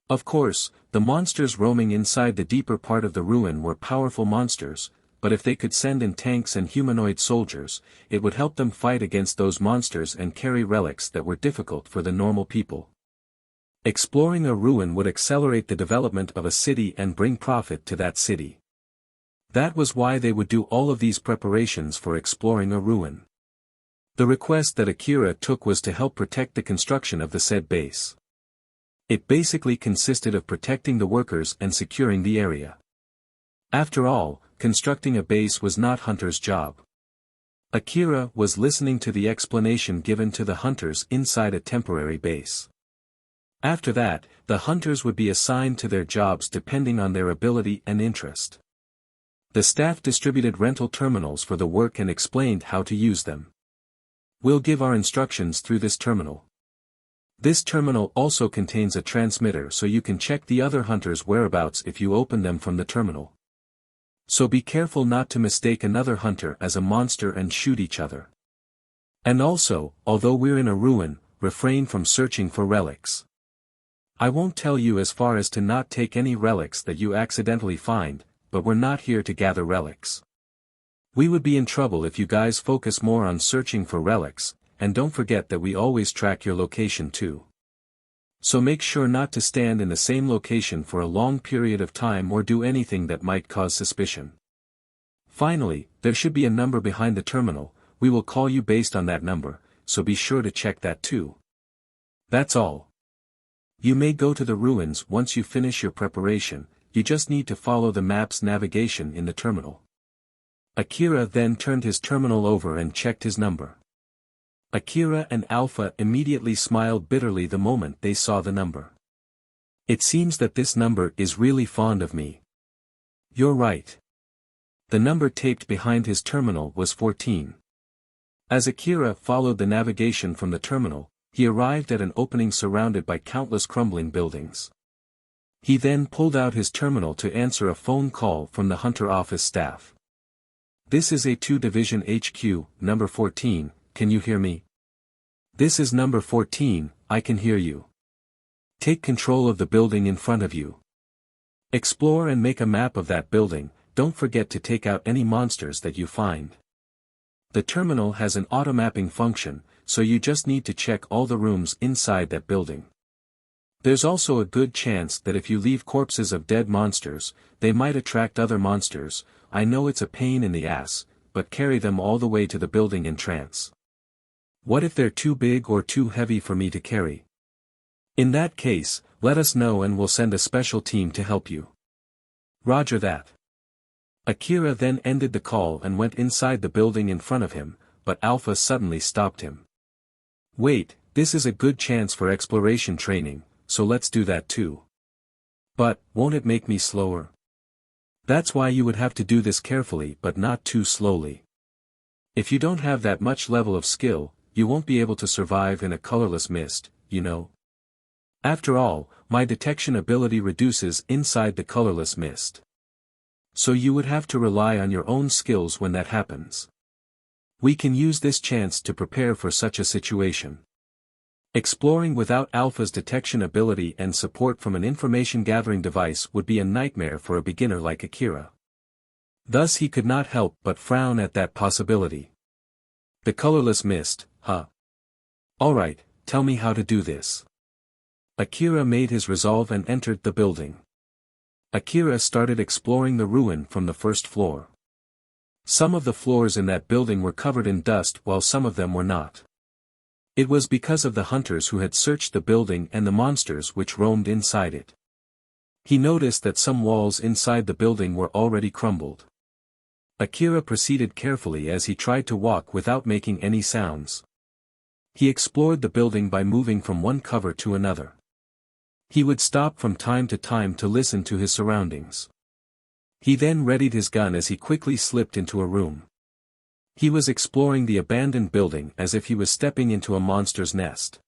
Of course, the monsters roaming inside the deeper part of the ruin were powerful monsters, but if they could send in tanks and humanoid soldiers, it would help them fight against those monsters and carry relics that were difficult for the normal people. Exploring a ruin would accelerate the development of a city and bring profit to that city. That was why they would do all of these preparations for exploring a ruin. The request that Akira took was to help protect the construction of the said base. It basically consisted of protecting the workers and securing the area. After all, constructing a base was not Hunter's job. Akira was listening to the explanation given to the hunters inside a temporary base. After that, the hunters would be assigned to their jobs depending on their ability and interest. The staff distributed rental terminals for the work and explained how to use them. We'll give our instructions through this terminal. This terminal also contains a transmitter so you can check the other hunters' whereabouts if you open them from the terminal. So be careful not to mistake another hunter as a monster and shoot each other. And also, although we're in a ruin, refrain from searching for relics. I won't tell you as far as to not take any relics that you accidentally find, but we're not here to gather relics. We would be in trouble if you guys focus more on searching for relics, and don't forget that we always track your location too. So make sure not to stand in the same location for a long period of time or do anything that might cause suspicion. Finally, there should be a number behind the terminal, we will call you based on that number, so be sure to check that too. That's all. You may go to the ruins once you finish your preparation, you just need to follow the map's navigation in the terminal. Akira then turned his terminal over and checked his number. Akira and Alpha immediately smiled bitterly the moment they saw the number. It seems that this number is really fond of me. You're right. The number taped behind his terminal was 14. As Akira followed the navigation from the terminal, he arrived at an opening surrounded by countless crumbling buildings. He then pulled out his terminal to answer a phone call from the Hunter office staff. This is A2 Division HQ, number 14, can you hear me? This is number 14, I can hear you. Take control of the building in front of you. Explore and make a map of that building, don't forget to take out any monsters that you find. The terminal has an auto-mapping function, so you just need to check all the rooms inside that building. There's also a good chance that if you leave corpses of dead monsters, they might attract other monsters, I know it's a pain in the ass, but carry them all the way to the building in trance. What if they're too big or too heavy for me to carry? In that case, let us know and we'll send a special team to help you. Roger that. Akira then ended the call and went inside the building in front of him, but Alpha suddenly stopped him. Wait, this is a good chance for exploration training, so let's do that too. But, won't it make me slower? That's why you would have to do this carefully but not too slowly. If you don't have that much level of skill, you won't be able to survive in a colorless mist, you know. After all, my detection ability reduces inside the colorless mist. So you would have to rely on your own skills when that happens. We can use this chance to prepare for such a situation. Exploring without Alpha's detection ability and support from an information-gathering device would be a nightmare for a beginner like Akira. Thus he could not help but frown at that possibility. The colorless mist, huh? Alright, tell me how to do this. Akira made his resolve and entered the building. Akira started exploring the ruin from the first floor. Some of the floors in that building were covered in dust while some of them were not. It was because of the hunters who had searched the building and the monsters which roamed inside it. He noticed that some walls inside the building were already crumbled. Akira proceeded carefully as he tried to walk without making any sounds. He explored the building by moving from one cover to another. He would stop from time to time to listen to his surroundings. He then readied his gun as he quickly slipped into a room. He was exploring the abandoned building as if he was stepping into a monster's nest.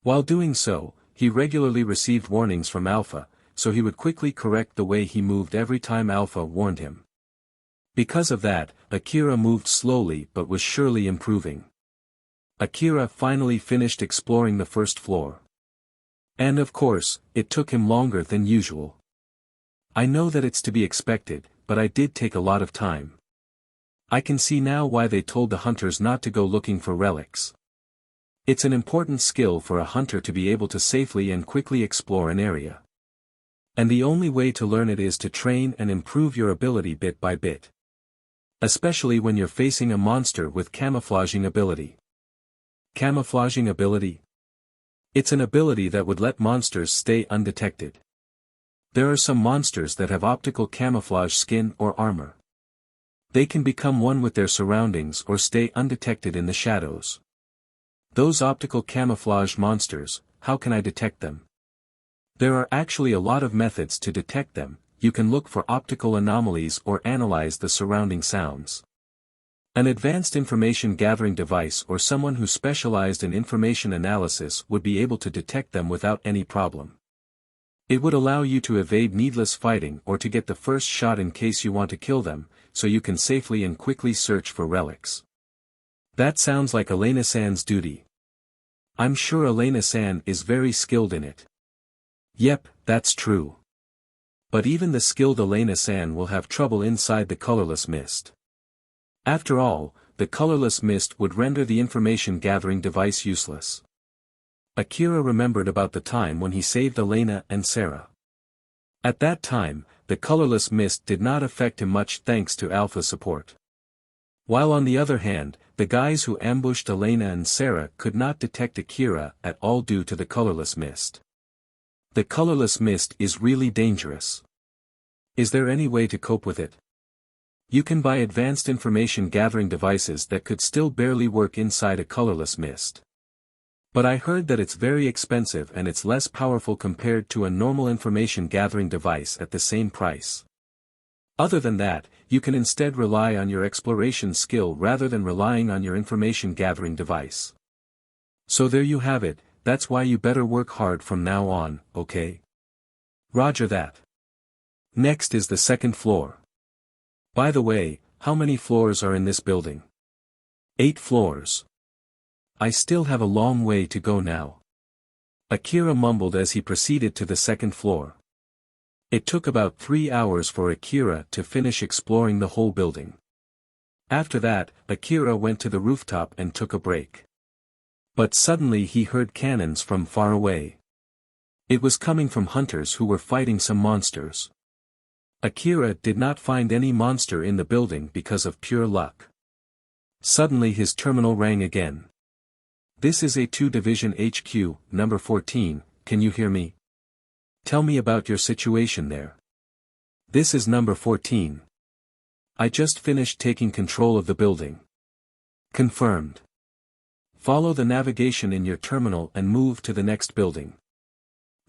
While doing so, he regularly received warnings from Alpha, so he would quickly correct the way he moved every time Alpha warned him. Because of that, Akira moved slowly but was surely improving. Akira finally finished exploring the first floor. And of course, it took him longer than usual. I know that it's to be expected, but I did take a lot of time. I can see now why they told the hunters not to go looking for relics. It's an important skill for a hunter to be able to safely and quickly explore an area. And the only way to learn it is to train and improve your ability bit by bit. Especially when you're facing a monster with camouflaging ability. Camouflaging ability? It's an ability that would let monsters stay undetected. There are some monsters that have optical camouflage skin or armor. They can become one with their surroundings or stay undetected in the shadows. Those optical camouflage monsters, how can I detect them? There are actually a lot of methods to detect them. You can look for optical anomalies or analyze the surrounding sounds. An advanced information gathering device or someone who specialized in information analysis would be able to detect them without any problem. It would allow you to evade needless fighting or to get the first shot in case you want to kill them, so you can safely and quickly search for relics. That sounds like Elena-san's duty. I'm sure Elena-san is very skilled in it. Yep, that's true. But even the skilled Elena-san will have trouble inside the colorless mist. After all, the colorless mist would render the information-gathering device useless. Akira remembered about the time when he saved Elena and Sarah. At that time, the colorless mist did not affect him much thanks to Alpha's support. While on the other hand, the guys who ambushed Elena and Sarah could not detect Akira at all due to the colorless mist. The colorless mist is really dangerous. Is there any way to cope with it? You can buy advanced information gathering devices that could still barely work inside a colorless mist. But I heard that it's very expensive and it's less powerful compared to a normal information gathering device at the same price. Other than that, you can instead rely on your exploration skill rather than relying on your information gathering device. So there you have it, that's why you better work hard from now on, okay? Roger that. Next is the second floor. By the way, how many floors are in this building? 8 floors. I still have a long way to go now. Akira mumbled as he proceeded to the second floor. It took about 3 hours for Akira to finish exploring the whole building. After that, Akira went to the rooftop and took a break. But suddenly he heard cannons from far away. It was coming from hunters who were fighting some monsters. Akira did not find any monster in the building because of pure luck. Suddenly his terminal rang again. This is A2 Division HQ, number 14, can you hear me? Tell me about your situation there. This is number 14. I just finished taking control of the building. Confirmed. Follow the navigation in your terminal and move to the next building.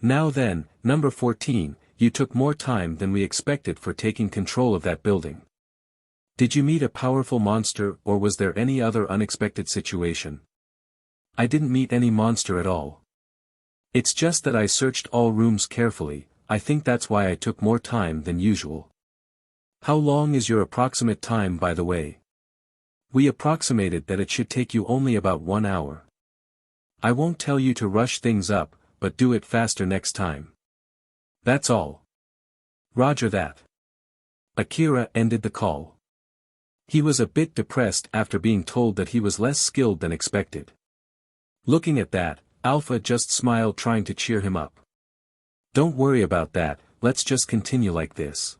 Now then, number 14, you took more time than we expected for taking control of that building. Did you meet a powerful monster or was there any other unexpected situation? I didn't meet any monster at all. It's just that I searched all rooms carefully, I think that's why I took more time than usual. How long is your approximate time by the way? We approximated that it should take you only about 1 hour. I won't tell you to rush things up, but do it faster next time. That's all. Roger that. Akira ended the call. He was a bit depressed after being told that he was less skilled than expected. Looking at that, Alpha just smiled trying to cheer him up. Don't worry about that, let's just continue like this.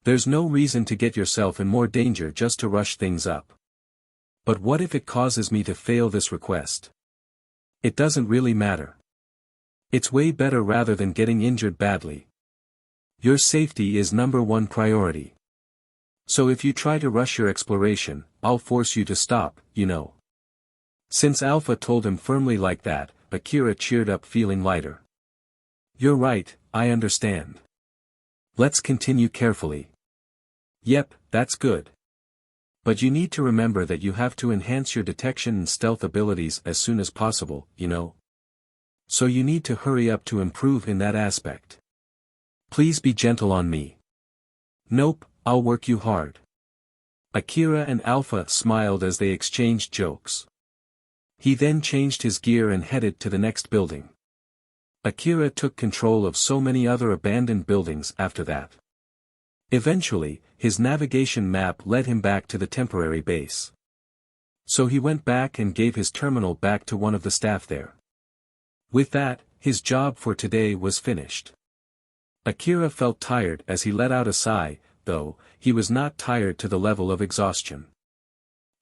There's no reason to get yourself in more danger just to rush things up. But what if it causes me to fail this request? It doesn't really matter. It's way better rather than getting injured badly. Your safety is number one priority. So if you try to rush your exploration, I'll force you to stop, you know. Since Alpha told him firmly like that, Akira cheered up feeling lighter. You're right, I understand. Let's continue carefully. Yep, that's good. But you need to remember that you have to enhance your detection and stealth abilities as soon as possible, you know. So you need to hurry up to improve in that aspect. Please be gentle on me. Nope, I'll work you hard. Akira and Alpha smiled as they exchanged jokes. He then changed his gear and headed to the next building. Akira took control of so many other abandoned buildings after that. Eventually, his navigation map led him back to the temporary base. So he went back and gave his terminal back to one of the staff there. With that, his job for today was finished. Akira felt tired as he let out a sigh, though, he was not tired to the level of exhaustion.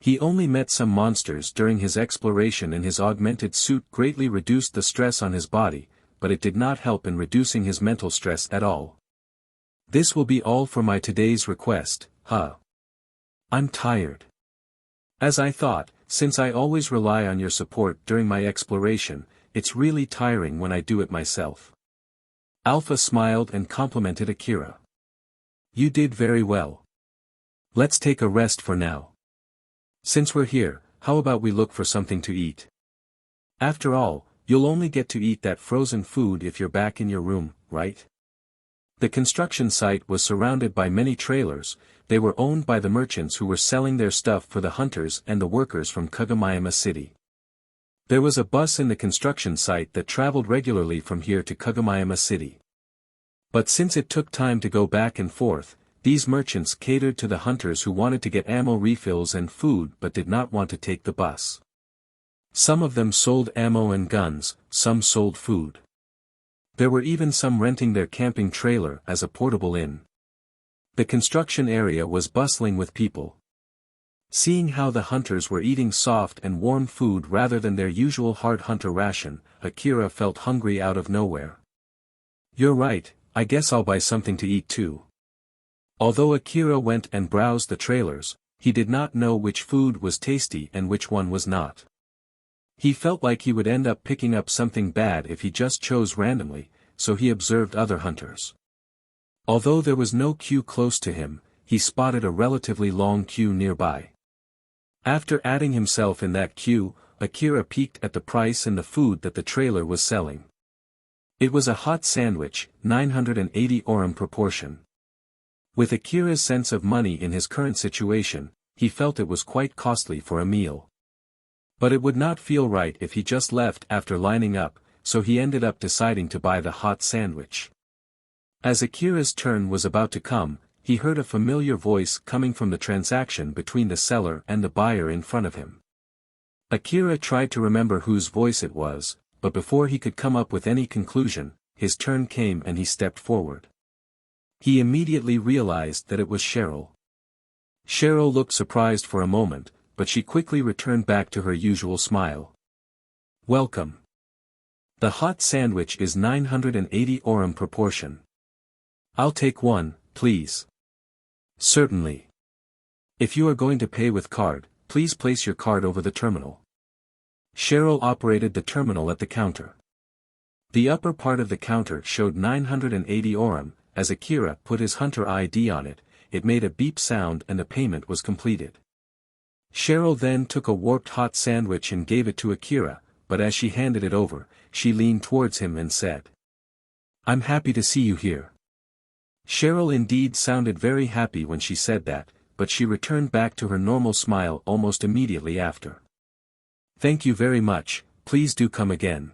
He only met some monsters during his exploration and his augmented suit greatly reduced the stress on his body, but it did not help in reducing his mental stress at all. This will be all for my today's request, huh? I'm tired. As I thought, since I always rely on your support during my exploration, it's really tiring when I do it myself. Alpha smiled and complimented Akira. You did very well. Let's take a rest for now. Since we're here, how about we look for something to eat? After all, you'll only get to eat that frozen food if you're back in your room, right? The construction site was surrounded by many trailers, they were owned by the merchants who were selling their stuff for the hunters and the workers from Kagomayama City. There was a bus in the construction site that traveled regularly from here to Kagomayama City. But since it took time to go back and forth, these merchants catered to the hunters who wanted to get ammo refills and food but did not want to take the bus. Some of them sold ammo and guns, some sold food. There were even some renting their camping trailer as a portable inn. The construction area was bustling with people. Seeing how the hunters were eating soft and warm food rather than their usual hard hunter ration, Akira felt hungry out of nowhere. You're right, I guess I'll buy something to eat too. Although Akira went and browsed the trailers, he did not know which food was tasty and which one was not. He felt like he would end up picking up something bad if he just chose randomly, so he observed other hunters. Although there was no queue close to him, he spotted a relatively long queue nearby. After adding himself in that queue, Akira peeked at the price and the food that the trailer was selling. It was a hot sandwich, 980 orum per portion. With Akira's sense of money in his current situation, he felt it was quite costly for a meal. But it would not feel right if he just left after lining up, so he ended up deciding to buy the hot sandwich. As Akira's turn was about to come, he heard a familiar voice coming from the transaction between the seller and the buyer in front of him. Akira tried to remember whose voice it was, but before he could come up with any conclusion, his turn came and he stepped forward. He immediately realized that it was Cheryl. Cheryl looked surprised for a moment, but she quickly returned back to her usual smile. Welcome. The hot sandwich is 980 orum per portion. I'll take one, please. Certainly. If you are going to pay with card, please place your card over the terminal. Cheryl operated the terminal at the counter. The upper part of the counter showed 980 orum. As Akira put his hunter ID on it, it made a beep sound and the payment was completed. Cheryl then took a warped hot sandwich and gave it to Akira, but as she handed it over, she leaned towards him and said, "I'm happy to see you here." Cheryl indeed sounded very happy when she said that, but she returned back to her normal smile almost immediately after. "Thank you very much, please do come again."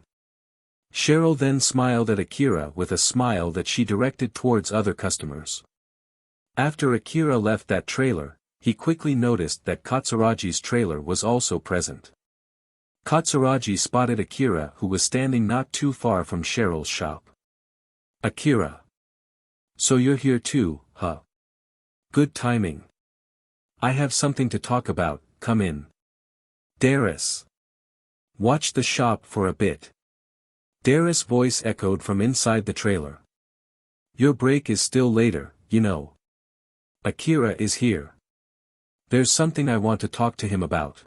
Cheryl then smiled at Akira with a smile that she directed towards other customers. After Akira left that trailer, he quickly noticed that Katsuragi's trailer was also present. Katsuragi spotted Akira who was standing not too far from Cheryl's shop. "Akira. So you're here too, huh? Good timing. I have something to talk about, come in." "Darius. Watch the shop for a bit." Darius' voice echoed from inside the trailer. "Your break is still later, you know. Akira is here. There's something I want to talk to him about.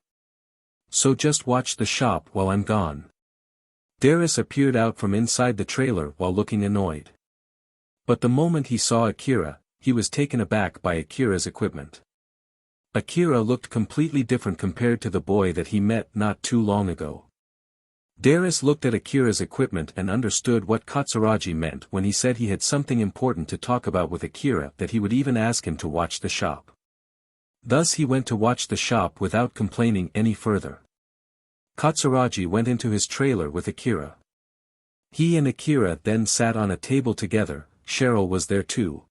So just watch the shop while I'm gone." Darius appeared out from inside the trailer while looking annoyed. But the moment he saw Akira, he was taken aback by Akira's equipment. Akira looked completely different compared to the boy that he met not too long ago. Darius looked at Akira's equipment and understood what Katsuragi meant when he said he had something important to talk about with Akira, that he would even ask him to watch the shop. Thus he went to watch the shop without complaining any further. Katsuragi went into his trailer with Akira. He and Akira then sat on a table together. Cheryl was there too.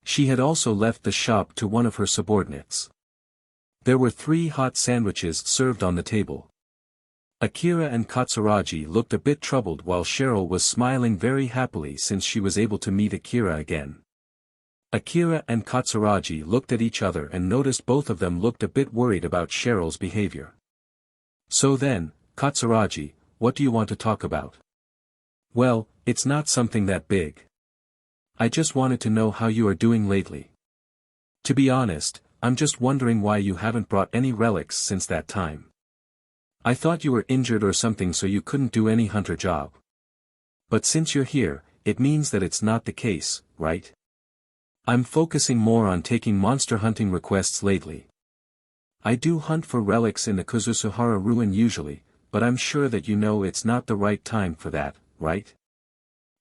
She had also left the shop to one of her subordinates. There were 3 hot sandwiches served on the table. Akira and Katsuragi looked a bit troubled while Cheryl was smiling very happily since she was able to meet Akira again. Akira and Katsuragi looked at each other and noticed both of them looked a bit worried about Cheryl's behavior. "So then, Katsuragi, what do you want to talk about?" "Well, it's not something that big. I just wanted to know how you are doing lately. To be honest, I'm just wondering why you haven't brought any relics since that time. I thought you were injured or something so you couldn't do any hunter job. But since you're here, it means that it's not the case, right? I'm focusing more on taking monster hunting requests lately. I do hunt for relics in the Kuzusuhara ruin usually, but I'm sure that you know it's not the right time for that, right?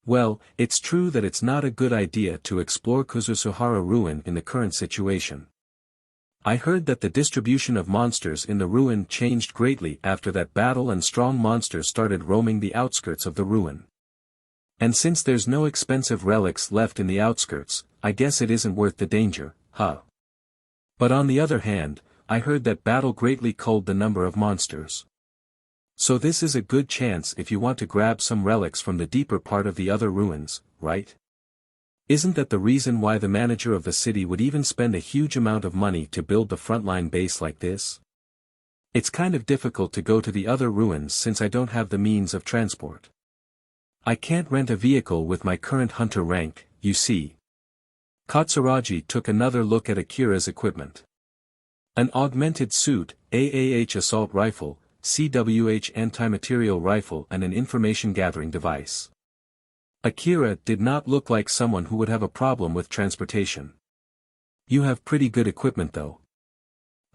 Well, it's true that it's not a good idea to explore Kuzusuhara ruin in the current situation. I heard that the distribution of monsters in the ruin changed greatly after that battle and strong monsters started roaming the outskirts of the ruin. And since there's no expensive relics left in the outskirts, I guess it isn't worth the danger, huh? But on the other hand, I heard that battle greatly culled the number of monsters. So this is a good chance if you want to grab some relics from the deeper part of the other ruins, right? Isn't that the reason why the manager of the city would even spend a huge amount of money to build the frontline base like this? It's kind of difficult to go to the other ruins since I don't have the means of transport. I can't rent a vehicle with my current hunter rank, you see. Katsuragi took another look at Akira's equipment. An augmented suit, AAH assault rifle, CWH anti-material rifle and an information-gathering device. Akira did not look like someone who would have a problem with transportation. You have pretty good equipment though.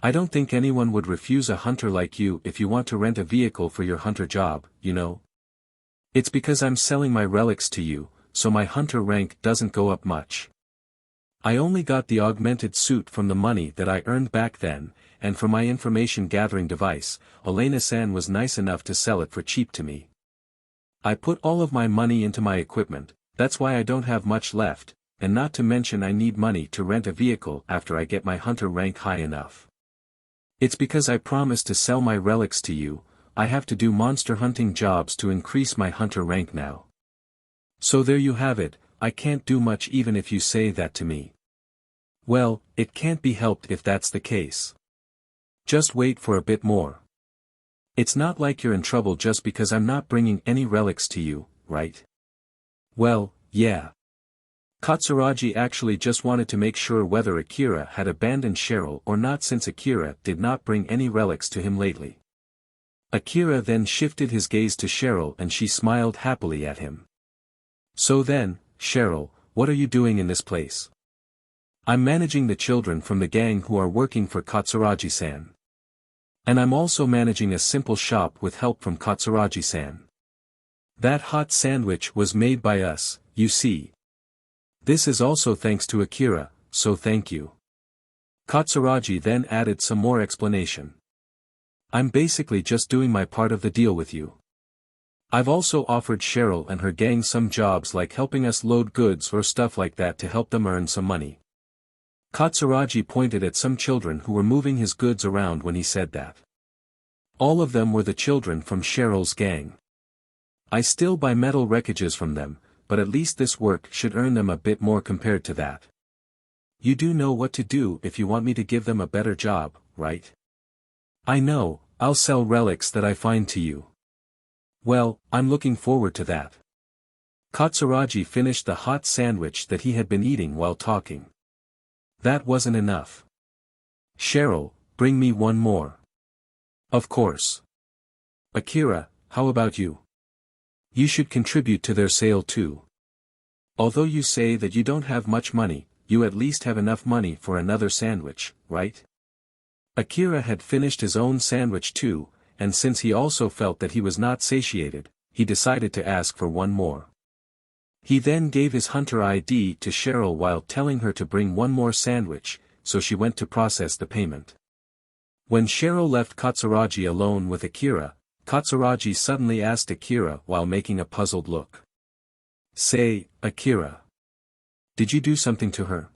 I don't think anyone would refuse a hunter like you if you want to rent a vehicle for your hunter job, you know. It's because I'm selling my relics to you, so my hunter rank doesn't go up much. I only got the augmented suit from the money that I earned back then, and for my information-gathering device, Elena-san was nice enough to sell it for cheap to me. I put all of my money into my equipment, that's why I don't have much left, and not to mention I need money to rent a vehicle after I get my hunter rank high enough. It's because I promised to sell my relics to you, I have to do monster hunting jobs to increase my hunter rank now. So there you have it, I can't do much even if you say that to me. Well, it can't be helped if that's the case. Just wait for a bit more. It's not like you're in trouble just because I'm not bringing any relics to you, right? Well, yeah. Katsuragi actually just wanted to make sure whether Akira had abandoned Cheryl or not, since Akira did not bring any relics to him lately. Akira then shifted his gaze to Cheryl and she smiled happily at him. So then, Cheryl, what are you doing in this place? I'm managing the children from the gang who are working for Katsuragi-san. And I'm also managing a simple shop with help from Katsuragi-san. That hot sandwich was made by us, you see. This is also thanks to Akira, so thank you. Katsuragi then added some more explanation. I'm basically just doing my part of the deal with you. I've also offered Cheryl and her gang some jobs like helping us load goods or stuff like that to help them earn some money. Katsuragi pointed at some children who were moving his goods around when he said that. All of them were the children from Cheryl's gang. I still buy metal wreckages from them, but at least this work should earn them a bit more compared to that. You do know what to do if you want me to give them a better job, right? I know, I'll sell relics that I find to you. Well, I'm looking forward to that. Katsuragi finished the hot sandwich that he had been eating while talking. That wasn't enough. Cheryl, bring me one more. Of course. Akira, how about you? You should contribute to their sale too. Although you say that you don't have much money, you at least have enough money for another sandwich, right? Akira had finished his own sandwich too, and since he also felt that he was not satiated, he decided to ask for one more. He then gave his hunter ID to Cheryl while telling her to bring one more sandwich, so she went to process the payment. When Cheryl left Katsuragi alone with Akira, Katsuragi suddenly asked Akira while making a puzzled look. Say, Akira. Did you do something to her?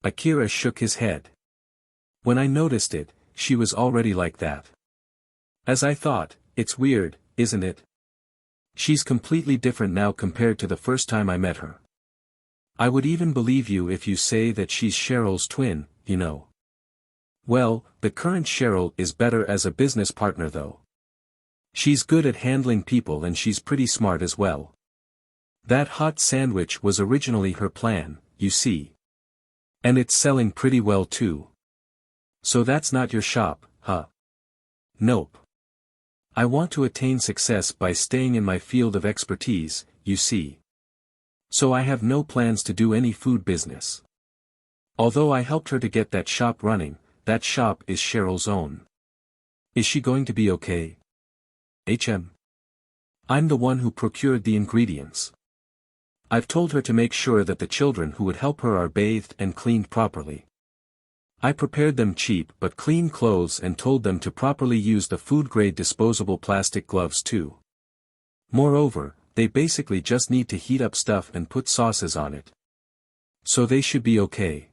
Akira shook his head. When I noticed it, she was already like that. As I thought, it's weird, isn't it? She's completely different now compared to the first time I met her. I would even believe you if you say that she's Cheryl's twin, you know. Well, the current Cheryl is better as a business partner though. She's good at handling people and she's pretty smart as well. That hot sandwich was originally her plan, you see. And it's selling pretty well too. So that's not your shop, huh? Nope. I want to attain success by staying in my field of expertise, you see. So I have no plans to do any food business. Although I helped her to get that shop running, that shop is Cheryl's own. Is she going to be okay? I'm the one who procured the ingredients. I've told her to make sure that the children who would help her are bathed and cleaned properly. I prepared them cheap but clean clothes and told them to properly use the food-grade disposable plastic gloves too. Moreover, they basically just need to heat up stuff and put sauces on it. So they should be okay.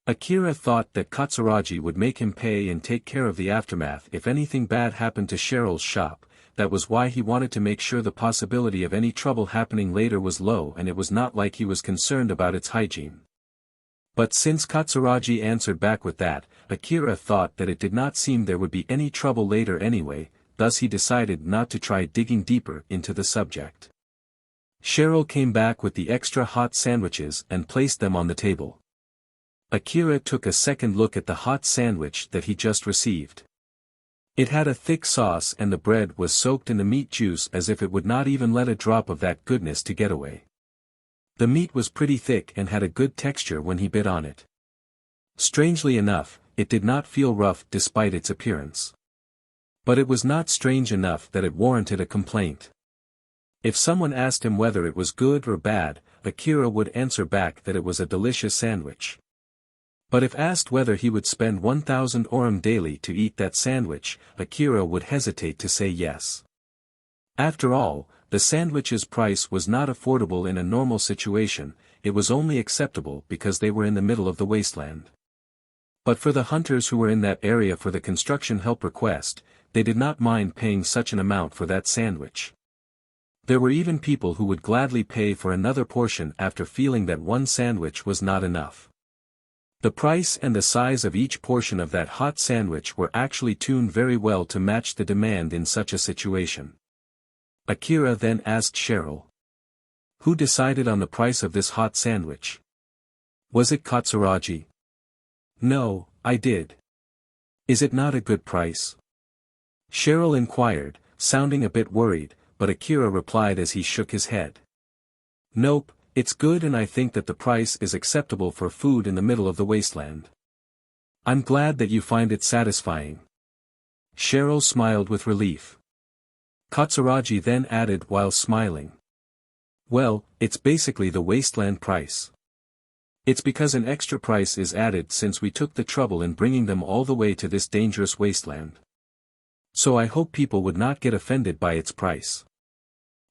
Akira thought that Katsuragi would make him pay and take care of the aftermath if anything bad happened to Cheryl's shop. That was why he wanted to make sure the possibility of any trouble happening later was low, and it was not like he was concerned about its hygiene. But since Katsuragi answered back with that, Akira thought that it did not seem there would be any trouble later anyway, thus he decided not to try digging deeper into the subject. Cheryl came back with the extra hot sandwiches and placed them on the table. Akira took a second look at the hot sandwich that he just received. It had a thick sauce and the bread was soaked in the meat juice as if it would not even let a drop of that goodness to get away. The meat was pretty thick and had a good texture when he bit on it. Strangely enough, it did not feel rough despite its appearance. But it was not strange enough that it warranted a complaint. If someone asked him whether it was good or bad, Akira would answer back that it was a delicious sandwich. But if asked whether he would spend 1,000 orum daily to eat that sandwich, Akira would hesitate to say yes. After all, the sandwich's price was not affordable in a normal situation, it was only acceptable because they were in the middle of the wasteland. But for the hunters who were in that area for the construction help request, they did not mind paying such an amount for that sandwich. There were even people who would gladly pay for another portion after feeling that one sandwich was not enough. The price and the size of each portion of that hot sandwich were actually tuned very well to match the demand in such a situation. Akira then asked Cheryl. Who decided on the price of this hot sandwich? Was it Katsuragi? No, I did. Is it not a good price? Cheryl inquired, sounding a bit worried, but Akira replied as he shook his head. Nope, it's good and I think that the price is acceptable for food in the middle of the wasteland. I'm glad that you find it satisfying. Cheryl smiled with relief. Katsuragi then added while smiling. Well, it's basically the wasteland price. It's because an extra price is added since we took the trouble in bringing them all the way to this dangerous wasteland. So I hope people would not get offended by its price.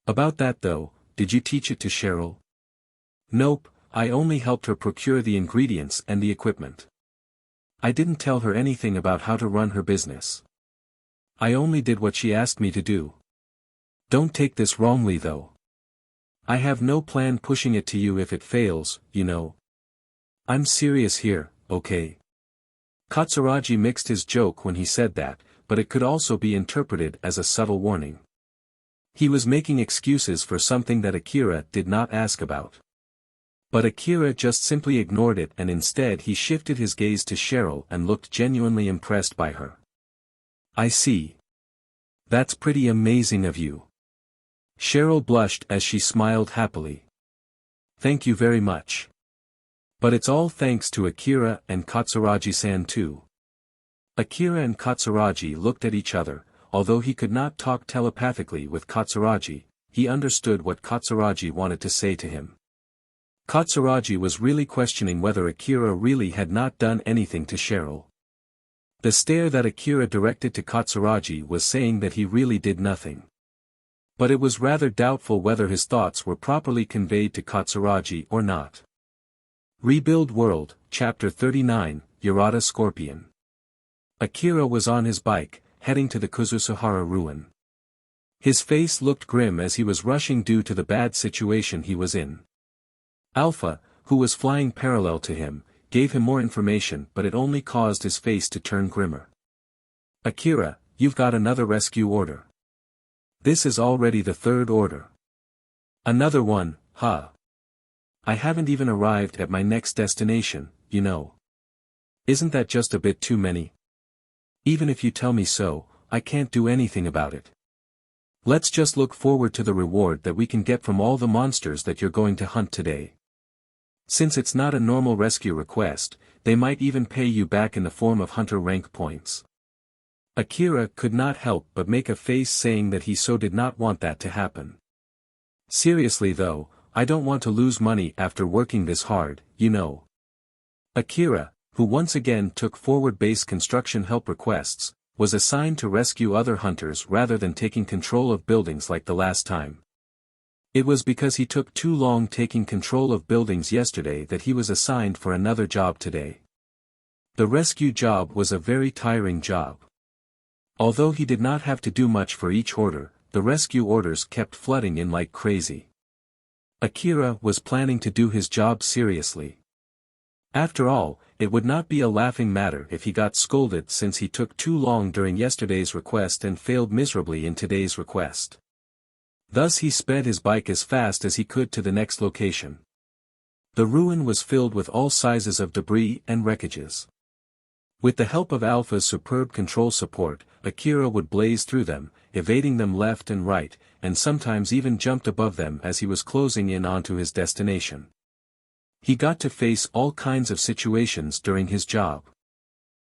About that though, did you teach it to Cheryl? Nope, I only helped her procure the ingredients and the equipment. I didn't tell her anything about how to run her business. I only did what she asked me to do. Don't take this wrongly though. I have no plan pushing it to you if it fails, you know. I'm serious here, okay? Katsuragi mixed his joke when he said that, but it could also be interpreted as a subtle warning. He was making excuses for something that Akira did not ask about. But Akira just simply ignored it and instead he shifted his gaze to Cheryl and looked genuinely impressed by her. I see. That's pretty amazing of you. Cheryl blushed as she smiled happily. Thank you very much. But it's all thanks to Akira and Katsuragi-san too. Akira and Katsuragi looked at each other, although he could not talk telepathically with Katsuragi, he understood what Katsuragi wanted to say to him. Katsuragi was really questioning whether Akira really had not done anything to Cheryl. The stare that Akira directed to Katsuragi was saying that he really did nothing. But it was rather doubtful whether his thoughts were properly conveyed to Katsuragi or not. Rebuild World, Chapter 39, Yarada Scorpion. Akira was on his bike, heading to the Kuzusuhara ruin. His face looked grim as he was rushing due to the bad situation he was in. Alpha, who was flying parallel to him, gave him more information but it only caused his face to turn grimmer. Akira, you've got another rescue order. This is already the third order. Another one, huh? I haven't even arrived at my next destination, you know. Isn't that just a bit too many? Even if you tell me so, I can't do anything about it. Let's just look forward to the reward that we can get from all the monsters that you're going to hunt today. Since it's not a normal rescue request, they might even pay you back in the form of hunter rank points. Akira could not help but make a face saying that he so did not want that to happen. Seriously though, I don't want to lose money after working this hard, you know. Akira, who once again took forward base construction help requests, was assigned to rescue other hunters rather than taking control of buildings like the last time. It was because he took too long taking control of buildings yesterday that he was assigned for another job today. The rescue job was a very tiring job. Although he did not have to do much for each order, the rescue orders kept flooding in like crazy. Akira was planning to do his job seriously. After all, it would not be a laughing matter if he got scolded since he took too long during yesterday's request and failed miserably in today's request. Thus he sped his bike as fast as he could to the next location. The ruin was filled with all sizes of debris and wreckages. With the help of Alpha's superb control support, Akira would blaze through them, evading them left and right, and sometimes even jumped above them as he was closing in onto his destination. He got to face all kinds of situations during his job.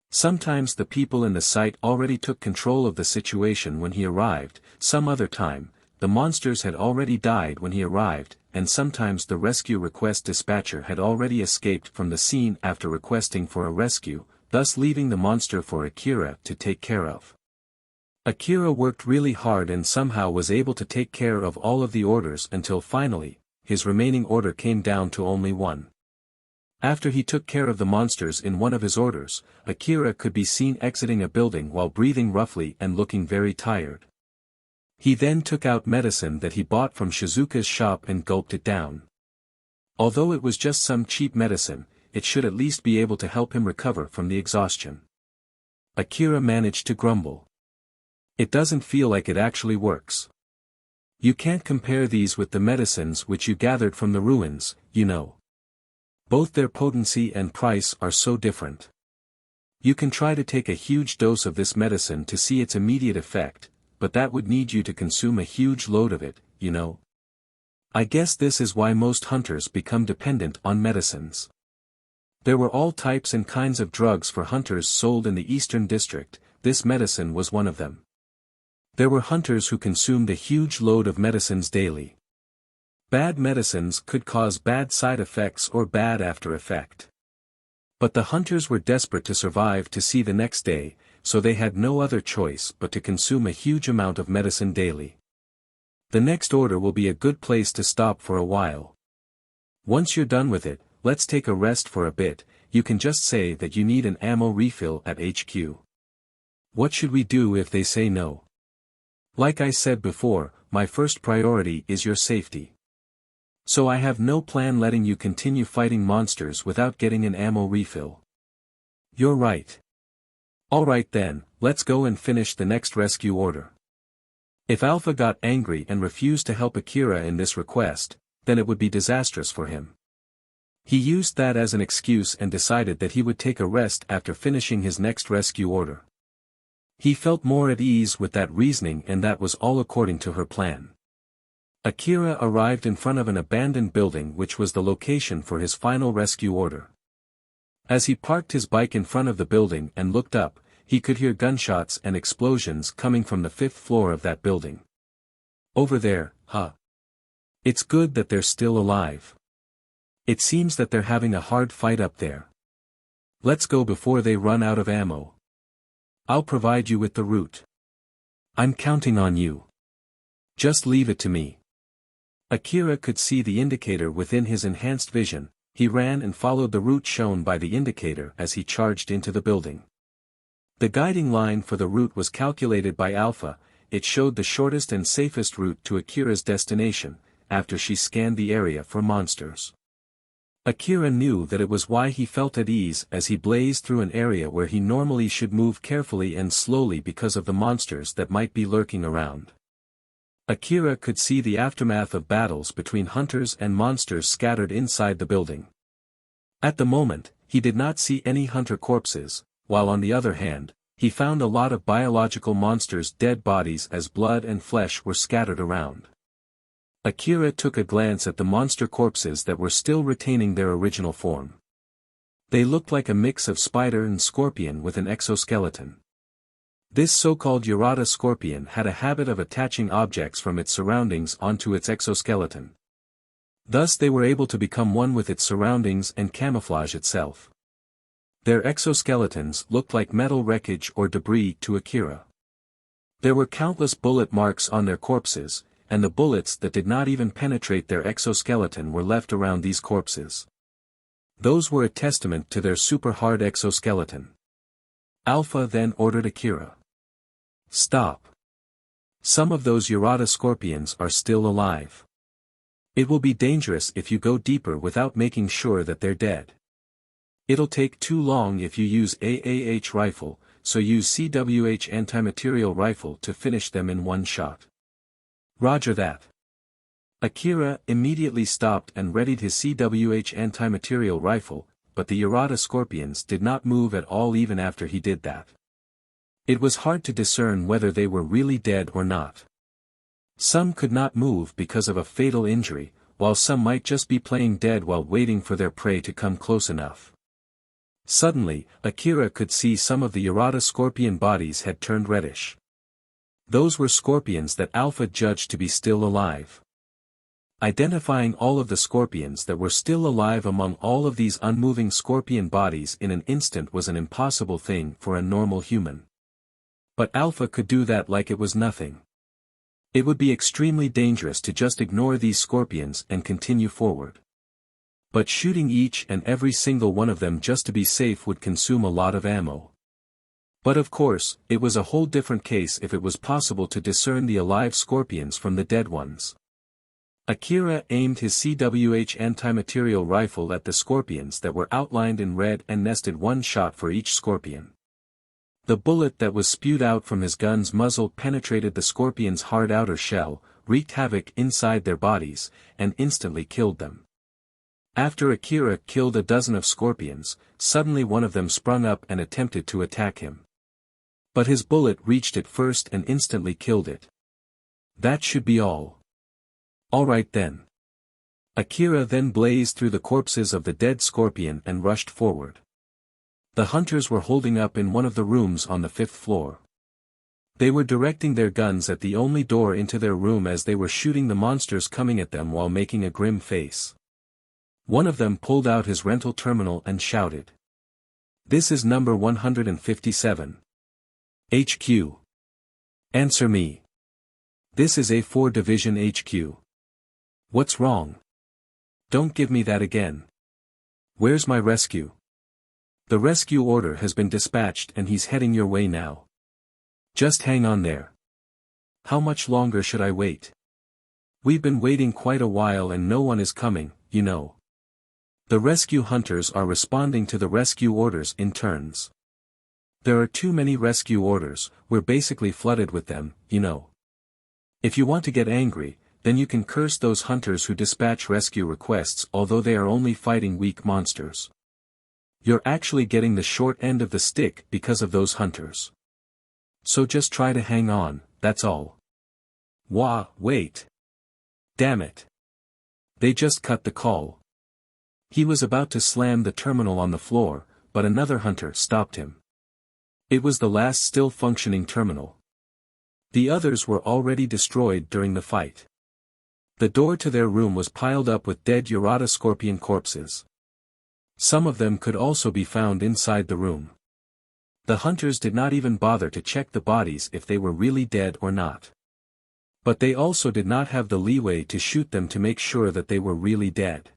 Sometimes the people in the site already took control of the situation when he arrived, some other time, the monsters had already died when he arrived, and sometimes the rescue request dispatcher had already escaped from the scene after requesting for a rescue, thus leaving the monster for Akira to take care of. Akira worked really hard and somehow was able to take care of all of the orders until finally, his remaining order came down to only one. After he took care of the monsters in one of his orders, Akira could be seen exiting a building while breathing roughly and looking very tired. He then took out medicine that he bought from Shizuka's shop and gulped it down. Although it was just some cheap medicine, it should at least be able to help him recover from the exhaustion. Akira managed to grumble. It doesn't feel like it actually works. You can't compare these with the medicines which you gathered from the ruins, you know. Both their potency and price are so different. You can try to take a huge dose of this medicine to see its immediate effect, but that would need you to consume a huge load of it, you know. I guess this is why most hunters become dependent on medicines. There were all types and kinds of drugs for hunters sold in the Eastern District, this medicine was one of them. There were hunters who consumed a huge load of medicines daily. Bad medicines could cause bad side effects or bad after effect. But the hunters were desperate to survive to see the next day, so they had no other choice but to consume a huge amount of medicine daily. The next order will be a good place to stop for a while. Once you're done with it, let's take a rest for a bit. You can just say that you need an ammo refill at HQ. What should we do if they say no? Like I said before, my first priority is your safety. So I have no plan letting you continue fighting monsters without getting an ammo refill. You're right. Alright then, let's go and finish the next rescue order. If Alpha got angry and refused to help Akira in this request, then it would be disastrous for him. He used that as an excuse and decided that he would take a rest after finishing his next rescue order. He felt more at ease with that reasoning, and that was all according to her plan. Akira arrived in front of an abandoned building which was the location for his final rescue order. As he parked his bike in front of the building and looked up, he could hear gunshots and explosions coming from the 5th floor of that building. Over there, huh? It's good that they're still alive. It seems that they're having a hard fight up there. Let's go before they run out of ammo. I'll provide you with the route. I'm counting on you. Just leave it to me. Akira could see the indicator within his enhanced vision. He ran and followed the route shown by the indicator as he charged into the building. The guiding line for the route was calculated by Alpha. It showed the shortest and safest route to Akira's destination, after she scanned the area for monsters. Akira knew that it was why he felt at ease as he blazed through an area where he normally should move carefully and slowly because of the monsters that might be lurking around. Akira could see the aftermath of battles between hunters and monsters scattered inside the building. At the moment, he did not see any hunter corpses, while on the other hand, he found a lot of biological monsters' dead bodies as blood and flesh were scattered around. Akira took a glance at the monster corpses that were still retaining their original form. They looked like a mix of spider and scorpion with an exoskeleton. This so-called Urata scorpion had a habit of attaching objects from its surroundings onto its exoskeleton. Thus they were able to become one with its surroundings and camouflage itself. Their exoskeletons looked like metal wreckage or debris to Akira. There were countless bullet marks on their corpses, and the bullets that did not even penetrate their exoskeleton were left around these corpses. Those were a testament to their super hard exoskeleton. Alpha then ordered Akira. Stop. Some of those Urata scorpions are still alive. It will be dangerous if you go deeper without making sure that they're dead. It'll take too long if you use AAH rifle, so use CWH anti-material rifle to finish them in one shot. Roger that. Akira immediately stopped and readied his CWH anti-material rifle, but the Urata scorpions did not move at all even after he did that. It was hard to discern whether they were really dead or not. Some could not move because of a fatal injury, while some might just be playing dead while waiting for their prey to come close enough. Suddenly, Akira could see some of the Urata scorpion bodies had turned reddish. Those were scorpions that Alpha judged to be still alive. Identifying all of the scorpions that were still alive among all of these unmoving scorpion bodies in an instant was an impossible thing for a normal human. But Alpha could do that like it was nothing. It would be extremely dangerous to just ignore these scorpions and continue forward. But shooting each and every single one of them just to be safe would consume a lot of ammo. But of course, it was a whole different case if it was possible to discern the alive scorpions from the dead ones. Akira aimed his CWH anti-material rifle at the scorpions that were outlined in red and nested one shot for each scorpion. The bullet that was spewed out from his gun's muzzle penetrated the scorpion's hard outer shell, wreaked havoc inside their bodies, and instantly killed them. After Akira killed a dozen of scorpions, suddenly one of them sprung up and attempted to attack him. But his bullet reached it first and instantly killed it. That should be all. Alright then. Akira then blazed through the corpses of the dead scorpion and rushed forward. The hunters were holding up in one of the rooms on the 5th floor. They were directing their guns at the only door into their room as they were shooting the monsters coming at them while making a grim face. One of them pulled out his rental terminal and shouted. "This is number 157. HQ. Answer me. This is A4 Division HQ. What's wrong? Don't give me that again. Where's my rescue? The rescue order has been dispatched and he's heading your way now. Just hang on there. How much longer should I wait? We've been waiting quite a while and no one is coming, you know. The rescue hunters are responding to the rescue orders in turns. There are too many rescue orders, we're basically flooded with them, you know. If you want to get angry, then you can curse those hunters who dispatch rescue requests although they are only fighting weak monsters. You're actually getting the short end of the stick because of those hunters. So just try to hang on, that's all. Wait. Damn it. They just cut the call. He was about to slam the terminal on the floor, but another hunter stopped him. It was the last still functioning terminal. The others were already destroyed during the fight. The door to their room was piled up with dead Urata scorpion corpses. Some of them could also be found inside the room. The hunters did not even bother to check the bodies if they were really dead or not. But they also did not have the leeway to shoot them to make sure that they were really dead.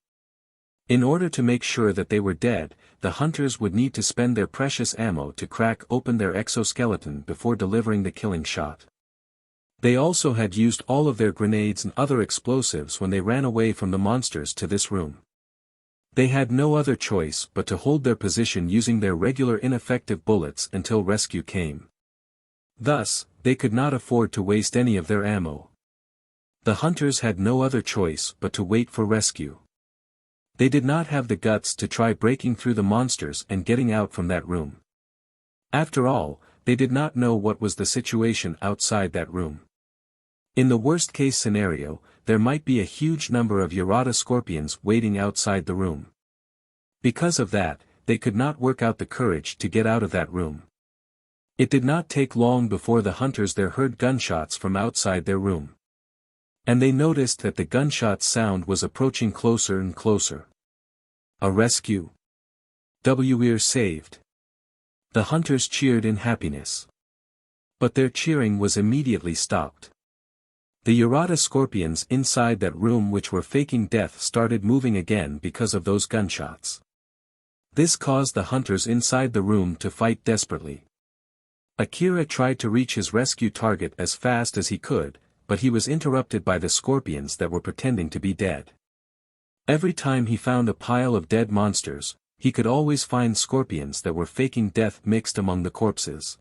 In order to make sure that they were dead, the hunters would need to spend their precious ammo to crack open their exoskeleton before delivering the killing shot. They also had used all of their grenades and other explosives when they ran away from the monsters to this room. They had no other choice but to hold their position using their regular ineffective bullets until rescue came. Thus, they could not afford to waste any of their ammo. The hunters had no other choice but to wait for rescue. They did not have the guts to try breaking through the monsters and getting out from that room. After all, they did not know what was the situation outside that room. In the worst-case scenario, there might be a huge number of Urata scorpions waiting outside the room. Because of that, they could not work out the courage to get out of that room. It did not take long before the hunters there heard gunshots from outside their room. And they noticed that the gunshot sound was approaching closer and closer. A rescue. We're saved. The hunters cheered in happiness. But their cheering was immediately stopped. The Urata scorpions inside that room which were faking death started moving again because of those gunshots. This caused the hunters inside the room to fight desperately. Akira tried to reach his rescue target as fast as he could, but he was interrupted by the scorpions that were pretending to be dead. Every time he found a pile of dead monsters, he could always find scorpions that were faking death mixed among the corpses.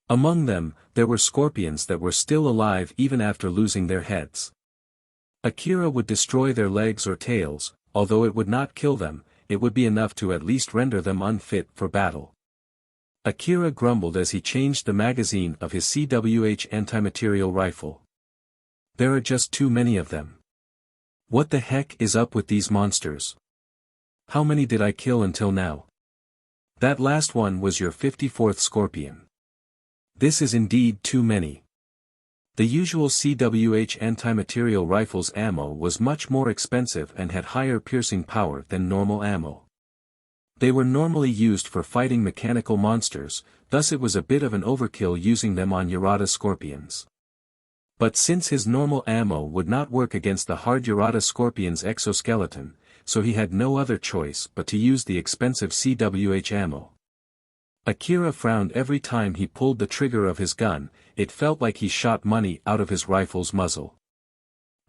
Among them, there were scorpions that were still alive even after losing their heads. Akira would destroy their legs or tails, although it would not kill them, it would be enough to at least render them unfit for battle. Akira grumbled as he changed the magazine of his CWH anti-material rifle. There are just too many of them. What the heck is up with these monsters? How many did I kill until now? That last one was your 54th scorpion. This is indeed too many. The usual CWH anti-material rifle's ammo was much more expensive and had higher piercing power than normal ammo. They were normally used for fighting mechanical monsters, thus it was a bit of an overkill using them on Urata scorpions. But since his normal ammo would not work against the hard Urata scorpion's exoskeleton, so he had no other choice but to use the expensive CWH ammo. Akira frowned every time he pulled the trigger of his gun. It felt like he shot money out of his rifle's muzzle.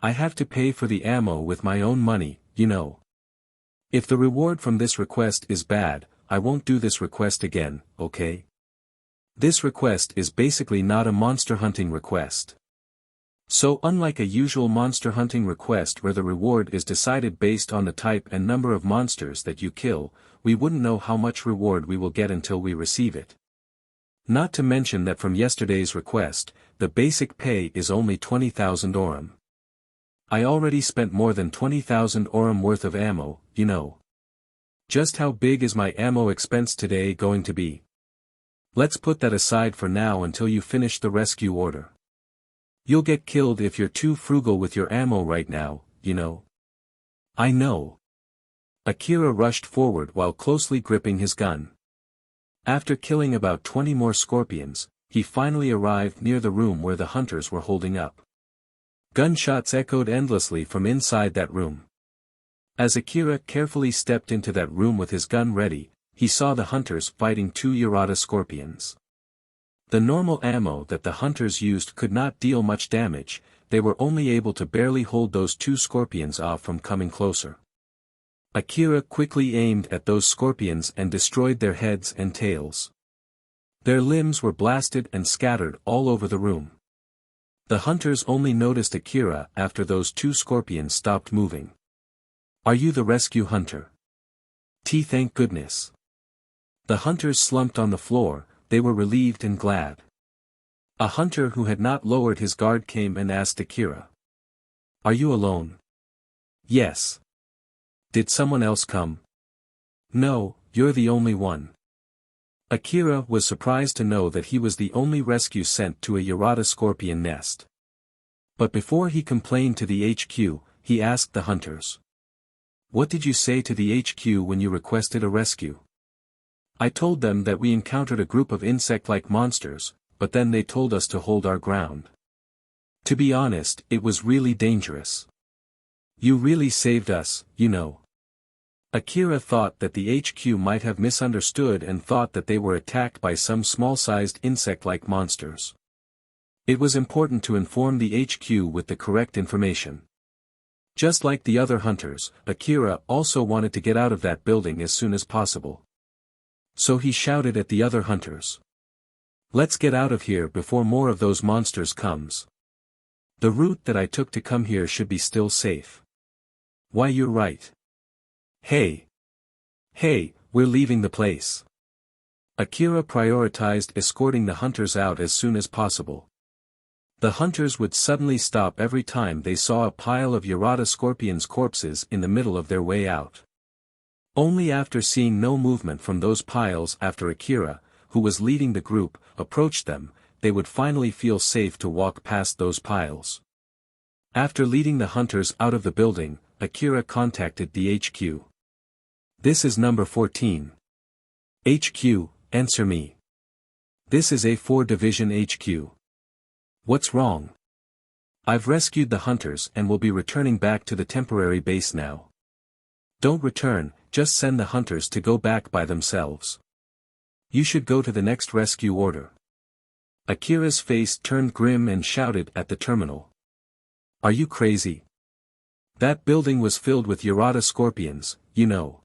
I have to pay for the ammo with my own money, you know. If the reward from this request is bad, I won't do this request again, okay? This request is basically not a monster hunting request. So unlike a usual monster hunting request where the reward is decided based on the type and number of monsters that you kill, we wouldn't know how much reward we will get until we receive it. Not to mention that from yesterday's request, the basic pay is only 20,000 orum. I already spent more than 20,000 orum worth of ammo, you know. Just how big is my ammo expense today going to be? Let's put that aside for now until you finish the rescue order. You'll get killed if you're too frugal with your ammo right now, you know. I know. Akira rushed forward while closely gripping his gun. After killing about 20 more scorpions, he finally arrived near the room where the hunters were holding up. Gunshots echoed endlessly from inside that room. As Akira carefully stepped into that room with his gun ready, he saw the hunters fighting 2 Yarada scorpions. The normal ammo that the hunters used could not deal much damage, they were only able to barely hold those 2 scorpions off from coming closer. Akira quickly aimed at those scorpions and destroyed their heads and tails. Their limbs were blasted and scattered all over the room. The hunters only noticed Akira after those 2 scorpions stopped moving. Are you the rescue hunter? Thank goodness. The hunters slumped on the floor, they were relieved and glad. A hunter who had not lowered his guard came and asked Akira. Are you alone? Yes. Did someone else come? No, you're the only one. Akira was surprised to know that he was the only rescue sent to a Yarada scorpion nest. But before he complained to the HQ, he asked the hunters. What did you say to the HQ when you requested a rescue? I told them that we encountered a group of insect-like monsters, but then they told us to hold our ground. To be honest, it was really dangerous. You really saved us, you know. Akira thought that the HQ might have misunderstood and thought that they were attacked by some small-sized insect-like monsters. It was important to inform the HQ with the correct information. Just like the other hunters, Akira also wanted to get out of that building as soon as possible. So he shouted at the other hunters. Let's get out of here before more of those monsters comes. The route that I took to come here should be still safe. Why, you're right. Hey, we're leaving the place. Akira prioritized escorting the hunters out as soon as possible. The hunters would suddenly stop every time they saw a pile of Yarada scorpions' corpses in the middle of their way out. Only after seeing no movement from those piles after Akira, who was leading the group, approached them, they would finally feel safe to walk past those piles. After leading the hunters out of the building, Akira contacted the HQ. This is number 14. HQ, answer me. This is A4 Division HQ. What's wrong? I've rescued the hunters and will be returning back to the temporary base now. Don't return, just send the hunters to go back by themselves. You should go to the next rescue order. Akira's face turned grim and shouted at the terminal. Are you crazy? That building was filled with Yarada scorpions, you know.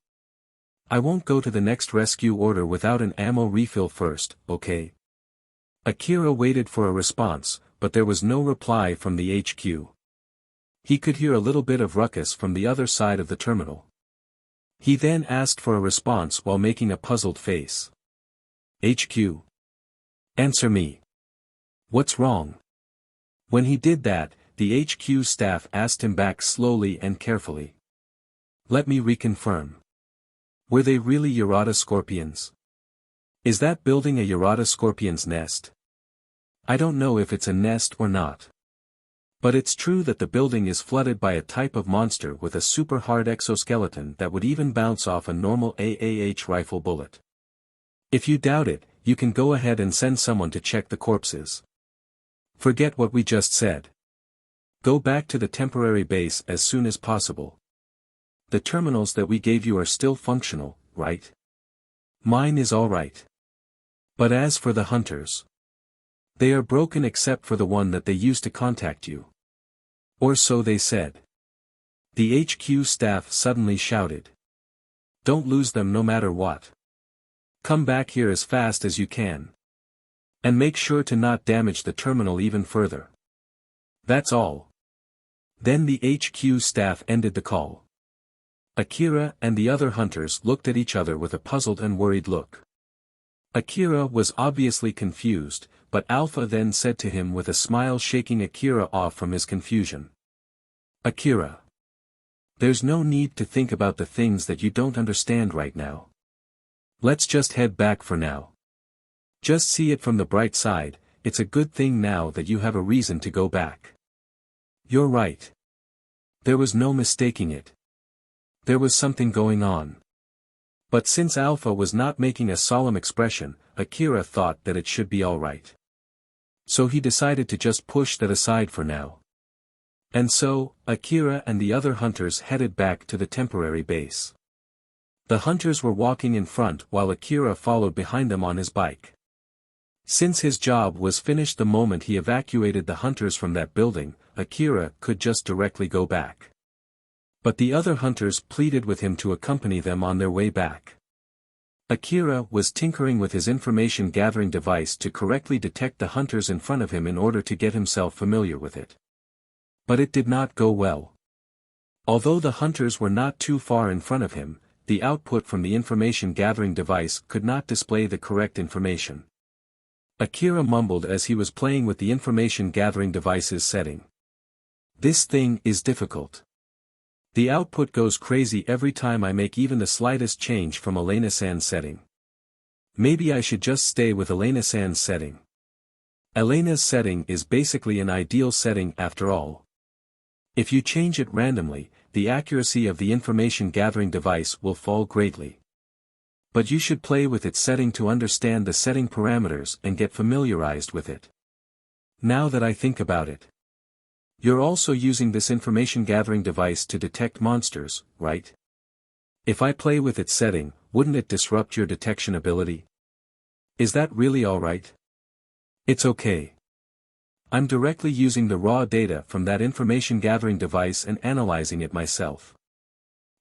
I won't go to the next rescue order without an ammo refill first, okay? Akira waited for a response, but there was no reply from the HQ. He could hear a little bit of ruckus from the other side of the terminal. He then asked for a response while making a puzzled face. HQ. Answer me. What's wrong? When he did that, the HQ staff asked him back slowly and carefully. Let me reconfirm. Were they really Yarada scorpions? Is that building a Yarada scorpion's nest? I don't know if it's a nest or not. But it's true that the building is flooded by a type of monster with a super hard exoskeleton that would even bounce off a normal AAH rifle bullet. If you doubt it, you can go ahead and send someone to check the corpses. Forget what we just said. Go back to the temporary base as soon as possible. The terminals that we gave you are still functional, right? Mine is all right. But as for the hunters, they are broken except for the one that they used to contact you. Or so they said. The HQ staff suddenly shouted. Don't lose them no matter what. Come back here as fast as you can. And make sure to not damage the terminal even further. That's all. Then the HQ staff ended the call. Akira and the other hunters looked at each other with a puzzled and worried look. Akira was obviously confused, but Alpha then said to him with a smile, shaking Akira off from his confusion. Akira. There's no need to think about the things that you don't understand right now. Let's just head back for now. Just see it from the bright side, it's a good thing now that you have a reason to go back. You're right. There was no mistaking it. There was something going on. But since Alpha was not making a solemn expression, Akira thought that it should be alright. So he decided to just push that aside for now. And so, Akira and the other hunters headed back to the temporary base. The hunters were walking in front while Akira followed behind them on his bike. Since his job was finished the moment he evacuated the hunters from that building, Akira could just directly go back. But the other hunters pleaded with him to accompany them on their way back. Akira was tinkering with his information-gathering device to correctly detect the hunters in front of him in order to get himself familiar with it. But it did not go well. Although the hunters were not too far in front of him, the output from the information-gathering device could not display the correct information. Akira mumbled as he was playing with the information-gathering device's setting. This thing is difficult. The output goes crazy every time I make even the slightest change from Elena-san's setting. Maybe I should just stay with Elena-san's setting. Elena's setting is basically an ideal setting after all. If you change it randomly, the accuracy of the information-gathering device will fall greatly. But you should play with its setting to understand the setting parameters and get familiarized with it. Now that I think about it. You're also using this information-gathering device to detect monsters, right? If I play with its setting, wouldn't it disrupt your detection ability? Is that really alright? It's okay. I'm directly using the raw data from that information-gathering device and analyzing it myself.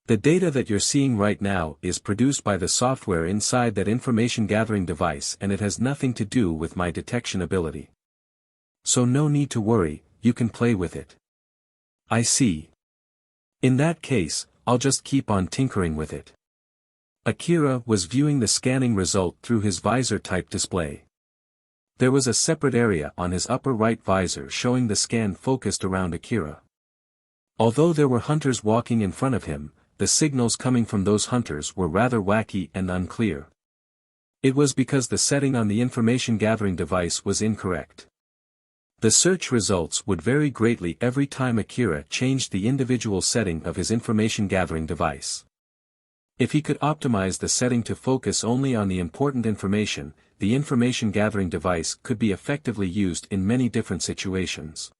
The data that you're seeing right now is produced by the software inside that information-gathering device, and it has nothing to do with my detection ability. So no need to worry, you can play with it. I see. In that case, I'll just keep on tinkering with it. Akira was viewing the scanning result through his visor-type display. There was a separate area on his upper right visor showing the scan focused around Akira. Although there were hunters walking in front of him, the signals coming from those hunters were rather wacky and unclear. It was because the setting on the information-gathering device was incorrect. The search results would vary greatly every time Akira changed the individual setting of his information-gathering device. If he could optimize the setting to focus only on the important information, the information-gathering device could be effectively used in many different situations.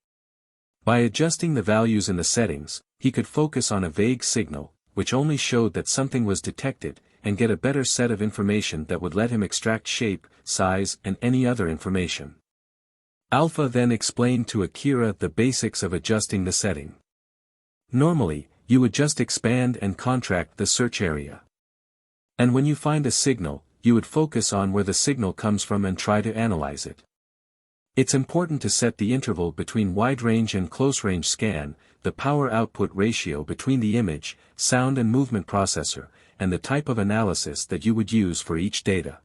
By adjusting the values in the settings, he could focus on a vague signal, which only showed that something was detected, and get a better set of information that would let him extract shape, size, and any other information. Alpha then explained to Akira the basics of adjusting the setting. Normally, you would just expand and contract the search area. And when you find a signal, you would focus on where the signal comes from and try to analyze it. It's important to set the interval between wide-range and close-range scan, the power output ratio between the image, sound and movement processor, and the type of analysis that you would use for each data.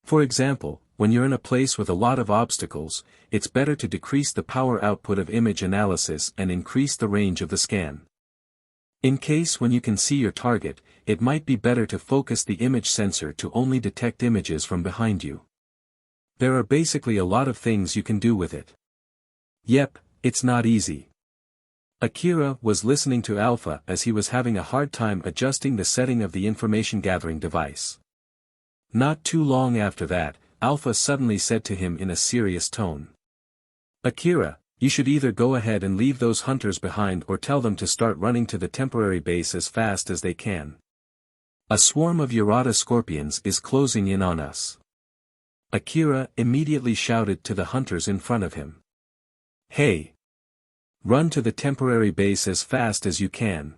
For example, when you're in a place with a lot of obstacles, it's better to decrease the power output of image analysis and increase the range of the scan. In case when you can see your target, it might be better to focus the image sensor to only detect images from behind you. There are basically a lot of things you can do with it. Yep, it's not easy. Akira was listening to Alpha as he was having a hard time adjusting the setting of the information-gathering device. Not too long after that, Alpha suddenly said to him in a serious tone. Akira, you should either go ahead and leave those hunters behind or tell them to start running to the temporary base as fast as they can. A swarm of Urata scorpions is closing in on us. Akira immediately shouted to the hunters in front of him. Hey! Run to the temporary base as fast as you can.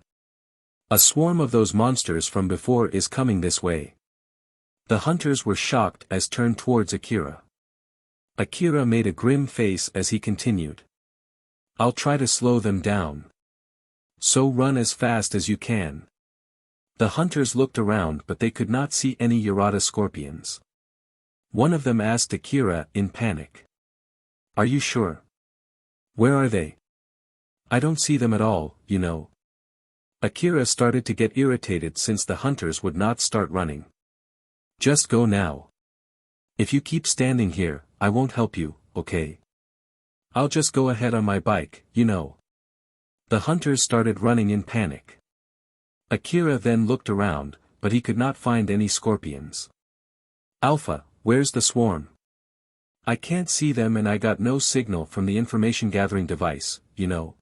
A swarm of those monsters from before is coming this way. The hunters were shocked as turned towards Akira. Akira made a grim face as he continued. I'll try to slow them down. So run as fast as you can. The hunters looked around but they could not see any Yarada scorpions. One of them asked Akira in panic. Are you sure? Where are they? I don't see them at all, you know. Akira started to get irritated since the hunters would not start running. Just go now. If you keep standing here, I won't help you, okay? I'll just go ahead on my bike, you know. The hunters started running in panic. Akira then looked around, but he could not find any scorpions. Alpha, where's the swarm? I can't see them and I got no signal from the information gathering device, you know.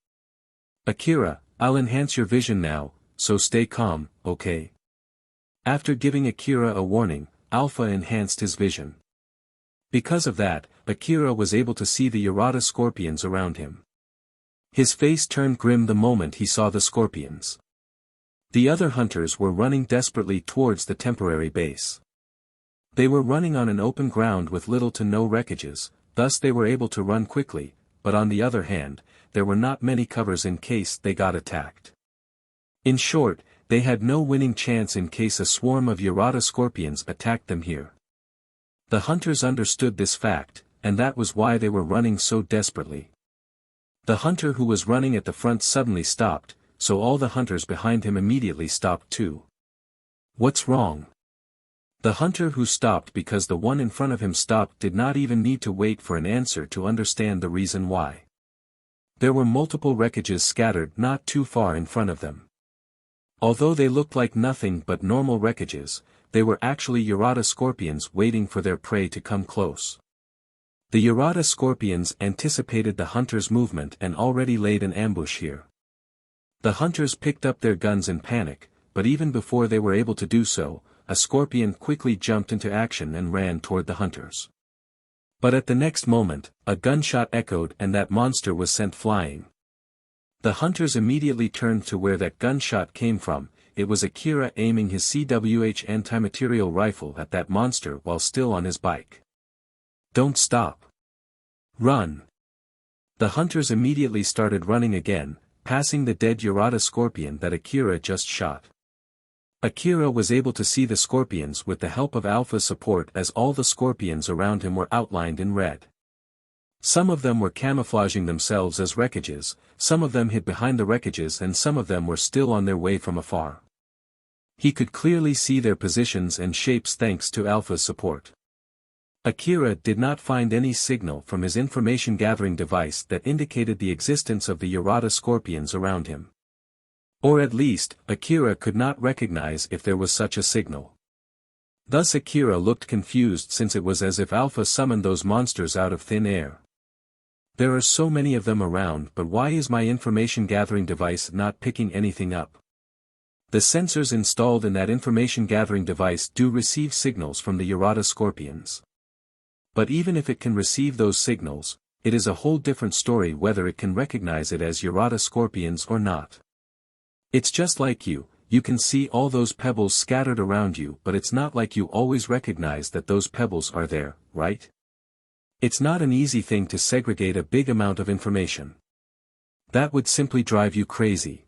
Akira, I'll enhance your vision now, so stay calm, okay? After giving Akira a warning, Alpha enhanced his vision. Because of that, Akira was able to see the Yarada scorpions around him. His face turned grim the moment he saw the scorpions. The other hunters were running desperately towards the temporary base. They were running on an open ground with little to no wreckages, thus they were able to run quickly, but on the other hand, there were not many covers in case they got attacked. In short, they had no winning chance in case a swarm of Yarada scorpions attacked them here. The hunters understood this fact, and that was why they were running so desperately. The hunter who was running at the front suddenly stopped, so all the hunters behind him immediately stopped too. What's wrong? The hunter who stopped because the one in front of him stopped did not even need to wait for an answer to understand the reason why. There were multiple wreckages scattered not too far in front of them. Although they looked like nothing but normal wreckages, they were actually Yarada scorpions waiting for their prey to come close. The Yarada scorpions anticipated the hunters' movement and already laid an ambush here. The hunters picked up their guns in panic, but even before they were able to do so, a scorpion quickly jumped into action and ran toward the hunters. But at the next moment, a gunshot echoed and that monster was sent flying. The hunters immediately turned to where that gunshot came from. It was Akira aiming his CWH anti-material rifle at that monster while still on his bike. Don't stop. Run. The hunters immediately started running again, passing the dead Yarada scorpion that Akira just shot. Akira was able to see the scorpions with the help of Alpha's support as all the scorpions around him were outlined in red. Some of them were camouflaging themselves as wreckages, some of them hid behind the wreckages and some of them were still on their way from afar. He could clearly see their positions and shapes thanks to Alpha's support. Akira did not find any signal from his information gathering device that indicated the existence of the Yarada scorpions around him. Or at least, Akira could not recognize if there was such a signal. Thus Akira looked confused since it was as if Alpha summoned those monsters out of thin air. There are so many of them around, but why is my information gathering device not picking anything up? The sensors installed in that information gathering device do receive signals from the Yarada scorpions. But even if it can receive those signals, it is a whole different story whether it can recognize it as Yarada scorpions or not. It's just like you can see all those pebbles scattered around you but it's not like you always recognize that those pebbles are there, right? It's not an easy thing to segregate a big amount of information. That would simply drive you crazy.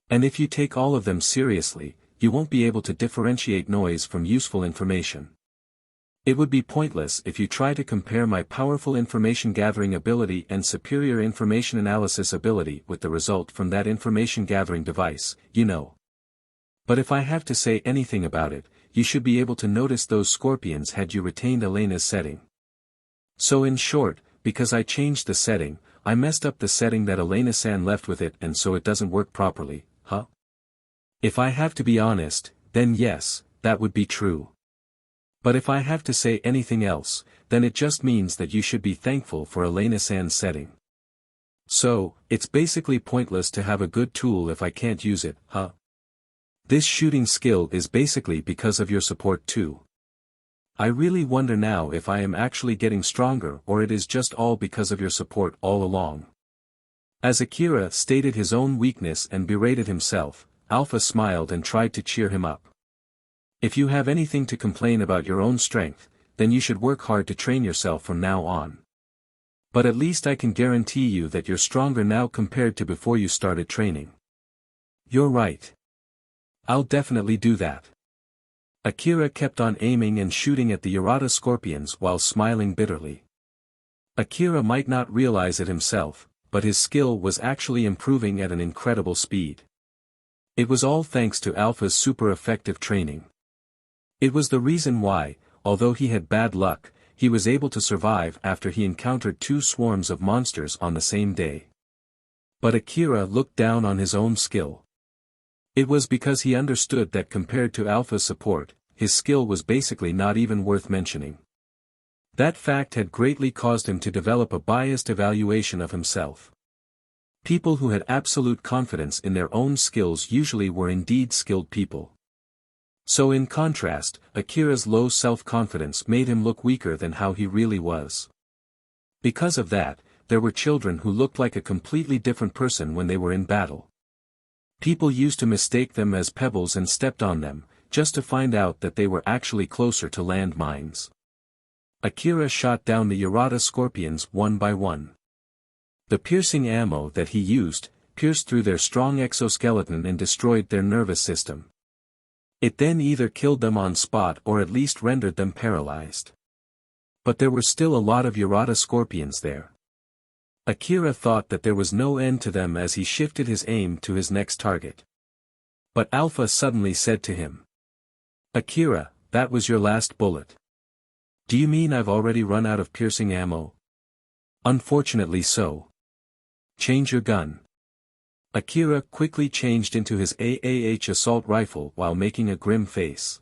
And if you take all of them seriously, you won't be able to differentiate noise from useful information. It would be pointless if you try to compare my powerful information gathering ability and superior information analysis ability with the result from that information gathering device, you know. But if I have to say anything about it, you should be able to notice those scorpions had you retained Elena's setting. So in short, because I changed the setting, I messed up the setting that Elena-san left with it and so it doesn't work properly, huh? If I have to be honest, then yes, that would be true. But if I have to say anything else, then it just means that you should be thankful for Elena-san's setting. So, it's basically pointless to have a good tool if I can't use it, huh? This shooting skill is basically because of your support too. I really wonder now if I am actually getting stronger or it is just all because of your support all along. As Akira stated his own weakness and berated himself, Alpha smiled and tried to cheer him up. If you have anything to complain about your own strength, then you should work hard to train yourself from now on. But at least I can guarantee you that you're stronger now compared to before you started training. You're right. I'll definitely do that. Akira kept on aiming and shooting at the Urata scorpions while smiling bitterly. Akira might not realize it himself, but his skill was actually improving at an incredible speed. It was all thanks to Alpha's super effective training. It was the reason why, although he had bad luck, he was able to survive after he encountered 2 swarms of monsters on the same day. But Akira looked down on his own skill. It was because he understood that compared to Alpha's support, his skill was basically not even worth mentioning. That fact had greatly caused him to develop a biased evaluation of himself. People who had absolute confidence in their own skills usually were indeed skilled people. So in contrast, Akira's low self-confidence made him look weaker than how he really was. Because of that, there were children who looked like a completely different person when they were in battle. People used to mistake them as pebbles and stepped on them, just to find out that they were actually closer to land mines. Akira shot down the Urata scorpions one by one. The piercing ammo that he used, pierced through their strong exoskeleton and destroyed their nervous system. It then either killed them on spot or at least rendered them paralyzed. But there were still a lot of Urata scorpions there. Akira thought that there was no end to them as he shifted his aim to his next target. But Alpha suddenly said to him, "Akira, that was your last bullet. Do you mean I've already run out of piercing ammo?" "Unfortunately so. Change your gun." Akira quickly changed into his AAH assault rifle while making a grim face.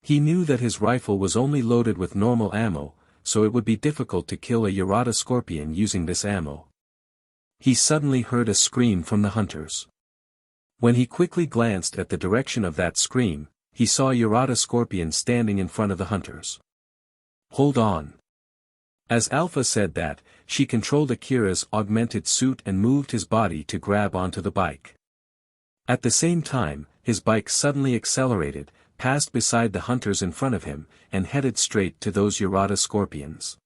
He knew that his rifle was only loaded with normal ammo, so it would be difficult to kill a Urata scorpion using this ammo. He suddenly heard a scream from the hunters. When he quickly glanced at the direction of that scream, he saw a Urata scorpion standing in front of the hunters. "Hold on." As Alpha said that, she controlled Akira's augmented suit and moved his body to grab onto the bike. At the same time, his bike suddenly accelerated, passed beside the hunters in front of him, and headed straight to those Urata scorpions.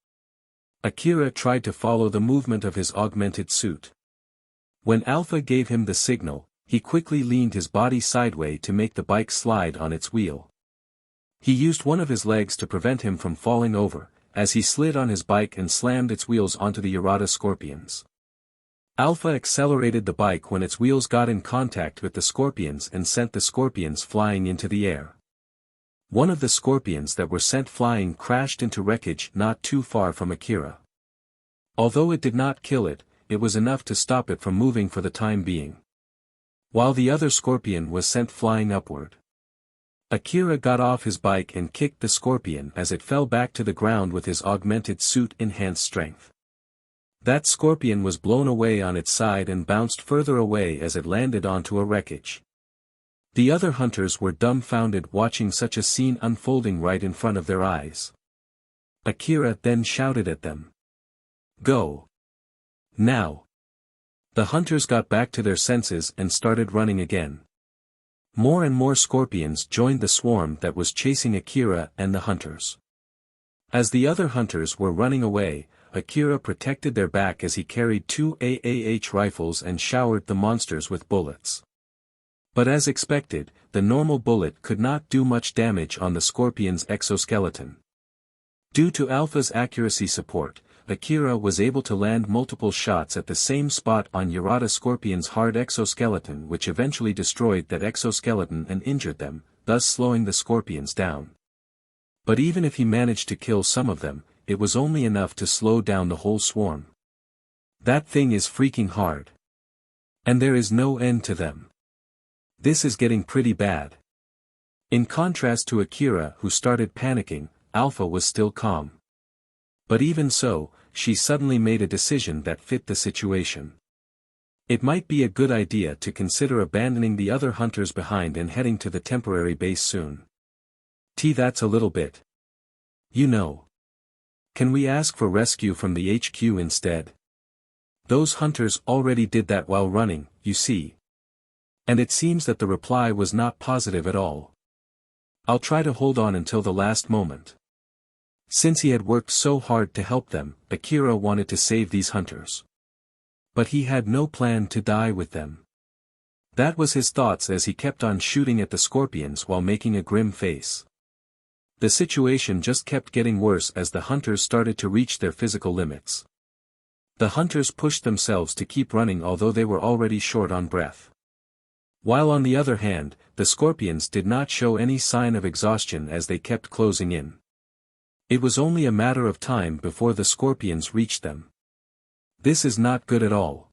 Akira tried to follow the movement of his augmented suit. When Alpha gave him the signal, he quickly leaned his body sideways to make the bike slide on its wheel. He used one of his legs to prevent him from falling over, as he slid on his bike and slammed its wheels onto the Urata scorpions. Alpha accelerated the bike when its wheels got in contact with the scorpions and sent the scorpions flying into the air. One of the scorpions that were sent flying crashed into wreckage not too far from Akira. Although it did not kill it, it was enough to stop it from moving for the time being. While the other scorpion was sent flying upward. Akira got off his bike and kicked the scorpion as it fell back to the ground with his augmented suit enhanced strength. That scorpion was blown away on its side and bounced further away as it landed onto a wreckage. The other hunters were dumbfounded watching such a scene unfolding right in front of their eyes. Akira then shouted at them. "Go! Now!" The hunters got back to their senses and started running again. More and more scorpions joined the swarm that was chasing Akira and the hunters. As the other hunters were running away, Akira protected their back as he carried 2 AAH rifles and showered the monsters with bullets. But as expected, the normal bullet could not do much damage on the scorpion's exoskeleton. Due to Alpha's accuracy support, Akira was able to land multiple shots at the same spot on Urata scorpion's hard exoskeleton, which eventually destroyed that exoskeleton and injured them, thus slowing the scorpions down. But even if he managed to kill some of them, it was only enough to slow down the whole swarm. That thing is freaking hard. And there is no end to them. This is getting pretty bad. In contrast to Akira, who started panicking, Alpha was still calm. But even so, she suddenly made a decision that fit the situation. It might be a good idea to consider abandoning the other hunters behind and heading to the temporary base soon. That's a little bit. You know. Can we ask for rescue from the HQ instead? Those hunters already did that while running, you see. And it seems that the reply was not positive at all. I'll try to hold on until the last moment. Since he had worked so hard to help them, Akira wanted to save these hunters. But he had no plan to die with them. That was his thoughts as he kept on shooting at the scorpions while making a grim face. The situation just kept getting worse as the hunters started to reach their physical limits. The hunters pushed themselves to keep running although they were already short on breath. While on the other hand, the scorpions did not show any sign of exhaustion as they kept closing in. It was only a matter of time before the scorpions reached them. This is not good at all.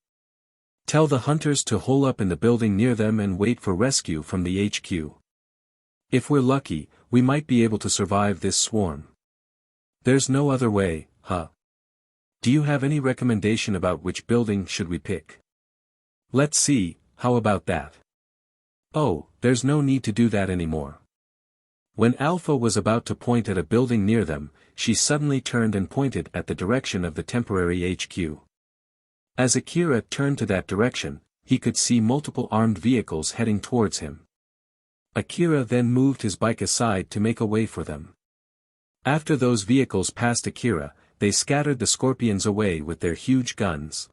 Tell the hunters to hole up in the building near them and wait for rescue from the HQ. If we're lucky, we might be able to survive this swarm. There's no other way, huh? Do you have any recommendation about which building should we pick? Let's see, how about that? Oh, there's no need to do that anymore. When Alpha was about to point at a building near them, she suddenly turned and pointed at the direction of the temporary HQ. As Akira turned to that direction, he could see multiple armed vehicles heading towards him. Akira then moved his bike aside to make a way for them. After those vehicles passed Akira, they scattered the scorpions away with their huge guns.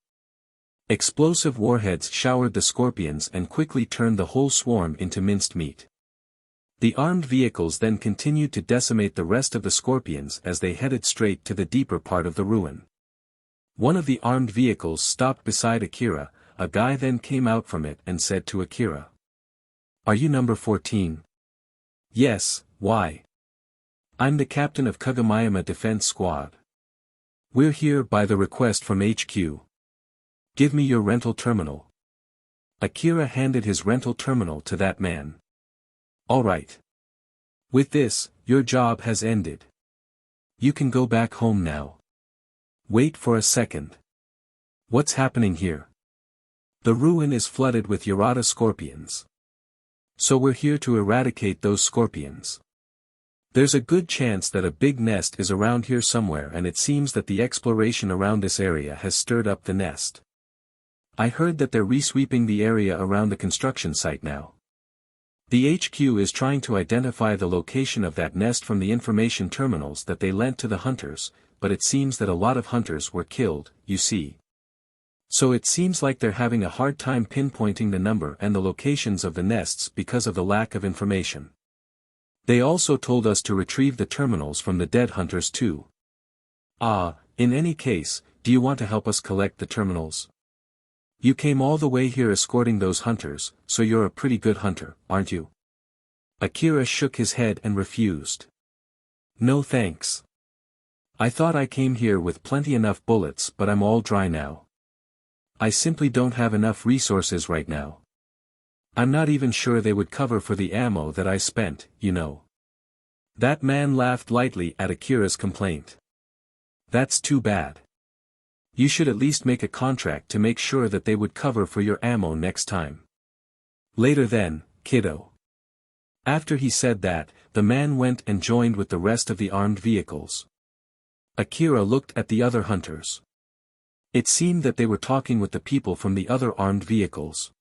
Explosive warheads showered the scorpions and quickly turned the whole swarm into minced meat. The armed vehicles then continued to decimate the rest of the scorpions as they headed straight to the deeper part of the ruin. One of the armed vehicles stopped beside Akira. A guy then came out from it and said to Akira, "Are you number 14? "Yes, why?" "I'm the captain of Kagemayama Defense Squad. We're here by the request from HQ. Give me your rental terminal." Akira handed his rental terminal to that man. "All right. With this, your job has ended. You can go back home now." "Wait for a second. What's happening here?" "The ruin is flooded with Yarada scorpions. So we're here to eradicate those scorpions. There's a good chance that a big nest is around here somewhere and it seems that the exploration around this area has stirred up the nest. I heard that they're resweeping the area around the construction site now. The HQ is trying to identify the location of that nest from the information terminals that they lent to the hunters, but it seems that a lot of hunters were killed, you see. So it seems like they're having a hard time pinpointing the number and the locations of the nests because of the lack of information. They also told us to retrieve the terminals from the dead hunters too. In any case, do you want to help us collect the terminals? You came all the way here escorting those hunters, so you're a pretty good hunter, aren't you?" Akira shook his head and refused. "No thanks. I thought I came here with plenty enough bullets but I'm all dry now. I simply don't have enough resources right now. I'm not even sure they would cover for the ammo that I spent, you know." That man laughed lightly at Akira's complaint. "That's too bad. You should at least make a contract to make sure that they would cover for your ammo next time. Later then, kiddo." After he said that, the man went and joined with the rest of the armed vehicles. Akira looked at the other hunters. It seemed that they were talking with the people from the other armed vehicles.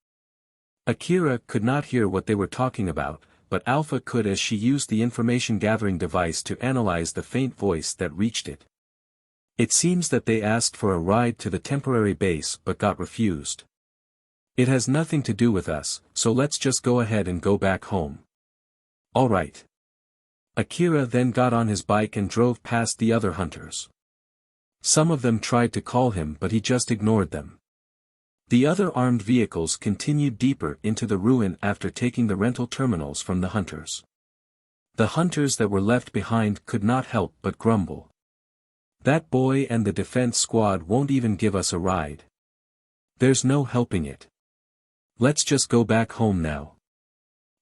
Akira could not hear what they were talking about, but Alpha could as she used the information gathering device to analyze the faint voice that reached it. It seems that they asked for a ride to the temporary base but got refused. "It has nothing to do with us, so let's just go ahead and go back home." "All right." Akira then got on his bike and drove past the other hunters. Some of them tried to call him but he just ignored them. The other armed vehicles continued deeper into the ruin after taking the rental terminals from the hunters. The hunters that were left behind could not help but grumble. "That boy and the defense squad won't even give us a ride. There's no helping it. Let's just go back home now."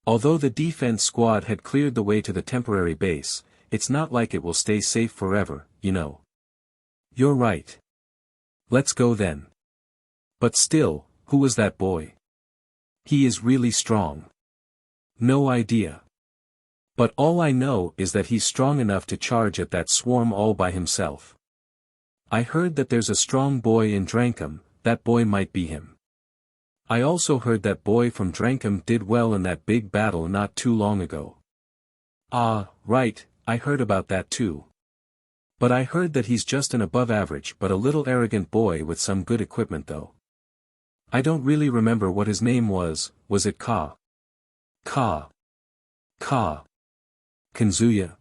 Although the defense squad had cleared the way to the temporary base, it's not like it will stay safe forever, you know. "You're right. Let's go then. But still, who was that boy? He is really strong." "No idea. But all I know is that he's strong enough to charge at that swarm all by himself. I heard that there's a strong boy in Drankum, that boy might be him. I also heard that boy from Drankum did well in that big battle not too long ago. Ah, right, I heard about that too. But I heard that he's just an above-average but a little arrogant boy with some good equipment though. I don't really remember what his name was it Ka? Kanzuya?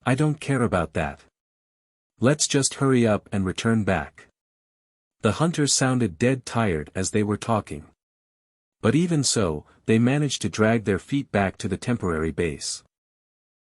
I don't care about that. Let's just hurry up and return back. The hunters sounded dead tired as they were talking. But even so, they managed to drag their feet back to the temporary base.